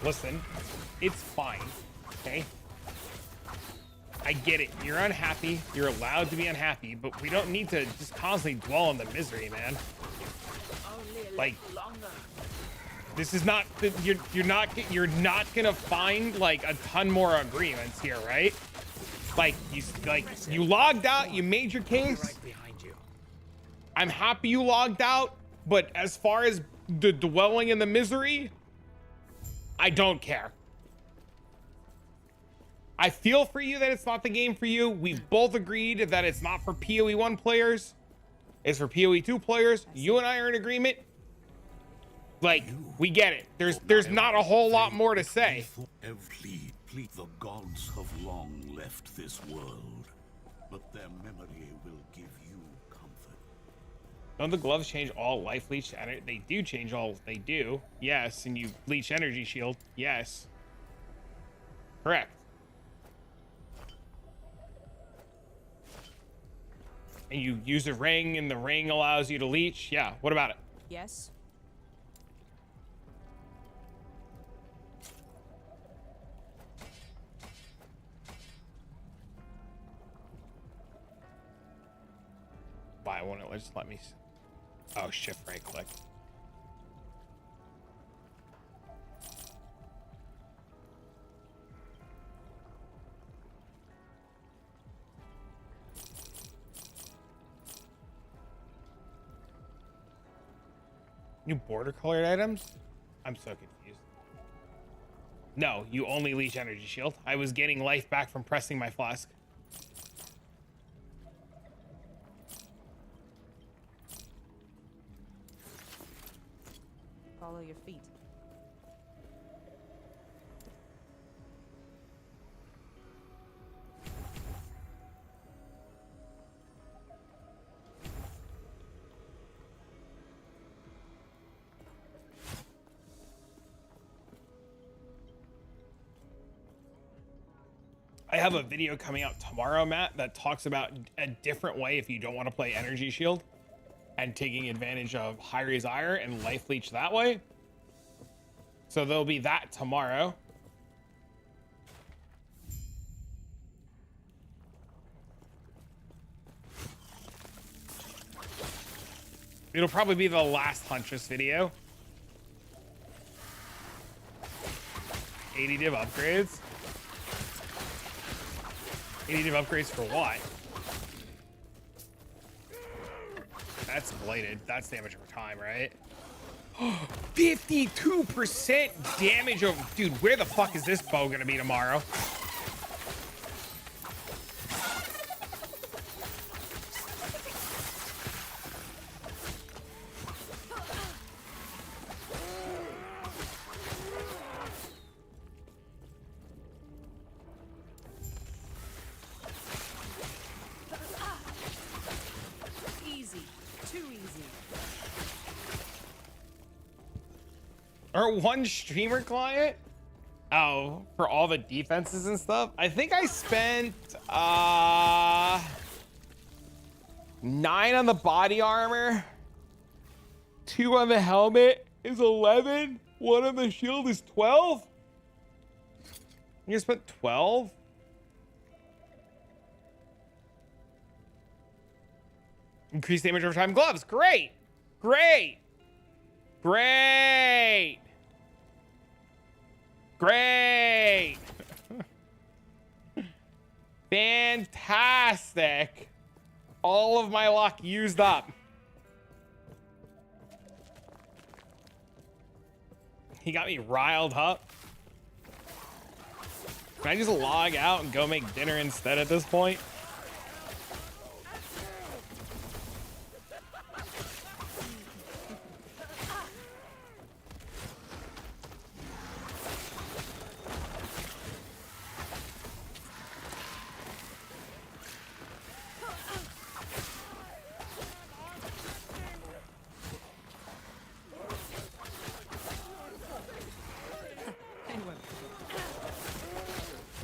Listen, it's fine, okay? I get it. You're unhappy. You're allowed to be unhappy, but we don't need to just constantly dwell on the misery, man. Like, this is not you're not gonna find like a ton more agreements here, right? Like you logged out, you made your case. I'm happy you logged out, but as far as the dwelling in the misery, I don't care. I feel for you that it's not the game for you. We've both agreed that it's not for PoE 1 players. It's for PoE 2 players. You and I are in agreement. Like, we get it. There's not a whole lot more to say.
The gods have long left this world, but their memory will give you comfort.
Don't the gloves change all life leech energy? They do change all. They do. Yes, and you leech energy shield. Yes. Correct. And you use a ring, and the ring allows you to leech. Yeah. What about it?
Yes.
Why won't it just let me? Oh, shift right click. New border colored items? I'm so confused. No, you only leech energy shield. I was getting life back from pressing my flask.
Follow your feet.
I have a video coming out tomorrow, Matt, that talks about a different way if you don't want to play energy shield and taking advantage of Hyri's Ire and life leech that way. So there'll be that tomorrow. It'll probably be the last Huntress video. 80 div upgrades. 80 div upgrades for what? That's bladed. That's damage over time, right? 52% damage over... Dude, where the fuck is this bow gonna be tomorrow? Or one streamer client? Oh, for all the defenses and stuff? I think I spent 9 on the body armor, 2 on the helmet is 11, 1 on the shield is 12. You spent 12? Increased damage over time gloves. Great. Great. Great. Great. Fantastic. All of my luck used up. He got me riled up. Can I just log out and go make dinner instead at this point?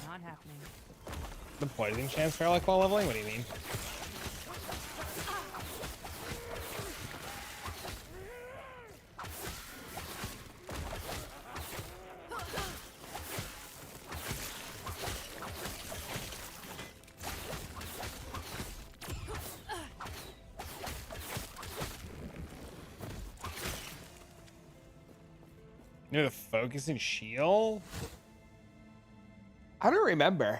Not happening.
The poisoning chance for like while leveling? What do you mean? Near the focus and shield? I don't remember.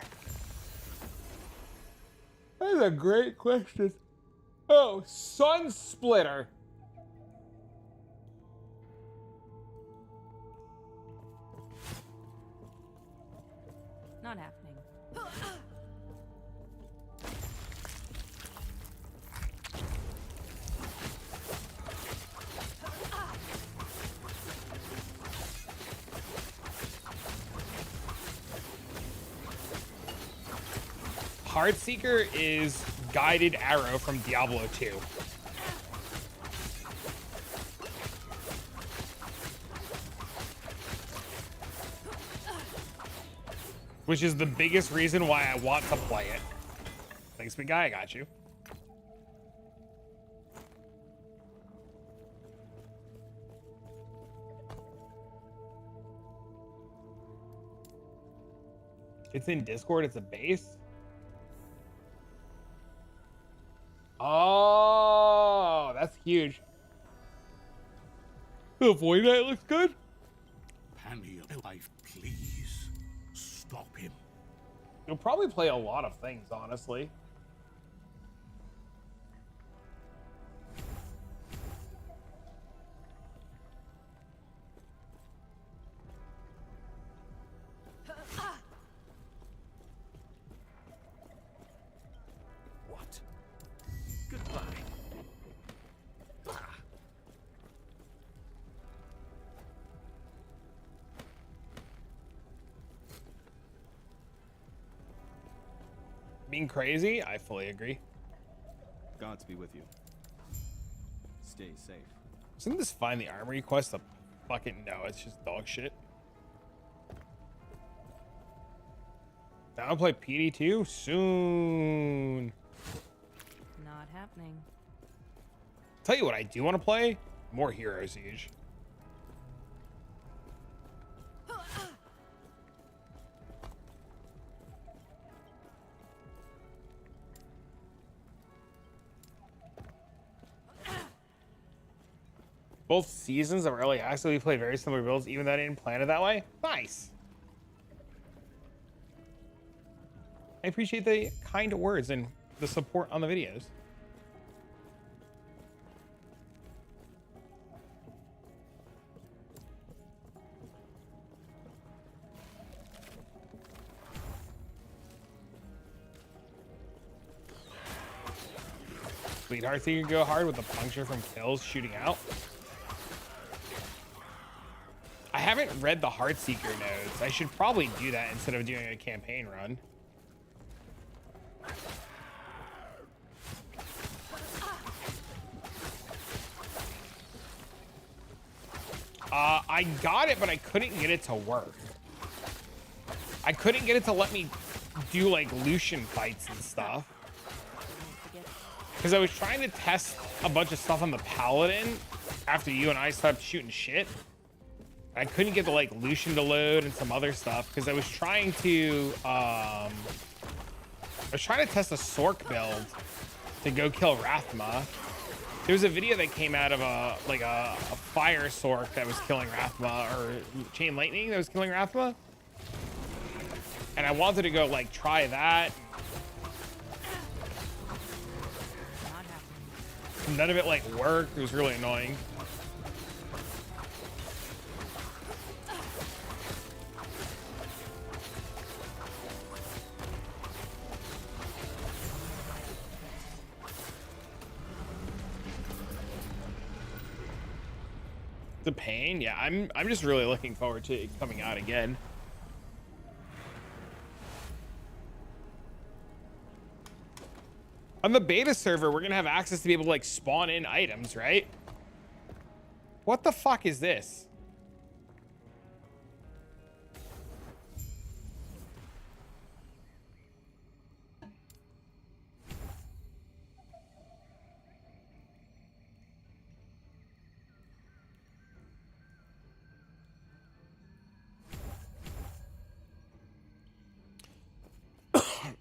That's a great question. Oh, Sun Splitter.
Not happening.
Heartseeker is guided arrow from Diablo 2. Which is the biggest reason why I want to play it. Thanks, big guy. I got you. It's in Discord. It's a base. Oh, that's huge. The Void Knight looks good.
Panny of life, please. Stop him.
You'll probably play a lot of things, honestly.
What? Goodbye.
Being crazy? I fully agree.
Gods be with you. Stay safe.
Isn't this Find the Armory quest a fucking no? It's just dog shit. Now I'll play PD2 soon.
Not happening.
Tell you what, I do want to play more Hero Siege. Both seasons of early access, we played very similar builds, even though I didn't plan it that way. Nice. I appreciate the kind words and the support on the videos. Sweetheart, so you can go hard with the puncture from kills shooting out. I haven't read the Heartseeker notes. I should probably do that instead of doing a campaign run. I got it, but I couldn't get it to work. I couldn't get it to let me do like Lucian fights and stuff. Because I was trying to test a bunch of stuff on the Paladin after you and I stopped shooting shit. I couldn't get the like Lucian to load and some other stuff because I was trying to test a Sork build to go kill Rathma. There was a video that came out of a fire Sork that was killing Rathma, or Chain Lightning that was killing Rathma. And I wanted to go like try that. None of it like worked. It was really annoying. The pain, yeah. I'm just really looking forward to it coming out again. On the beta server, we're gonna have access to be able to like spawn in items, right? What the fuck is this?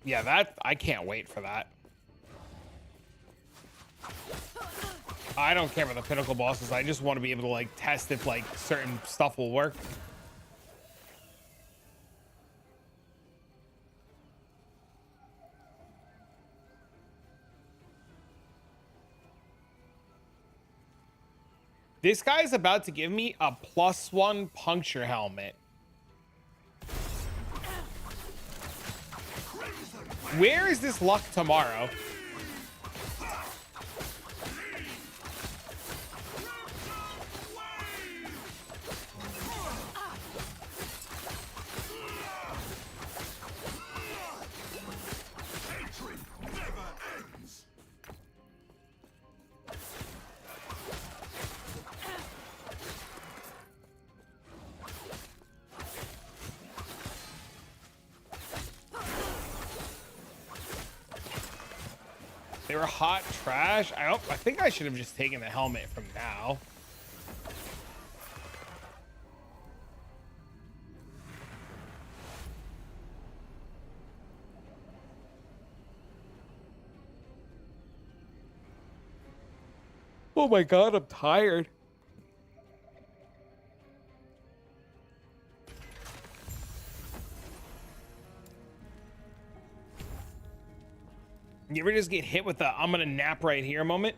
Yeah, that I can't wait for that. I don't care about the pinnacle bosses. I just want to be able to like test if like certain stuff will work. This guy's about to give me a +1 puncture helmet. Where is this luck tomorrow? They were hot trash. I think I should have just taken the helmet from now. Oh my God, I'm tired. You ever just get hit with the "I'm gonna nap right here" moment?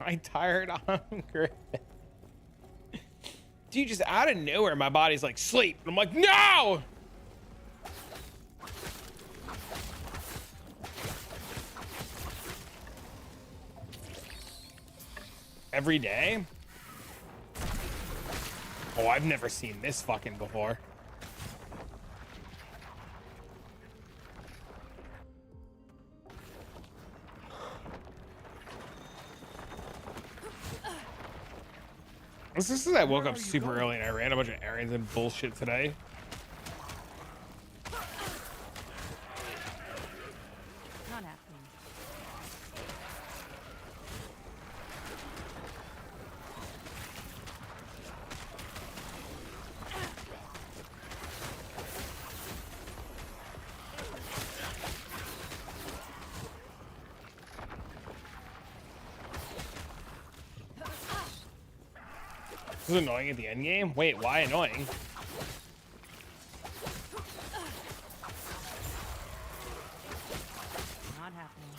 I'm tired, hungry. Dude, just out of nowhere, my body's like, sleep. And I'm like, no! Every day? Oh, I've never seen this fucking before. This is I woke up super early and I ran a bunch of errands and bullshit today.
Not happening.
This is annoying at the end game. Wait, why annoying?
Not happening. Not happening.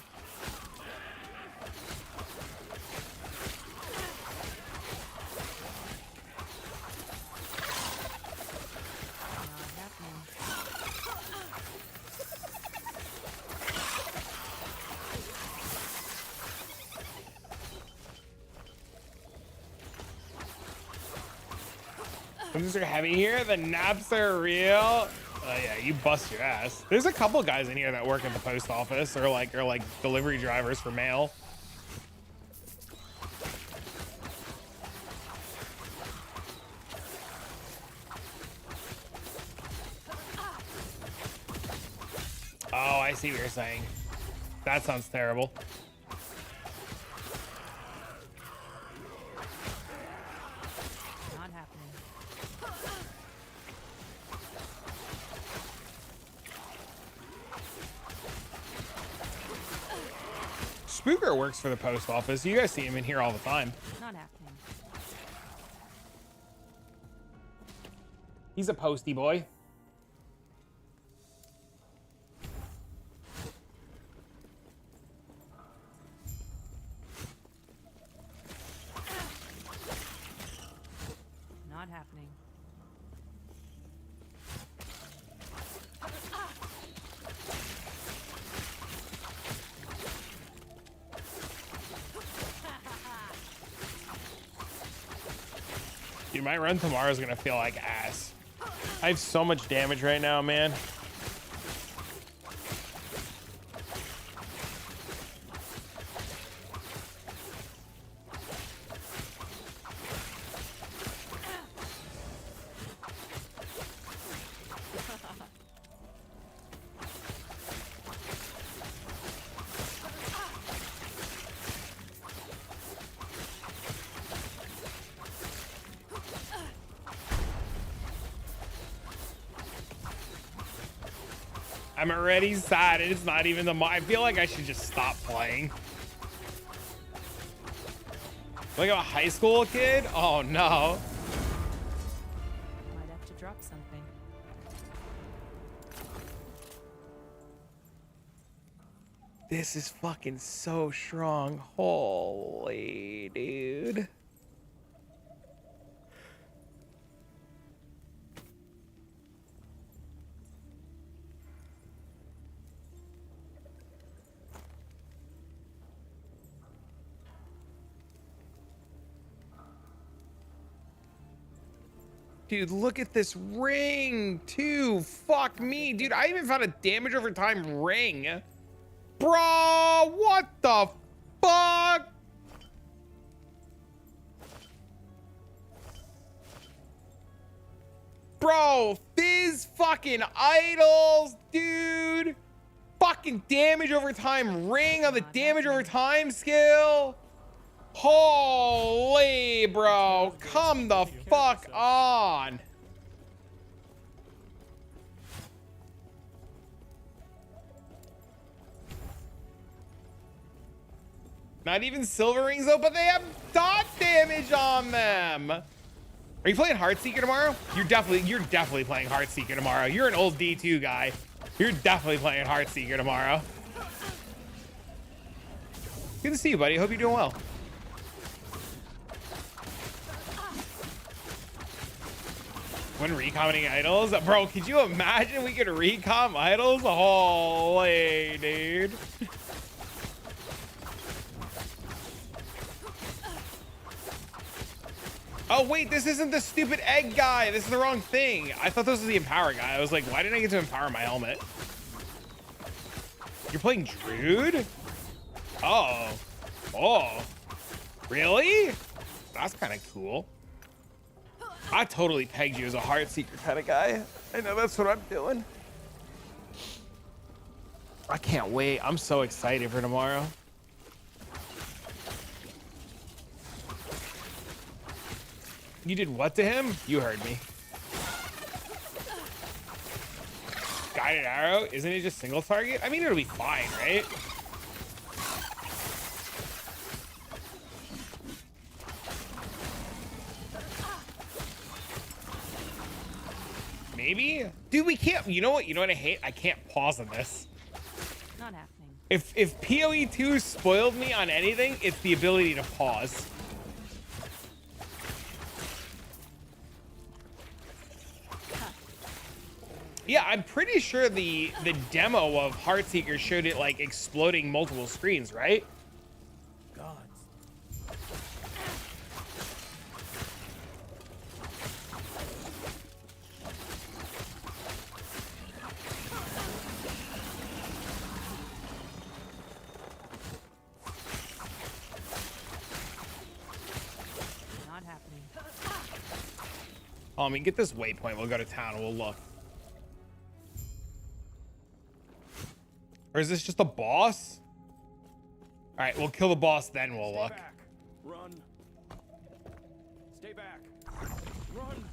Things are heavy here. The naps are real. Oh yeah, you bust your ass. There's a couple guys in here that work at the post office or like delivery drivers for mail. Oh, I see what you're saying. That sounds terrible.
Not happening.
Spooker works for the post office. You guys see him in here all the time.
Not happening.
He's a postie boy.
Not happening.
Dude, my run tomorrow is gonna feel like ass. I have so much damage right now, man. I'm already sad. It's not even the. I feel like I should just stop playing. Like I'm a high school kid. Oh no.
Might have to drop something.
This is fucking so strong. Holy dude. Dude, look at this ring, too. Fuck me, dude. I even found a damage over time ring. Bro, what the fuck? Bro, Fizz fucking idols, dude. Fucking damage over time ring on the damage over time skill. Holy, bro. Come the fuck on. Not even silver rings though, but they have dot damage on them. Are you playing Heartseeker tomorrow? You're definitely playing Heartseeker tomorrow. You're an old D2 guy. You're definitely playing Heartseeker tomorrow. Good to see you, buddy. Hope you're doing well. When recommenting idols, bro, could you imagine we could recom idols? Holy dude. Oh wait, this isn't the stupid egg guy. This is the wrong thing. I thought this was the empower guy. I was like, why didn't I get to empower my helmet? You're playing Druid? Oh. Oh. Really? That's kind of cool. I totally pegged you as a Heartseeker kind of guy. I know that's what I'm doing. I can't wait. I'm so excited for tomorrow. You did what to him? You heard me. Guided arrow? Isn't it just single target? I mean, it'll be fine, right? Maybe? Dude, we can't. You know what? You know what I hate? I can't pause on this.
Not happening.
If PoE 2 spoiled me on anything, it's the ability to pause. Yeah, I'm pretty sure the demo of Heartseeker showed it like exploding multiple screens, right?
Gods.
Not happening.
Oh, I mean, get this waypoint. We'll go to town and we'll look. Or is this just a boss? All right, we'll kill the boss, then we'll look.
Back. Run. Stay back. Run.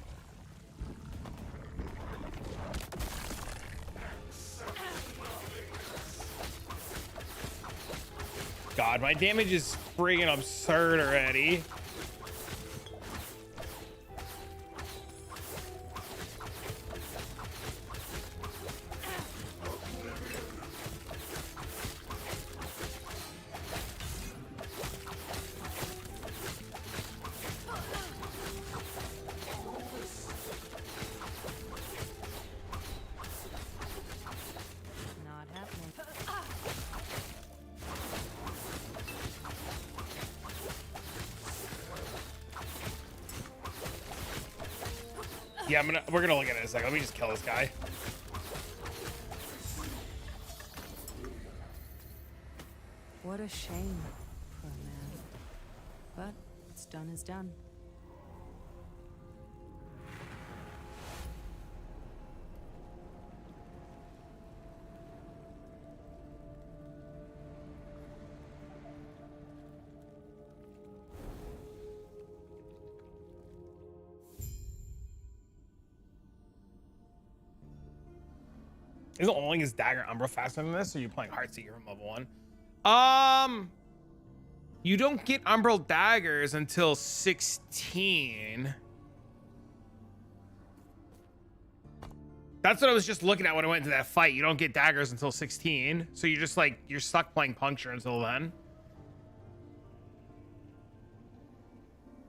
God, my damage is friggin' absurd already.
Not happening.
Yeah, we're gonna look at it in a second. Let me just kill this guy.
What a shame, poor man. But what's done is done.
Isn't only his dagger Umbra faster than this, or are you playing Heartseeker from level 1? You don't get Umbral daggers until 16. That's what I was just looking at when I went into that fight. You don't get daggers until 16. So you're just like, you're stuck playing Puncture until then.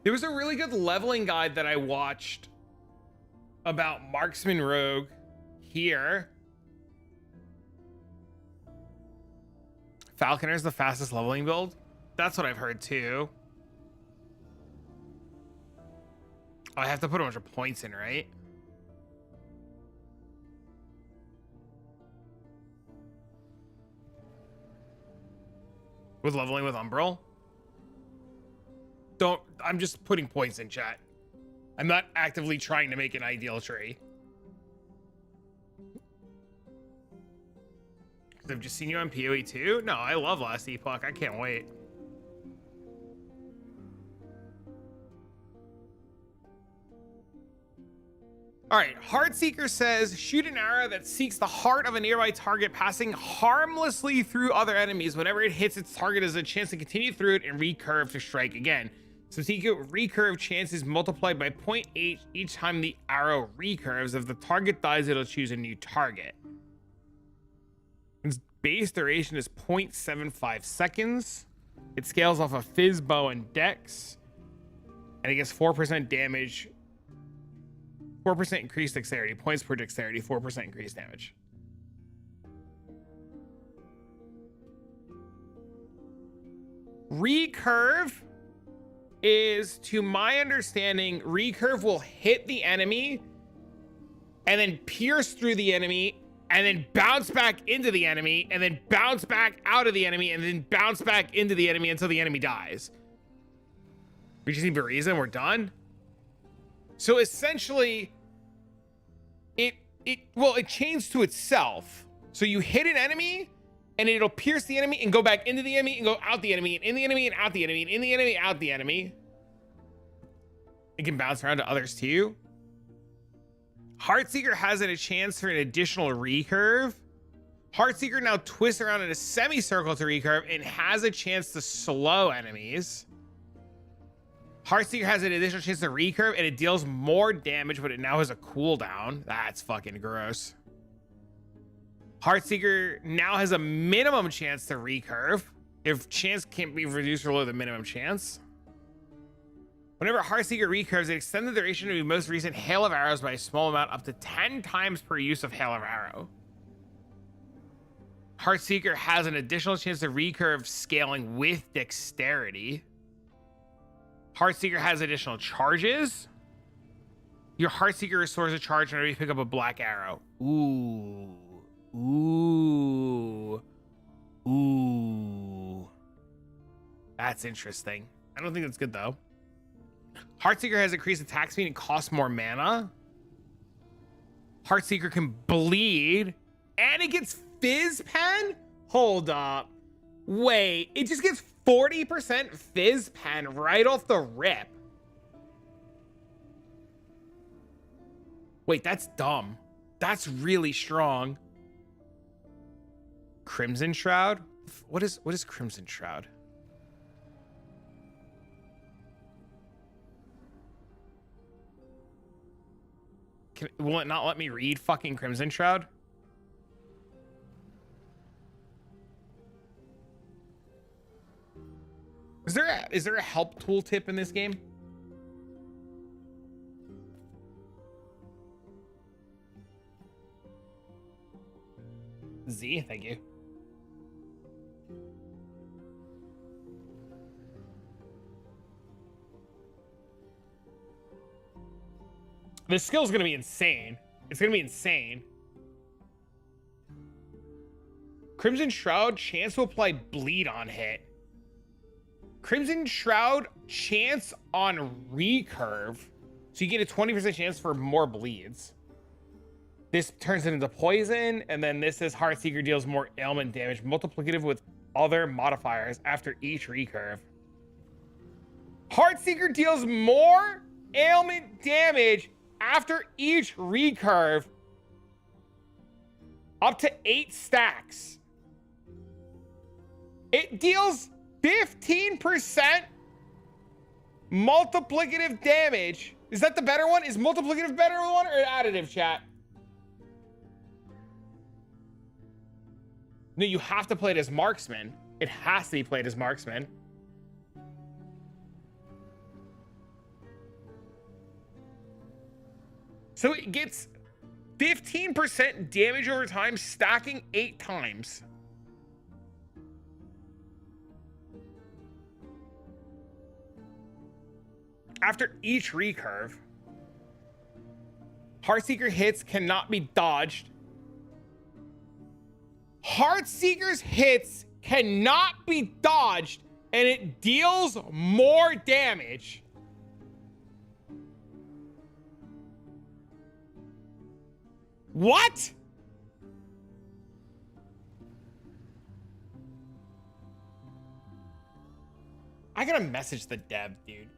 There was a really good leveling guide that I watched about Marksman Rogue here. Falconer is the fastest leveling build. That's what I've heard too. Oh, I have to put a bunch of points in, right? With leveling with Umbral? I'm just putting points in, chat. I'm not actively trying to make an ideal tree. Because I've just seen you on PoE 2? No, I love Last Epoch. I can't wait. All right, Heartseeker says, shoot an arrow that seeks the heart of a nearby target, passing harmlessly through other enemies. Whenever it hits its target, has a chance to continue through it and recurve to strike again. Subsequent recurve chance is multiplied by 0.8 each time the arrow recurves. If the target dies, it'll choose a new target. Its base duration is 0.75 seconds. It scales off of Fizz, Bow, and Dex. And it gets 4% damage. 4% increased dexterity, points per dexterity, 4% increased damage. Recurve is, to my understanding, recurve will hit the enemy and then pierce through the enemy and then bounce back into the enemy and then bounce back out of the enemy and then bounce back into the enemy until the enemy dies. We just need Bereza and we're done. So essentially, it chains to itself. So you hit an enemy, and it'll pierce the enemy and go back into the enemy and go out the enemy and in the enemy and out the enemy and in the enemy, out the enemy. It can bounce around to others too. Heartseeker has a chance for an additional recurve. Heartseeker now twists around in a semicircle to recurve and has a chance to slow enemies. Heartseeker has an additional chance to recurve and it deals more damage, but it now has a cooldown. That's fucking gross. Heartseeker now has a minimum chance to recurve if chance can't be reduced below the minimum chance. Whenever Heartseeker recurves, it extends the duration of the most recent Hail of Arrows by a small amount, up to 10 times per use of Hail of Arrow. Heartseeker has an additional chance to recurve scaling with dexterity. Heartseeker has additional charges. Your Heartseeker restores a charge whenever you pick up a black arrow. Ooh. Ooh. Ooh. That's interesting. I don't think that's good though. Heartseeker has increased attack speed and costs more mana. Heartseeker can bleed. And it gets Fizz Pen? Hold up. Wait, it just gets 40% Fizz Pen right off the rip. Wait, that's dumb. That's really strong. Crimson Shroud? What is Crimson Shroud? Will it not let me read fucking Crimson Shroud? Is there a help tooltip in this game? Z, thank you. This skill's gonna be insane. It's gonna be insane. Crimson Shroud, chance to apply bleed on hit. Crimson Shroud, chance on recurve. So you get a 20% chance for more bleeds. This turns it into poison, and then this is Heartseeker deals more ailment damage, multiplicative with other modifiers after each recurve. Heartseeker deals more ailment damage after each recurve. Up to 8 stacks. It deals 15% multiplicative damage. Is that the better one? Is multiplicative better one or additive, chat? No, you have to play it as marksman. It has to be played as marksman. So it gets 15% damage over time, stacking 8 times. After each recurve, Heartseeker hits cannot be dodged. Heartseeker's hits cannot be dodged, and it deals more damage. What? I gotta message the dev, dude.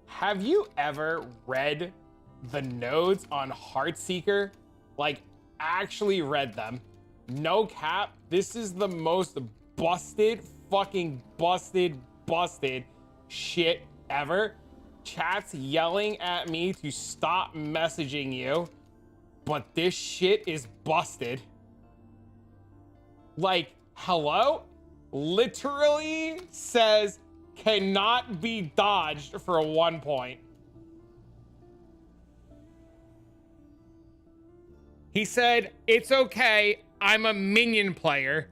Have you ever read the nodes on Heartseeker? Like, actually read them. No cap, this is the most busted, fucking busted shit ever. Chat's yelling at me to stop messaging you, but this shit is busted. Like, hello? Literally says cannot be dodged for 1 point. He said, it's okay, I'm a minion player.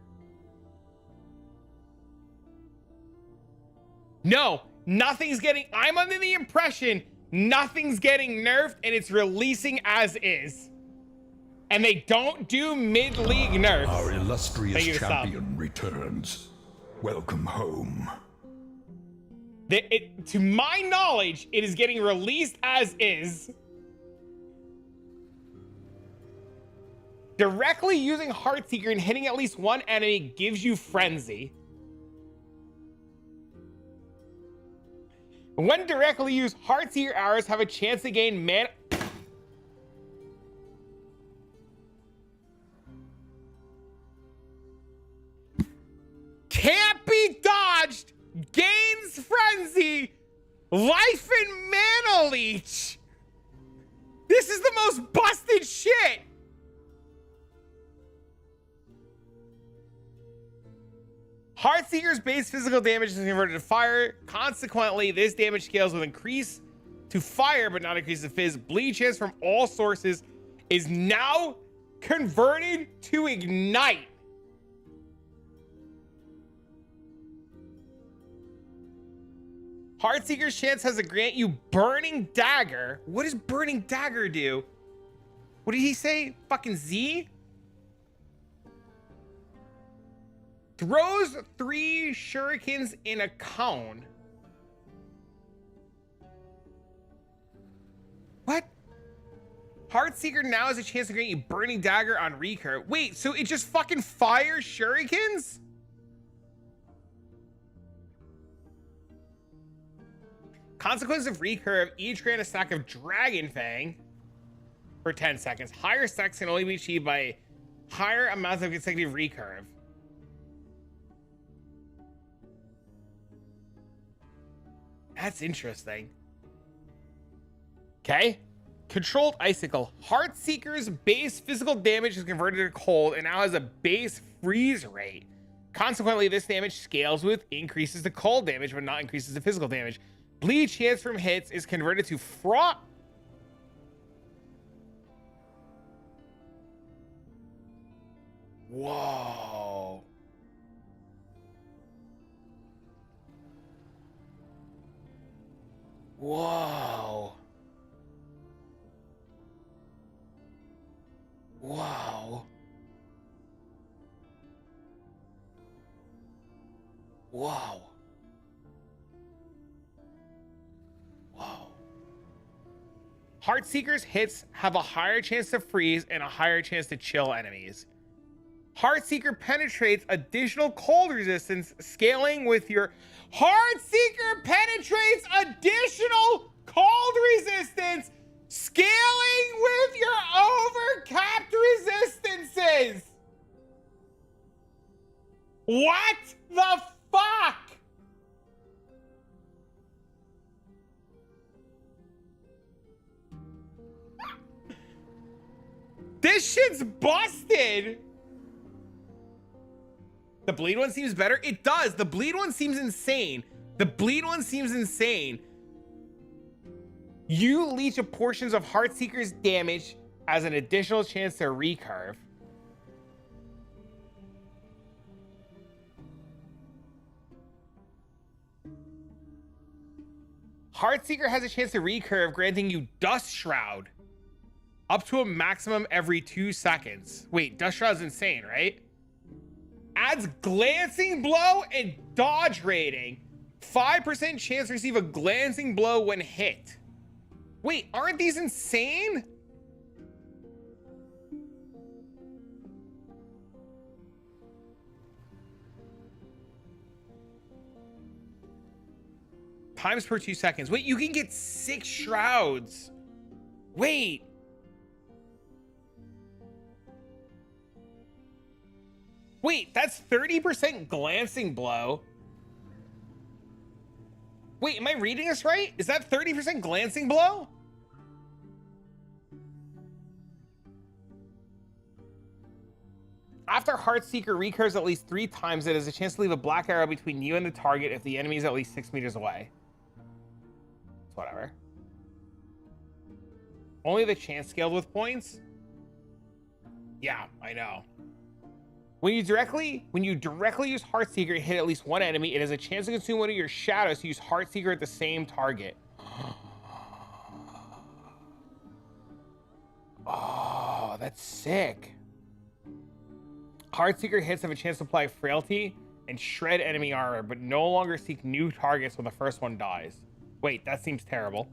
No, nothing's getting, I'm under the impression nothing's getting nerfed and it's releasing as is. And they don't do mid-league nerfs.
Our illustrious champion returns. Welcome home.
To my knowledge, it is getting released as is. Directly using Heartseeker and hitting at least one enemy gives you Frenzy. When directly used, Heartseeker arrows have a chance to gain mana. Can't be dodged, gains Frenzy, life and mana leech. This is the most busted shit. Heartseeker's base physical damage is converted to fire. Consequently, this damage scales with increase to fire, but not increase to fizz. Bleed chance from all sources is now converted to ignite. Heartseeker's chance has to grant you Burning Dagger. What does Burning Dagger do? What did he say? Fucking Z? Throws 3 shurikens in a cone. What? Heartseeker now has a chance to grant you Burning Dagger on recurve. Wait, so it just fucking fires shurikens? Consequence of recurve, each grant a stack of Dragon Fang for 10 seconds. Higher stacks can only be achieved by higher amounts of consecutive recurve. That's interesting. Okay. Controlled Icicle. Heartseeker's base physical damage is converted to cold and now has a base freeze rate. Consequently, this damage scales with increases to cold damage, but not increases to physical damage. Bleed chance from hits is converted to frost. Whoa. Whoa. Wow. Wow. Wow. Heartseeker's hits have a higher chance to freeze and a higher chance to chill enemies. Heartseeker penetrates additional cold resistance, scaling with your... Heartseeker penetrates additional cold resistance, scaling with your overcapped resistance. is? What the fuck? This shit's busted. The bleed one seems better. It does. The bleed one seems insane. The bleed one seems insane. You leech a portions of Heartseeker's damage as an additional chance to recurve. Heartseeker has a chance to recurve, granting you Dust Shroud up to a maximum every 2 seconds. Wait, Dust Shroud's insane, right? Adds glancing blow and dodge rating. 5% chance to receive a glancing blow when hit. Wait, aren't these insane? Times per 2 seconds. Wait, you can get 6 shrouds. Wait. Wait, that's 30% glancing blow. Wait, am I reading this right? Is that 30% glancing blow? After Heartseeker recurves at least 3 times, it has a chance to leave a black arrow between you and the target if the enemy is at least 6 meters away. It's whatever. Only the chance scaled with points? Yeah, I know. When you directly use Heartseeker and hit at least one enemy, it has a chance to consume one of your shadows to use Heartseeker at the same target. Oh, that's sick. Heartseeker hits have a chance to apply Frailty and shred enemy armor, but no longer seek new targets when the first one dies. Wait, that seems terrible.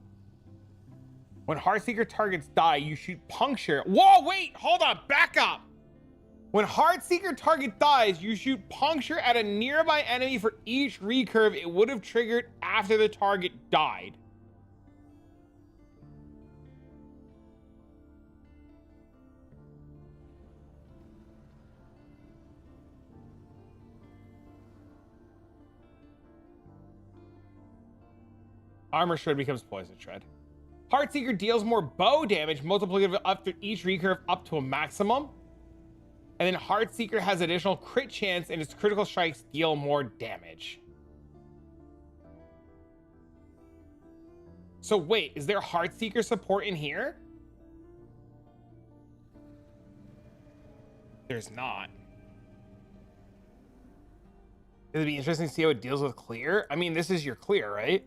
When Heartseeker targets die, you shoot Puncture. Whoa, wait, hold on, back up. When Heartseeker target dies, you shoot Puncture at a nearby enemy for each recurve it would have triggered after the target died. Armor Shred becomes Poison Shred. Heartseeker deals more bow damage, multiplicative after each recurve up to a maximum. And then Heartseeker has additional crit chance and its critical strikes deal more damage. So wait, is there Heartseeker support in here? There's not. It'd be interesting to see how it deals with clear. I mean, this is your clear, right?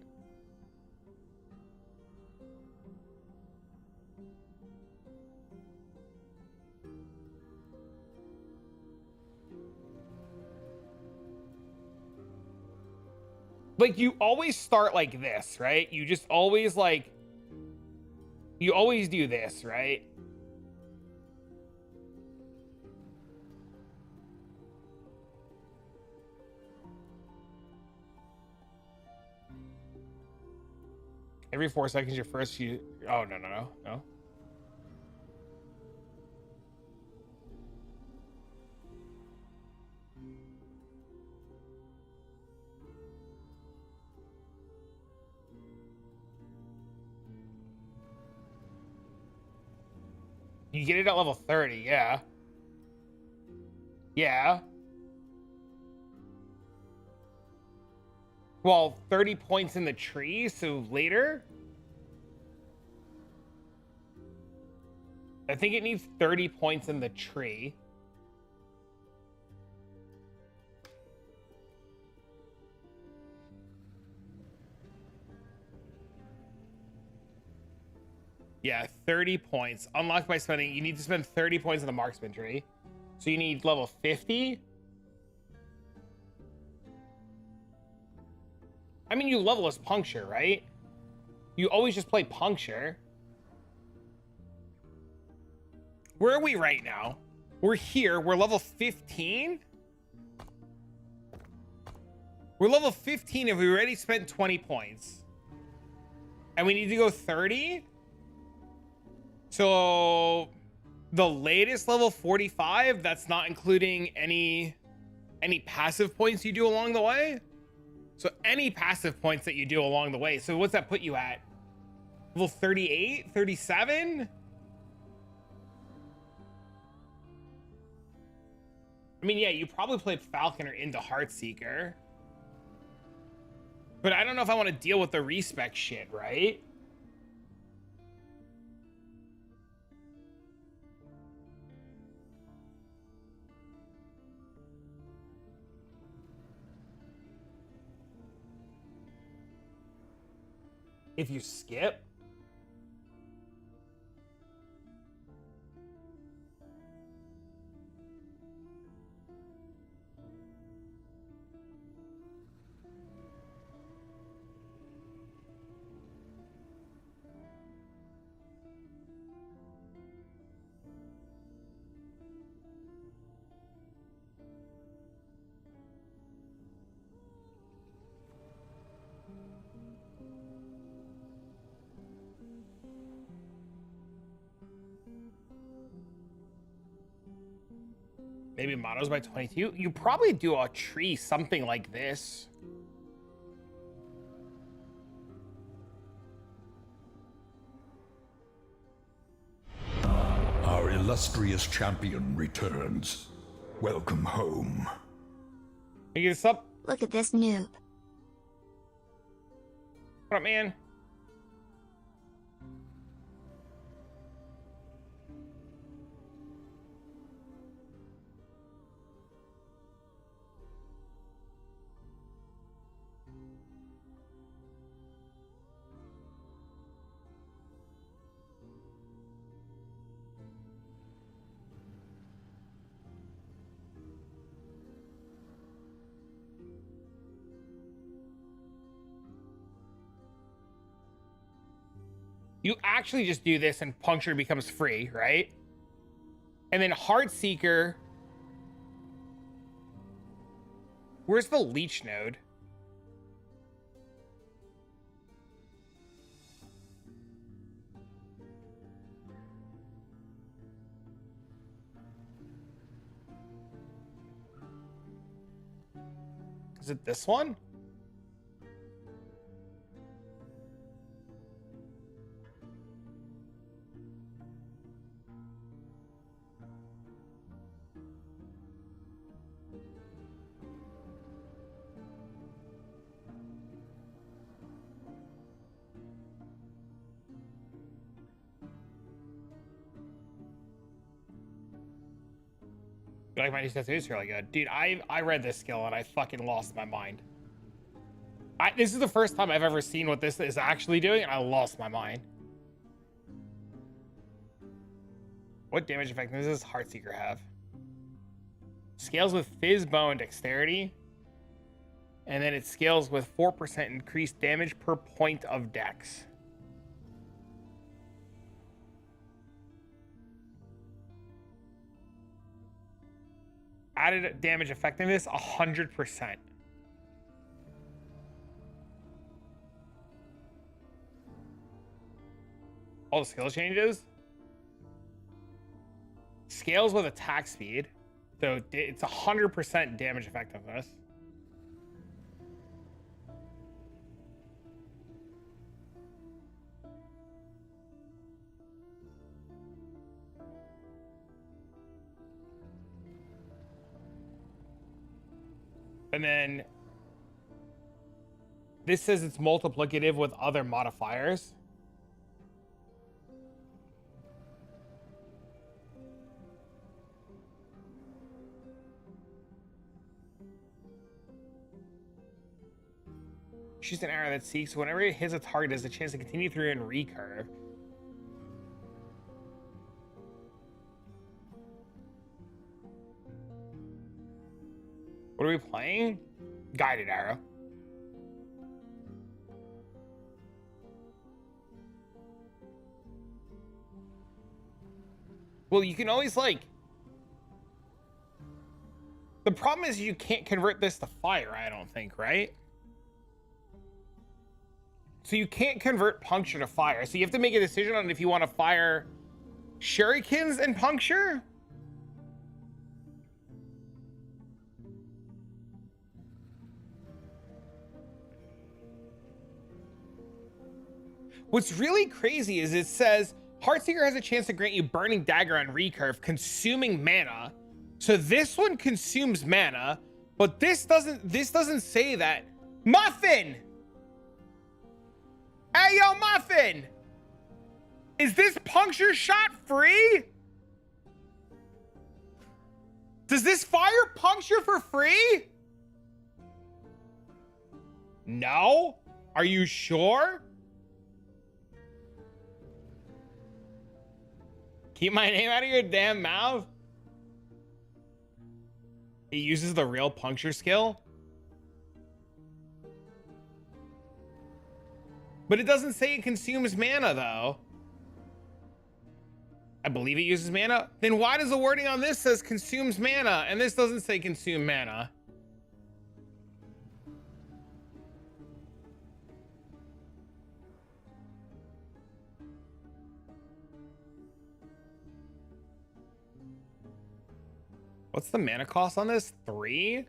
Like, you always start like this, right? You just always like, you always do this, right? Every 4 seconds, your first you. Oh, no. You get it at level 30, yeah. Yeah. Well, 30 points in the tree, so later? I think it needs 30 points in the tree. Yeah, 30 points. Unlocked by spending. You need to spend 30 points in the marksman tree. So you need level 50. I mean, you level as Puncture, right? You always just play Puncture. Where are we right now? We're here. We're level 15. We're level 15 if we already spent 20 points. And we need to go 30. So The latest level 45, that's not including any passive points you do along the way. So any passive points that you do along the way. So what's that put you at? Level 38, 37? I mean, yeah, you probably played Falconer into Heartseeker. But I don't know if I want to deal with the respec shit, right? If you skip? Maybe monos by 22. You probably do a tree something like this.
Our illustrious champion returns. Welcome home.
Pick this up.
Look at this noob.
What up, man? You actually just do this and puncture becomes free, right? And then Heartseeker. Where's the leech node? Is it this one? You like my new tattoos? Really good. Dude, I read this skill and I fucking lost my mind. This is the first time I've ever seen what this is actually doing and I lost my mind. What damage effect does this Heartseeker have? Scales with Fizz, Bow, and Dexterity. And then it scales with 4% increased damage per point of Dex. Added damage effectiveness 100%. All the skill changes. Scales with attack speed. So it's 100% damage effectiveness. And then this says it's multiplicative with other modifiers. Shoots an arrow that seeks. Whenever it hits a target, has a chance to continue through and recurve. What are we playing? Guided arrow. Well, you can always like... The problem is you can't convert this to fire, I don't think, right? So you can't convert puncture to fire. So you have to make a decision on if you want to fire Shurikens and puncture? What's really crazy is it says Heartseeker has a chance to grant you Burning Dagger on recurve, consuming mana. So this one consumes mana, but this doesn't say that. Muffin! Hey, yo, Muffin! Is this puncture shot free? Does this fire puncture for free? No? Are you sure? Keep my name out of your damn mouth. It uses the real puncture skill. But it doesn't say it consumes mana, though. I believe it uses mana. Then why does the wording on this says consumes mana and this doesn't say consume mana? What's the mana cost on this? 3?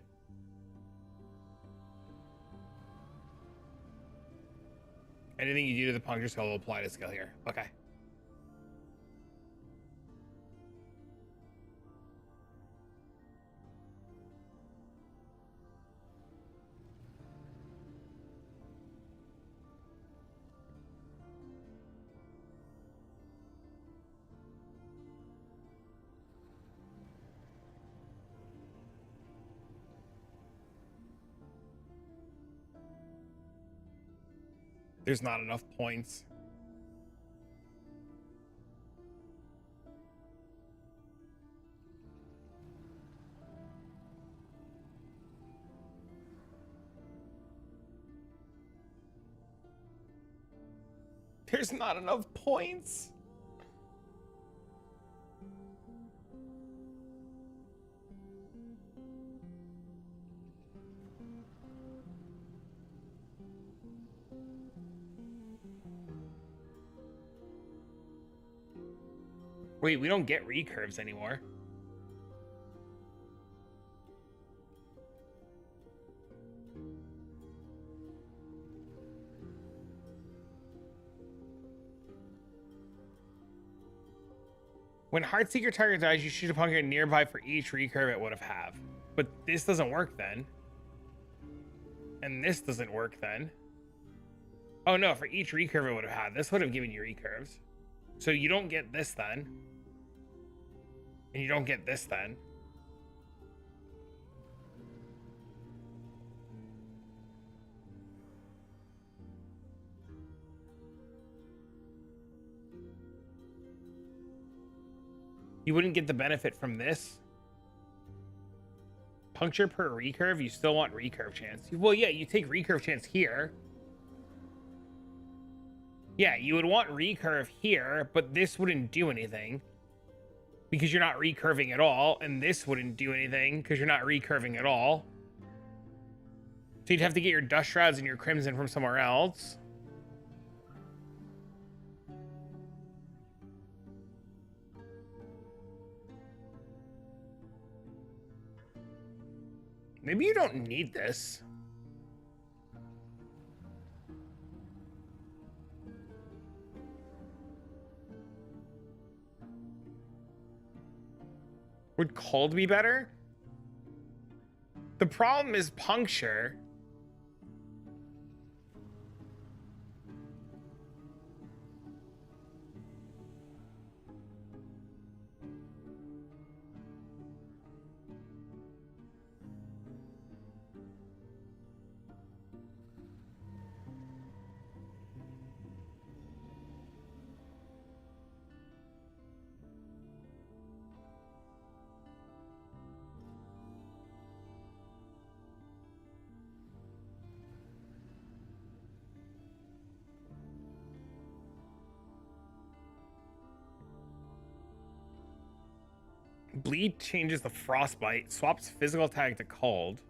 Anything you do to the puncture skill will apply to skill here. Okay. There's not enough points. There's not enough points. Wait, we don't get recurves anymore. When Heartseeker target dies, you shoot a puncture nearby for each recurve it would have. But this doesn't work then. And this doesn't work then. Oh no, for each recurve it would have had. This would have given you recurves. So you don't get this then. And you don't get this then. You wouldn't get the benefit from this. Puncture per recurve, you still want recurve chance. Well, yeah, you take recurve chance here. Yeah, you would want recurve here, but this wouldn't do anything because you're not recurving at all, and this wouldn't do anything because you're not recurving at all. So you'd have to get your Dust Shrouds and your Crimson from somewhere else. Maybe you don't need this. Would cold be better? The problem is puncture. Bleed changes the frostbite, swaps physical attack to cold.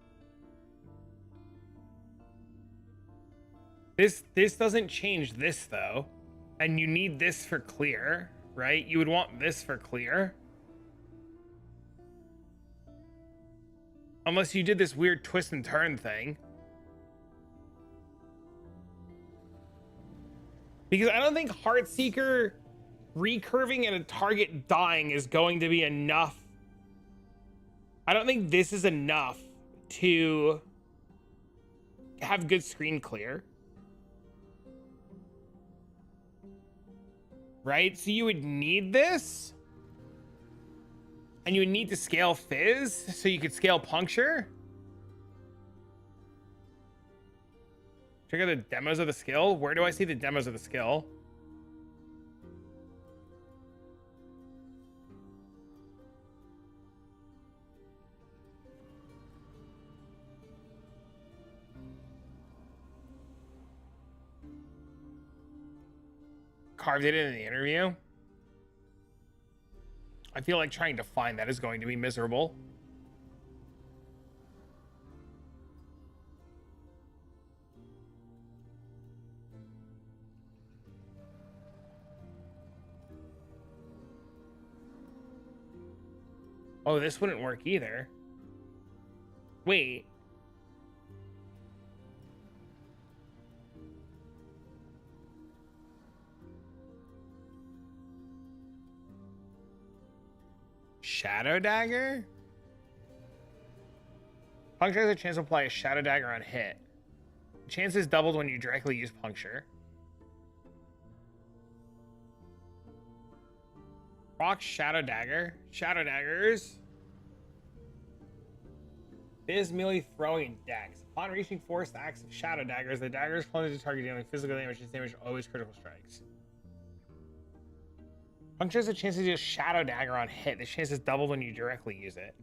This doesn't change this though, and you need this for clear, right? You would want this for clear. Unless you did this weird twist and turn thing. Because I don't think Heartseeker recurving and a target dying is going to be enough. I don't think this is enough to have good screen clear. Right? So you would need this. And you would need to scale Fizz so you could scale Puncture. Check out the demos of the skill. Where do I see the demos of the skill? Carved it in the interview. I feel like trying to find that is going to be miserable. Oh, this wouldn't work either. Wait. Shadow Dagger? Puncture has a chance to apply a Shadow Dagger on hit. The chance is doubled when you directly use Puncture. Rock Shadow Dagger. Shadow Daggers. Fizz melee throwing dex. Upon reaching forced acts of Shadow Daggers, the daggers plunge to target dealing physical damage. This damage always critical strikes. Puncture has a chance to do a Shadow Dagger on hit. The chance is doubled when you directly use it.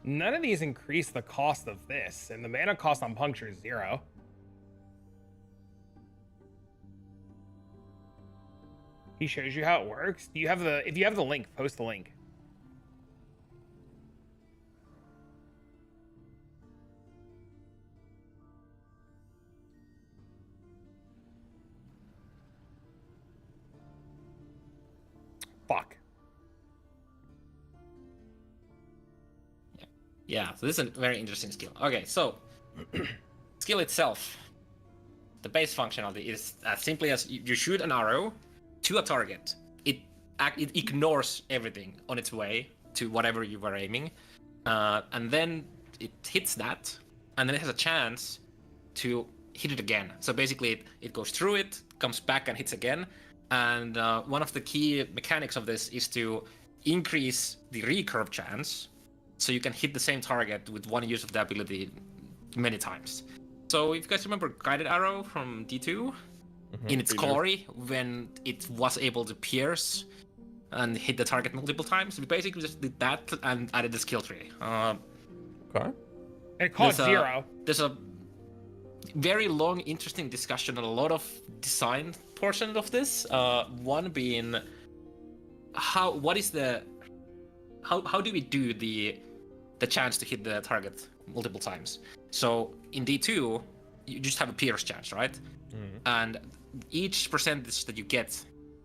None of these increase the cost of this, and the mana cost on Puncture is 0. He shows you how it works. Do you have the, if you have the link, post the link. Fuck.
Yeah, so this is a very interesting skill. Okay, so skill itself, the base functionality is as simply as you shoot an arrow to a target. It ignores everything on its way to whatever you were aiming, and then it hits that, and then it has a chance to hit it again. So basically, it goes through it, comes back and hits again. And one of the key mechanics of this is to increase the recurve chance, so you can hit the same target with one use of the ability many times. So if you guys remember Guided Arrow from D2, in its glory, when it was able to pierce and hit the target multiple times, we basically just did that and added the skill tree.
Okay.
It costs 0.
There's a very long, interesting discussion on a lot of design portion of this. One being how do we do the chance to hit the target multiple times? So in D2, you just have a pierce chance, right? And each percentage that you get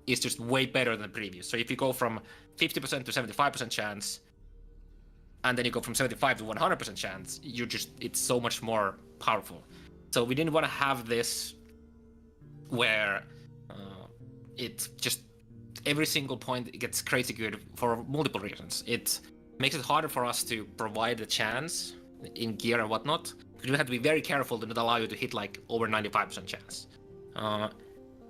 is just way better than the previous. So if you go from 50% to 75% chance, and then you go from 75 to 100% chance, it's so much more powerful. So we didn't want to have this where it just every single point gets crazy good for multiple reasons. It makes it harder for us to provide the chance in gear and whatnot. We have to be very careful to not allow you to hit like over 95% chance.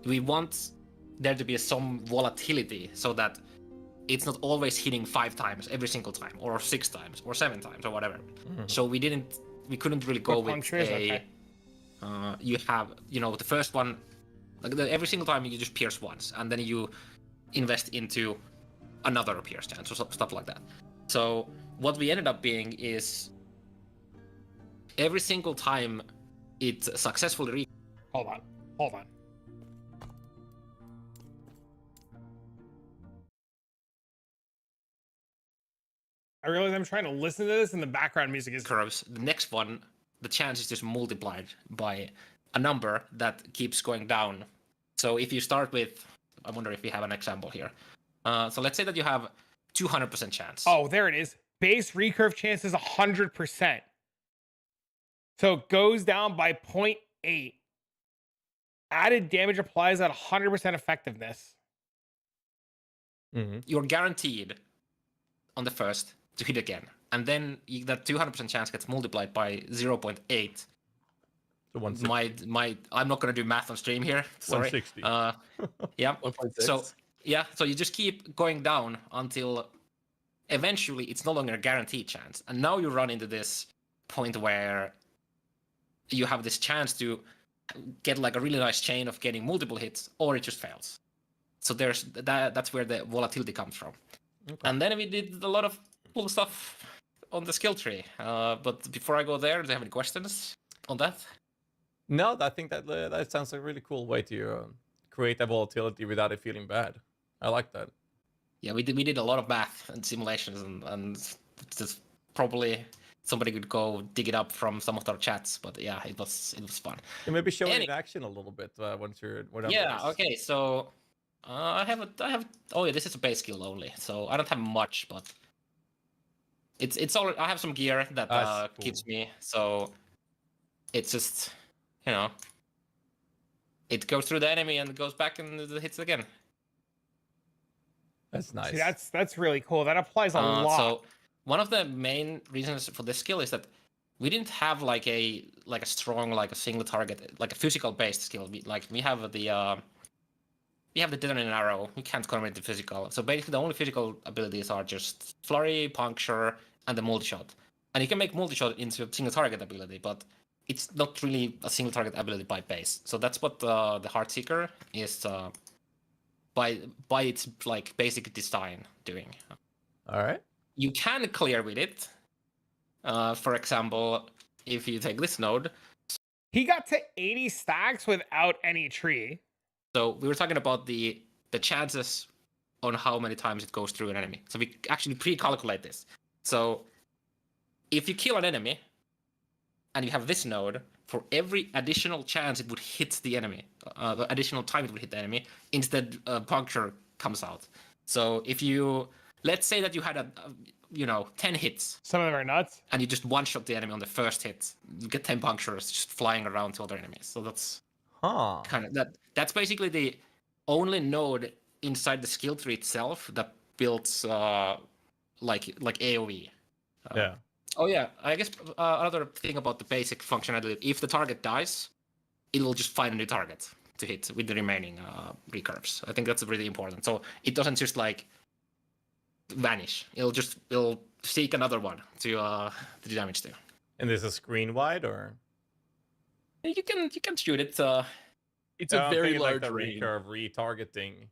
We want there to be some volatility so that it's not always hitting 5 times every single time, or 6 times, or 7 times, or whatever. So we couldn't really go with a. You have, the first one, like every single time you just pierce once, and then you invest into another pierce chance or stuff like that. So what we ended up being is every single time it successfully
Hold on. I realize I'm trying to listen to this and the background music is
curves. The next one, the chance is just multiplied by a number that keeps going down. So if you start with, I wonder if we have an example here. So let's say that you have 200% chance.
Oh, there it is. Base recurve chance is 100%. So it goes down by 0.8. Added damage applies at 100% effectiveness.
You're guaranteed on the first to hit again. And then that 200% chance gets multiplied by 0.8.
So 160.
I'm not going to do math on stream here. Sorry.
160.
Yeah.
1.6.
So, yeah, so you just keep going down until eventually it's no longer a guaranteed chance. And now you run into this point where you have this chance to get like a really nice chain of getting multiple hits, or it just fails. So there's that's where the volatility comes from. Okay. And then we did a lot of cool stuff on the skill tree. But before I go there, do you have any questions on that?
No, I think that sounds like a really cool way to create a volatility without it feeling bad. I like that.
Yeah, we did a lot of math and simulations, and just probably somebody could go dig it up from some of our chats. But yeah, it was fun.
And maybe show it in action a little bit once you're.
Yeah. Okay. So I have. Oh yeah, this is a base skill only, so I don't have much, but it's all. I have some gear that
cool.
keeps me. So it's just, you know, it goes through the enemy and goes back and it hits again.
That's nice.
See, that's really cool. That applies a lot.
So one of the main reasons for this skill is that we didn't have like a strong like a single target, like a physical based skill. We have the detonating arrow. We can't convert it to physical. So basically the only physical abilities are just flurry, puncture, and the multi-shot. And you can make multi-shot into a single target ability, but it's not really a single target ability by base. So that's what the Heartseeker is by its like basic design doing.
All right.
You can clear with it. For example, if you take this node.
He got to 80 stacks without any tree.
So we were talking about the chances on how many times it goes through an enemy. So we actually pre-calculate this. So if you kill an enemy and you have this node, for every additional chance it would hit the enemy, additional time it would hit the enemy, instead puncture comes out. So if you, let's say that you had 10 hits.
Some of them are nuts.
And you just one-shot the enemy on the first hit. You get 10 punctures just flying around to other enemies. So that's kind of that's basically the only node inside the skill tree itself that builds like AoE.
Yeah.
Oh yeah, I guess another thing about the basic functionality: if the target dies, it will just find a new target to hit with the remaining recurves. I think that's really important. So it doesn't just like vanish. It'll seek another one to do damage to.
And this is screen wide, or
you can shoot it.
It's a very large
like the
range.
recurve retargeting.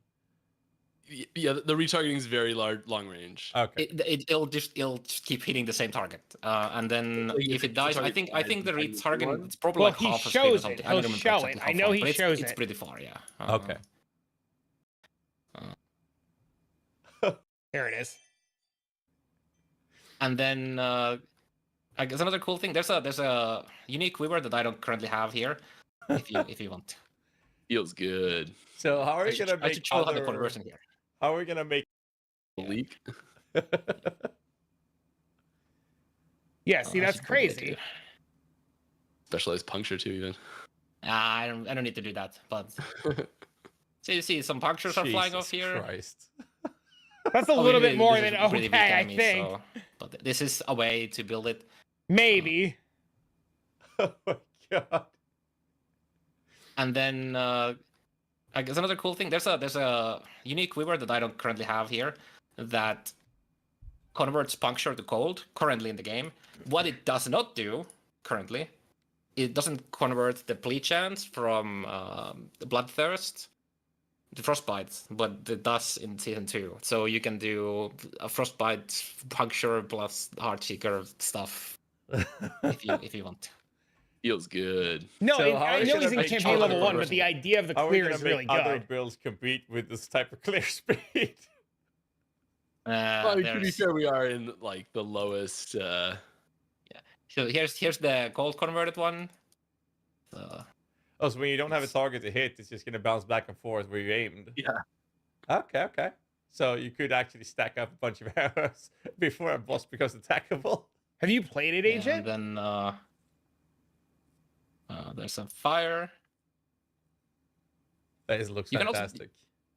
Yeah, the retargeting is very long range.
Okay. It'll just keep hitting the same target, and then if it dies, I think the retargeting it's probably like half a screen or something.
He'll show it. I know he shows it.
It's pretty far, yeah.
Okay.
There it is.
And then I guess another cool thing. There's a unique quiver that I don't currently have here. If you want.
Feels good.
So how are you gonna make
other conversion here?
How are we gonna make
a leak?
Yeah, see, that's crazy.
Specialized puncture too, even.
I don't need to do that, but so you see some punctures are flying off here.
Christ.
That's a little bit more than okay, I think.
So, but this is a way to build it.
Maybe.
Oh my god.
And then I guess another cool thing. There's a unique quiver that I don't currently have here that converts puncture to cold currently in the game. What it does not do currently, it doesn't convert the bleed chance from the bloodthirst to frostbite, but it does in season 2. So you can do a frostbite puncture plus Heartseeker stuff if you want.
Feels good.
No,
So
I know he's in campaign level 1, but the idea of the clear is really
other
good.
builds compete with this type of clear speed?
Well, to be
there's-
fair, we are in like the lowest.
Yeah. So here's the gold converted one.
Oh, so when you don't have a target to hit, it's just gonna bounce back and forth where you aimed.
Yeah.
Okay. So you could actually stack up a bunch of arrows before a boss becomes attackable.
Have you played it, Agent?
And then there's a fire.
That looks
You can
fantastic.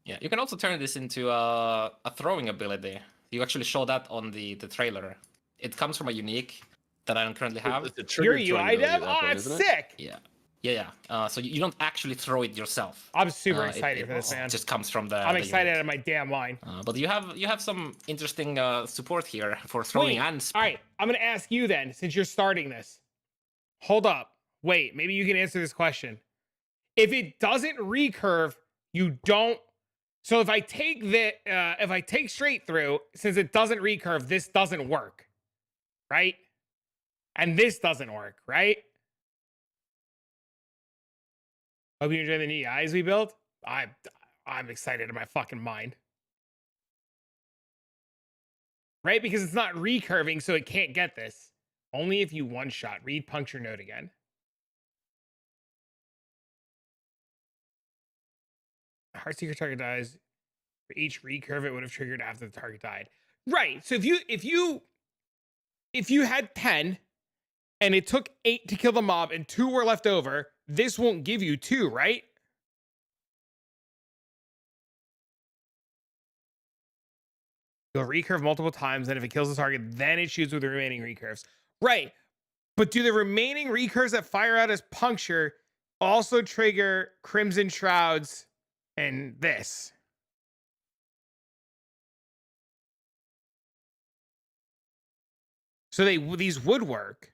Yeah, you can also turn this into a throwing ability. You actually show that on the trailer. It comes from a unique that I don't currently have.
It's
You're a UI dev? Oh, it's sick.
Yeah. So you don't actually throw it yourself.
I'm super excited for this, man.
It just comes from the.
I'm
the
excited
unit.
out of my damn mind.
But you have some interesting support here for throwing and.
All right, I'm gonna ask you then, since you're starting this. Hold up. Wait, maybe you can answer this question. If it doesn't recurve, you don't. So if I take if I take straight through, since it doesn't recurve, this doesn't work, right? And this doesn't work, right? Hope you enjoy the new eyes we built. I'm excited in my fucking mind. Right? Because it's not recurving, so it can't get this. Only if you one-shot. Read puncture note again. Heartseeker target dies. For each recurve, it would have triggered after the target died. Right. So if you had 10 and it took 8 to kill the mob and 2 were left over, this won't give you 2, right? You'll recurve multiple times, and if it kills the target, then it shoots with the remaining recurves. Right. But do the remaining recurves that fire out as puncture also trigger Crimson Shrouds and this? So these would work.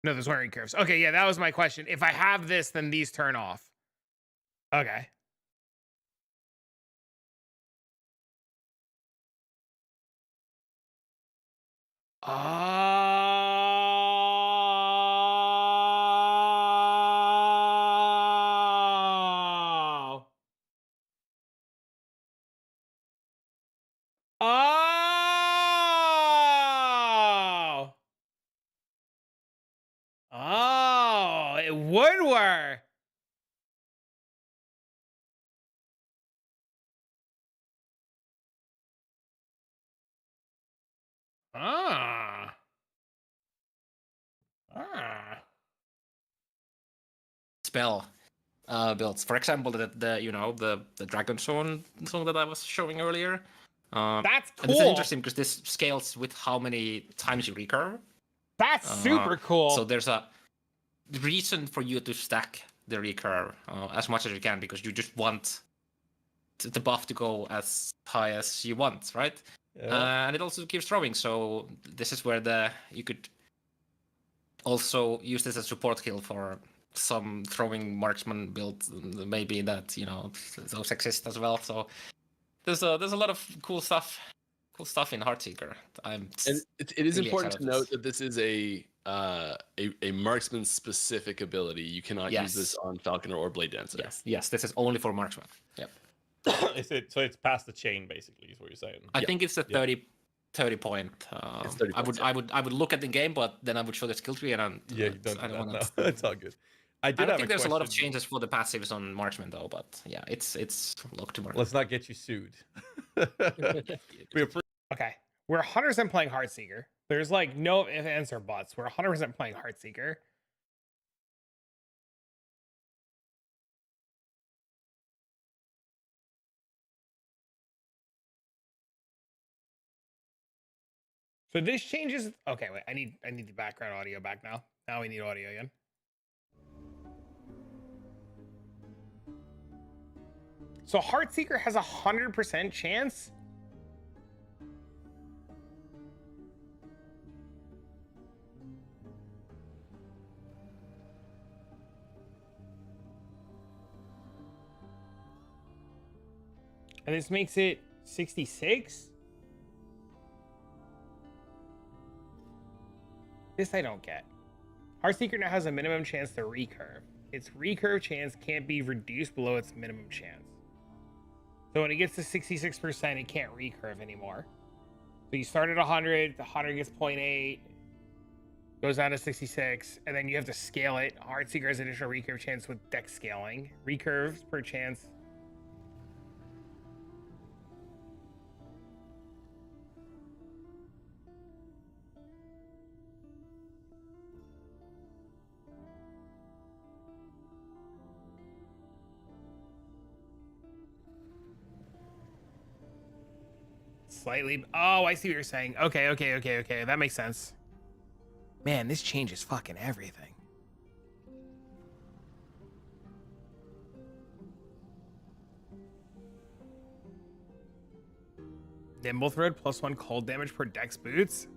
No, those weren't recurves. Okay, yeah, that was my question. If I have this, then these turn off. Okay. Oh. Oh. Oh, it would work. Ah.
Spell builds. For example, the dragon song that I was showing earlier.
That's
And this is
cool.
interesting because this scales with how many times you recurve.
That's super cool.
So there's a reason for you to stack the recurve as much as you can, because you just want the buff to go as high as you want, right?
Yeah.
And it also keeps throwing. So this is where you could also use this as support kill for some throwing marksman build, maybe that those exist as well. So there's a lot of cool stuff in Heartseeker.
And it is
really
important
excited
to
for
note that this is a marksman specific ability. You cannot use this on Falconer or Blade Dancer.
Yes, this is only for marksman. Yep.
So it's past the chain, basically, is what you're saying.
I think it's a 30 point.
It's 30 points,
I would look at the game, but then I would show the skill tree, and
Yeah, you don't
I
do
don't
that,
want
no. It's all good. I
don't
have
think there's a lot of
question.
changes for the passives on marksman though, but yeah, it's locked to marksman.
Let's not get you sued.
Okay. We're 100% playing Heartseeker. There's like no ifs, ands, or buts. We're 100% playing Heartseeker. So this changes. Okay, wait. I need the background audio back now. Now we need audio again. So Heartseeker has 100% chance. And this makes it 66. This I don't get. Heartseeker now has a minimum chance to recurve. Its recurve chance can't be reduced below its minimum chance. So when it gets to 66%, it can't recurve anymore. So you start at 100, the 100 gets 0.8, goes down to 66, and then you have to scale it. Heartseeker has additional recurve chance with dex scaling. Recurves per chance. Slightly. Oh, I see what you're saying. Okay. That makes sense. Man, this changes fucking everything. Nimble Thread +1 cold damage per dex boots.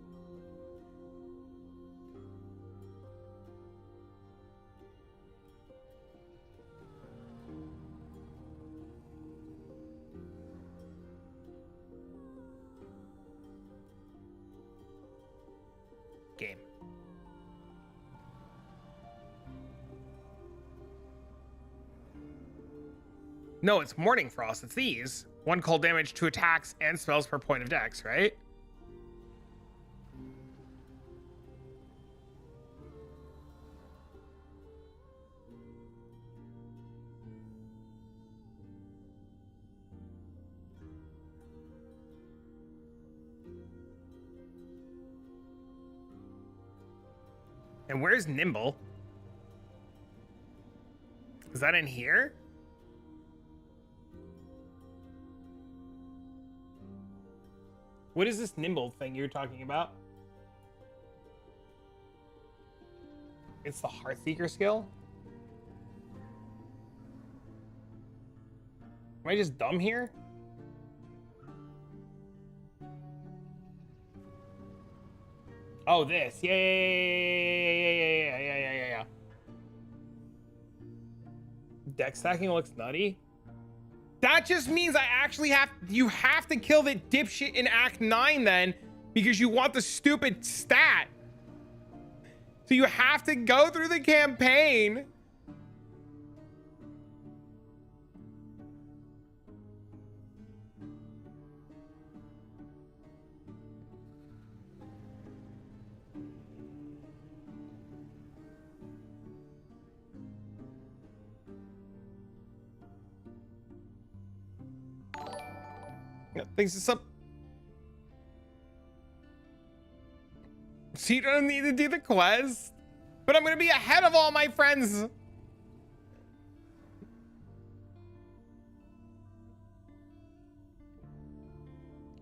Game. No, it's Morning Frost. It's these. 1 cold damage, 2 attacks, and spells per point of dex, right? And where's Nimble? Is that in here? What is this Nimble thing you're talking about? It's the Heartseeker skill? Am I just dumb here? Oh, this. Yeah. Deck stacking looks nutty. That just means you have to kill the dipshit in Act 9 then, because you want the stupid stat. So you have to go through the campaign. Thanks to some. So you don't need to do the quest, but I'm gonna be ahead of all my friends.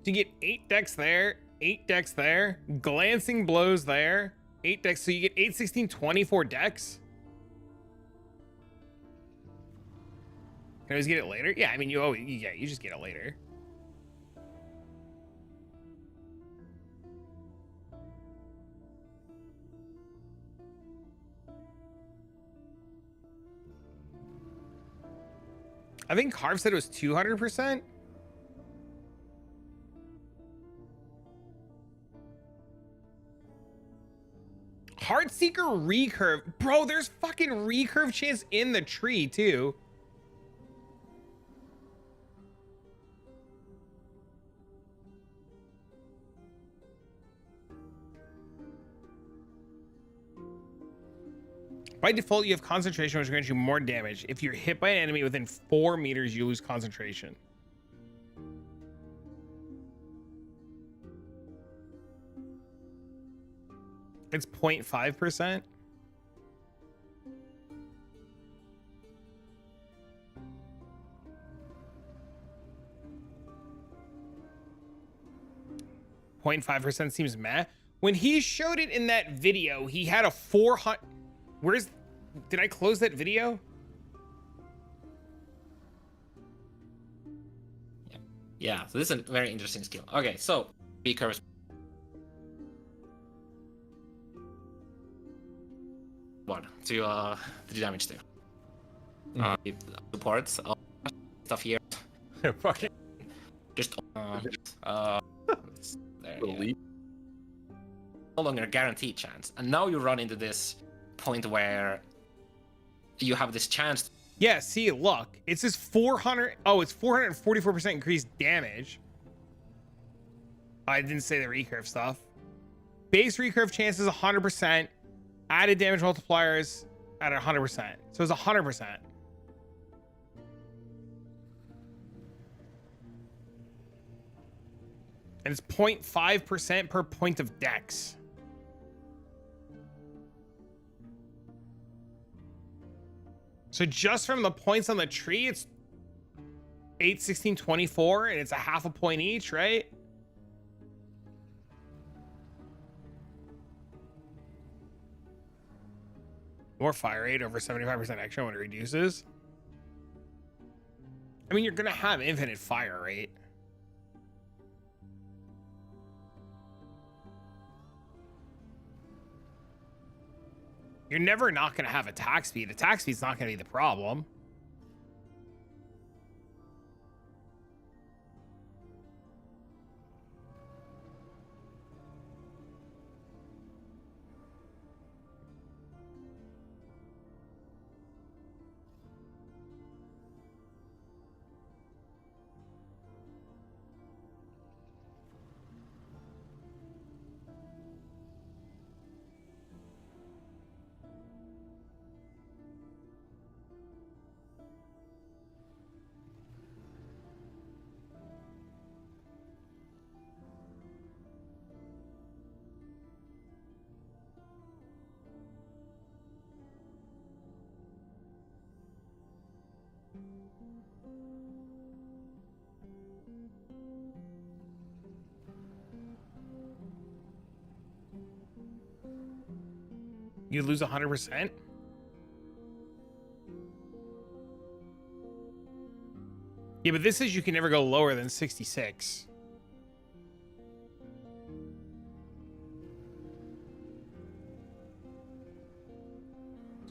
You get 8 decks there, 8 decks there, glancing blows there, 8 decks. So you get 8, 16, 24 decks. Can I always get it later? Yeah, I mean, you just get it later. I think Carve said it was 200%. Heartseeker recurve. Bro, there's fucking recurve chance in the tree too. By default, you have concentration, which grants you more damage. If you're hit by an enemy within 4 meters, you lose concentration. It's 0.5%. .5% seems meh. When he showed it in that video, he had a 400. Did I close that video?
Yeah, so this is a very interesting skill. Okay, so recurves. What to the damage too. Supports stuff here.
Fucking
just there, yeah. No longer a guaranteed chance, and now you run into this point where you have this chance to
Yeah, see, look. It says 400. Oh, it's 444% increased damage. I didn't say the recurve stuff. Base recurve chances 100%. Added damage multipliers at 100%. So it's 100%. And it's 0.5% per point of dex. So just from the points on the tree, it's 8, 16, 24, and it's a half a point each, right? More fire rate over 75% extra when it reduces. I mean, you're gonna have infinite fire rate. You're never not gonna have attack speed. Attack speed's not gonna be the problem. You lose 100%? Yeah, but this says you can never go lower than 66.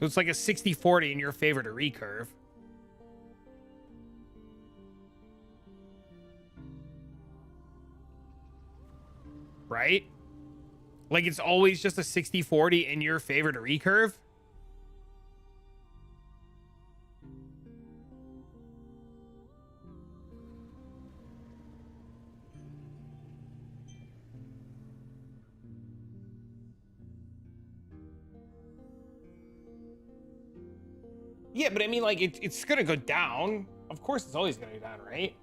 So it's like a 60-40 in your favor to recurve. Right? Like it's always just a 60-40 in your favor to recurve. Yeah, but I mean, like, it's gonna go down. Of course, it's always gonna go down, right?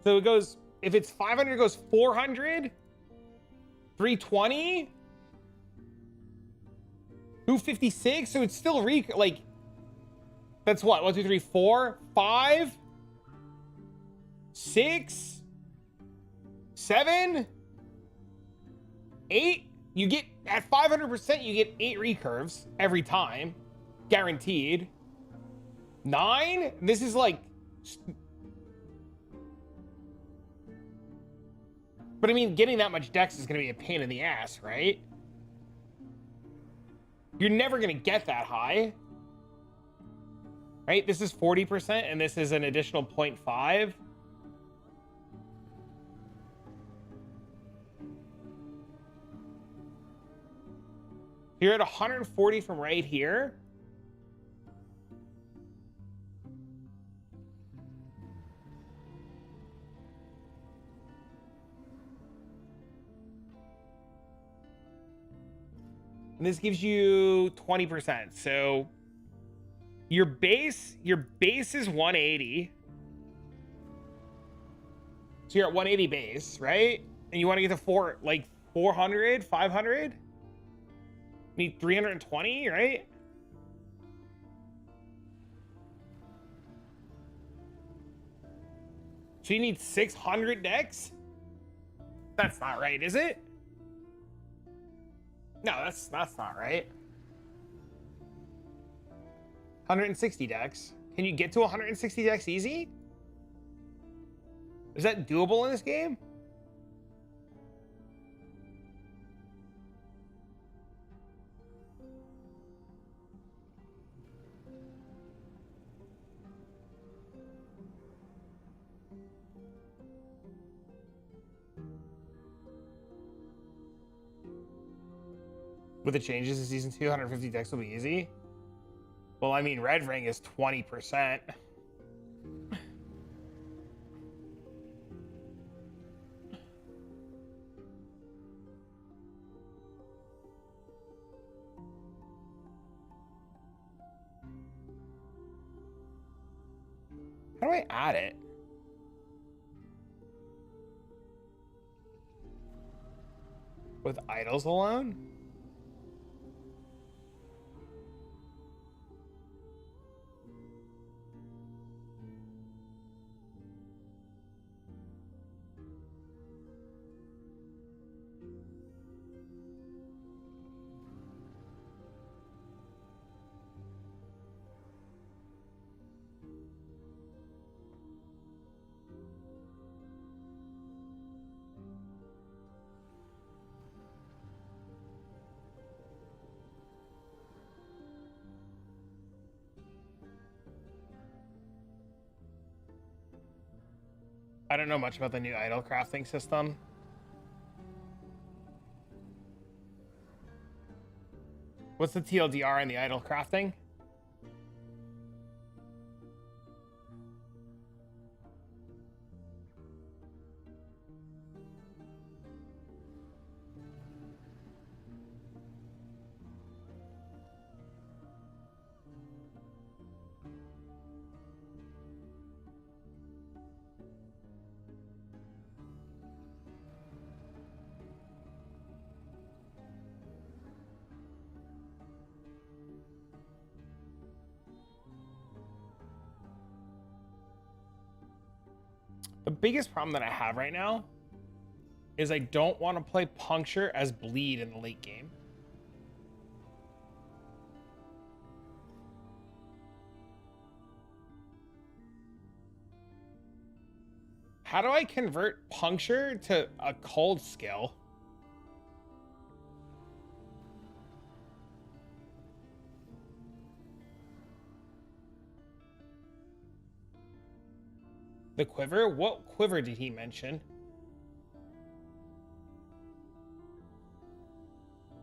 So it goes, if it's 500, it goes 400, 320, 256. So it's still like, that's what? 1, 2, 3, 4, 5, 6, 7, 8. You get at 500%, you get 8 recurves every time, guaranteed. 9. This is like. But I mean, getting that much dex is going to be a pain in the ass, right? You're never going to get that high. Right? This is 40%, and this is an additional 0.5. You're at 140 from right here. And this gives you 20%. So your base is 180. So you're at 180 base, right? And you want to get to 400, 500? Need 320, right? So you need 600 dex? That's not right, is it? No, that's not right. 160 dex. Can you get to 160 dex easy? Is that doable in this game? With the changes in season 2, 150 decks will be easy. Well, I mean, red ring is 20%. How do I add it? With idols alone? I don't know much about the new idol crafting system. What's the TLDR in the idol crafting? The biggest problem that I have right now is I don't want to play Puncture as Bleed in the late game. How do I convert Puncture to a cold skill? The quiver? What quiver did he mention?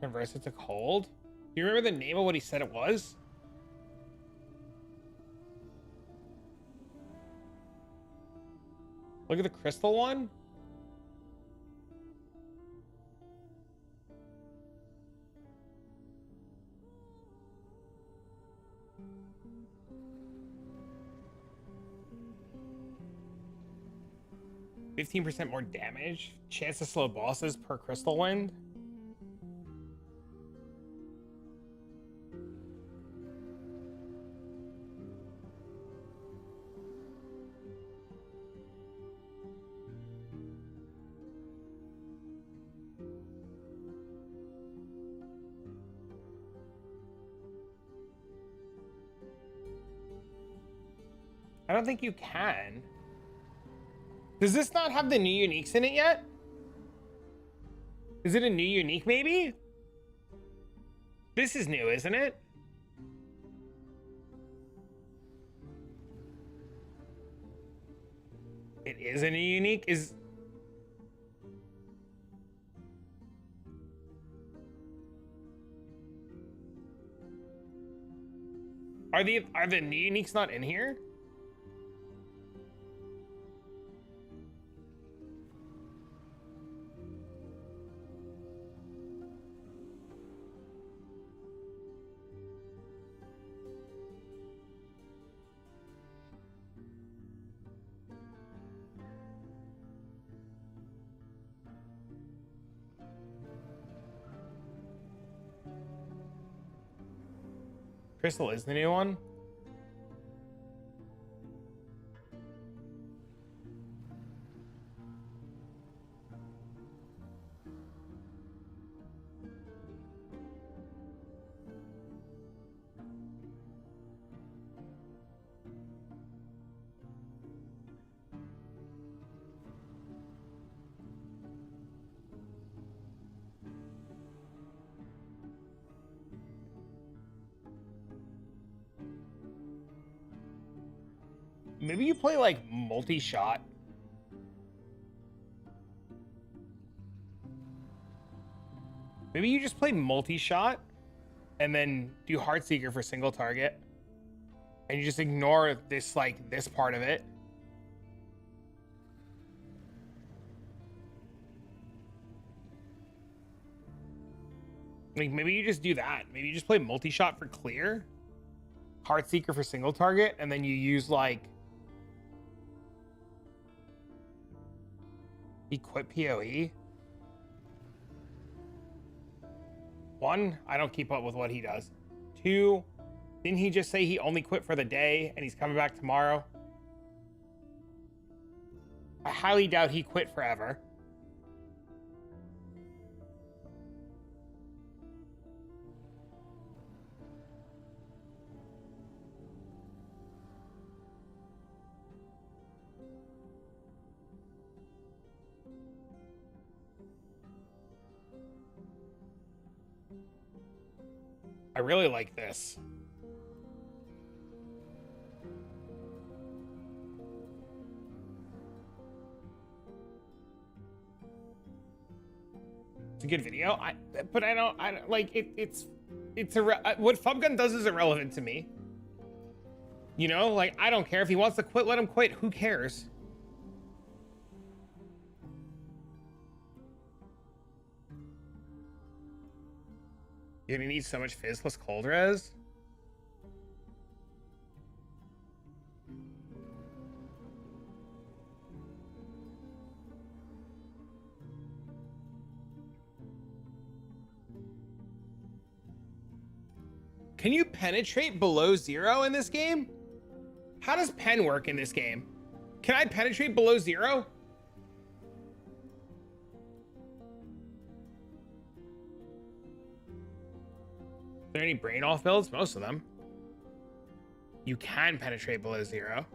Converse it to cold? Do you remember the name of what he said it was? Look at the crystal one. %15 more damage. Chance to slow bosses per crystal wind. I don't think you can. Does this not have the new uniques in it yet? Is it a new unique maybe? This is new, isn't it? It is a new unique? Are the new uniques not in here? Crystal is the new one. Maybe you play like multi-shot. Maybe you just play multi-shot and then do Heartseeker for single target. And you just ignore this, like, this part of it. Like, maybe you just do that. Maybe you just play multi-shot for clear, Heartseeker for single target, and then you use, like, equip PoE. 1, I don't keep up with what he does. 2, didn't he just say he only quit for the day and he's coming back tomorrow? I highly doubt he quit forever. I really like this. It's a good video. But I don't like it. It's what Fubgun does is irrelevant to me. You know, like, I don't care if he wants to quit, let him quit. Who cares? You're gonna need so much fizzless cold res. Can you penetrate below 0 in this game? How does pen work in this game? Can I penetrate below 0? Are there any brain off builds? Most of them. You can penetrate below 0.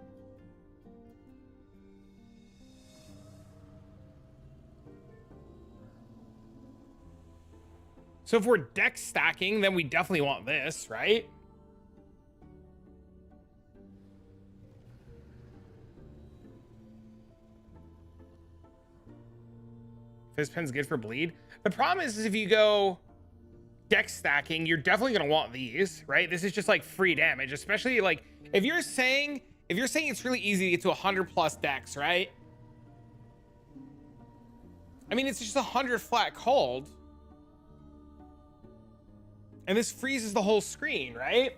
So if we're deck stacking, then we definitely want this, right? Fizzpen's good for bleed. The problem is if you go deck stacking, you're definitely going to want these, right? This is just like free damage, especially like if you're saying it's really easy to get to 100+ decks, right? I mean, it's just 100 flat cold. And this freezes the whole screen, right?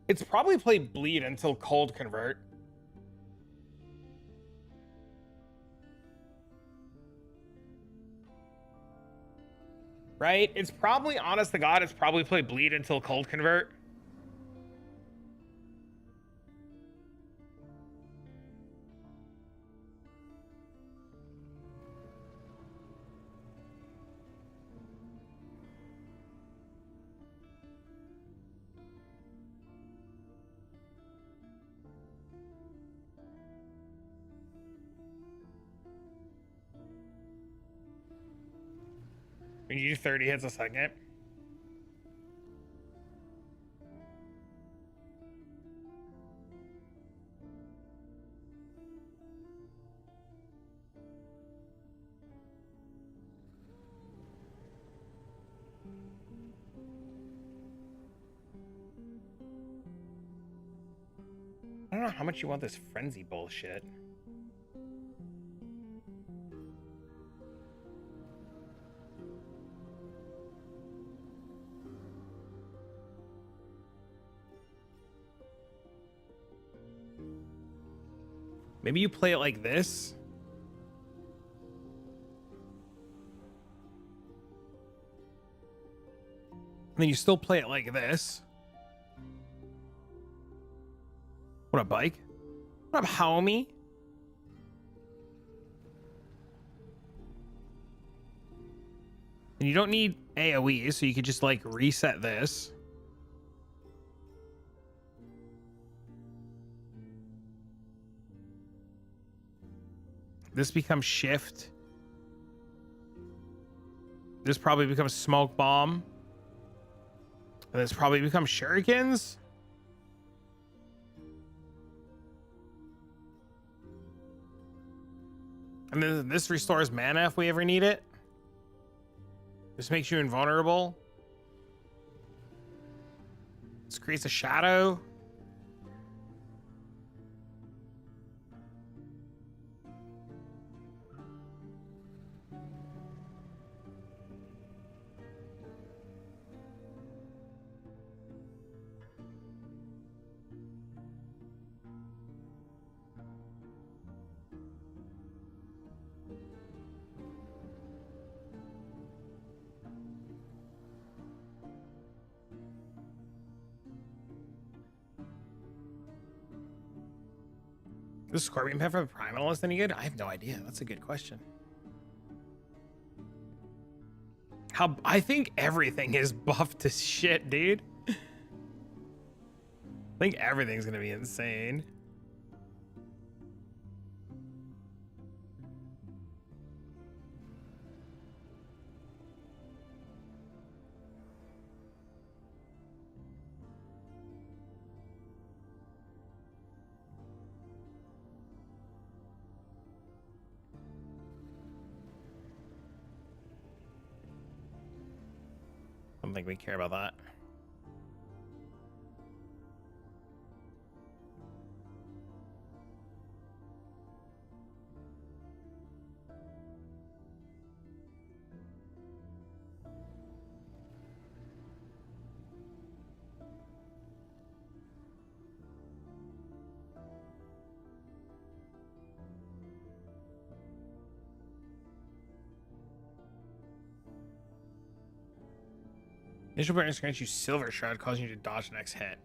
It's probably play bleed until cold convert. Right? It's probably, honest to God, it's probably play bleed until cold convert. When you do 30 hits a second. I don't know how much you want this frenzy bullshit. Maybe you play it like this. And then you still play it like this. What up, bike? What up, homie? And you don't need AoE, so you could just like reset this. This becomes shift. This probably becomes smoke bomb. And this probably becomes shurikens. And then this restores mana if we ever need it. This makes you invulnerable. This creates a shadow. Is Scorpion Pet for the Primalist any good? I have no idea. That's a good question. I think everything is buffed to shit, dude. I think everything's gonna be insane. I don't think we care about that. Initial bonus grants you Silver Shroud, causing you to dodge the next hit.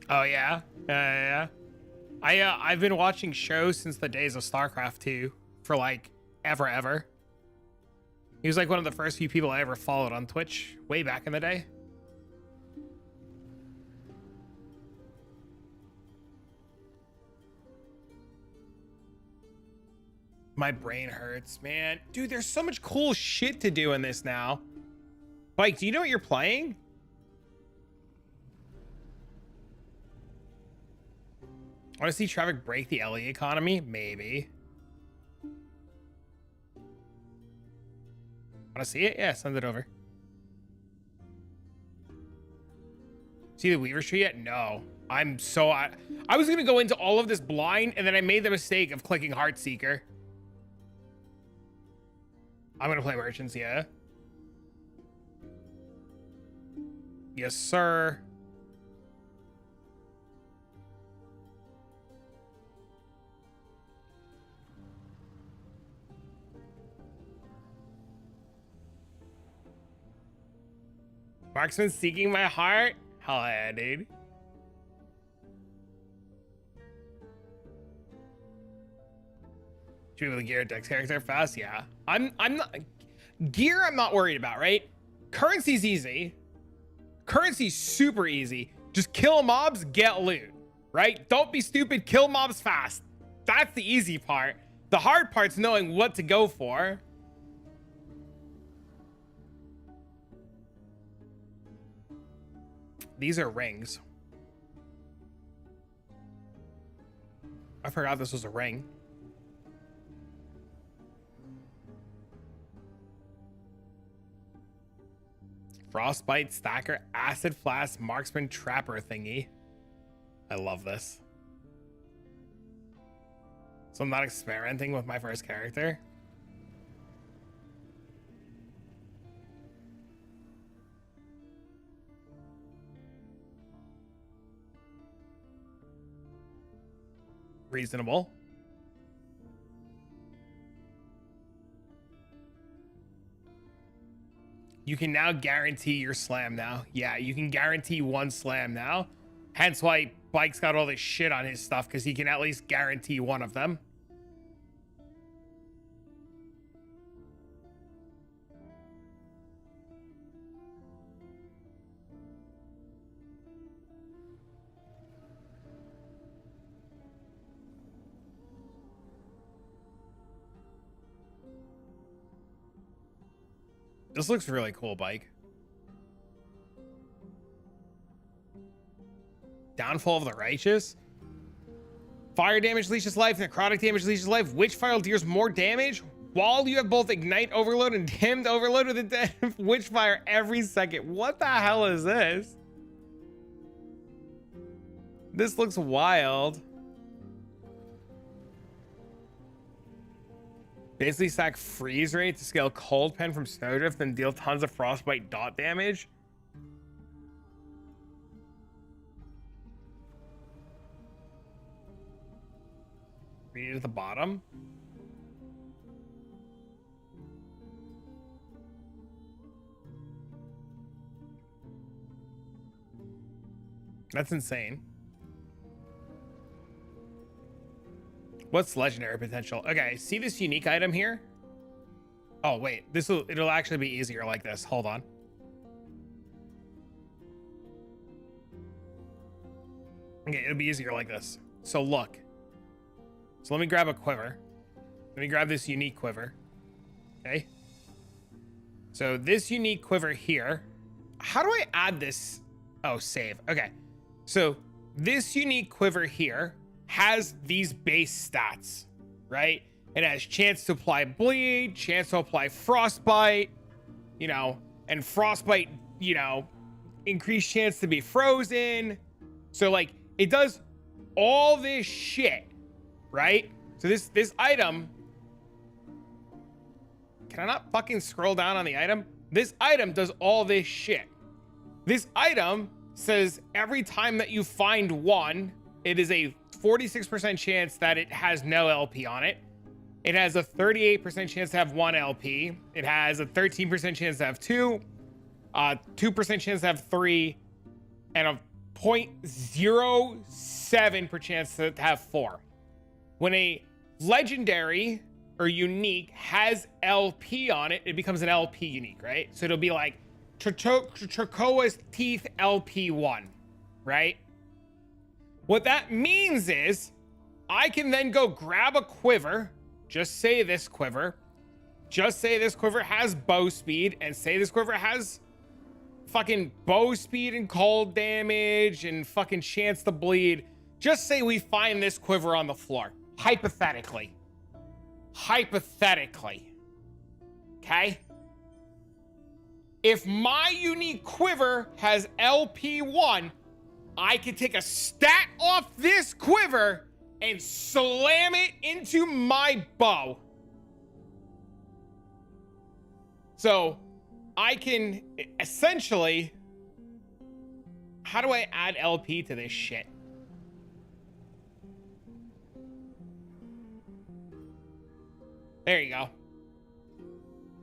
Oh yeah, yeah. I've been watching shows since the days of StarCraft 2 for like ever. He was like one of the first few people I ever followed on Twitch way back in the day. My brain hurts, man. Dude, there's so much cool shit to do in this now. Mike, do you know what you're playing? Want to see Traffic break the LE economy? Maybe. Want to see it? Yeah, send it over. See the Weaver tree yet? No. I was going to go into all of this blind, and then I made the mistake of clicking Heartseeker. I'm gonna play Merchants, yeah. Yes, sir. Marksman seeking my heart? Hell yeah, dude. Should be able to gear a Dex character fast? Yeah. I'm not gear I'm not worried about, right? Currency's easy. Currency's super easy. Just kill mobs, get loot, right? Don't be stupid, kill mobs fast. That's the easy part. The hard part's knowing what to go for. These are rings. I forgot this was a ring. Frostbite, Stacker, Acid Flask, Marksman, Trapper thingy. I love this. So I'm not experimenting with my first character. Reasonable. You can now guarantee your slam now. Yeah, you can guarantee one slam now. Hence why Bike's got all this shit on his stuff, because he can at least guarantee one of them. This looks really cool, bike. Downfall of the Righteous. Fire damage leeches life, necrotic damage leeches life. Witchfire deals more damage while you have both Ignite Overload and Dimmed Overload with a dead Witchfire every second. What the hell is this? This looks wild. Basically stack freeze rate to scale Cold Pen from Snowdrift and deal tons of Frostbite dot damage. Read it at the bottom. That's insane. What's legendary potential? Okay, see this unique item here? Oh wait, it'll actually be easier like this. Hold on. Okay, it'll be easier like this. So look. So let me grab a quiver. Let me grab this unique quiver. Okay. So this unique quiver here. How do I add this? Oh, save. Okay. So this unique quiver here has these base stats, right? It has chance to apply bleed, chance to apply frostbite, you know, and frostbite, you know, increased chance to be frozen. So like it does all this shit, right? So this item, can I not fucking scroll down on the item? This item does all this shit. This item says every time that you find one, it is a 46% chance that it has no LP on it. It has a 38% chance to have one LP. It has a 13% chance to have two, 2% chance to have three, and a 0.07% chance to have four. When a legendary or unique has LP on it, it becomes an LP unique, right? So it'll be like Trakoa's Teeth LP1, right? What that means is I can then go grab a quiver, just say this quiver has bow speed, and say this quiver has fucking bow speed and cold damage and fucking chance to bleed. Just say we find this quiver on the floor, hypothetically, okay? If my unique quiver has LP1, I can take a stat off this quiver and slam it into my bow. So I can essentially, how do I add LP to this shit? There you go.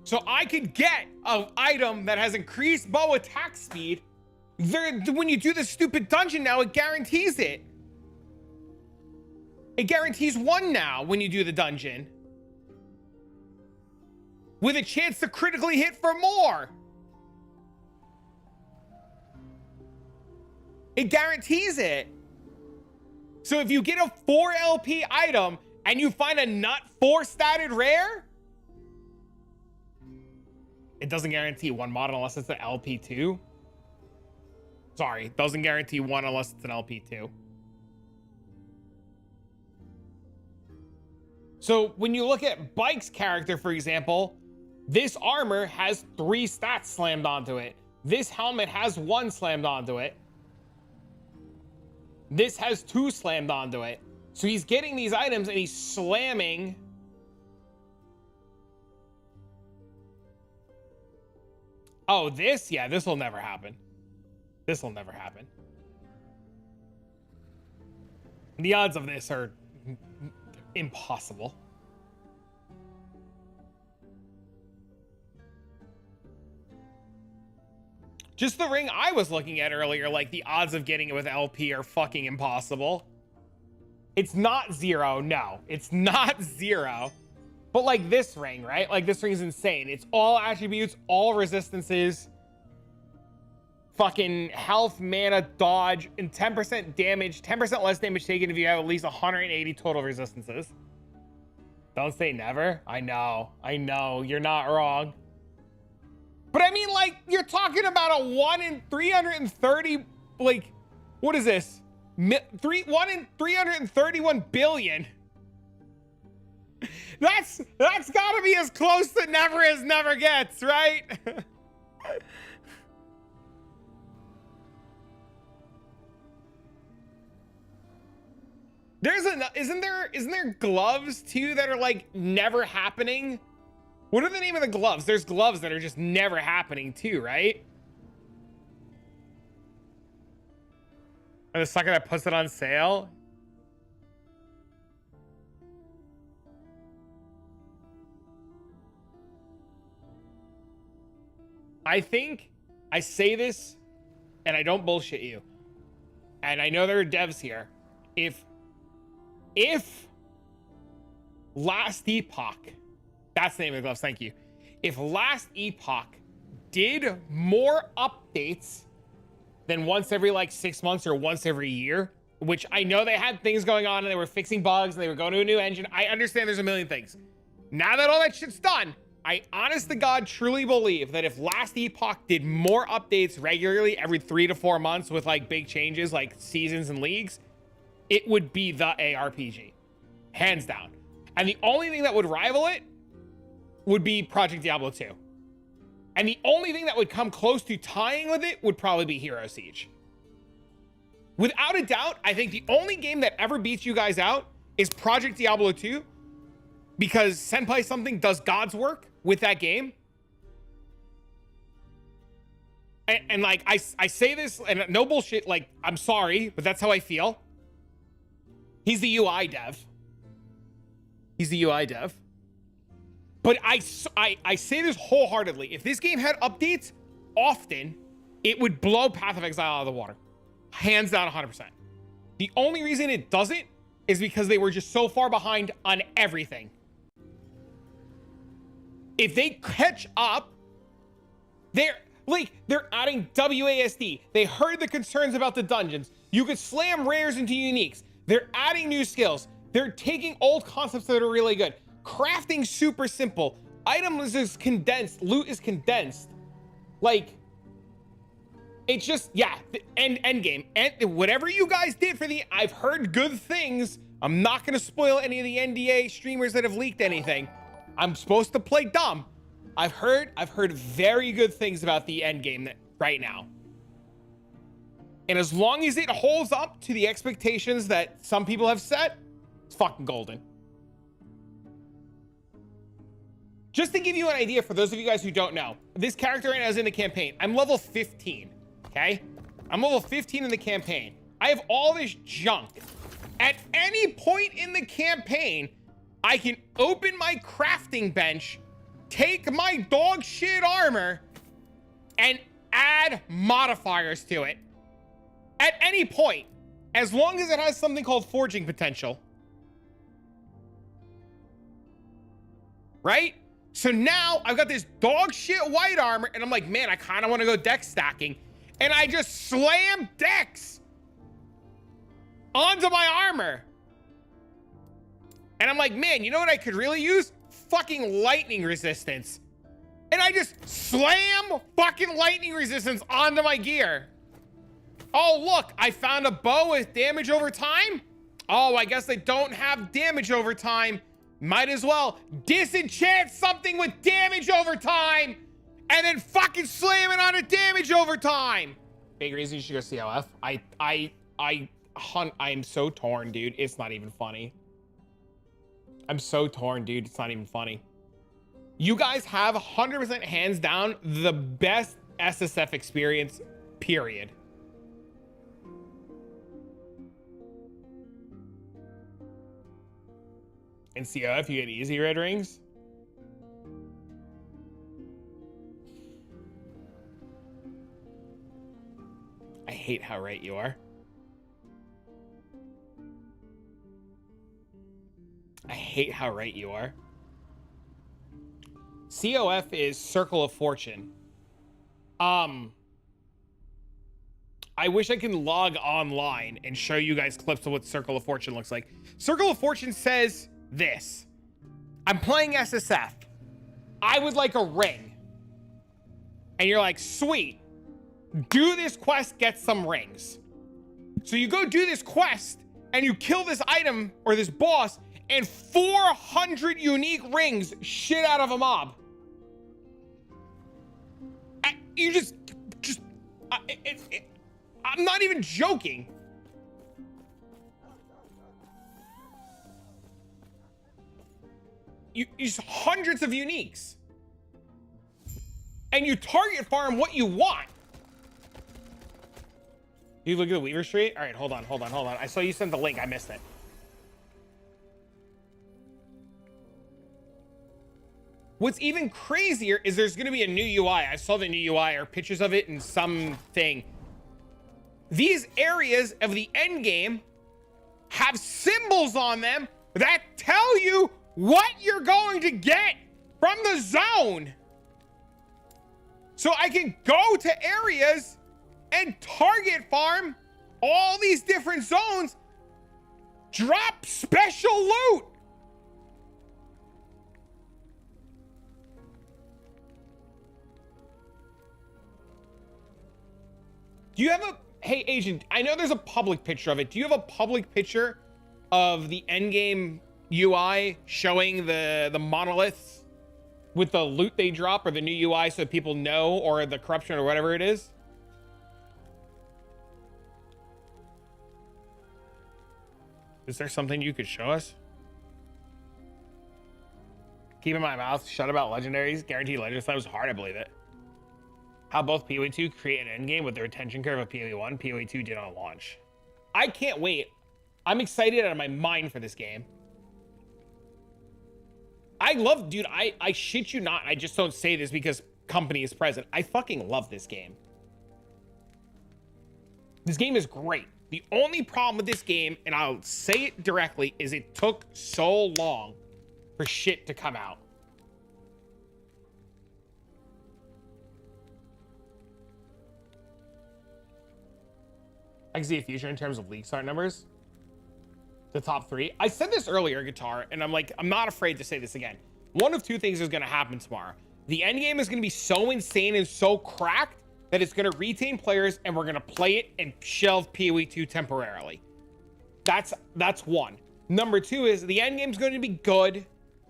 So I could get an item that has increased bow attack speed. When you do the stupid dungeon now, it guarantees it. It guarantees one now when you do the dungeon. With a chance to critically hit for more. It guarantees it. So if you get a 4 LP item and you find a not 4 statted rare, it doesn't guarantee one mod unless it's an LP2. Sorry, it doesn't guarantee one unless it's an LP2. So when you look at Bike's character, for example, this armor has 3 stats slammed onto it. This helmet has 1 slammed onto it. This has 2 slammed onto it. So he's getting these items and he's slamming. Oh, this? Yeah, this will never happen. This will never happen. The odds of this are impossible. Just the ring I was looking at earlier, like the odds of getting it with LP are fucking impossible. It's not 0, no. It's not 0. But like this ring, right? Like this ring is insane. It's all attributes, all resistances, fucking health, mana, dodge, and 10% damage, 10% less damage taken if you have at least 180 total resistances. Don't say never. I know, you're not wrong. But I mean, like, you're talking about a 1 in 330, like, what is this? 1 in 331 billion. That's gotta be as close to never as never gets, right? Isn't there gloves too that are like never happening? What are the name of the gloves? There's gloves that are just never happening too, right? And the sucker that puts it on sale. I think I say this and I don't bullshit you. And I know there are devs here. If Last Epoch, that's the name of the gloves, thank you. If Last Epoch did more updates than once every like 6 months or once every year, which I know they had things going on and they were fixing bugs and they were going to a new engine. I understand there's a million things. Now that all that shit's done, I honest to God truly believe that if Last Epoch did more updates regularly every 3 to 4 months with like big changes like seasons and leagues, it would be the ARPG, hands down. And the only thing that would rival it would be Project Diablo 2. And the only thing that would come close to tying with it would probably be Hero Siege. Without a doubt, I think the only game that ever beats you guys out is Project Diablo 2, because Senpai Something does God's work with that game. And like, I say this, and no bullshit, like, I'm sorry, but that's how I feel. He's the UI dev. He's the UI dev. But I say this wholeheartedly. If this game had updates often, it would blow Path of Exile out of the water. Hands down 100%. The only reason it doesn't is because they were just so far behind on everything. If they catch up, they're adding WASD. They heard the concerns about the dungeons. You could slam rares into uniques. They're adding new skills. They're taking old concepts that are really good. Crafting super simple. Items is condensed. Loot is condensed. Like, it's just, yeah, end game. And whatever you guys did for the, I've heard good things. I'm not going to spoil any of the NDA streamers that have leaked anything. I'm supposed to play dumb. I've heard very good things about the end game right now. And as long as it holds up to the expectations that some people have set, it's fucking golden. Just to give you an idea, for those of you guys who don't know, this character right now is in the campaign. I'm level 15, okay? I'm level 15 in the campaign. I have all this junk. At any point in the campaign, I can open my crafting bench, take my dog shit armor, and add modifiers to it. At any point, as long as it has something called forging potential. Right? So now I've got this dog shit white armor, and I'm like, man, I kind of want to go dex stacking. And I just slam dex onto my armor. And I'm like, man, you know what I could really use? Fucking lightning resistance. And I just slam fucking lightning resistance onto my gear. Oh, look, I found a bow with damage over time. Oh, I guess they don't have damage over time. Might as well disenchant something with damage over time and then fucking slam it on a damage over time. Big reason you should go COF. I am so torn, dude. It's not even funny. I'm so torn, dude. It's not even funny. You guys have 100% hands down the best SSF experience, period. In COF, you get easy red rings. I hate how right you are. I hate how right you are. COF is Circle of Fortune. I wish I can log online and show you guys clips of what Circle of Fortune looks like. Circle of Fortune says this: I'm playing SSF. I would like a ring. and you're like, sweet, do this quest, get some rings. So you go do this quest and you kill this item or this boss, and 400 unique rings shit out of a mob. You just I'm not even joking. You use hundreds of uniques, and you target farm what you want. You look at the Weaver Street. All right, hold on. I saw you sent the link. I missed it. What's even crazier is there's going to be a new UI. I saw the new UI or pictures of it in something. These areas of the end game have symbols on them that tell you what you're going to get from the zone. So I can go to areas and target farm all these different zones, drop special loot. Do you have a, hey agent, I know there's a public picture of it. Do you have a public picture of the endgame UI showing the monoliths with the loot they drop, or the new UI so people know, or the corruption or whatever it is? Is there something you could show us? Keeping my mouth shut about legendaries. Guaranteed legends. That was hard, I believe it. How both PoE 2 create an endgame with the retention curve of PoE 1. PoE 2 did on launch. I can't wait. I'm excited out of my mind for this game. I love, dude, I shit you not. I just don't say this because company is present. I fucking love this game. This game is great. The only problem with this game, and I'll say it directly, is it took so long for shit to come out. I can see a future in terms of league start numbers. The top 3. I said this earlier, Guitar, and I'm like, I'm not afraid to say this again. One of two things is going to happen tomorrow. The end game is going to be so insane and so cracked that it's going to retain players, and we're going to play it and shelve PoE 2 temporarily. That's one. Number 2 is the end game is going to be good,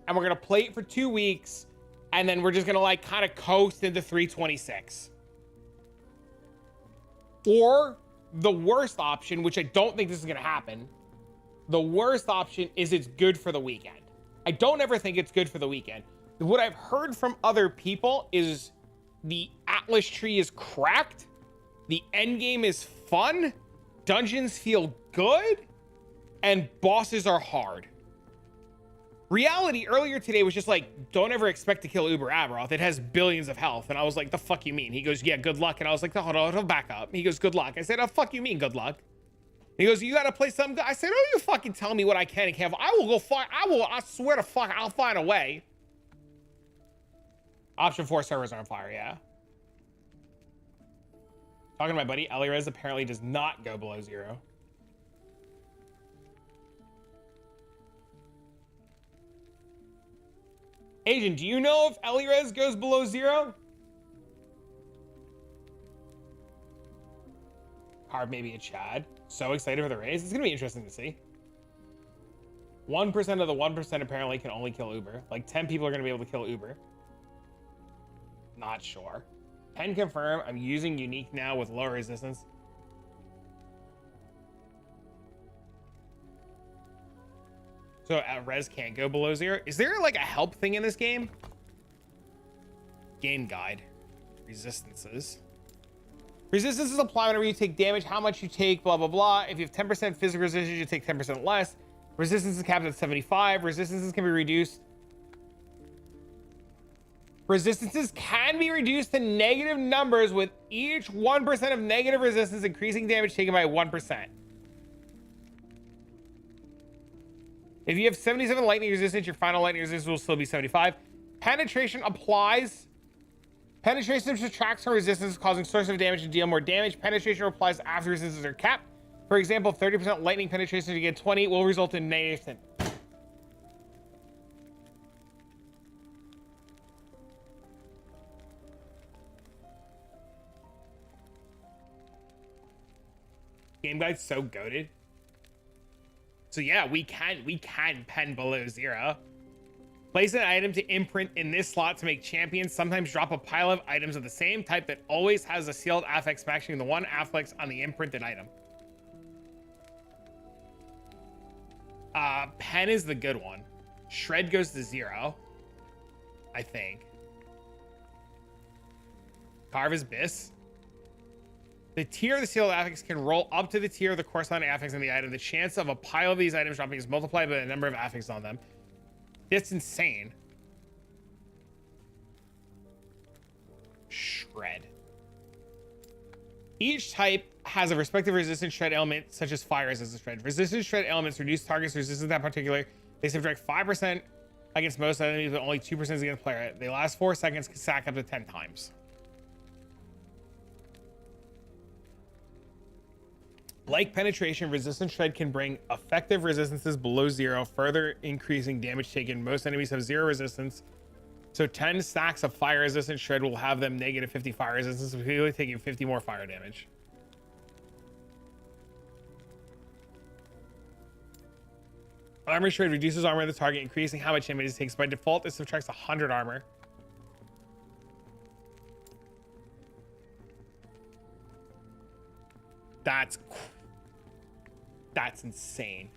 and we're going to play it for 2 weeks, and then we're just going to like kind of coast into 326. Or the worst option, which I don't think this is going to happen, the worst option is it's good for the weekend. I don't ever think it's good for the weekend. What I've heard from other people is the Atlas tree is cracked, the end game is fun, dungeons feel good, and bosses are hard. Reality earlier today was just like, don't ever expect to kill Uber Aberoth. It has billions of health. And I was like, the fuck you mean? He goes, yeah, good luck. And I was like, hold on, back up. He goes, good luck. I said, oh, fuck you mean good luck? He goes, you gotta play some. I said, oh, you fucking tell me what I can and can't. I will go find. I swear to fuck, I'll find a way. Option 4 servers are on fire, yeah. Talking to my buddy, Elirez apparently does not go below 0. Agent, do you know if Elirez goes below 0? Carve maybe a Chad. So excited for the race. It's gonna be interesting to see. 1% of the 1% apparently can only kill Uber. Like 10 people are gonna be able to kill Uber. Not sure. Can confirm I'm using unique now with lower resistance. So res can't go below 0. Is there like a help thing in this game? Game guide. Resistances. Resistances apply whenever you take damage, how much you take, blah, blah, blah. If you have 10% physical resistance, you take 10% less. Resistance is capped at 75. Resistances can be reduced. Resistances can be reduced to negative numbers with each 1% of negative resistance increasing damage taken by 1%. If you have 77 lightning resistance, your final lightning resistance will still be 75. Penetration applies. Penetration subtracts from resistance, causing source of damage to deal more damage. Penetration applies after resistances are capped. For example, 30% lightning penetration to get 20 will result in negative 10. Game guide's so goated. So yeah, we can pen below 0. Place an item to imprint in this slot to make champions sometimes drop a pile of items of the same type that always has a sealed affix matching the one affix on the imprinted item. Pen is the good one. Shred goes to 0, I think. Carve is bis. The tier of the sealed affix can roll up to the tier of the corresponding affix on the item. The chance of a pile of these items dropping is multiplied by the number of affixes on them. It's insane. Shred. Each type has a respective resistance shred element, such as fire resistance shred. Resistance shred elements reduce targets' resistance to that particular. They subtract 5% against most enemies, but only 2% against the player. They last 4 seconds, can stack up to 10 times. Like penetration, resistance shred can bring effective resistances below 0, further increasing damage taken. Most enemies have 0 resistance, so 10 stacks of fire resistance shred will have them negative 50 fire resistance, repeatedly taking 50 more fire damage. Armor shred reduces armor of the target, increasing how much damage it takes. By default, it subtracts 100 armor. That's insane.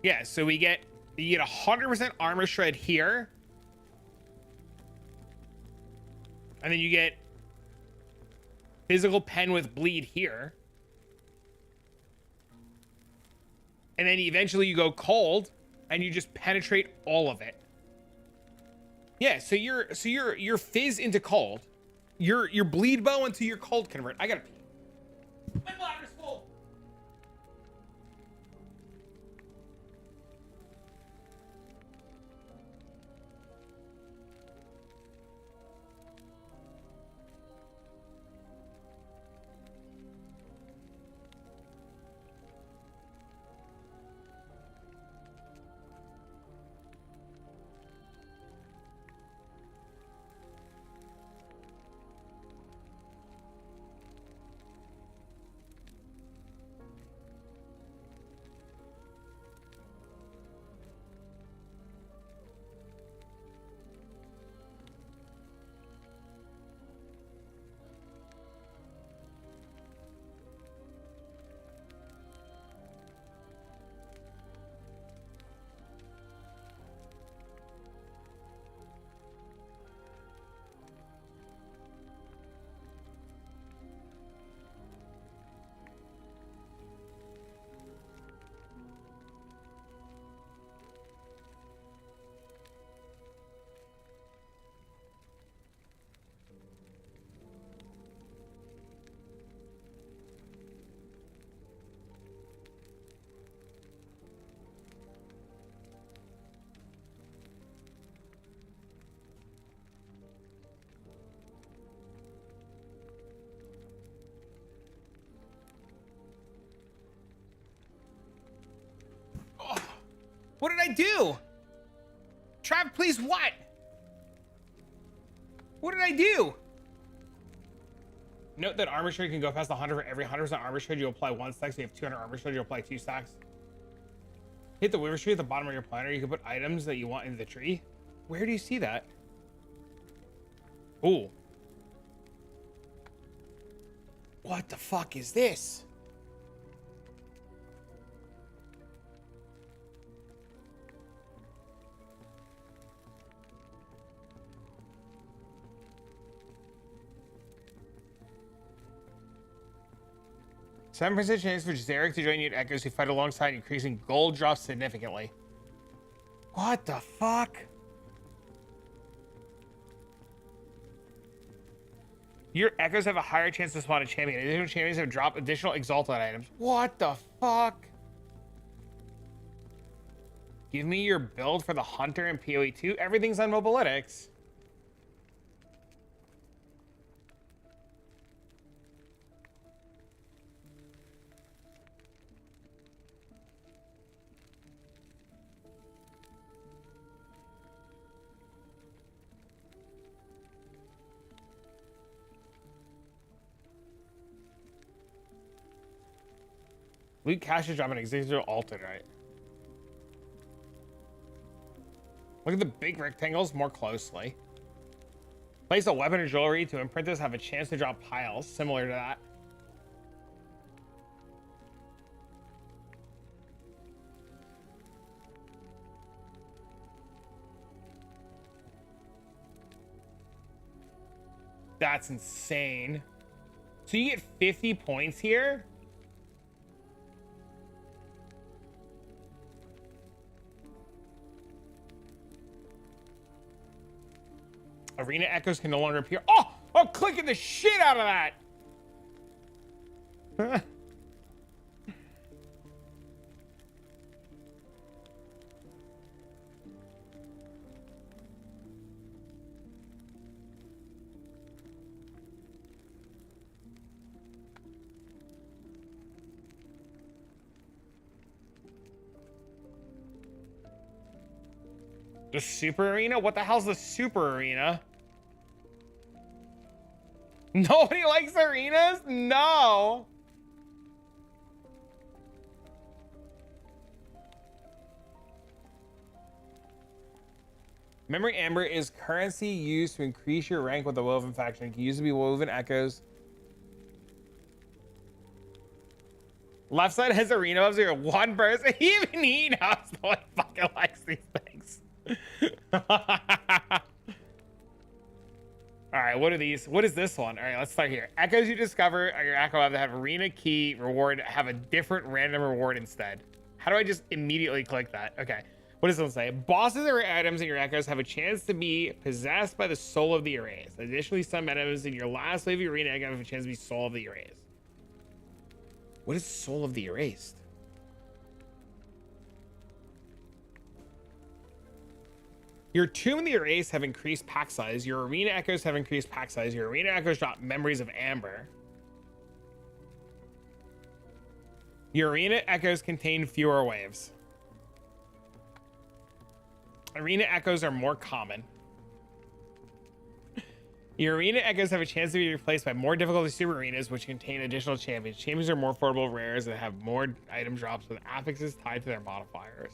Yeah, so you get 100% armor shred here. And then you get physical pen with bleed here. And then eventually you go cold and you just penetrate all of it. Yeah, so you're fizz into cold. Your bleed bow into your cold convert. I gotta pee. My bladder's full. What did I do? Trav, please, what? What did I do? Note that armor shred can go past 100 for every 100% armor shred. You apply 1 stack, so you have 200 armor shred. You apply 2 stacks. Hit the waiver tree at the bottom of your planner. You can put items that you want into the tree. Where do you see that? Ooh. What the fuck is this? Some precision is for Zarek to join you at Echoes who fight alongside, increasing gold drops significantly. What the fuck? Your Echoes have a higher chance to spawn a champion. Additional champions have dropped additional exalted items. What the fuck? Give me your build for the Hunter and PoE 2. Everything's on Mobilytics. Loot cache is dropping executive altered, right? Look at the big rectangles more closely. Place a weapon or jewelry to imprinters have a chance to drop piles similar to that. That's insane. So you get 50 points here? Arena echoes can no longer appear. Oh, I'm clicking the shit out of that. The super arena? What the hell's the super arena? Nobody likes arenas? No. Memory Amber is currency used to increase your rank with the Woven faction. It can use to be Woven Echoes. Left side has arena buffs here. One person, even he knows no one fucking likes these things. All right, what are these? What is this one? All right, let's start here. Echoes you discover your echo have to have arena key reward, have a different random reward instead. How do I just immediately click that? Okay, what does it say? Bosses or items in your echoes have a chance to be possessed by the soul of the erased. Additionally, some items in your last wave of arena echo have a chance to be soul of the erased. What is soul of the erased? Your Tomb of the Erased have increased pack size. Your Arena Echoes have increased pack size. Your Arena Echoes drop Memories of Amber. Your Arena Echoes contain fewer waves. Arena Echoes are more common. Your Arena Echoes have a chance to be replaced by more difficult super arenas, which contain additional champions. Champions are more affordable rares and have more item drops with affixes tied to their modifiers.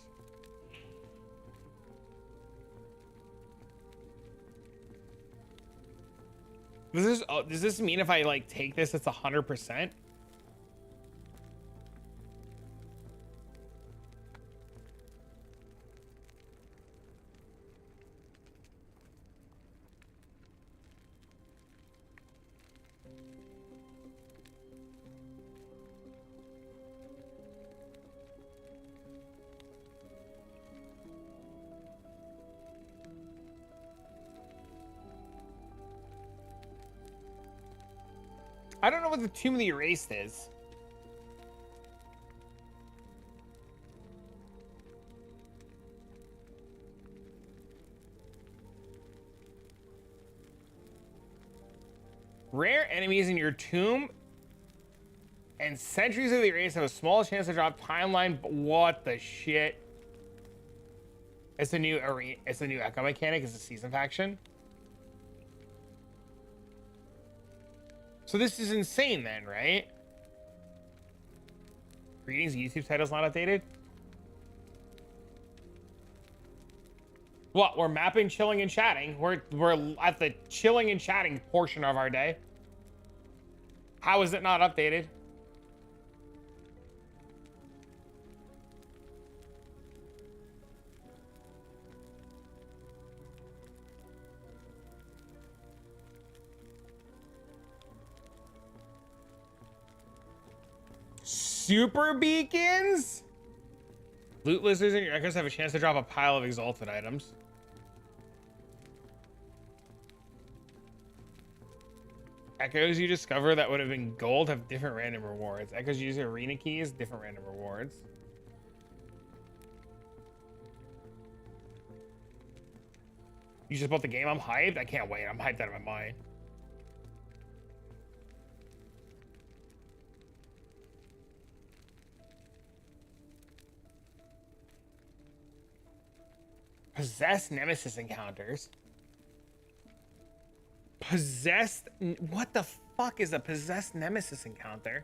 Does this mean if I like take this, it's 100%? I don't know what the Tomb of the Erased is. Rare enemies in your tomb and Sentries of the Erased have a small chance to drop timeline. But what the shit? It's a new arena. It's a new echo mechanic. It's a season faction. So this is insane then, right? Greetings, YouTube title's not updated. What, we're mapping, chilling, and chatting. We're at the chilling and chatting portion of our day. How is it not updated? Super beacons? Loot lizards in your echoes have a chance to drop a pile of exalted items. Echoes you discover that would have been gold have different random rewards. Echoes using arena keys, different random rewards. You just bought the game? I'm hyped. I can't wait. I'm hyped out of my mind. Possessed Nemesis encounters. Possessed? What the fuck is a possessed Nemesis encounter?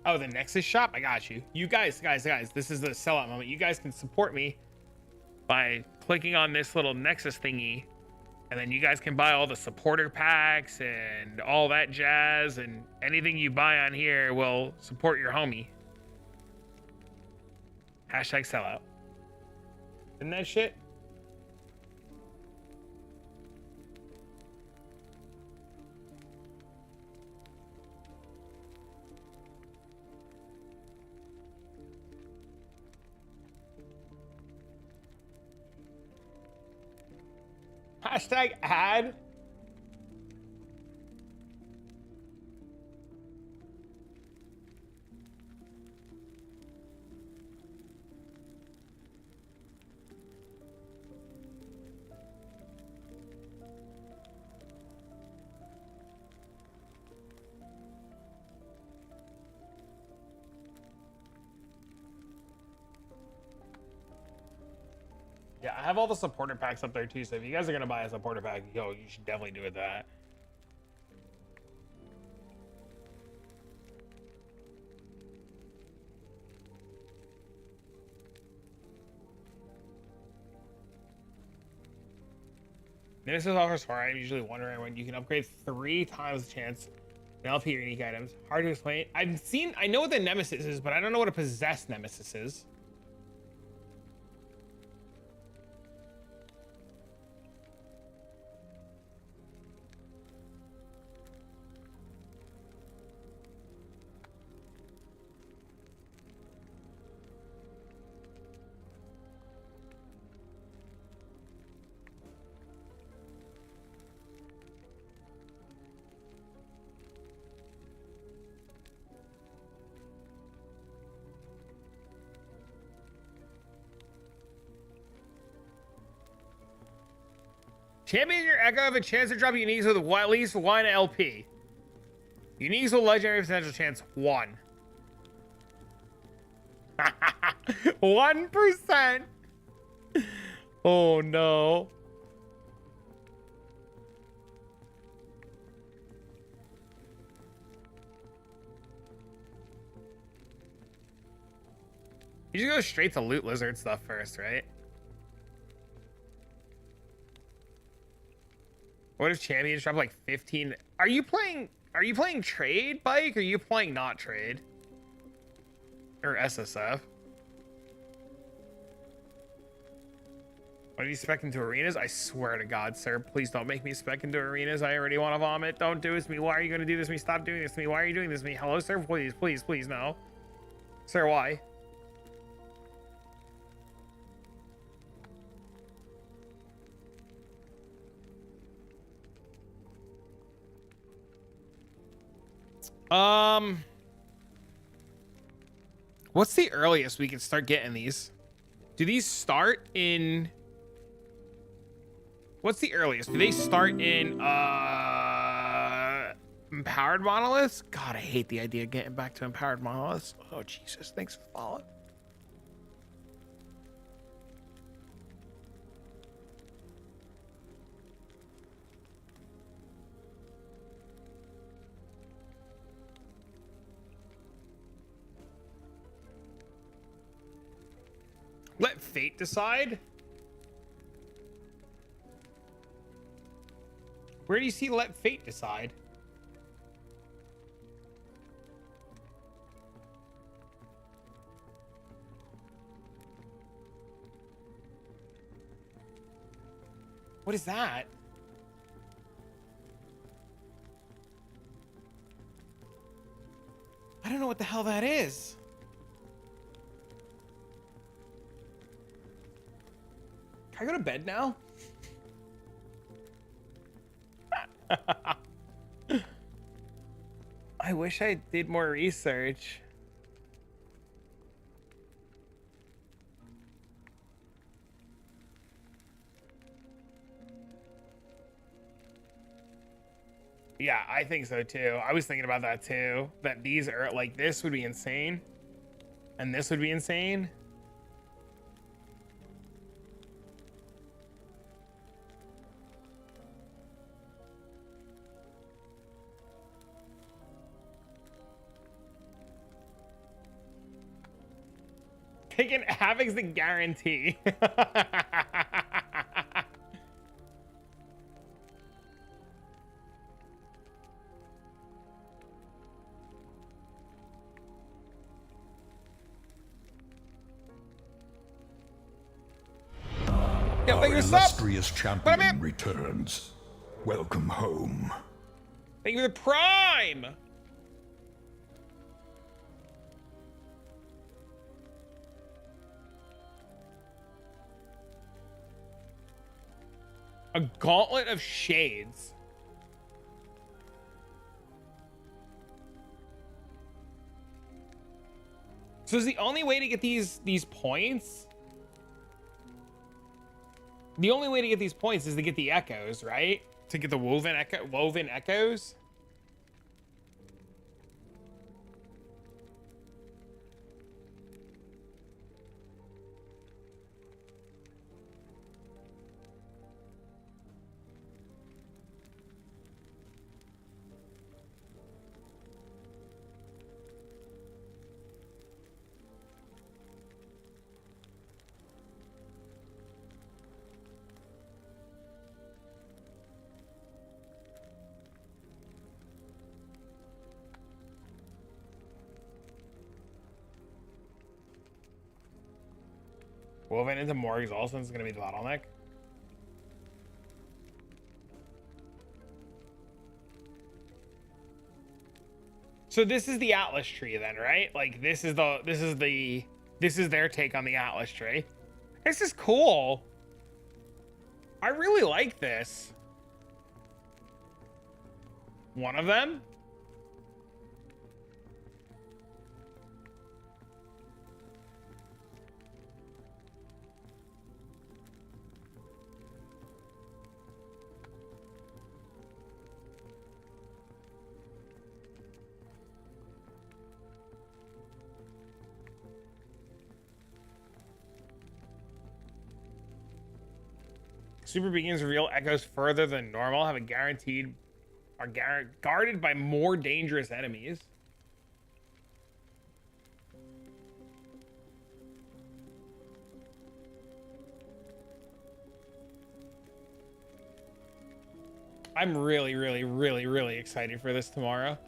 Oh, the Nexus shop. I got you. You guys. This is the sellout moment. You guys can support me by clicking on this little Nexus thingy, and then you guys can buy all the supporter packs and all that jazz, and anything you buy on here will support your homie. Hashtag sellout. Isn't that shit? Hashtag ad. Yeah, I have all the supporter packs up there too, so if you guys are gonna buy a supporter pack, yo, you should definitely do it that. Nemesis offers far. I'm usually wondering when you can upgrade 3 times the chance in LP or unique items. Hard to explain. I know what the Nemesis is, but I don't know what a possessed Nemesis is. Champion your Echo have a chance to drop uniques with at least 1 LP. Uniques with legendary potential chance 1. 1%. Oh no. You should go straight to loot lizard stuff first, right? What if champions drop like 15? Are you playing trade, Bike? Or are you playing not trade? Or SSF? What do you spec into arenas? I swear to God, sir, please don't make me spec into arenas. I already want to vomit. Don't do this to me. Why are you going to do this to me? Stop doing this to me. Why are you doing this to me? Hello, sir? Please, please, please, no. Sir, why? What's the earliest we can start getting these? Do these start in... What's the earliest? Do they start in, empowered monoliths? God, I hate the idea of getting back to empowered monoliths. Oh, Jesus. Thanks for the follow. Let fate decide? Where do you see let fate decide? What is that? I don't know what the hell that is. Can I go to bed now? I wish I did more research. Yeah, I think so too. I was thinking about that too. That these are like, this would be insane. And this would be insane. Taking Havoc's the guarantee.
Our illustrious champion returns. Welcome home.
Thank you for the prime. A gauntlet of shades. So is the only way to get these points? The only way to get these points is to get the echoes, right? To get the woven echoes. Woven into more exhaustion is going to be the bottleneck. So this is the Atlas tree then, right? Like this is their take on the Atlas tree. This is cool. I really like this. One of them. Super Beacons reveal echoes further than normal, have a guaranteed, are guarded by more dangerous enemies. I'm really excited for this tomorrow.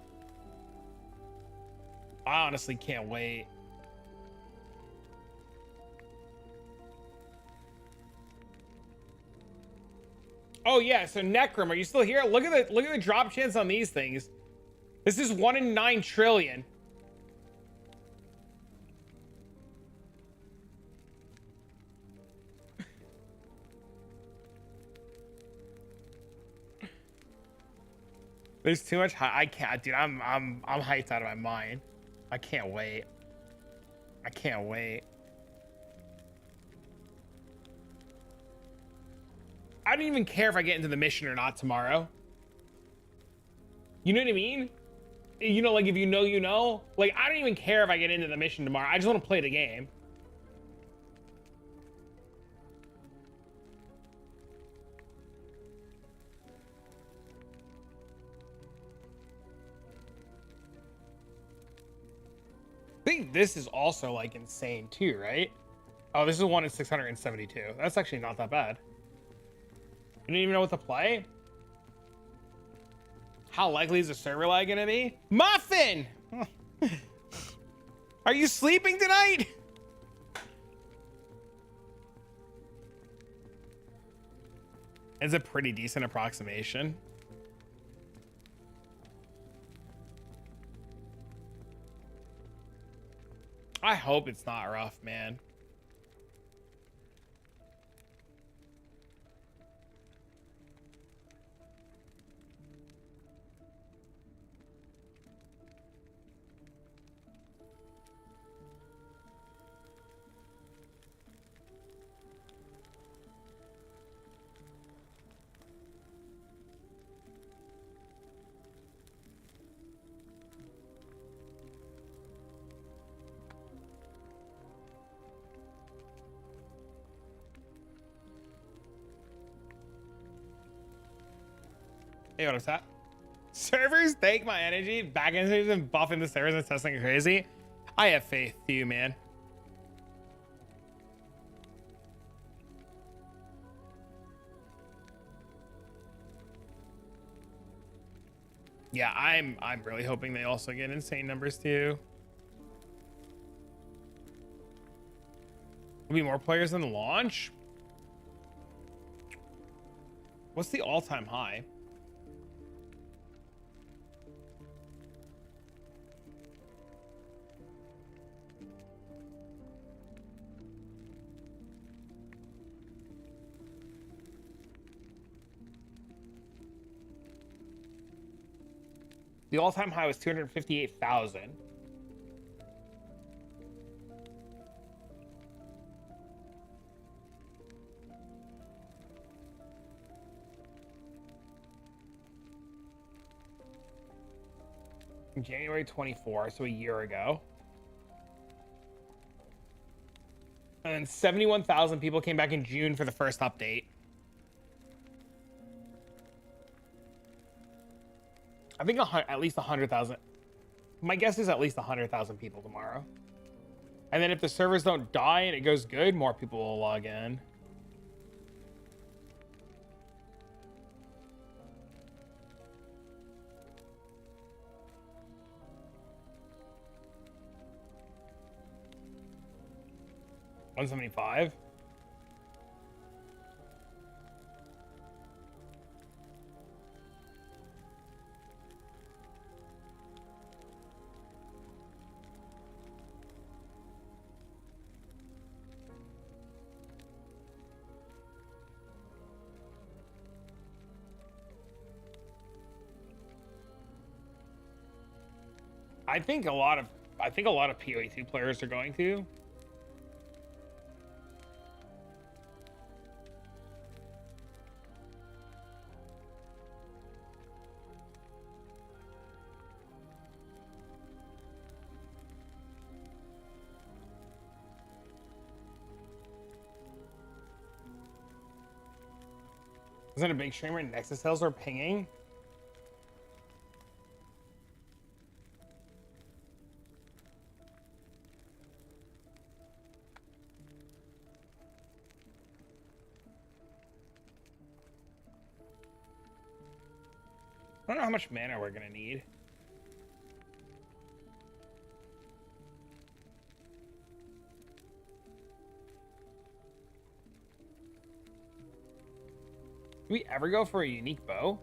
I honestly can't wait. Oh yeah, so Necrom, are you still here? Look at the drop chance on these things. This is 1 in 9 trillion. There's too much I can't, dude. I'm hyped out of my mind. I can't wait. I can't wait. I don't even care if I get into the mission or not tomorrow. You know what I mean? You know, like if you know, you know. Like I don't even care if I get into the mission tomorrow. I just want to play the game. I think this is also like insane too, right? Oh, this is 1 in 672. That's actually not that bad. You don't even know what to play? How likely is the server lag gonna be? Muffin! Are you sleeping tonight? It's a pretty decent approximation. I hope it's not rough, man. Hey, what's that? Servers take my energy back into and buffing the servers and testing crazy. I have faith to you, man. Yeah, I'm really hoping they also get insane numbers too. Will be more players than the launch. What's the all-time high? The all-time high was 258,000. In January 24, so a year ago. And then 71,000 people came back in June for the first update. I think at least 100,000. My guess is at least 100,000 people tomorrow. And then if the servers don't die and it goes good, more people will log in. $175. I think a lot of PoE2 players are going to. Isn't a big streamer Nexus sales are pinging? I don't know how much mana we're gonna need. Do we ever go for a unique bow?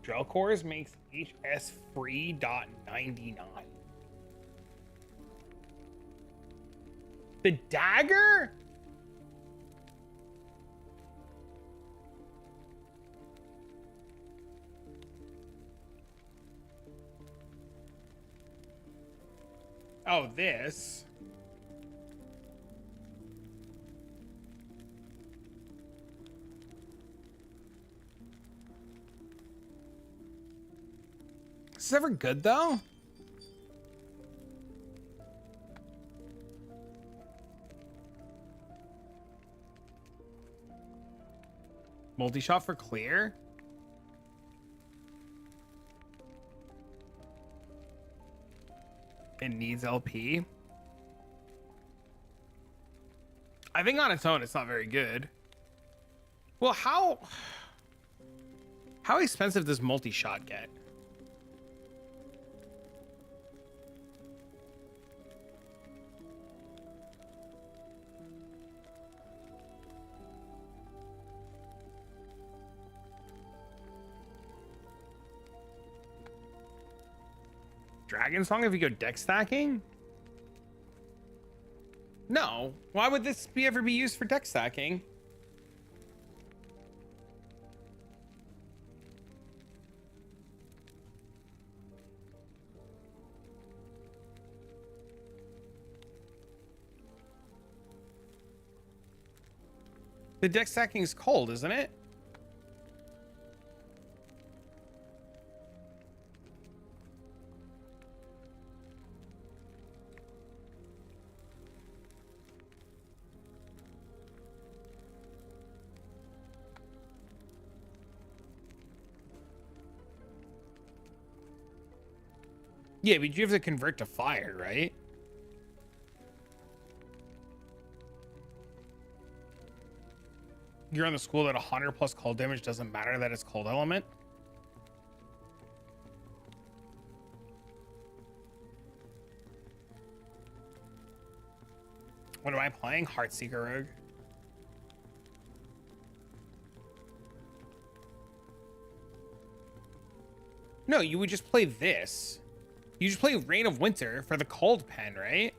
Gel cores makes HS free .99. The dagger? Oh, this. Is this ever good though? Multi-shot for clear? It needs LP. I think on its own, it's not very good. Well, how expensive does multi-shot get? Dragon Song if you go deck stacking? No. Why would this ever be used for deck stacking? The deck stacking is cold, isn't it? Yeah, but you have to convert to fire, right? You're on the school that 100 plus cold damage doesn't matter that it's cold element. What am I playing? Heartseeker Rogue. No, you would just play this. You just play Reign of Winter for the cold pen, right?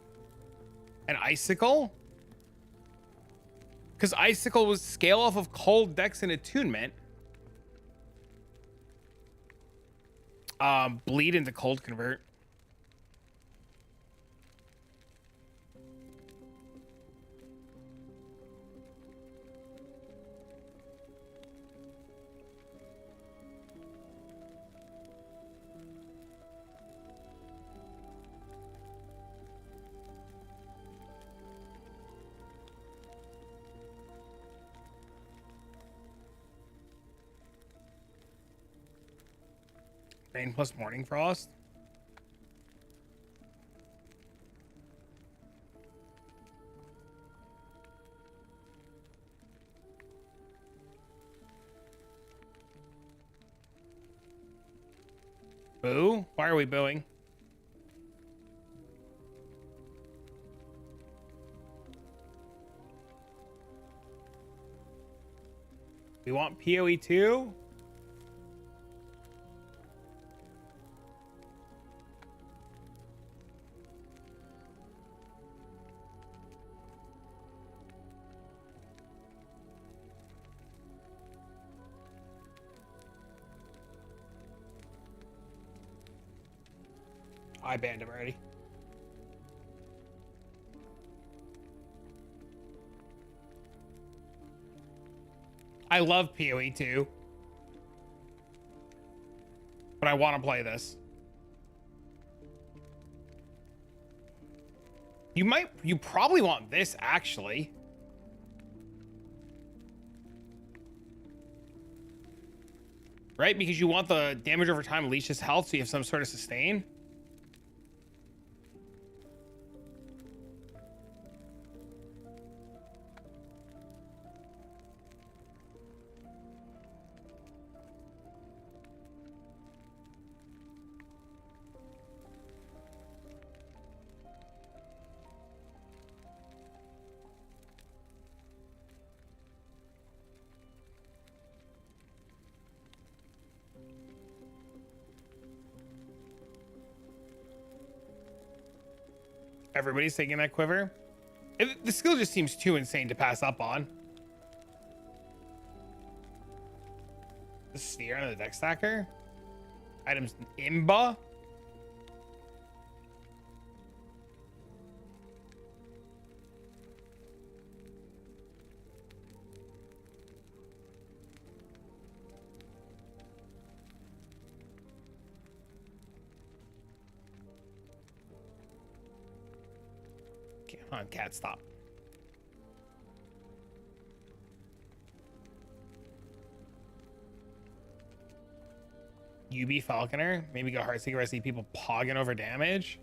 And Icicle? Because Icicle was scale off of cold dex and attunement. Bleed into cold convert. Rain plus Morning Frost. Boo? Why are we booing? We want PoE 2? I banned him already. I love PoE 2. But I want to play this. You probably want this actually. Right? Because you want the damage over time leashes health so you have some sort of sustain. Everybody's taking that quiver. The skill just seems too insane to pass up on. The sphere on the deck stacker. Items Imba. Come on, cat, stop. UB Falconer. Maybe go Heartseeker. I see people pogging over damage.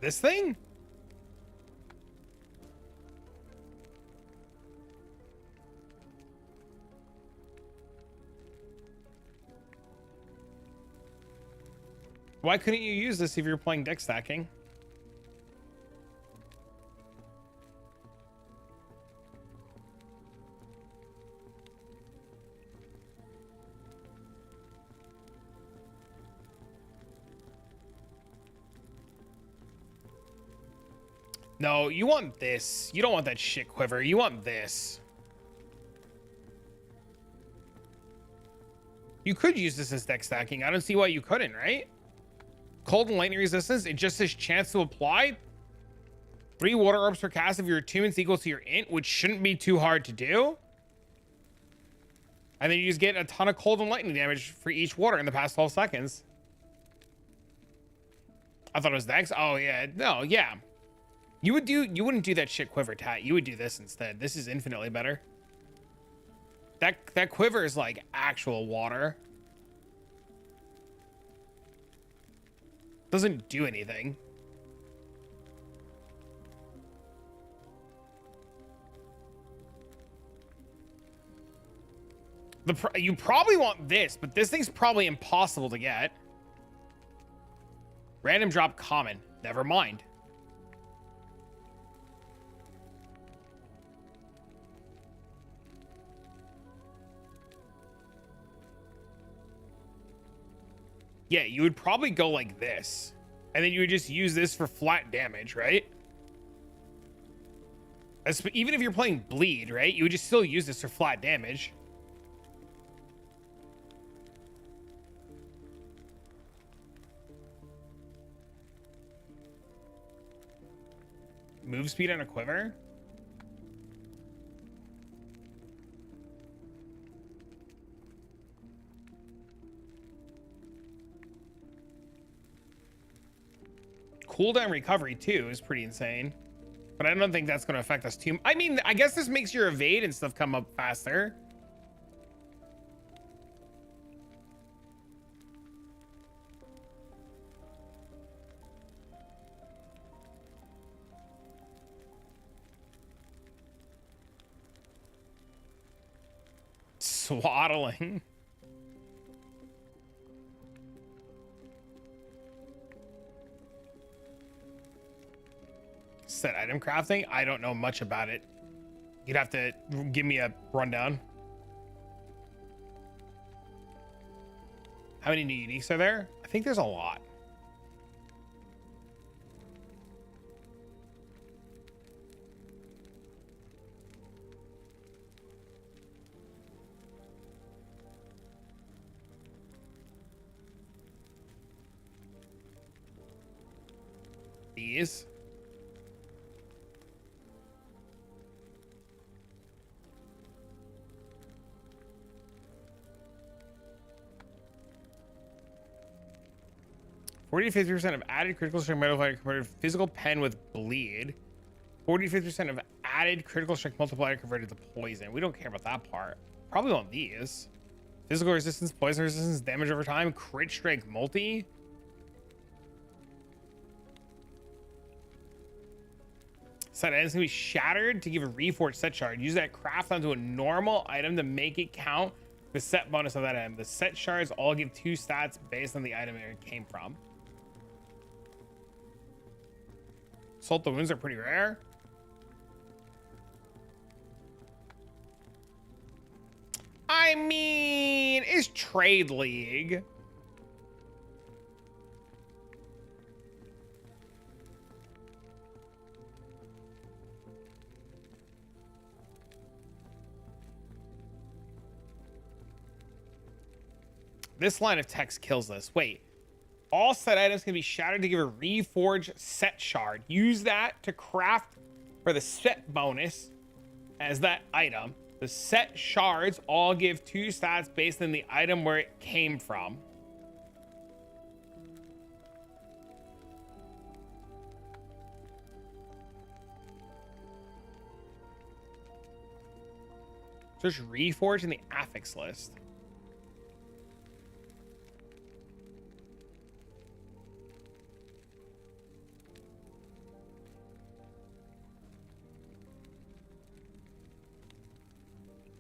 This thing? Why couldn't you use this if you're playing deck stacking? No, you want this. You don't want that shit quiver. You want this. You could use this as deck stacking. I don't see why you couldn't, right? Cold and lightning resistance, it just says chance to apply 3 water orbs per cast if your attunement's equal to your int, which shouldn't be too hard to do. And then you just get a ton of cold and lightning damage for each water in the past 12 seconds. I thought it was dex. Oh yeah, no, yeah. You wouldn't do that shit quiver tat. You would do this instead. This is infinitely better. That quiver is like actual water. Doesn't do anything. You probably want this, but this thing's probably impossible to get. Random drop common. Never mind. Yeah, you would probably go like this. And then you would just use this for flat damage, right? Even if you're playing bleed, right? You would just still use this for flat damage. Move speed on a quiver? Cooldown recovery too is pretty insane, but I don't think that's going to affect us too. I mean, I guess this makes your evade and stuff come up faster. Swaddling. Set item crafting? I don't know much about it. You'd have to give me a rundown. How many new uniques are there? I think there's a lot. These. Forty to 50% of added critical strength multiplier converted to physical pen with bleed. 40 to 50% of added critical strength multiplier converted to poison. We don't care about that part. Probably want these. Physical resistance, poison resistance, damage over time, crit strength multi. Set items can be shattered to give a reforged set shard. Use that craft onto a normal item to make it count the set bonus of that item. The set shards all give 2 stats based on the item it came from. Salt the wounds are pretty rare. I mean, it's Trade League. This line of text kills this. Wait. All set items can be shattered to give a reforged set shard. Use that to craft for the set bonus as that item. The set shards all give 2 stats based on the item where it came from. Search reforged in the affix list.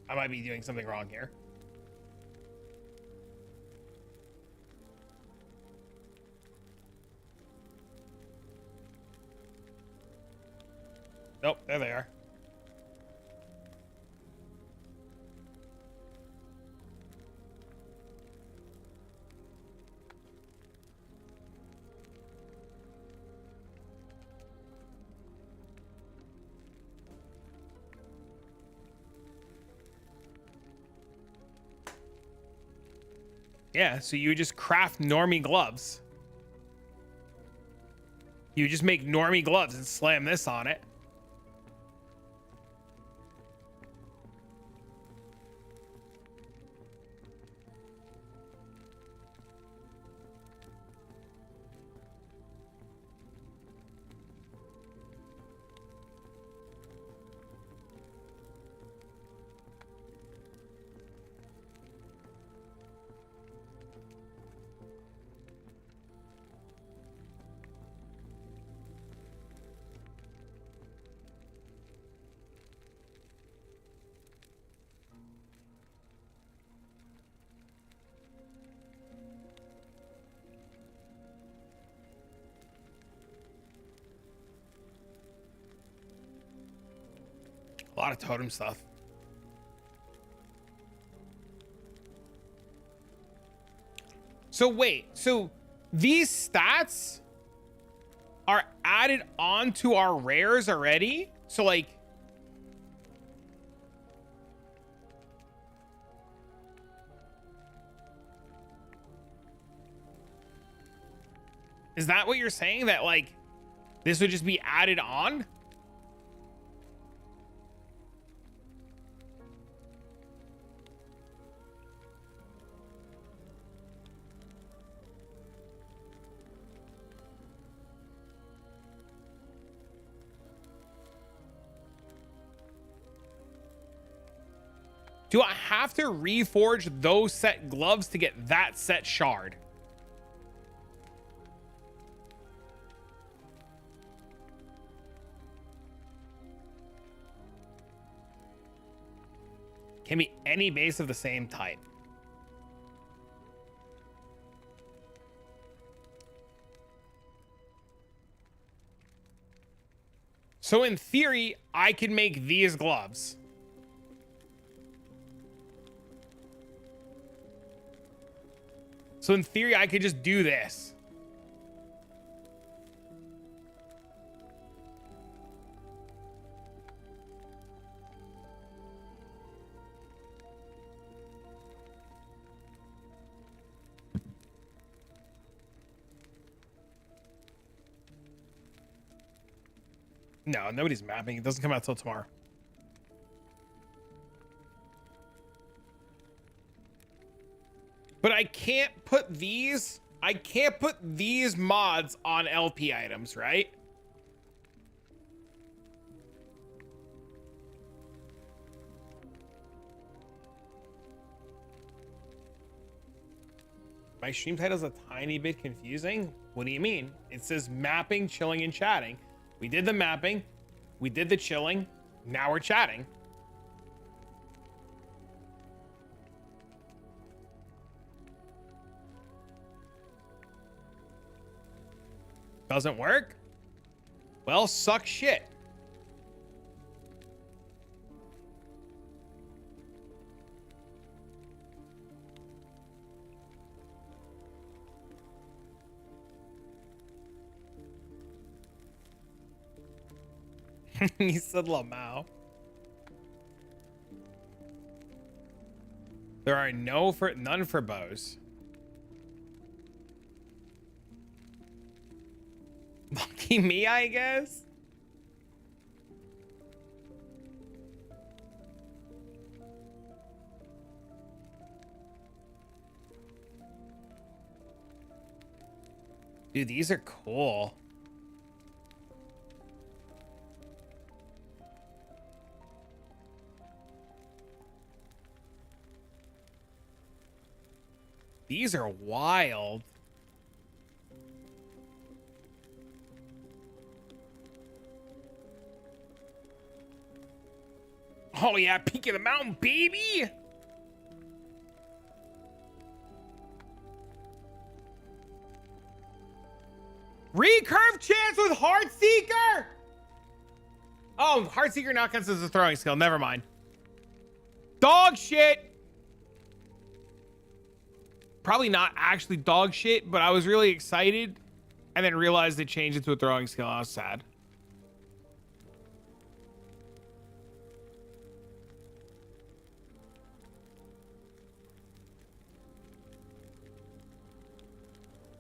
I might be doing something wrong here. Nope, there they are. Yeah, so you just craft normie gloves. You just make normie gloves and slam this on it. A lot of totem stuff. So wait, so these stats are added onto our rares already? So like, is that what you're saying? That like, this would just be added on? Do I have to reforge those set gloves to get that set shard? Can be any base of the same type. So in theory, I could make these gloves. So in theory, I could just do this. No, nobody's mapping. It doesn't come out till tomorrow. But I can't put these mods on LP items, right? My stream title's a tiny bit confusing. What do you mean? It says mapping, chilling, and chatting. We did the mapping. We did the chilling. Now we're chatting. Doesn't work? Well, suck shit. He said Lamau. There are none for bows. Lucky me, I guess. Dude, these are cool. These are wild. Oh yeah, peak of the mountain, baby. Recurve chance with Heartseeker. Oh, Heartseeker now counts as a throwing skill. Never mind. Dog shit. Probably not actually dog shit, but I was really excited and then realized they changed it to a throwing skill. I was sad.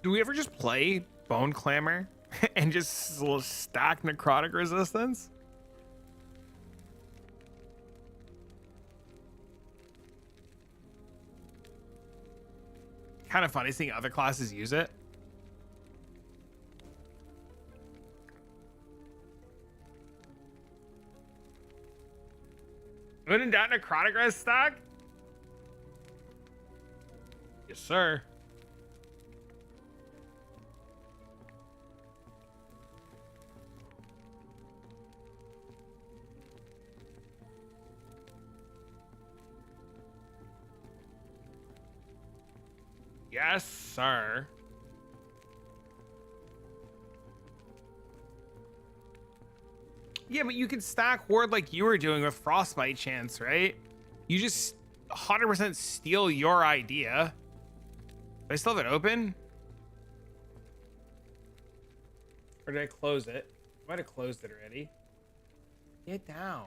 Do we ever just play Bone Clamor and just stack necrotic resistance? Kind of funny seeing other classes use it. Wouldn't that necrotic res stack? Yes, sir. Yes, sir. Yeah, but you can stack Horde like you were doing with Frostbite chance, right? You just 100% steal your idea. Do I still have it open? Or did I close it? I might have closed it already. Get down.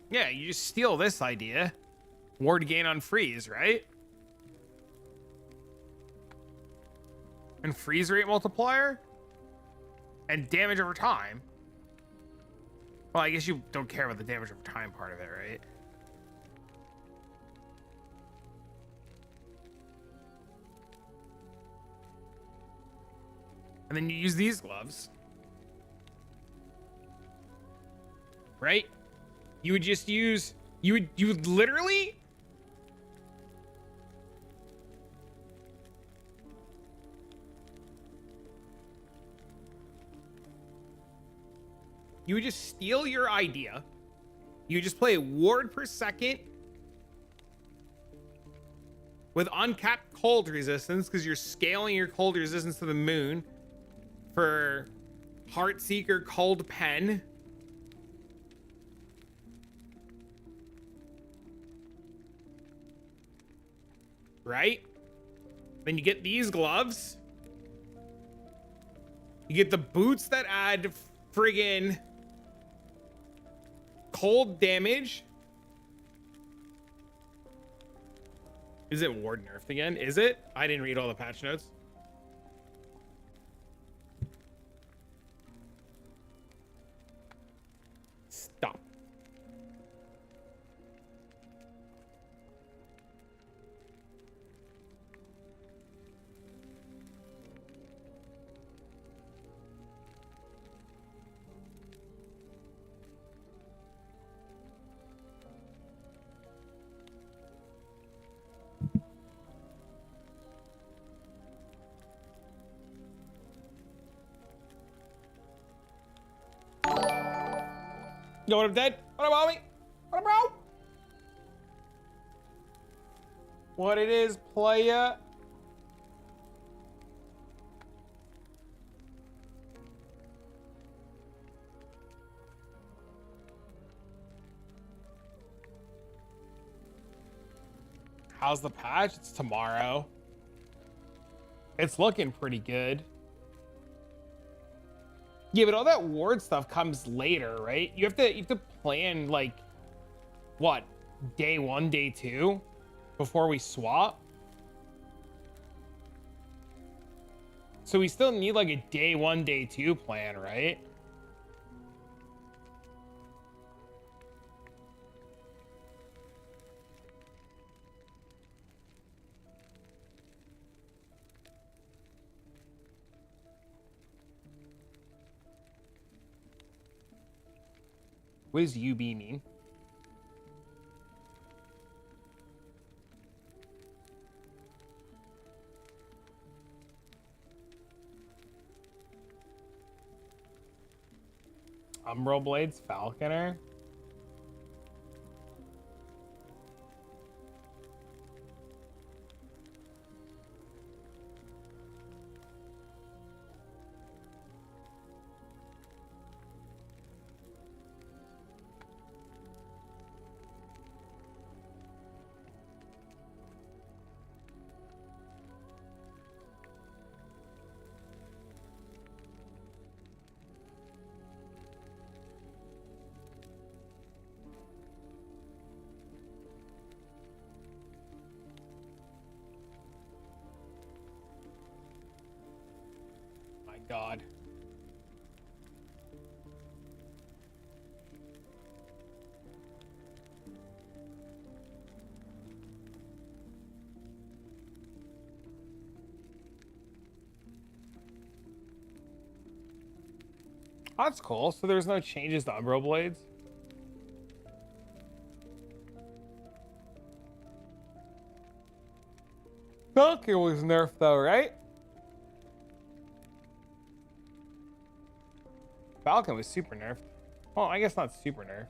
Yeah, you just steal this idea. Ward gain on freeze, right? And freeze rate multiplier? And damage over time. Well, I guess you don't care about the damage over time part of it, right? And then you use these gloves. Right? You would just use, you would literally just steal your idea. You just play ward per second with uncapped cold resistance because you're scaling your cold resistance to the moon for Heartseeker Cold Pen. Right? Then you get these gloves. You get the boots that add friggin' cold damage. Is it ward nerfed again? Is it? I didn't read all the patch notes. Stop. Yo, what up, Dead? What up, homie? What up, bro? What it is, playa? How's the patch? It's tomorrow. It's looking pretty good. Yeah, but all that ward stuff comes later, right? You have to plan like what, day 1, day 2 before we swap. So we still need like a day 1, day 2 plan, right? What does UB mean? Umbral Blades, Falconer. God. Oh, that's cool. So there's no changes to Umbral Blades? Tankier was nerfed though, right? Falcon was super nerfed. Well, I guess not super nerfed.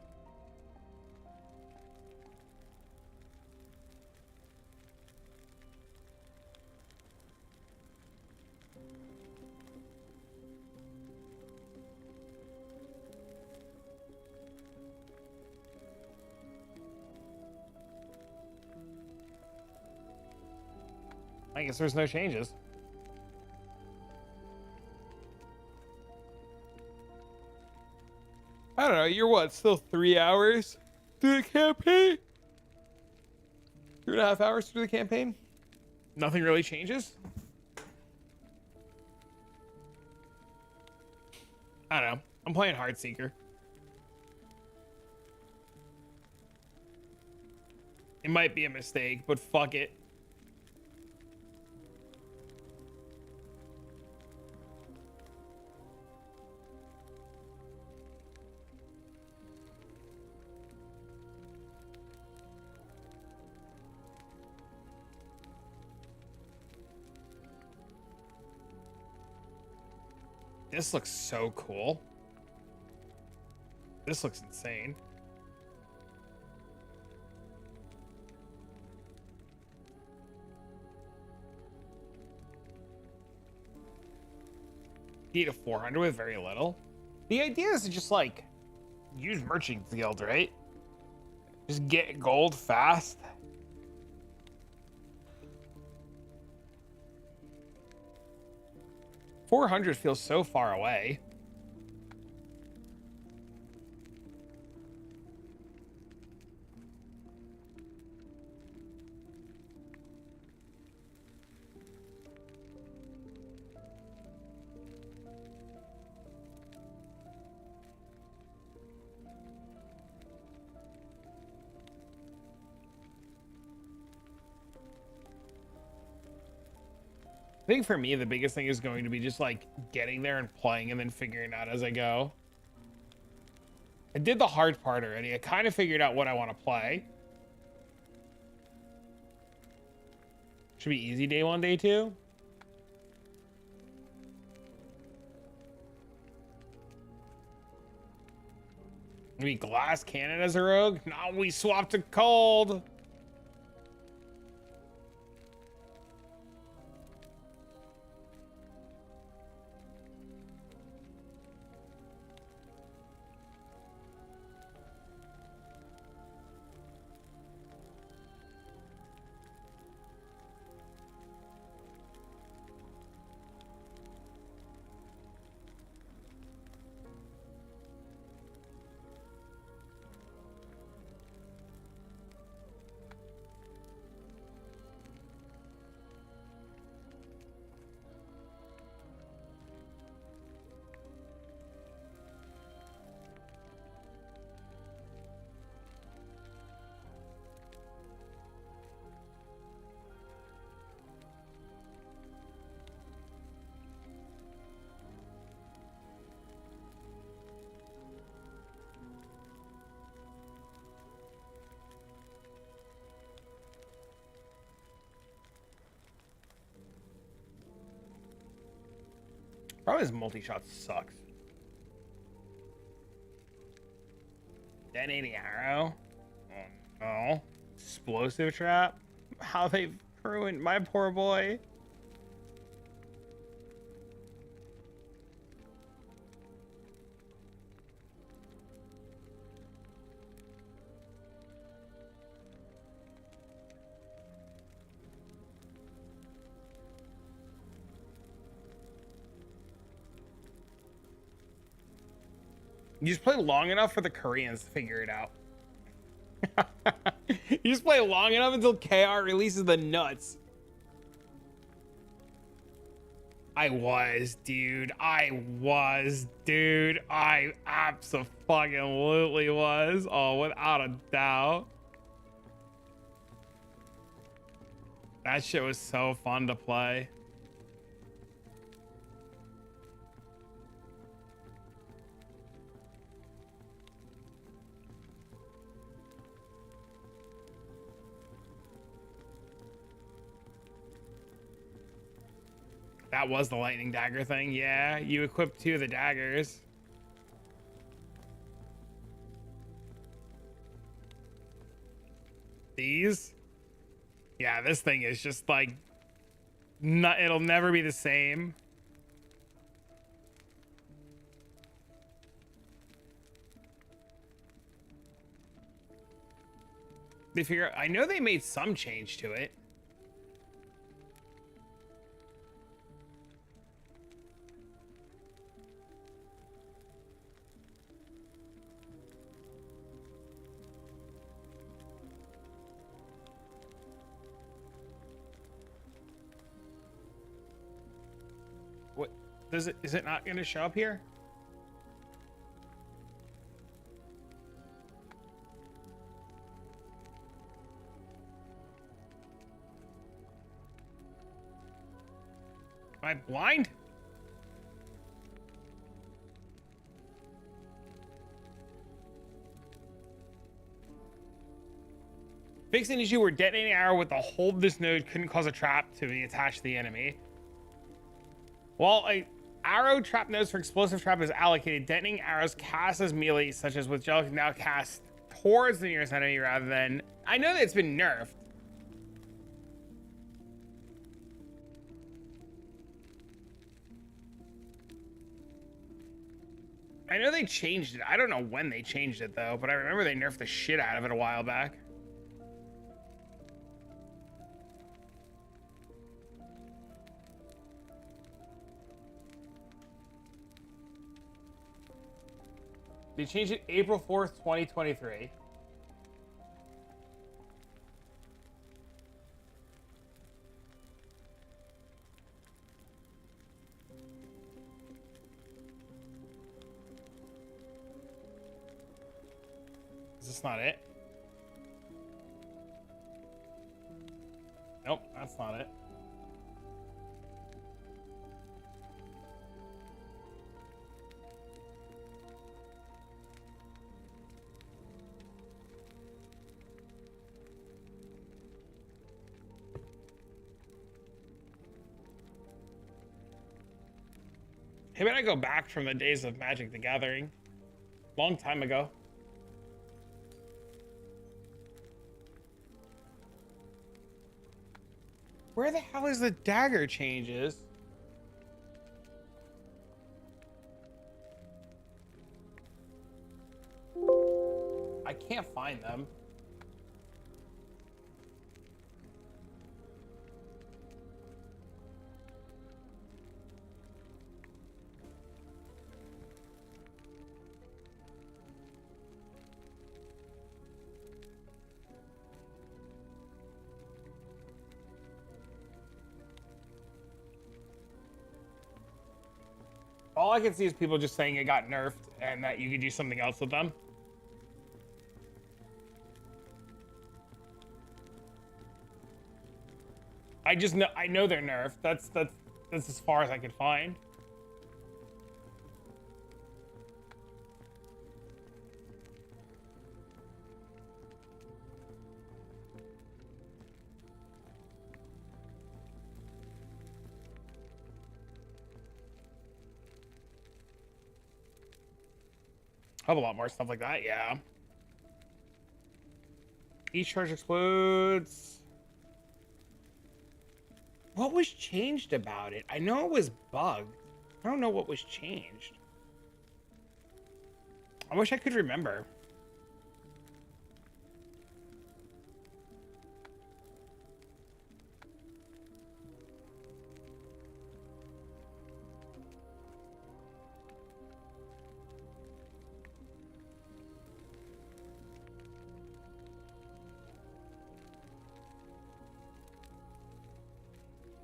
I guess there's no changes. I don't know, you're what, still 3 hours through the campaign? 3.5 hours through the campaign? Nothing really changes? I don't know. I'm playing Heartseeker. It might be a mistake, but fuck it. This looks so cool. This looks insane. Need a 400 with very little. The idea is to just like use Merchant Guild, right? Just get gold fast. $400 feels so far away. I think for me, the biggest thing is going to be just like getting there and playing and then figuring out as I go. I did the hard part already. I kind of figured out what I want to play. Should be easy day 1, day 2. Maybe Glass Cannon as a rogue? No, we swapped to Cold. Probably his multi-shot sucks. Detonating arrow? Oh no. Explosive trap? How they've ruined my poor boy. You just play long enough for the Koreans to figure it out. You just play long enough until KR releases the nuts. I was, dude. I absolutely was. Oh, without a doubt. That shit was so fun to play. That was the lightning dagger thing. Yeah, you equipped 2 of the daggers. These? Yeah, this thing is just like, it'll never be the same. They figure, I know they made some change to it. What does it, is it not going to show up here? Am I blind? Fix an issue where detonating arrow with the hold this node couldn't cause a trap to be attached to the enemy. While a arrow trap nodes for explosive trap is allocated, detonating arrows cast as melee, such as with gel, can now cast towards the nearest enemy rather than. I know that it's been nerfed. I know they changed it. I don't know when they changed it though, but I remember they nerfed the shit out of it a while back. They changed it April 4th, 2023. Is this not it? Nope, that's not it. Hey, when I go back from the days of Magic the Gathering, long time ago. Where the hell is the dagger changes? I can't find them. All I can see is people just saying it got nerfed and that you could do something else with them. I know they're nerfed. That's as far as I could find. I have a lot more stuff like that, yeah. Each charge explodes. What was changed about it? I know it was bugged. I don't know what was changed. I wish I could remember.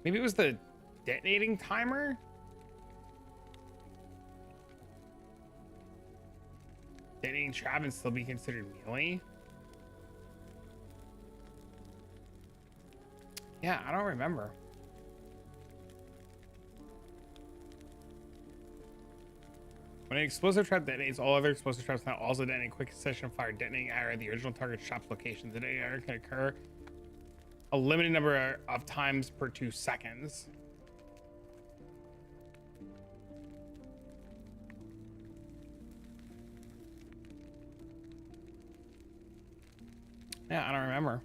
Maybe it was the detonating timer? Detonating trap and still be considered melee? Yeah, I don't remember. When an explosive trap detonates, all other explosive traps now also detonate quick succession fire, detonating arrow at the original target trap's location. The detonating arrow can occur a limited number of times per 2 seconds. Yeah, I don't remember.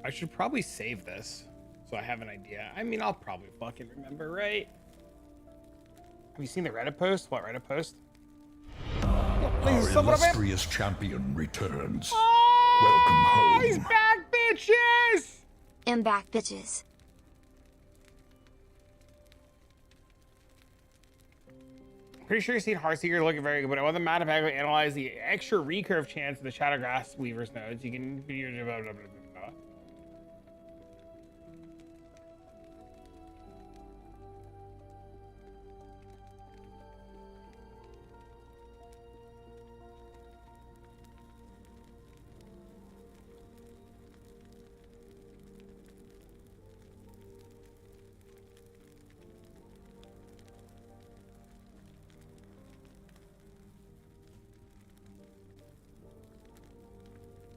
I should probably save this so I have an idea. I mean, I'll probably fucking remember, right? Have you seen the Reddit post? What Reddit post?
Our illustrious champion returns. Welcome home.
He's back, bitches!
I'm back, bitches.
Pretty sure you've seen Heartseeker looking very good, but I want the mathematically analyze the extra recurve chance of the Shadowgrass Weaver's nodes. You can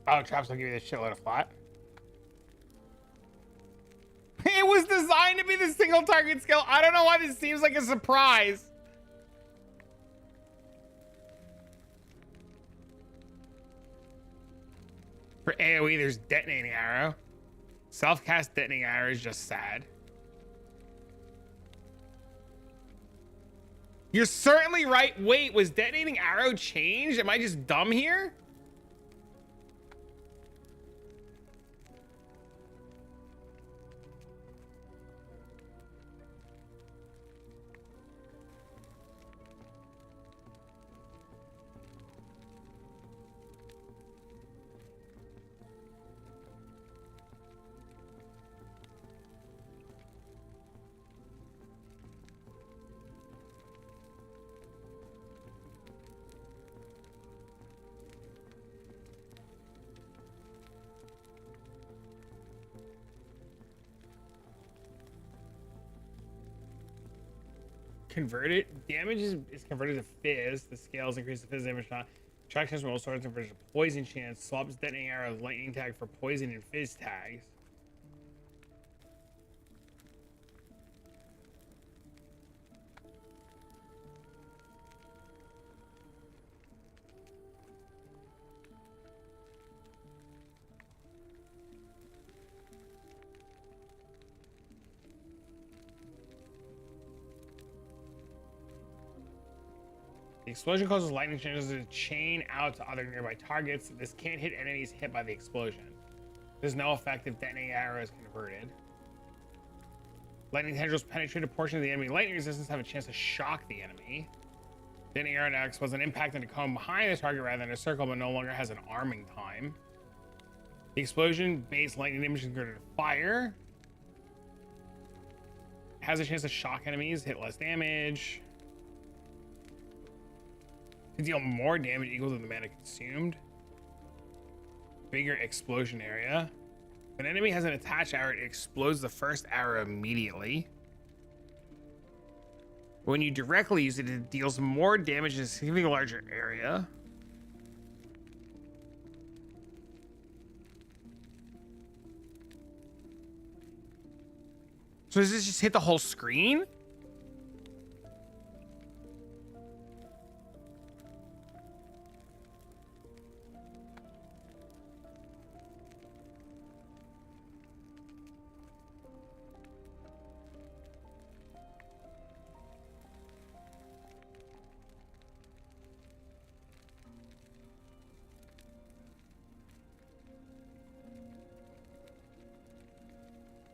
Oh, traps will give you this shitload of flat. It was designed to be the single target skill. I don't know why this seems like a surprise. For AoE, there's detonating arrow. Self-cast detonating arrow is just sad. You're certainly right. Wait, was detonating arrow changed? Am I just dumb here? Converted damage is converted to fizz. The scales increase the fizz damage. Not attractions from all sorts of poison chance. Swaps detonating arrows, lightning tag for poison and fizz tags. The explosion causes lightning changes to chain out to other nearby targets. This can't hit enemies hit by the explosion. There's no effect if detonating arrow is converted. Lightning tendrils penetrate a portion of the enemy. Lightning resistance have a chance to shock the enemy. Detonating arrow now explodes an impact and a cone behind the target rather than a circle, but no longer has an arming time. The explosion based lightning damage is converted to fire. Has a chance to shock enemies, hit less damage. To deal more damage equal to the mana consumed. Bigger explosion area. If an enemy has an attached arrow, it explodes the first arrow immediately. When you directly use it, it deals more damage in a significantly larger area. So does this just hit the whole screen?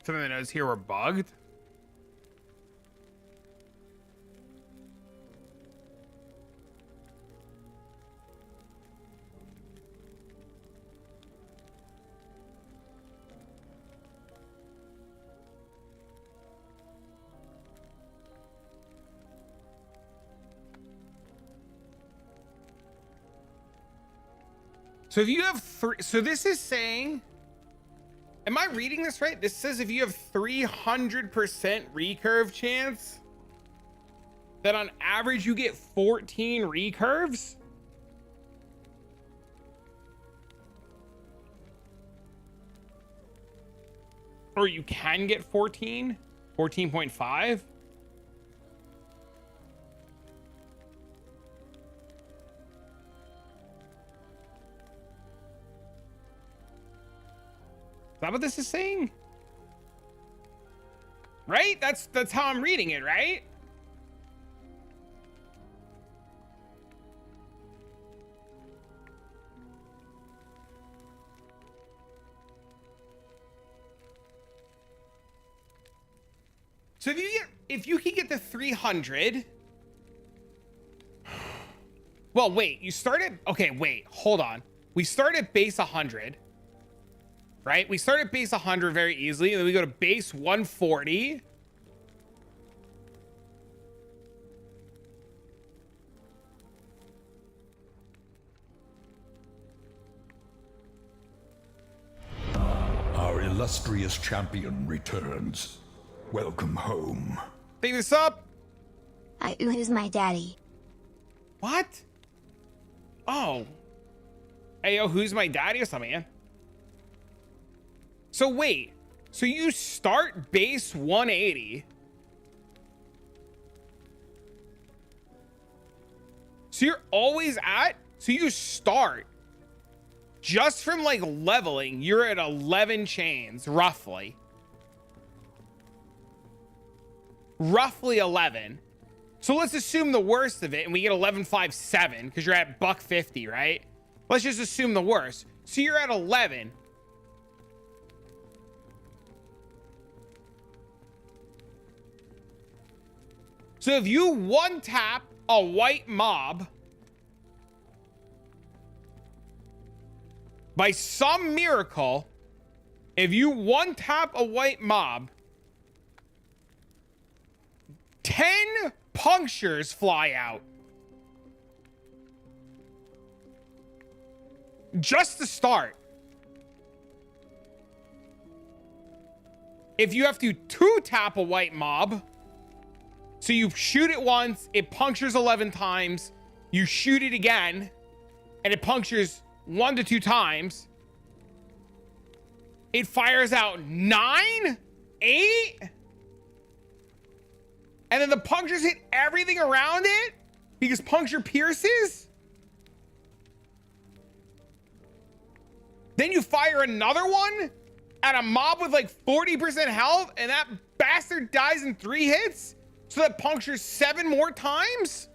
Some of the nodes here were bugged. So if you have three, so this is saying, am I reading this right? This says if you have 300% recurve chance, that on average you get 14 recurves? Or you can get 14? 14.5? that what this is saying? Right? That's how I'm reading it, right? So if you can get to 300, well, wait, you started, okay, wait, hold on. We start at base 100, right? We start at base 100 very easily, and then we go to base 140.
Our illustrious champion returns. Welcome home.
Pick this up.
Who's my daddy?
What? Oh. Hey, yo, who's my daddy or something, man? So wait. So you start base 180. So you're always at, so you start just from like leveling, you're at 11 chains, roughly. Roughly 11. So let's assume the worst of it and we get 11.57 because you're at $150, right? Let's just assume the worst. So you're at 11. So if you one tap a white mob, by some miracle, if you one tap a white mob, 10 punctures fly out. Just to start. If you have to two tap a white mob, so you shoot it once, it punctures 11 times, you shoot it again, and it punctures 1 to 2 times, it fires out 9, 8, and then the punctures hit everything around it because puncture pierces. Then you fire another one at a mob with like 40% health, and that bastard dies in 3 hits. So that punctures 7 more times.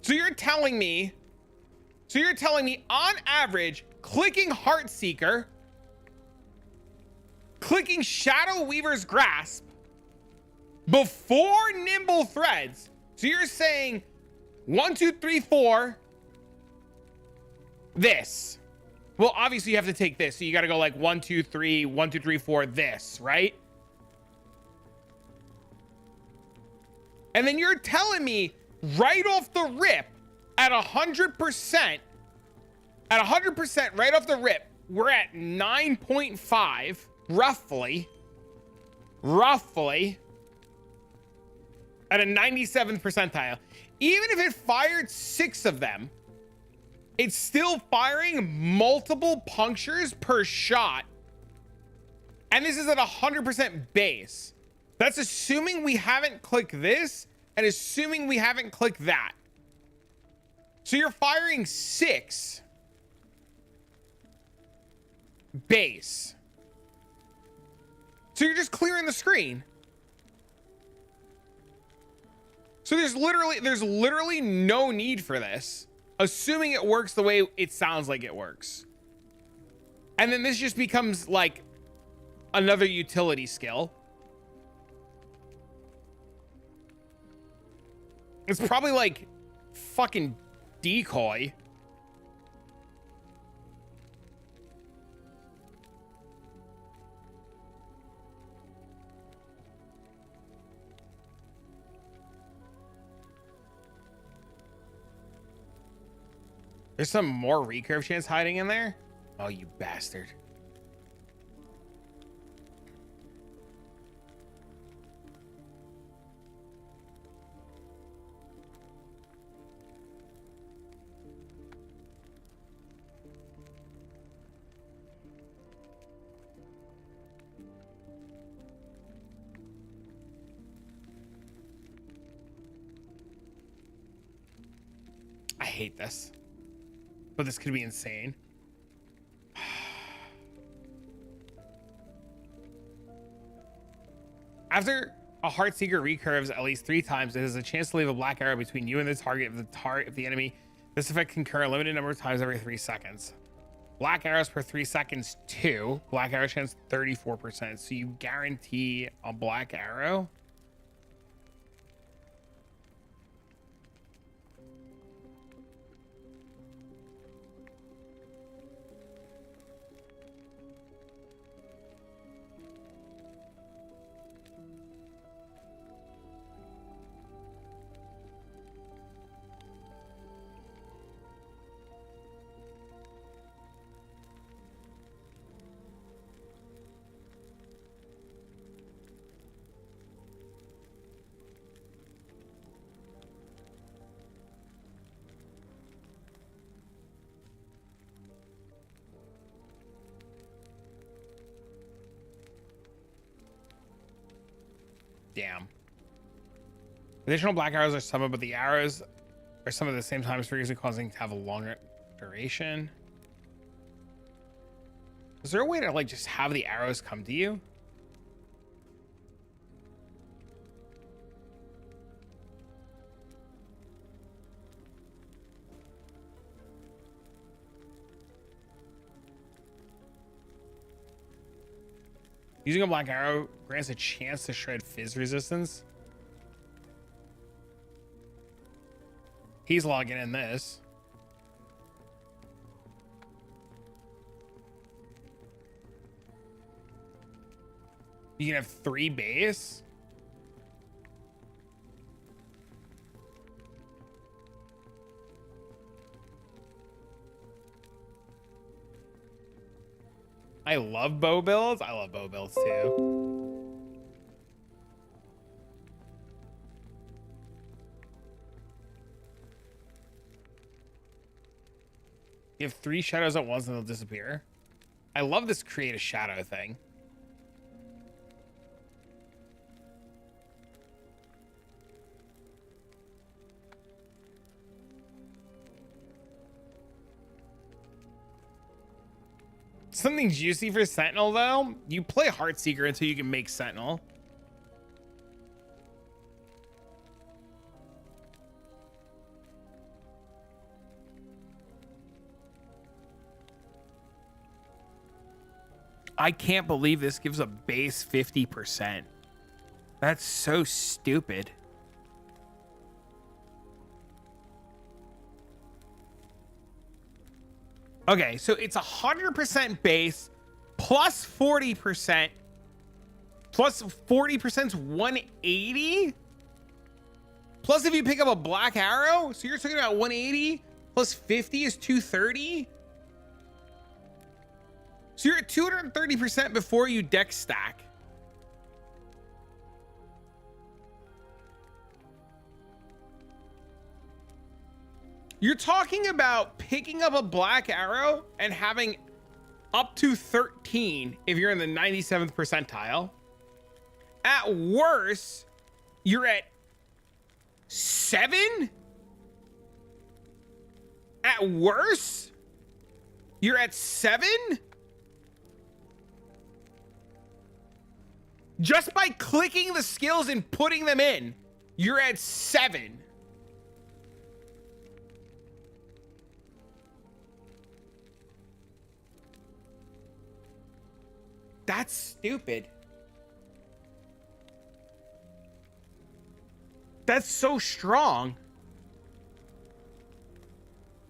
So you're telling me on average, clicking Heartseeker, clicking Shadow Weaver's Grasp before Nimble Threads. So you're saying 1, 2, 3, 4, this. Well, obviously you have to take this. So you got to go like 1, 2, 3, 1, 2, 3, 4, this, right? And then you're telling me right off the rip at 100%, right off the rip, we're at 9.5, roughly, at a 97th percentile. Even if it fired 6 of them, it's still firing multiple punctures per shot. And this is at 100% base. That's assuming we haven't clicked this and assuming we haven't clicked that. So you're firing 6 base. So you're just clearing the screen. So there's literally no need for this, assuming it works the way it sounds like it works. And then this just becomes like another utility skill. It's probably like fucking decoy. There's some more recurve chance hiding in there. Oh, you bastard. hate this, but this could be insane. After a Heartseeker recurves at least 3 times, it has a chance to leave a black arrow between you and the target if the enemy. This effect can occur a limited number of times every 3 seconds. Black arrows per 3 seconds 2. Black arrow chance 34%. So you guarantee a black arrow. Damn. Additional black arrows are summoned, but the arrows are summoned at the same time, previously causing to have a longer duration. Is there a way to like just have the arrows come to you? Using a black arrow grants a chance to shred fizz resistance. He's logging in this. You can have 3 base. I love bow builds. I love bow builds too. You have 3 shadows at once and they'll disappear. I love this create a shadow thing. Something juicy for Sentinel though. You play Heartseeker until you can make Sentinel. I can't believe this gives a base 50%. That's so stupid. Okay, so it's 100% base plus 40%. Plus 40% is 180. Plus if you pick up a black arrow, so you're talking about 180 plus 50 is 230. So you're at 230% before you deck stack. You're talking about picking up a black arrow and having up to 13 if you're in the 97th percentile. At worst, you're at 7. At worst, you're at 7. Just by clicking the skills and putting them in, you're at 7. That's stupid. That's so strong.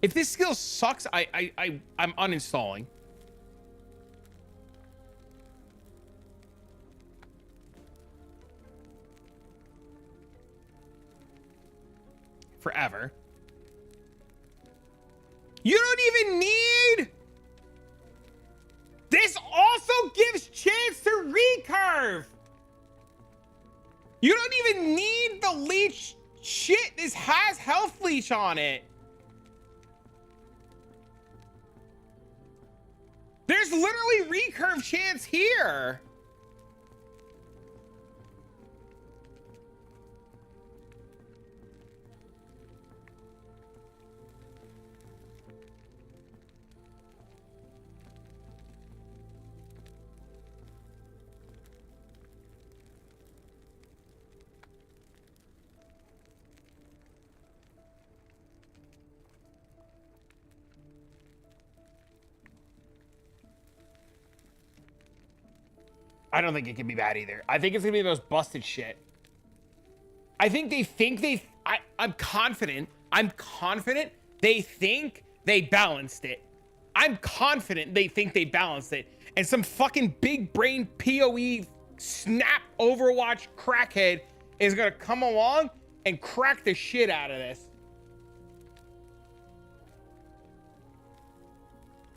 If this skill sucks, I'm uninstalling. Forever. You don't even need. This also gives chance to recurve. You don't even need the leech shit. This has health leech on it. There's literally recurve chance here. I don't think it can be bad either. I think it's gonna be the most busted shit. I think I'm confident they think they balanced it. I'm confident they think they balanced it. And some fucking big brain PoE snap Overwatch crackhead is gonna come along and crack the shit out of this.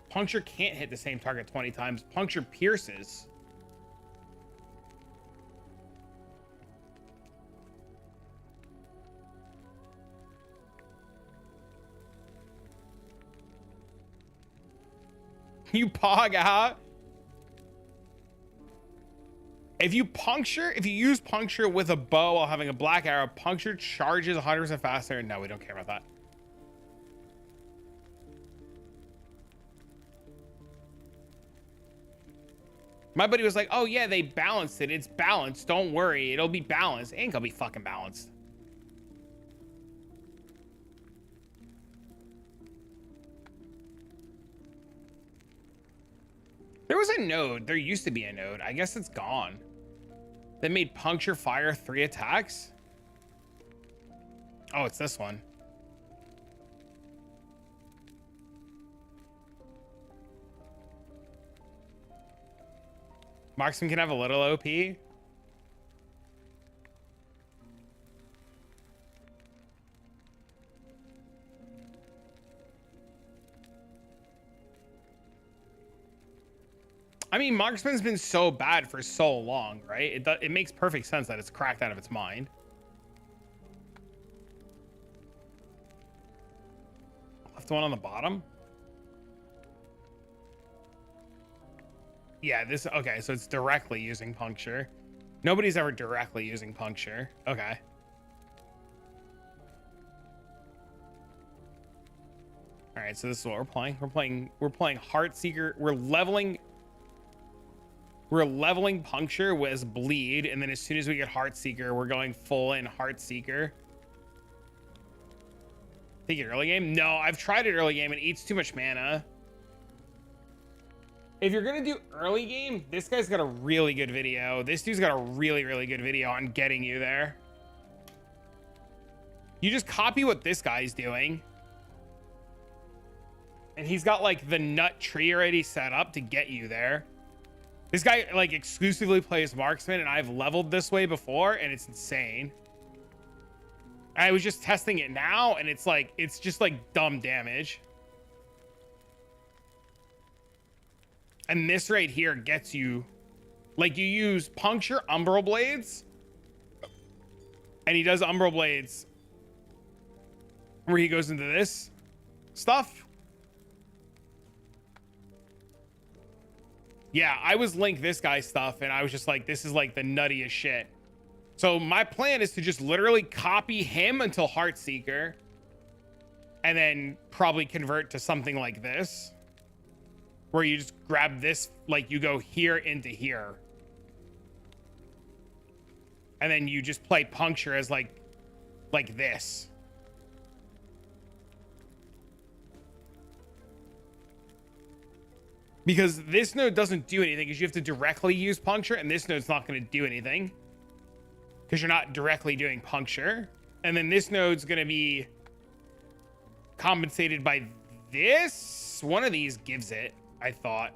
Puncture can't hit the same target 20 times. Puncture pierces. You pog out. If you use puncture with a bow while having a black arrow, puncture charges 100% faster. No, we don't care about that. My buddy was like, oh yeah, they balanced it. It's balanced. Don't worry. It'll be balanced. It ain't gonna be fucking balanced. There was a node. There used to be a node. I guess it's gone. That made puncture fire 3 attacks. Oh, it's this one. Marksman can have a little OP. I mean, Marksman's been so bad for so long, right? It makes perfect sense that it's cracked out of its mind. Left one on the bottom. Yeah, this, okay, so it's directly using puncture. Nobody's ever directly using puncture. Okay. All right, so this is what we're playing. We're playing Heartseeker. We're leveling puncture with bleed, and then as soon as we get Heartseeker, we're going full in Heartseeker. Take it early game? No, I've tried it early game. It eats too much mana. If you're gonna do early game, this guy's got a really good video. This dude's got a really, really good video on getting you there. You just copy what this guy's doing. And he's got like the nut tree already set up to get you there. This guy like exclusively plays marksman, and I've leveled this way before, and it's insane. I was just testing it now, and it's just like dumb damage. And this right here gets you, like, you use puncture umbral blades, and he does umbral blades where he goes into this stuff. Yeah, I was linked this guy's stuff, and I was just like, this is like the nuttiest shit. So my plan is to just literally copy him until Heartseeker, and then probably convert to something like this, where you just grab this, like you go here into here, and then you just play puncture as like this. Because this node doesn't do anything, because you have to directly use puncture, and this node's not going to do anything because you're not directly doing puncture. And then this node's going to be compensated by this. One of these gives it, I thought.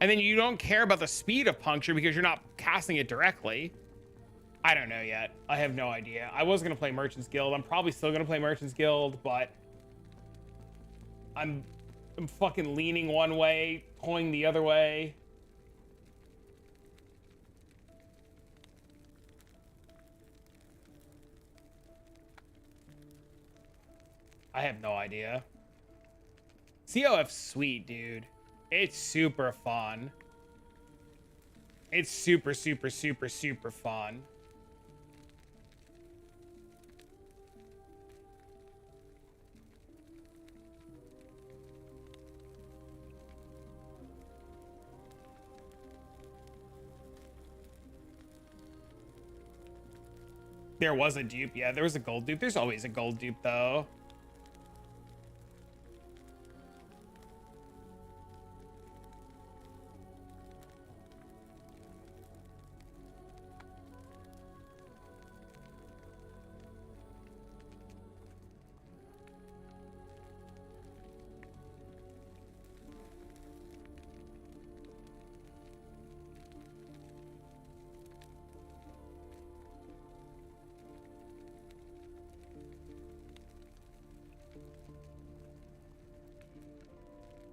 And then you don't care about the speed of puncture because you're not casting it directly. I don't know yet. I have no idea. I was going to play Merchant's Guild. I'm probably still going to play Merchant's Guild, but I'm fucking leaning one way, pulling the other way. I have no idea. COF's sweet, dude. It's super fun. It's super, super, super, super fun. There was a dupe. Yeah, there was a gold dupe. There's always a gold dupe, though.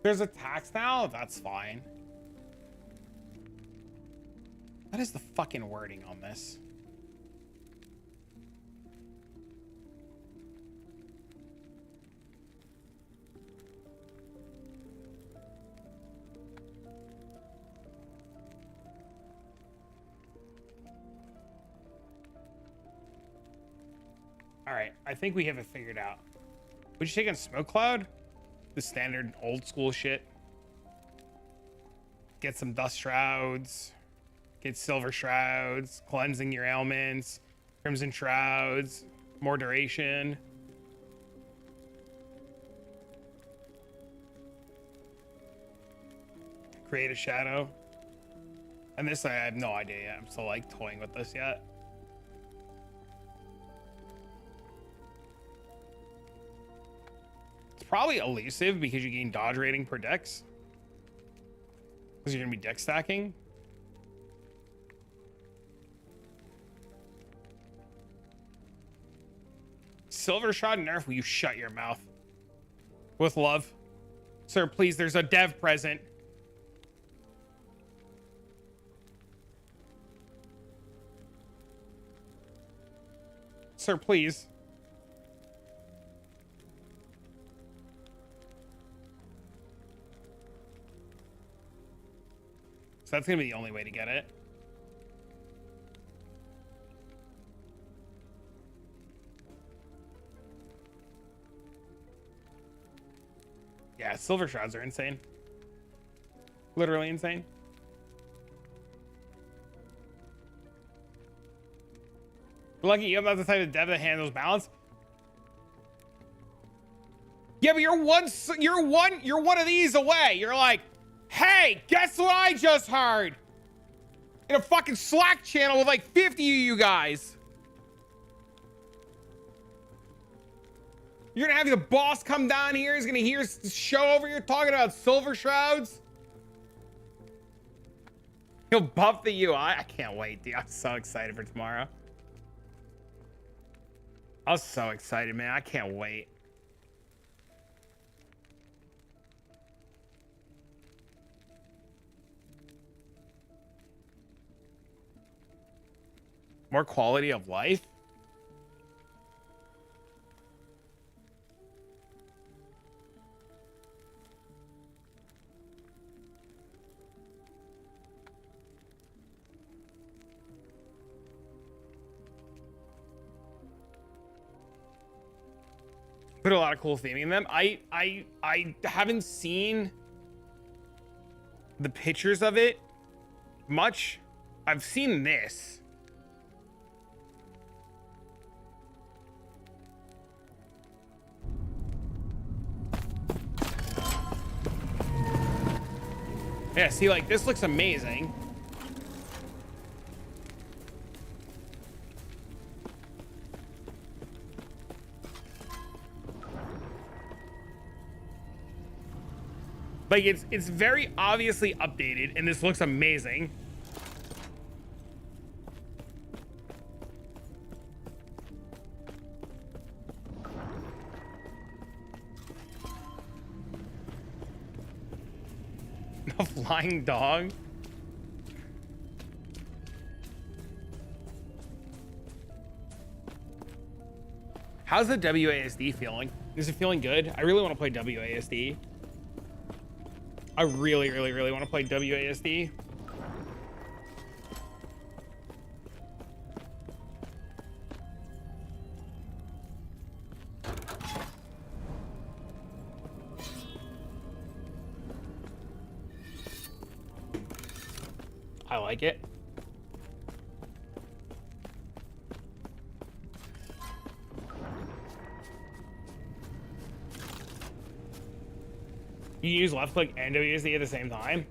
There's a tax now? That's fine. What is the fucking wording on this? All right, I think we have it figured out. Would you take on Smoke Cloud? The standard old school shit. Get some dust shrouds. Get silver shrouds. Cleansing your ailments. Crimson shrouds. More duration. Create a shadow. And this I have no idea yet. I'm still like toying with this yet. Probably elusive because you gain dodge rating per dex, because you're gonna be dex stacking. Silver shot nerf. Will you shut your mouth? With love, sir, please. There's a dev present. Sir, please. So that's gonna be the only way to get it. Yeah, silver shrouds are insane. Literally insane. Lucky you have not the type of dev that handles balance. Yeah, but you're one of these away. You're like, hey, guess what I just heard? In a fucking Slack channel with like 50 of you guys. You're gonna have the boss come down here. He's gonna hear the show over here talking about silver shrouds. He'll buff the UI. I can't wait, dude. I'm so excited for tomorrow. I'm so excited, man. I can't wait. More quality of life? Put a lot of cool theming in them. I haven't seen the pictures of it much. I've seen this. Yeah, see, like, this looks amazing. Like, it's very obviously updated, and this looks amazing. A flying dog? How's the WASD feeling? Is it feeling good? I really want to play WASD. I really, really, really want to play WASD. I like it. You use left click and WSD at the same time?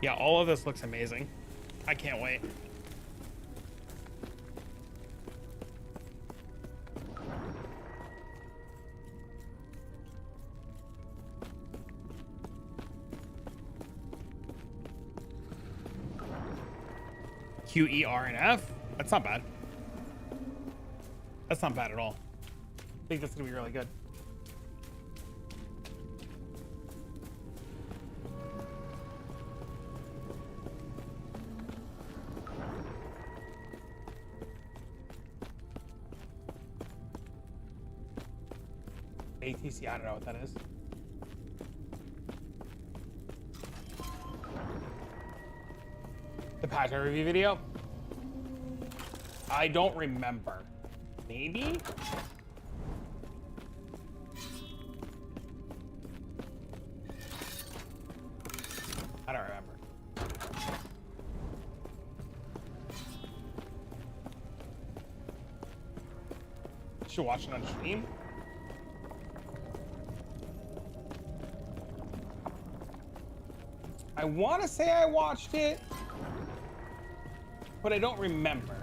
Yeah, all of this looks amazing. I can't wait. Q, E, R, and F? That's not bad. That's not bad at all. I think that's gonna be really good. ATC, I don't know what that is. The patch review video? I don't remember. Maybe? I don't remember. Should watch it on stream? I want to say I watched it, but I don't remember.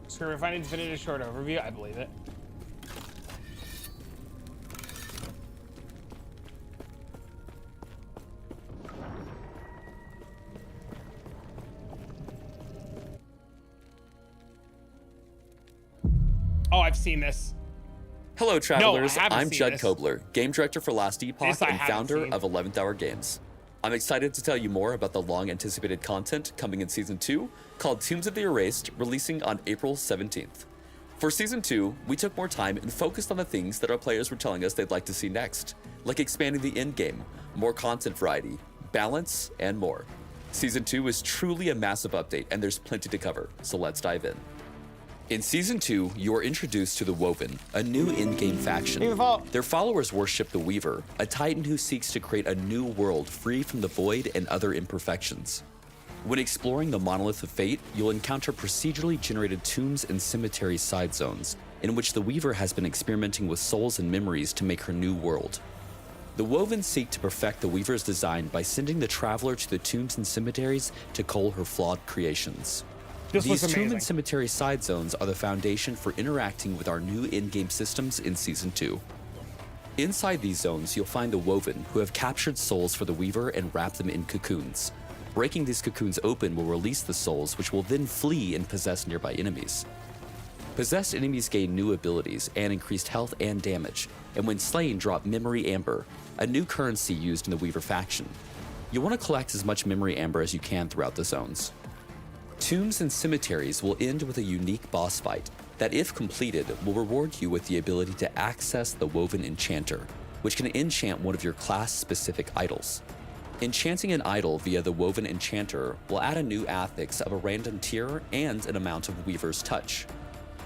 So if I need to finish a short overview, I believe it. Oh, I've seen this.
Hello, travelers.
No,
I'm Judd
this.
Kobler, game director for Last Epoch
This I
and
haven't
founder
seen.
of 11th Hour Games. I'm excited to tell you more about the long-anticipated content coming in Season 2, called Tombs of the Erased, releasing on April 17th. For Season 2, we took more time and focused on the things that our players were telling us they'd like to see next, like expanding the endgame, more content variety, balance, and more. Season 2 is truly a massive update, and there's plenty to cover, so let's dive in. In Season 2, you are introduced to the Woven, a new in-game faction. Their followers worship the Weaver, a titan who seeks to create a new world free from the void and other imperfections. When exploring the Monolith of Fate, you'll encounter procedurally generated tombs and cemetery side zones, in which the Weaver has been experimenting with souls and memories to make her new world. The Woven seek to perfect the Weaver's design by sending the Traveler to the tombs and cemeteries to cull her flawed creations. These tomb and cemetery side zones are the foundation for interacting with our new in-game systems in Season 2. Inside these zones, you'll find the Woven, who have captured souls for the Weaver and wrapped them in cocoons. Breaking these cocoons open will release the souls, which will then flee and possess nearby enemies. Possessed enemies gain new abilities and increased health and damage, and when slain drop Memory Amber, a new currency used in the Weaver faction. You'll want to collect as much Memory Amber as you can throughout the zones. Tombs and cemeteries will end with a unique boss fight that, if completed, will reward you with the ability to access the Woven Enchanter, which can enchant one of your class-specific idols. Enchanting an idol via the Woven Enchanter will add a new affix of a random tier and an amount of Weaver's Touch.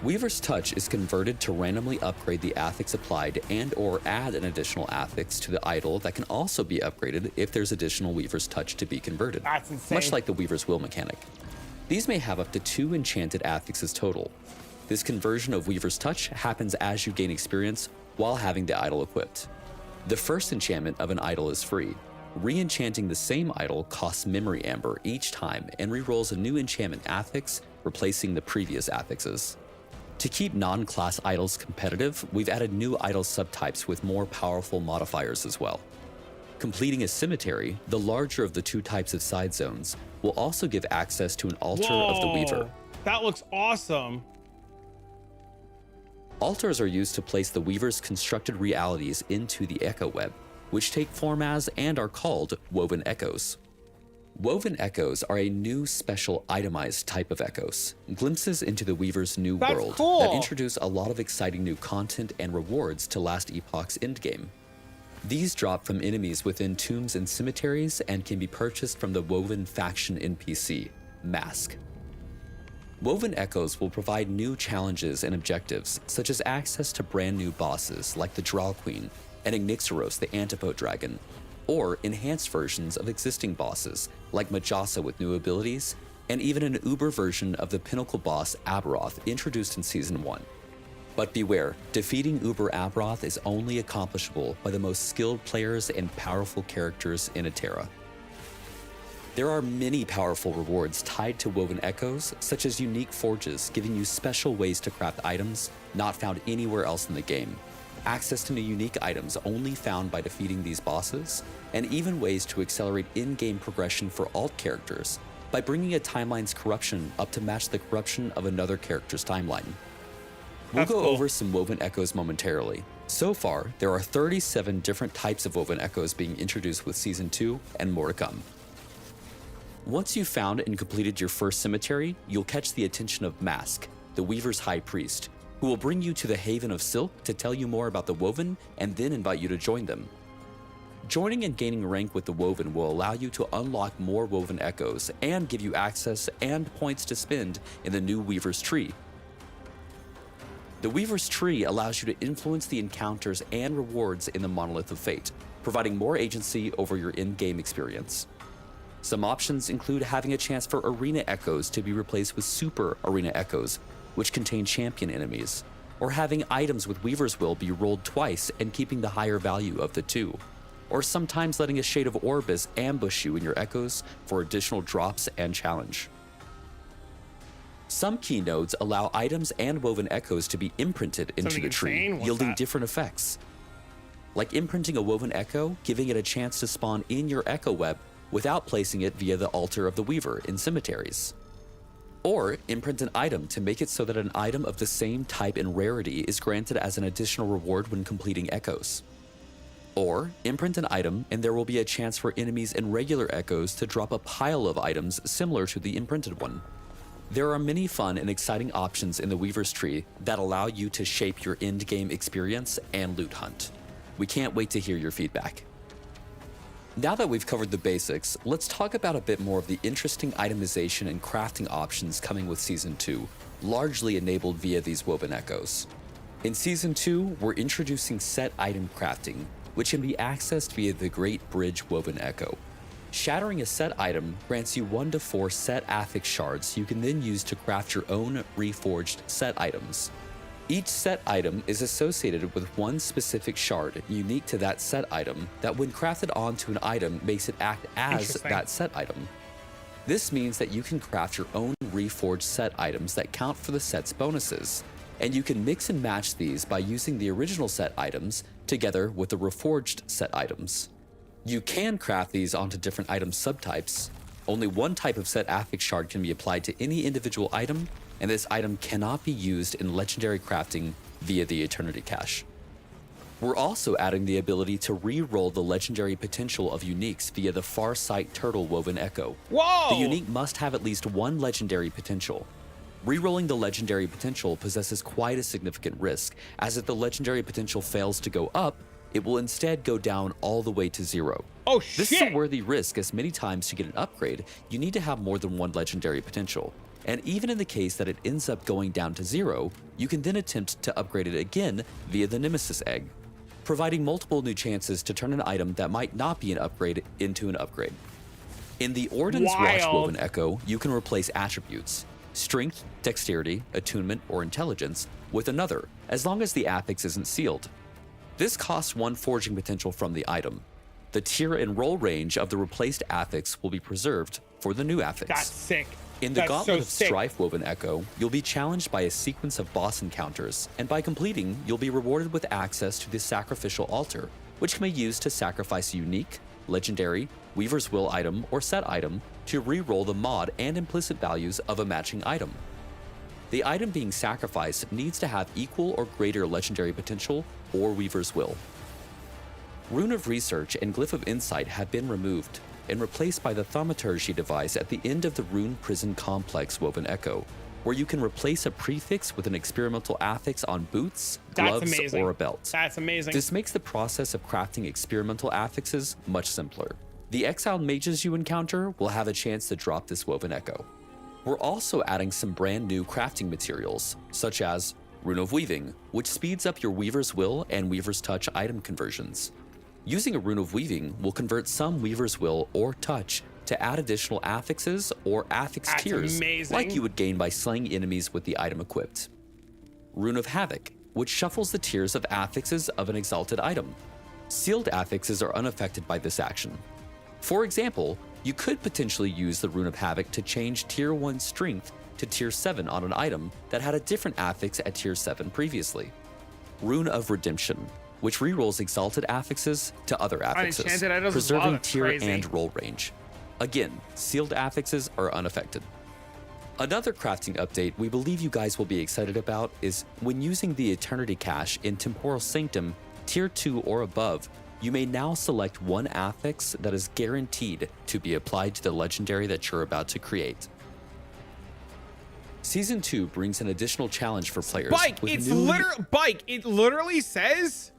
Weaver's Touch is converted to randomly upgrade the affix applied and or add an additional affix to the idol that can also be upgraded if there's additional Weaver's Touch to be converted.
That's insane.
Much like the Weaver's Will mechanic. These may have up to 2 enchanted affixes total. This conversion of Weaver's Touch happens as you gain experience while having the idol equipped. The first enchantment of an idol is free. Re-enchanting the same idol costs Memory Amber each time and re-rolls a new enchantment affix, replacing the previous affixes. To keep non-class idols competitive, we've added new idol subtypes with more powerful modifiers as well. Completing a cemetery, the larger of the 2 types of side zones, will also give access to an altar of the Weaver.
That looks awesome.
Altars are used to place the Weaver's constructed realities into the Echo Web, which take form as and are called Woven Echoes. Woven Echoes are a new special itemized type of echoes, glimpses into the Weaver's new world that introduce a lot of exciting new content and rewards to Last Epoch's endgame. These drop from enemies within tombs and cemeteries and can be purchased from the Woven faction NPC, Mask. Woven Echoes will provide new challenges and objectives, such as access to brand new bosses like the Draw Queen and Ignixoros the Antipode Dragon, or enhanced versions of existing bosses like Majasa with new abilities, and even an Uber version of the pinnacle boss Aberoth introduced in Season 1. But beware, defeating Uber Aberoth is only accomplishable by the most skilled players and powerful characters in Eterra. There are many powerful rewards tied to Woven Echoes, such as unique forges giving you special ways to craft items not found anywhere else in the game, access to new unique items only found by defeating these bosses, and even ways to accelerate in-game progression for alt characters by bringing a timeline's corruption up to match the corruption of another character's timeline. We'll go over some Woven Echoes momentarily. So far, there are 37 different types of Woven Echoes being introduced with Season 2 and more to come. Once you've found and completed your first cemetery, you'll catch the attention of Mask, the Weaver's High Priest, who will bring you to the Haven of Silk to tell you more about the Woven and then invite you to join them. Joining and gaining rank with the Woven will allow you to unlock more Woven Echoes and give you access and points to spend in the new Weaver's Tree. The Weaver's Tree allows you to influence the encounters and rewards in the Monolith of Fate, providing more agency over your in-game experience. Some options include having a chance for Arena Echoes to be replaced with Super Arena Echoes, which contain champion enemies, or having items with Weaver's Will be rolled twice and keeping the higher value of the two, or sometimes letting a Shade of Orbis ambush you in your Echoes for additional drops and challenge. Some key nodes allow items and Woven Echoes to be imprinted into the tree, yielding different effects. Like imprinting a Woven Echo, giving it a chance to spawn in your Echo Web without placing it via the altar of the Weaver in cemeteries. Or imprint an item to make it so that an item of the same type and rarity is granted as an additional reward when completing Echoes. Or imprint an item and there will be a chance for enemies in regular Echoes to drop a pile of items similar to the imprinted one. There are many fun and exciting options in the Weaver's Tree that allow you to shape your end-game experience and loot hunt. We can't wait to hear your feedback. Now that we've covered the basics, let's talk about a bit more of the interesting itemization and crafting options coming with Season 2, largely enabled via these Woven Echoes. In Season 2, we're introducing set item crafting, which can be accessed via the Great Bridge Woven Echo. Shattering a set item grants you 1 to 4 set affix shards you can then use to craft your own reforged set items. Each set item is associated with one specific shard unique to that set item that when crafted onto an item makes it act as that set item. This means that you can craft your own reforged set items that count for the set's bonuses, and you can mix and match these by using the original set items together with the reforged set items. You can craft these onto different item subtypes. Only one type of set affix shard can be applied to any individual item, and this item cannot be used in legendary crafting via the Eternity Cache. We're also adding the ability to re-roll the legendary potential of uniques via the Farsight Turtle Woven Echo.
Whoa!
The unique must have at least one legendary potential. Rerolling the legendary potential possesses quite a significant risk, as if the legendary potential fails to go up, it will instead go down all the way to 0.
Oh shit!
This is a worthy risk, as many times to get an upgrade, you need to have more than one legendary potential. And even in the case that it ends up going down to 0, you can then attempt to upgrade it again via the Nemesis Egg, providing multiple new chances to turn an item that might not be an upgrade into an upgrade. In the Orden's Watch Woven Echo, you can replace attributes, strength, dexterity, attunement, or intelligence, with another, as long as the affix isn't sealed. This costs 1 forging potential from the item. The tier and roll range of the replaced affix will be preserved for the new affix.
That's sick.
In the Gauntlet of Strife Woven Echo, you'll be challenged by a sequence of boss encounters, and by completing, you'll be rewarded with access to the Sacrificial Altar, which can be used to sacrifice a unique, legendary, Weaver's Will item or set item to re-roll the mod and implicit values of a matching item. The item being sacrificed needs to have equal or greater legendary potential or Weaver's Will. Rune of Research and Glyph of Insight have been removed and replaced by the Thaumaturgy device at the end of the Rune Prison Complex Woven Echo, where you can replace a prefix with an experimental affix on boots,
That's
gloves,
amazing.
or a belt.
That's amazing.
This makes the process of crafting experimental affixes much simpler. The exiled mages you encounter will have a chance to drop this woven echo. We're also adding some brand new crafting materials, such as Rune of Weaving, which speeds up your Weaver's Will and Weaver's Touch item conversions. Using a Rune of Weaving will convert some Weaver's Will or Touch to add additional affixes or affix tiers,
amazing.
like you would gain by slaying enemies with the item equipped. Rune of Havoc, which shuffles the tiers of affixes of an exalted item. Sealed affixes are unaffected by this action. For example, you could potentially use the Rune of Havoc to change Tier 1 Strength to Tier 7 on an item that had a different affix at Tier 7 previously. Rune of Redemption, which rerolls exalted affixes to other affixes,
Unenchanted items as well,
preserving
that's
tier
crazy.
and roll range. Again, sealed affixes are unaffected. Another crafting update we believe you guys will be excited about is when using the Eternity Cache in Temporal Sanctum, Tier 2 or above, you may now select one affix that is guaranteed to be applied to the legendary that you're about to create. Season 2 brings an additional challenge for players.
Bike,
with
it's
new...
Bike, it literally says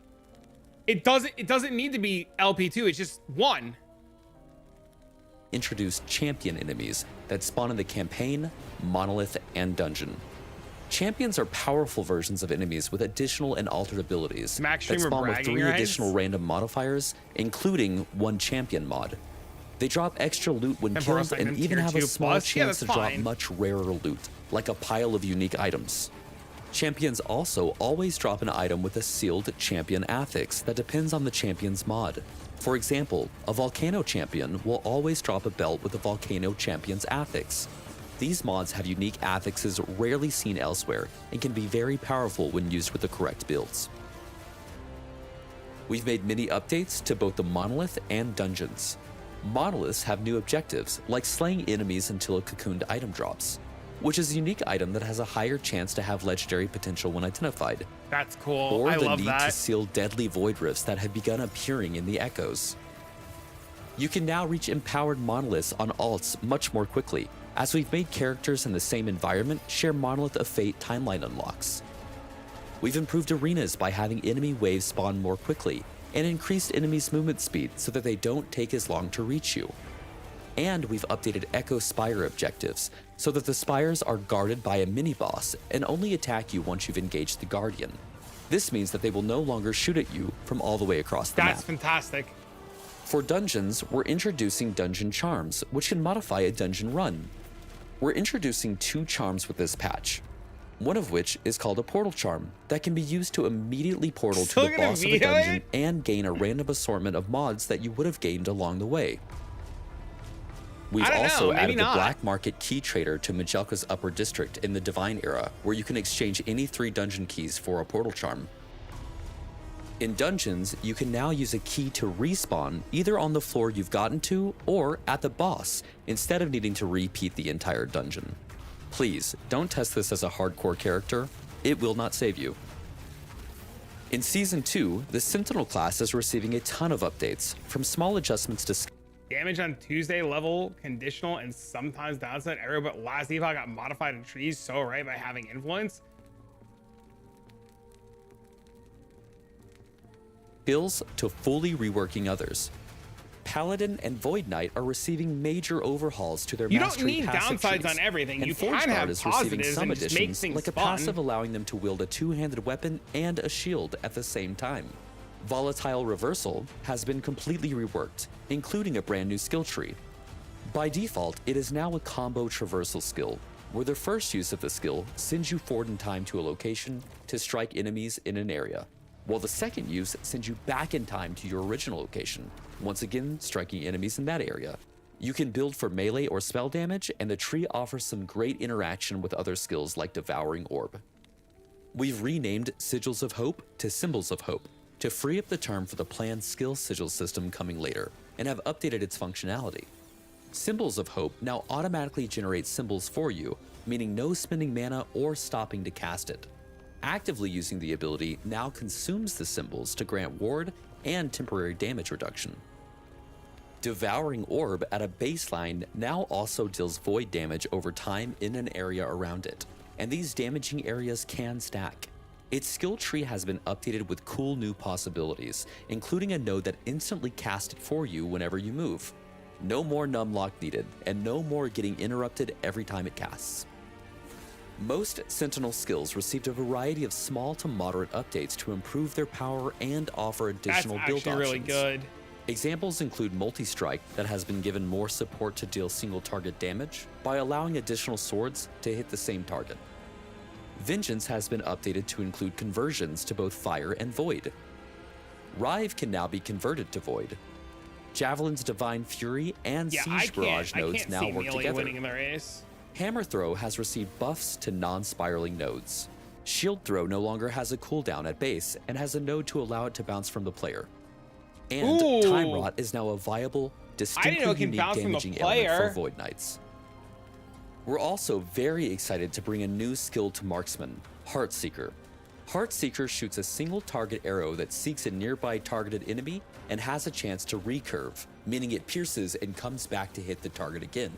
it doesn't need to be LP2, it's just one.
Introduce champion enemies that spawn in the campaign, monolith, and dungeon. Champions are powerful versions of enemies with additional and altered abilities
Max
that
streamer
spawn with
bragging
3
rights?
additional random modifiers, including one champion mod. They drop extra loot when
Temporal
killed and
Sanctum
even
Tier
have a
2
small
plus? Yeah,
chance
that's
to drop
fine.
much rarer loot, like a pile of unique items. Champions also always drop an item with a sealed champion affix that depends on the champion's mod. For example, a Volcano champion will always drop a belt with a Volcano champion's affix. These mods have unique affixes rarely seen elsewhere and can be very powerful when used with the correct builds. We've made many updates to both the monolith and dungeons. Monoliths have new objectives, like slaying enemies until a cocooned item drops, which is a unique item that has a higher chance to have legendary potential when identified.
That's cool.
Or
I
the
love
need
that.
to seal deadly void rifts that have begun appearing in the echoes. You can now reach empowered monoliths on alts much more quickly, as we've made characters in the same environment share Monolith of Fate timeline unlocks. We've improved arenas by having enemy waves spawn more quickly, and increased enemies' movement speed so that they don't take as long to reach you. And we've updated Echo Spire objectives so that the spires are guarded by a mini-boss and only attack you once you've engaged the Guardian. This means that they will no longer shoot at you from all the way across the map.
That's fantastic.
For dungeons, we're introducing Dungeon Charms, which can modify a dungeon run. We're introducing 2 charms with this patch, one of which is called a Portal Charm that can be used to immediately portal to
Still
the
gonna
boss of a
veto
dungeon
it?
and gain a random assortment of mods that you would have gained along the way. We've
I don't
also
know, maybe
added the
not.
Black Market Key Trader to Majelka's Upper District in the Divine Era, where you can exchange any 3 dungeon keys for a Portal Charm. In dungeons, you can now use a key to respawn either on the floor you've gotten to or at the boss, instead of needing to repeat the entire dungeon. Please, don't test this as a hardcore character. It will not save you. In Season 2, the Sentinel class is receiving a ton of updates, from small adjustments to
Damage on Tuesday level, conditional, and sometimes downside arrow, but last epoch got modified in trees so right by having influence.
skills to fully reworking others. Paladin and Void Knight are receiving major overhauls to their
You don't
mastery
need
passive
downsides
trees,
on everything.
and
You
Forge
can
Guard
have
is receiving
positives
some
and just make
additions,
things
like a
fun.
passive allowing them to wield a two-handed weapon and a shield at the same time. Volatile Reversal has been completely reworked, including a brand new skill tree. By default, it is now a combo traversal skill, where the first use of the skill sends you forward in time to a location to strike enemies in an area, while the second use sends you back in time to your original location, once again striking enemies in that area. You can build for melee or spell damage, and the tree offers some great interaction with other skills like Devouring Orb. We've renamed Sigils of Hope to Symbols of Hope to free up the term for the planned skill sigil system coming later, and have updated its functionality. Symbols of Hope now automatically generate symbols for you, meaning no spending mana or stopping to cast it. Actively using the ability now consumes the symbols to grant ward and temporary damage reduction. Devouring Orb at a baseline now also deals void damage over time in an area around it, and these damaging areas can stack. Its skill tree has been updated with cool new possibilities, including a node that instantly casts it for you whenever you move. No more numlock needed, and no more getting interrupted every time it casts. Most Sentinel skills received a variety of small to moderate updates to improve their power and offer additional build options.
That's actually really good.
Examples include Multi-Strike that has been given more support to deal single target damage by allowing additional swords to hit the same target. Vengeance has been updated to include conversions to both fire and void. Rive can now be converted to void. Javelin's Divine Fury and Siege Barrage nodes now work together.
Winning in the race.
Hammer Throw has received buffs to non-spiraling nodes. Shield Throw no longer has a cooldown at base and has a node to allow it to bounce from the player. And Time Rot is now a viable, distinctly unique damaging element for Void Knights. We're also very excited to bring a new skill to Marksman, Heartseeker. Heartseeker shoots a single target arrow that seeks a nearby targeted enemy and has a chance to recurve, meaning it pierces and comes back to hit the target again.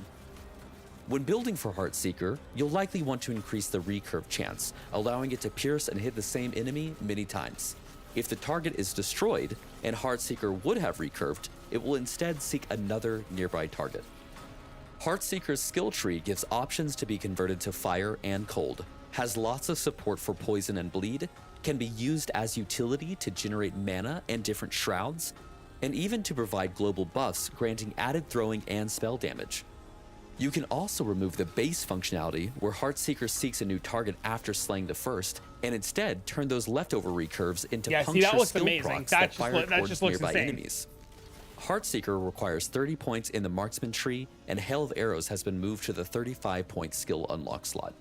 When building for Heartseeker, you'll likely want to increase the recurve chance, allowing it to pierce and hit the same enemy many times. If the target is destroyed, and Heartseeker would have recurved, it will instead seek another nearby target. Heartseeker's skill tree gives options to be converted to fire and cold, has lots of support for poison and bleed, can be used as utility to generate mana and different shrouds, and even to provide global buffs granting added throwing and spell damage. You can also remove the base functionality where Heartseeker seeks a new target after slaying the first, and instead turn those leftover recurves into puncture skill procs that fire towards nearby enemies. Heartseeker requires 30 points in the Marksman tree, and Hail of Arrows has been moved to the 35-point skill unlock slot.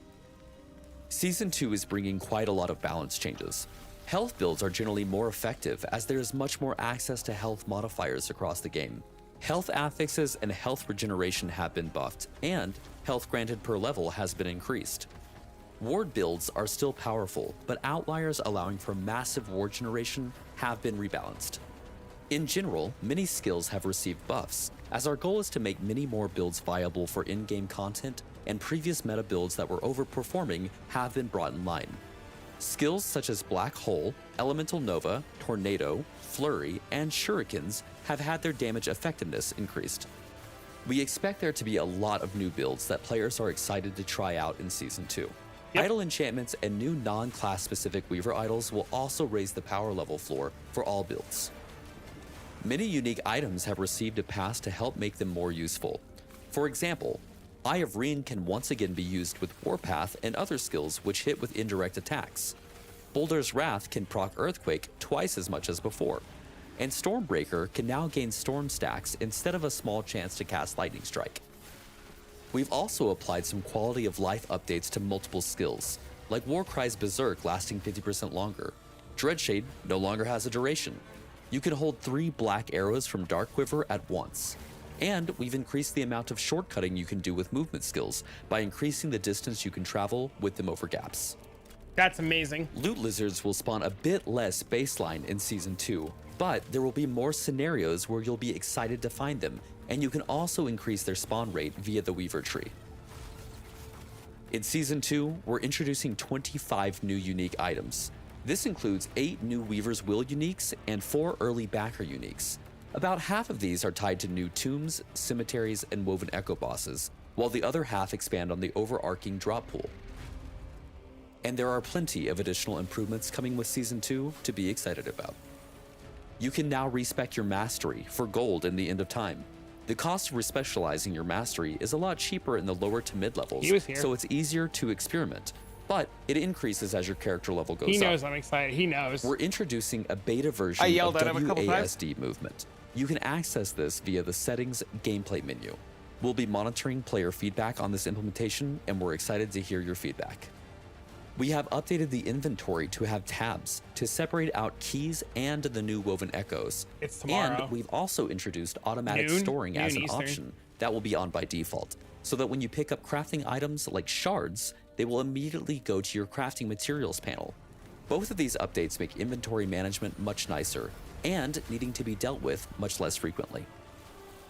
Season 2 is bringing quite a lot of balance changes. Health builds are generally more effective as there is much more access to health modifiers across the game. Health affixes and health regeneration have been buffed, and health granted per level has been increased. Ward builds are still powerful, but outliers allowing for massive ward generation have been rebalanced. In general, many skills have received buffs, as our goal is to make many more builds viable for in-game content, and previous meta builds that were overperforming have been brought in line. Skills such as Black Hole, Elemental Nova, Tornado, Flurry, and Shurikens have had their damage effectiveness increased. We expect there to be a lot of new builds that players are excited to try out in Season 2. Idle enchantments and new non-class specific Weaver idols will also raise the power level floor for all builds. Many unique items have received a pass to help make them more useful. For example, Eye of Reen can once again be used with Warpath and other skills which hit with indirect attacks. Boulder's Wrath can proc Earthquake twice as much as before, and Stormbreaker can now gain Storm stacks instead of a small chance to cast Lightning Strike. We've also applied some quality of life updates to multiple skills, like Warcry's Berserk lasting 50% longer. Dreadshade no longer has a duration. You can hold 3 black arrows from Darkquiver at once. And we've increased the amount of shortcutting you can do with movement skills by increasing the distance you can travel with them over gaps.
That's amazing.
Loot lizards will spawn a bit less baseline in Season 2, but there will be more scenarios where you'll be excited to find them, and you can also increase their spawn rate via the Weaver tree. In Season 2, we're introducing 25 new unique items. This includes 8 new Weaver's Will uniques and 4 early backer uniques. About half of these are tied to new tombs, cemeteries, and Woven Echo bosses, while the other half expand on the overarching drop pool. And there are plenty of additional improvements coming with Season 2 to be excited about. You can now respec your mastery for gold in the End of Time. The cost of respecializing your mastery is a lot cheaper in the lower to mid levels, so it's easier to experiment, but it increases as your character level goes up.
He knows I'm excited. He knows.
We're introducing a beta version of WASD movement. You can access this via the Settings gameplay menu. We'll be monitoring player feedback on this implementation, and we're excited to hear your feedback. We have updated the inventory to have tabs to separate out keys and the new Woven Echoes.
It's tomorrow.
And we've also introduced automatic storing as an option that will be on by default, so that when you pick up crafting items like shards, they will immediately go to your crafting materials panel. Both of these updates make inventory management much nicer, and needing to be dealt with much less frequently.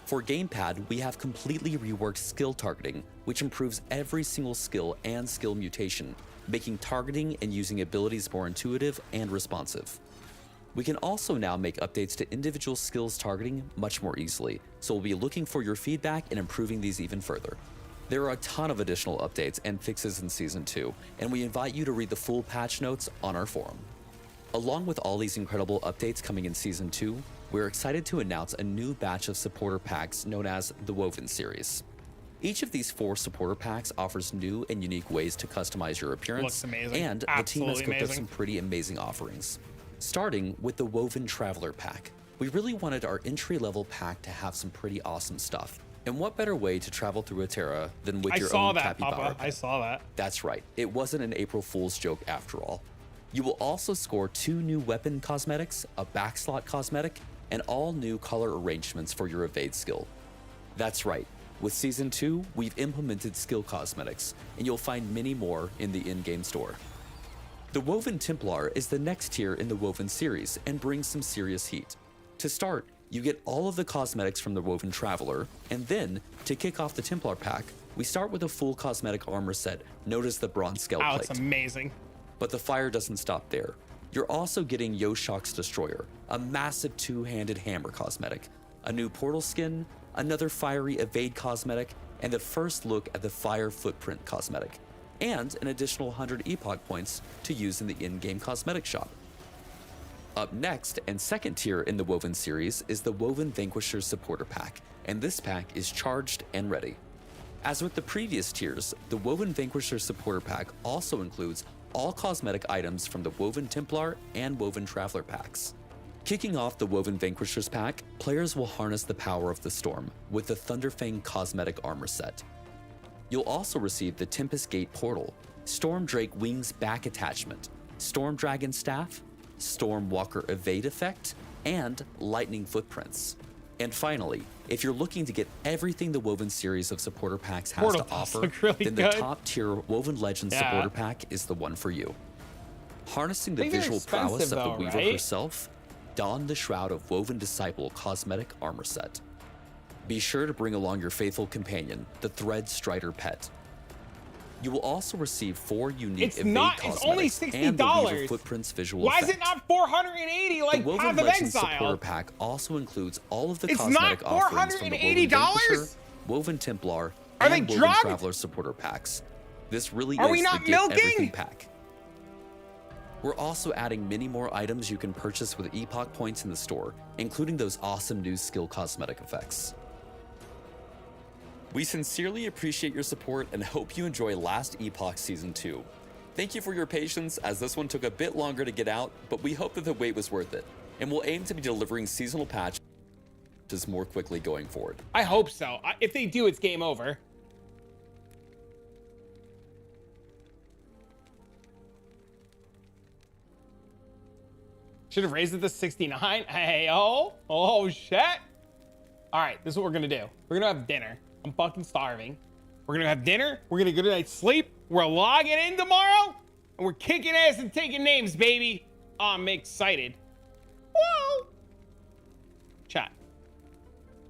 For Gamepad, we have completely reworked skill targeting, which improves every single skill and skill mutation, making targeting and using abilities more intuitive and responsive. We can also now make updates to individual skills targeting much more easily, so we'll be looking for your feedback and improving these even further. There are a ton of additional updates and fixes in Season 2, and we invite you to read the full patch notes on our forum. Along with all these incredible updates coming in Season 2, we're excited to announce a new batch of supporter packs known as the Woven series. Each of these 4 supporter packs offers new and unique ways to customize your appearance,
Looks amazing.
and the team has cooked up some pretty amazing offerings. Starting with the Woven Traveler Pack. We really wanted our entry-level pack to have some pretty awesome stuff. And what better way to travel through Atera than with your own capybara?
I saw that.
That's right. It wasn't an April Fool's joke after all. You will also score 2 new weapon cosmetics, a backslot cosmetic, and all new color arrangements for your evade skill. That's right. With Season 2, we've implemented skill cosmetics, and you'll find many more in the in-game store. The Woven Templar is the next tier in the Woven series and brings some serious heat. To start, you get all of the cosmetics from the Woven Traveler, and then, to kick off the Templar pack, we start with a full cosmetic armor set known as the Bronze Scale Plate.
Oh, it's amazing.
But the fire doesn't stop there. You're also getting Yoshok's Destroyer, a massive 2-handed hammer cosmetic, a new portal skin, another fiery evade cosmetic, and the first look at the Fire Footprint cosmetic, and an additional 100 Epoch points to use in the in-game cosmetic shop. Up next, and second tier in the Woven series, is the Woven Vanquisher Supporter Pack, and this pack is charged and ready. As with the previous tiers, the Woven Vanquisher Supporter Pack also includes all cosmetic items from the Woven Templar and Woven Traveler packs. Kicking off the Woven Vanquishers pack, players will harness the power of the Storm with the Thunderfang cosmetic armor set. You'll also receive the Tempest Gate Portal, Storm Drake Wings back attachment, Storm Dragon Staff, Storm Walker Evade effect, and Lightning Footprints. And finally, if you're looking to get everything the Woven series of supporter packs has to offer, then the top tier Woven Legends supporter pack is the one for you. Harnessing the visual prowess of the Weaver herself, don the Shroud of Woven Disciple cosmetic armor set. Be sure to bring along your faithful companion, the Thread Strider pet. You will also receive 4 unique evade cosmetics
it's only
and the Weaver Footprints visual effect.
Why is it not 480 like
the Woven
Path of
Legends
Exile?
supporter pack also includes all of the
It's
cosmetic
not
offerings from the Woven Vanquisher, Woven Templar,
Are
and
they
Woven
drugged?
Traveler supporter packs. This really
Are
is
we not
the Get
milking?
Everything pack. We're also adding many more items you can purchase with Epoch points in the store, including those awesome new skill cosmetic effects. We sincerely appreciate your support and hope you enjoy Last Epoch Season 2. Thank you for your patience, as this one took a bit longer to get out, but we hope that the wait was worth it, and we'll aim to be delivering seasonal patches more quickly going forward.
I hope so. If they do, it's game over. Should have raised it to 69. Hey, oh shit. All right, this is what we're gonna do. We're gonna have dinner. I'm fucking starving. We're gonna have dinner. We're gonna go to night's sleep. We're logging in tomorrow, and we're kicking ass and taking names, baby. I'm excited. Whoa. Chat.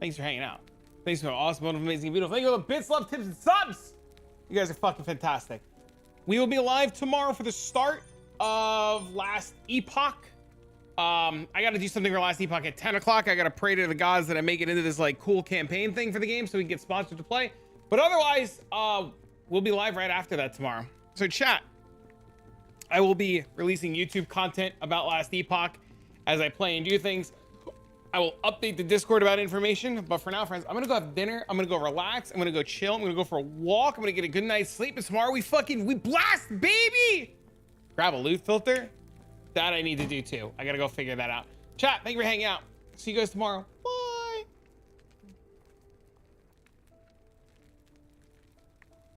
Thanks for hanging out. Thanks for awesome, amazing, beautiful. Thank you for the bits, love, tips, and subs. You guys are fucking fantastic. We will be live tomorrow for the start of Last Epoch. I gotta do something for Last Epoch at 10 o'clock. I gotta pray to the gods that I make it into this like cool campaign thing for the game so we can get sponsored to play. But otherwise, we'll be live right after that tomorrow. So chat, I will be releasing YouTube content about Last Epoch as I play and do things. I will update the Discord about information, but for now, friends, I'm gonna go have dinner. I'm gonna go relax. I'm gonna go chill. I'm gonna go for a walk. I'm gonna get a good night's sleep. And tomorrow we blast, baby! Grab a loot filter. That I need to do too. I gotta go figure that out. Chat, thank you for hanging out. See you guys tomorrow. Bye.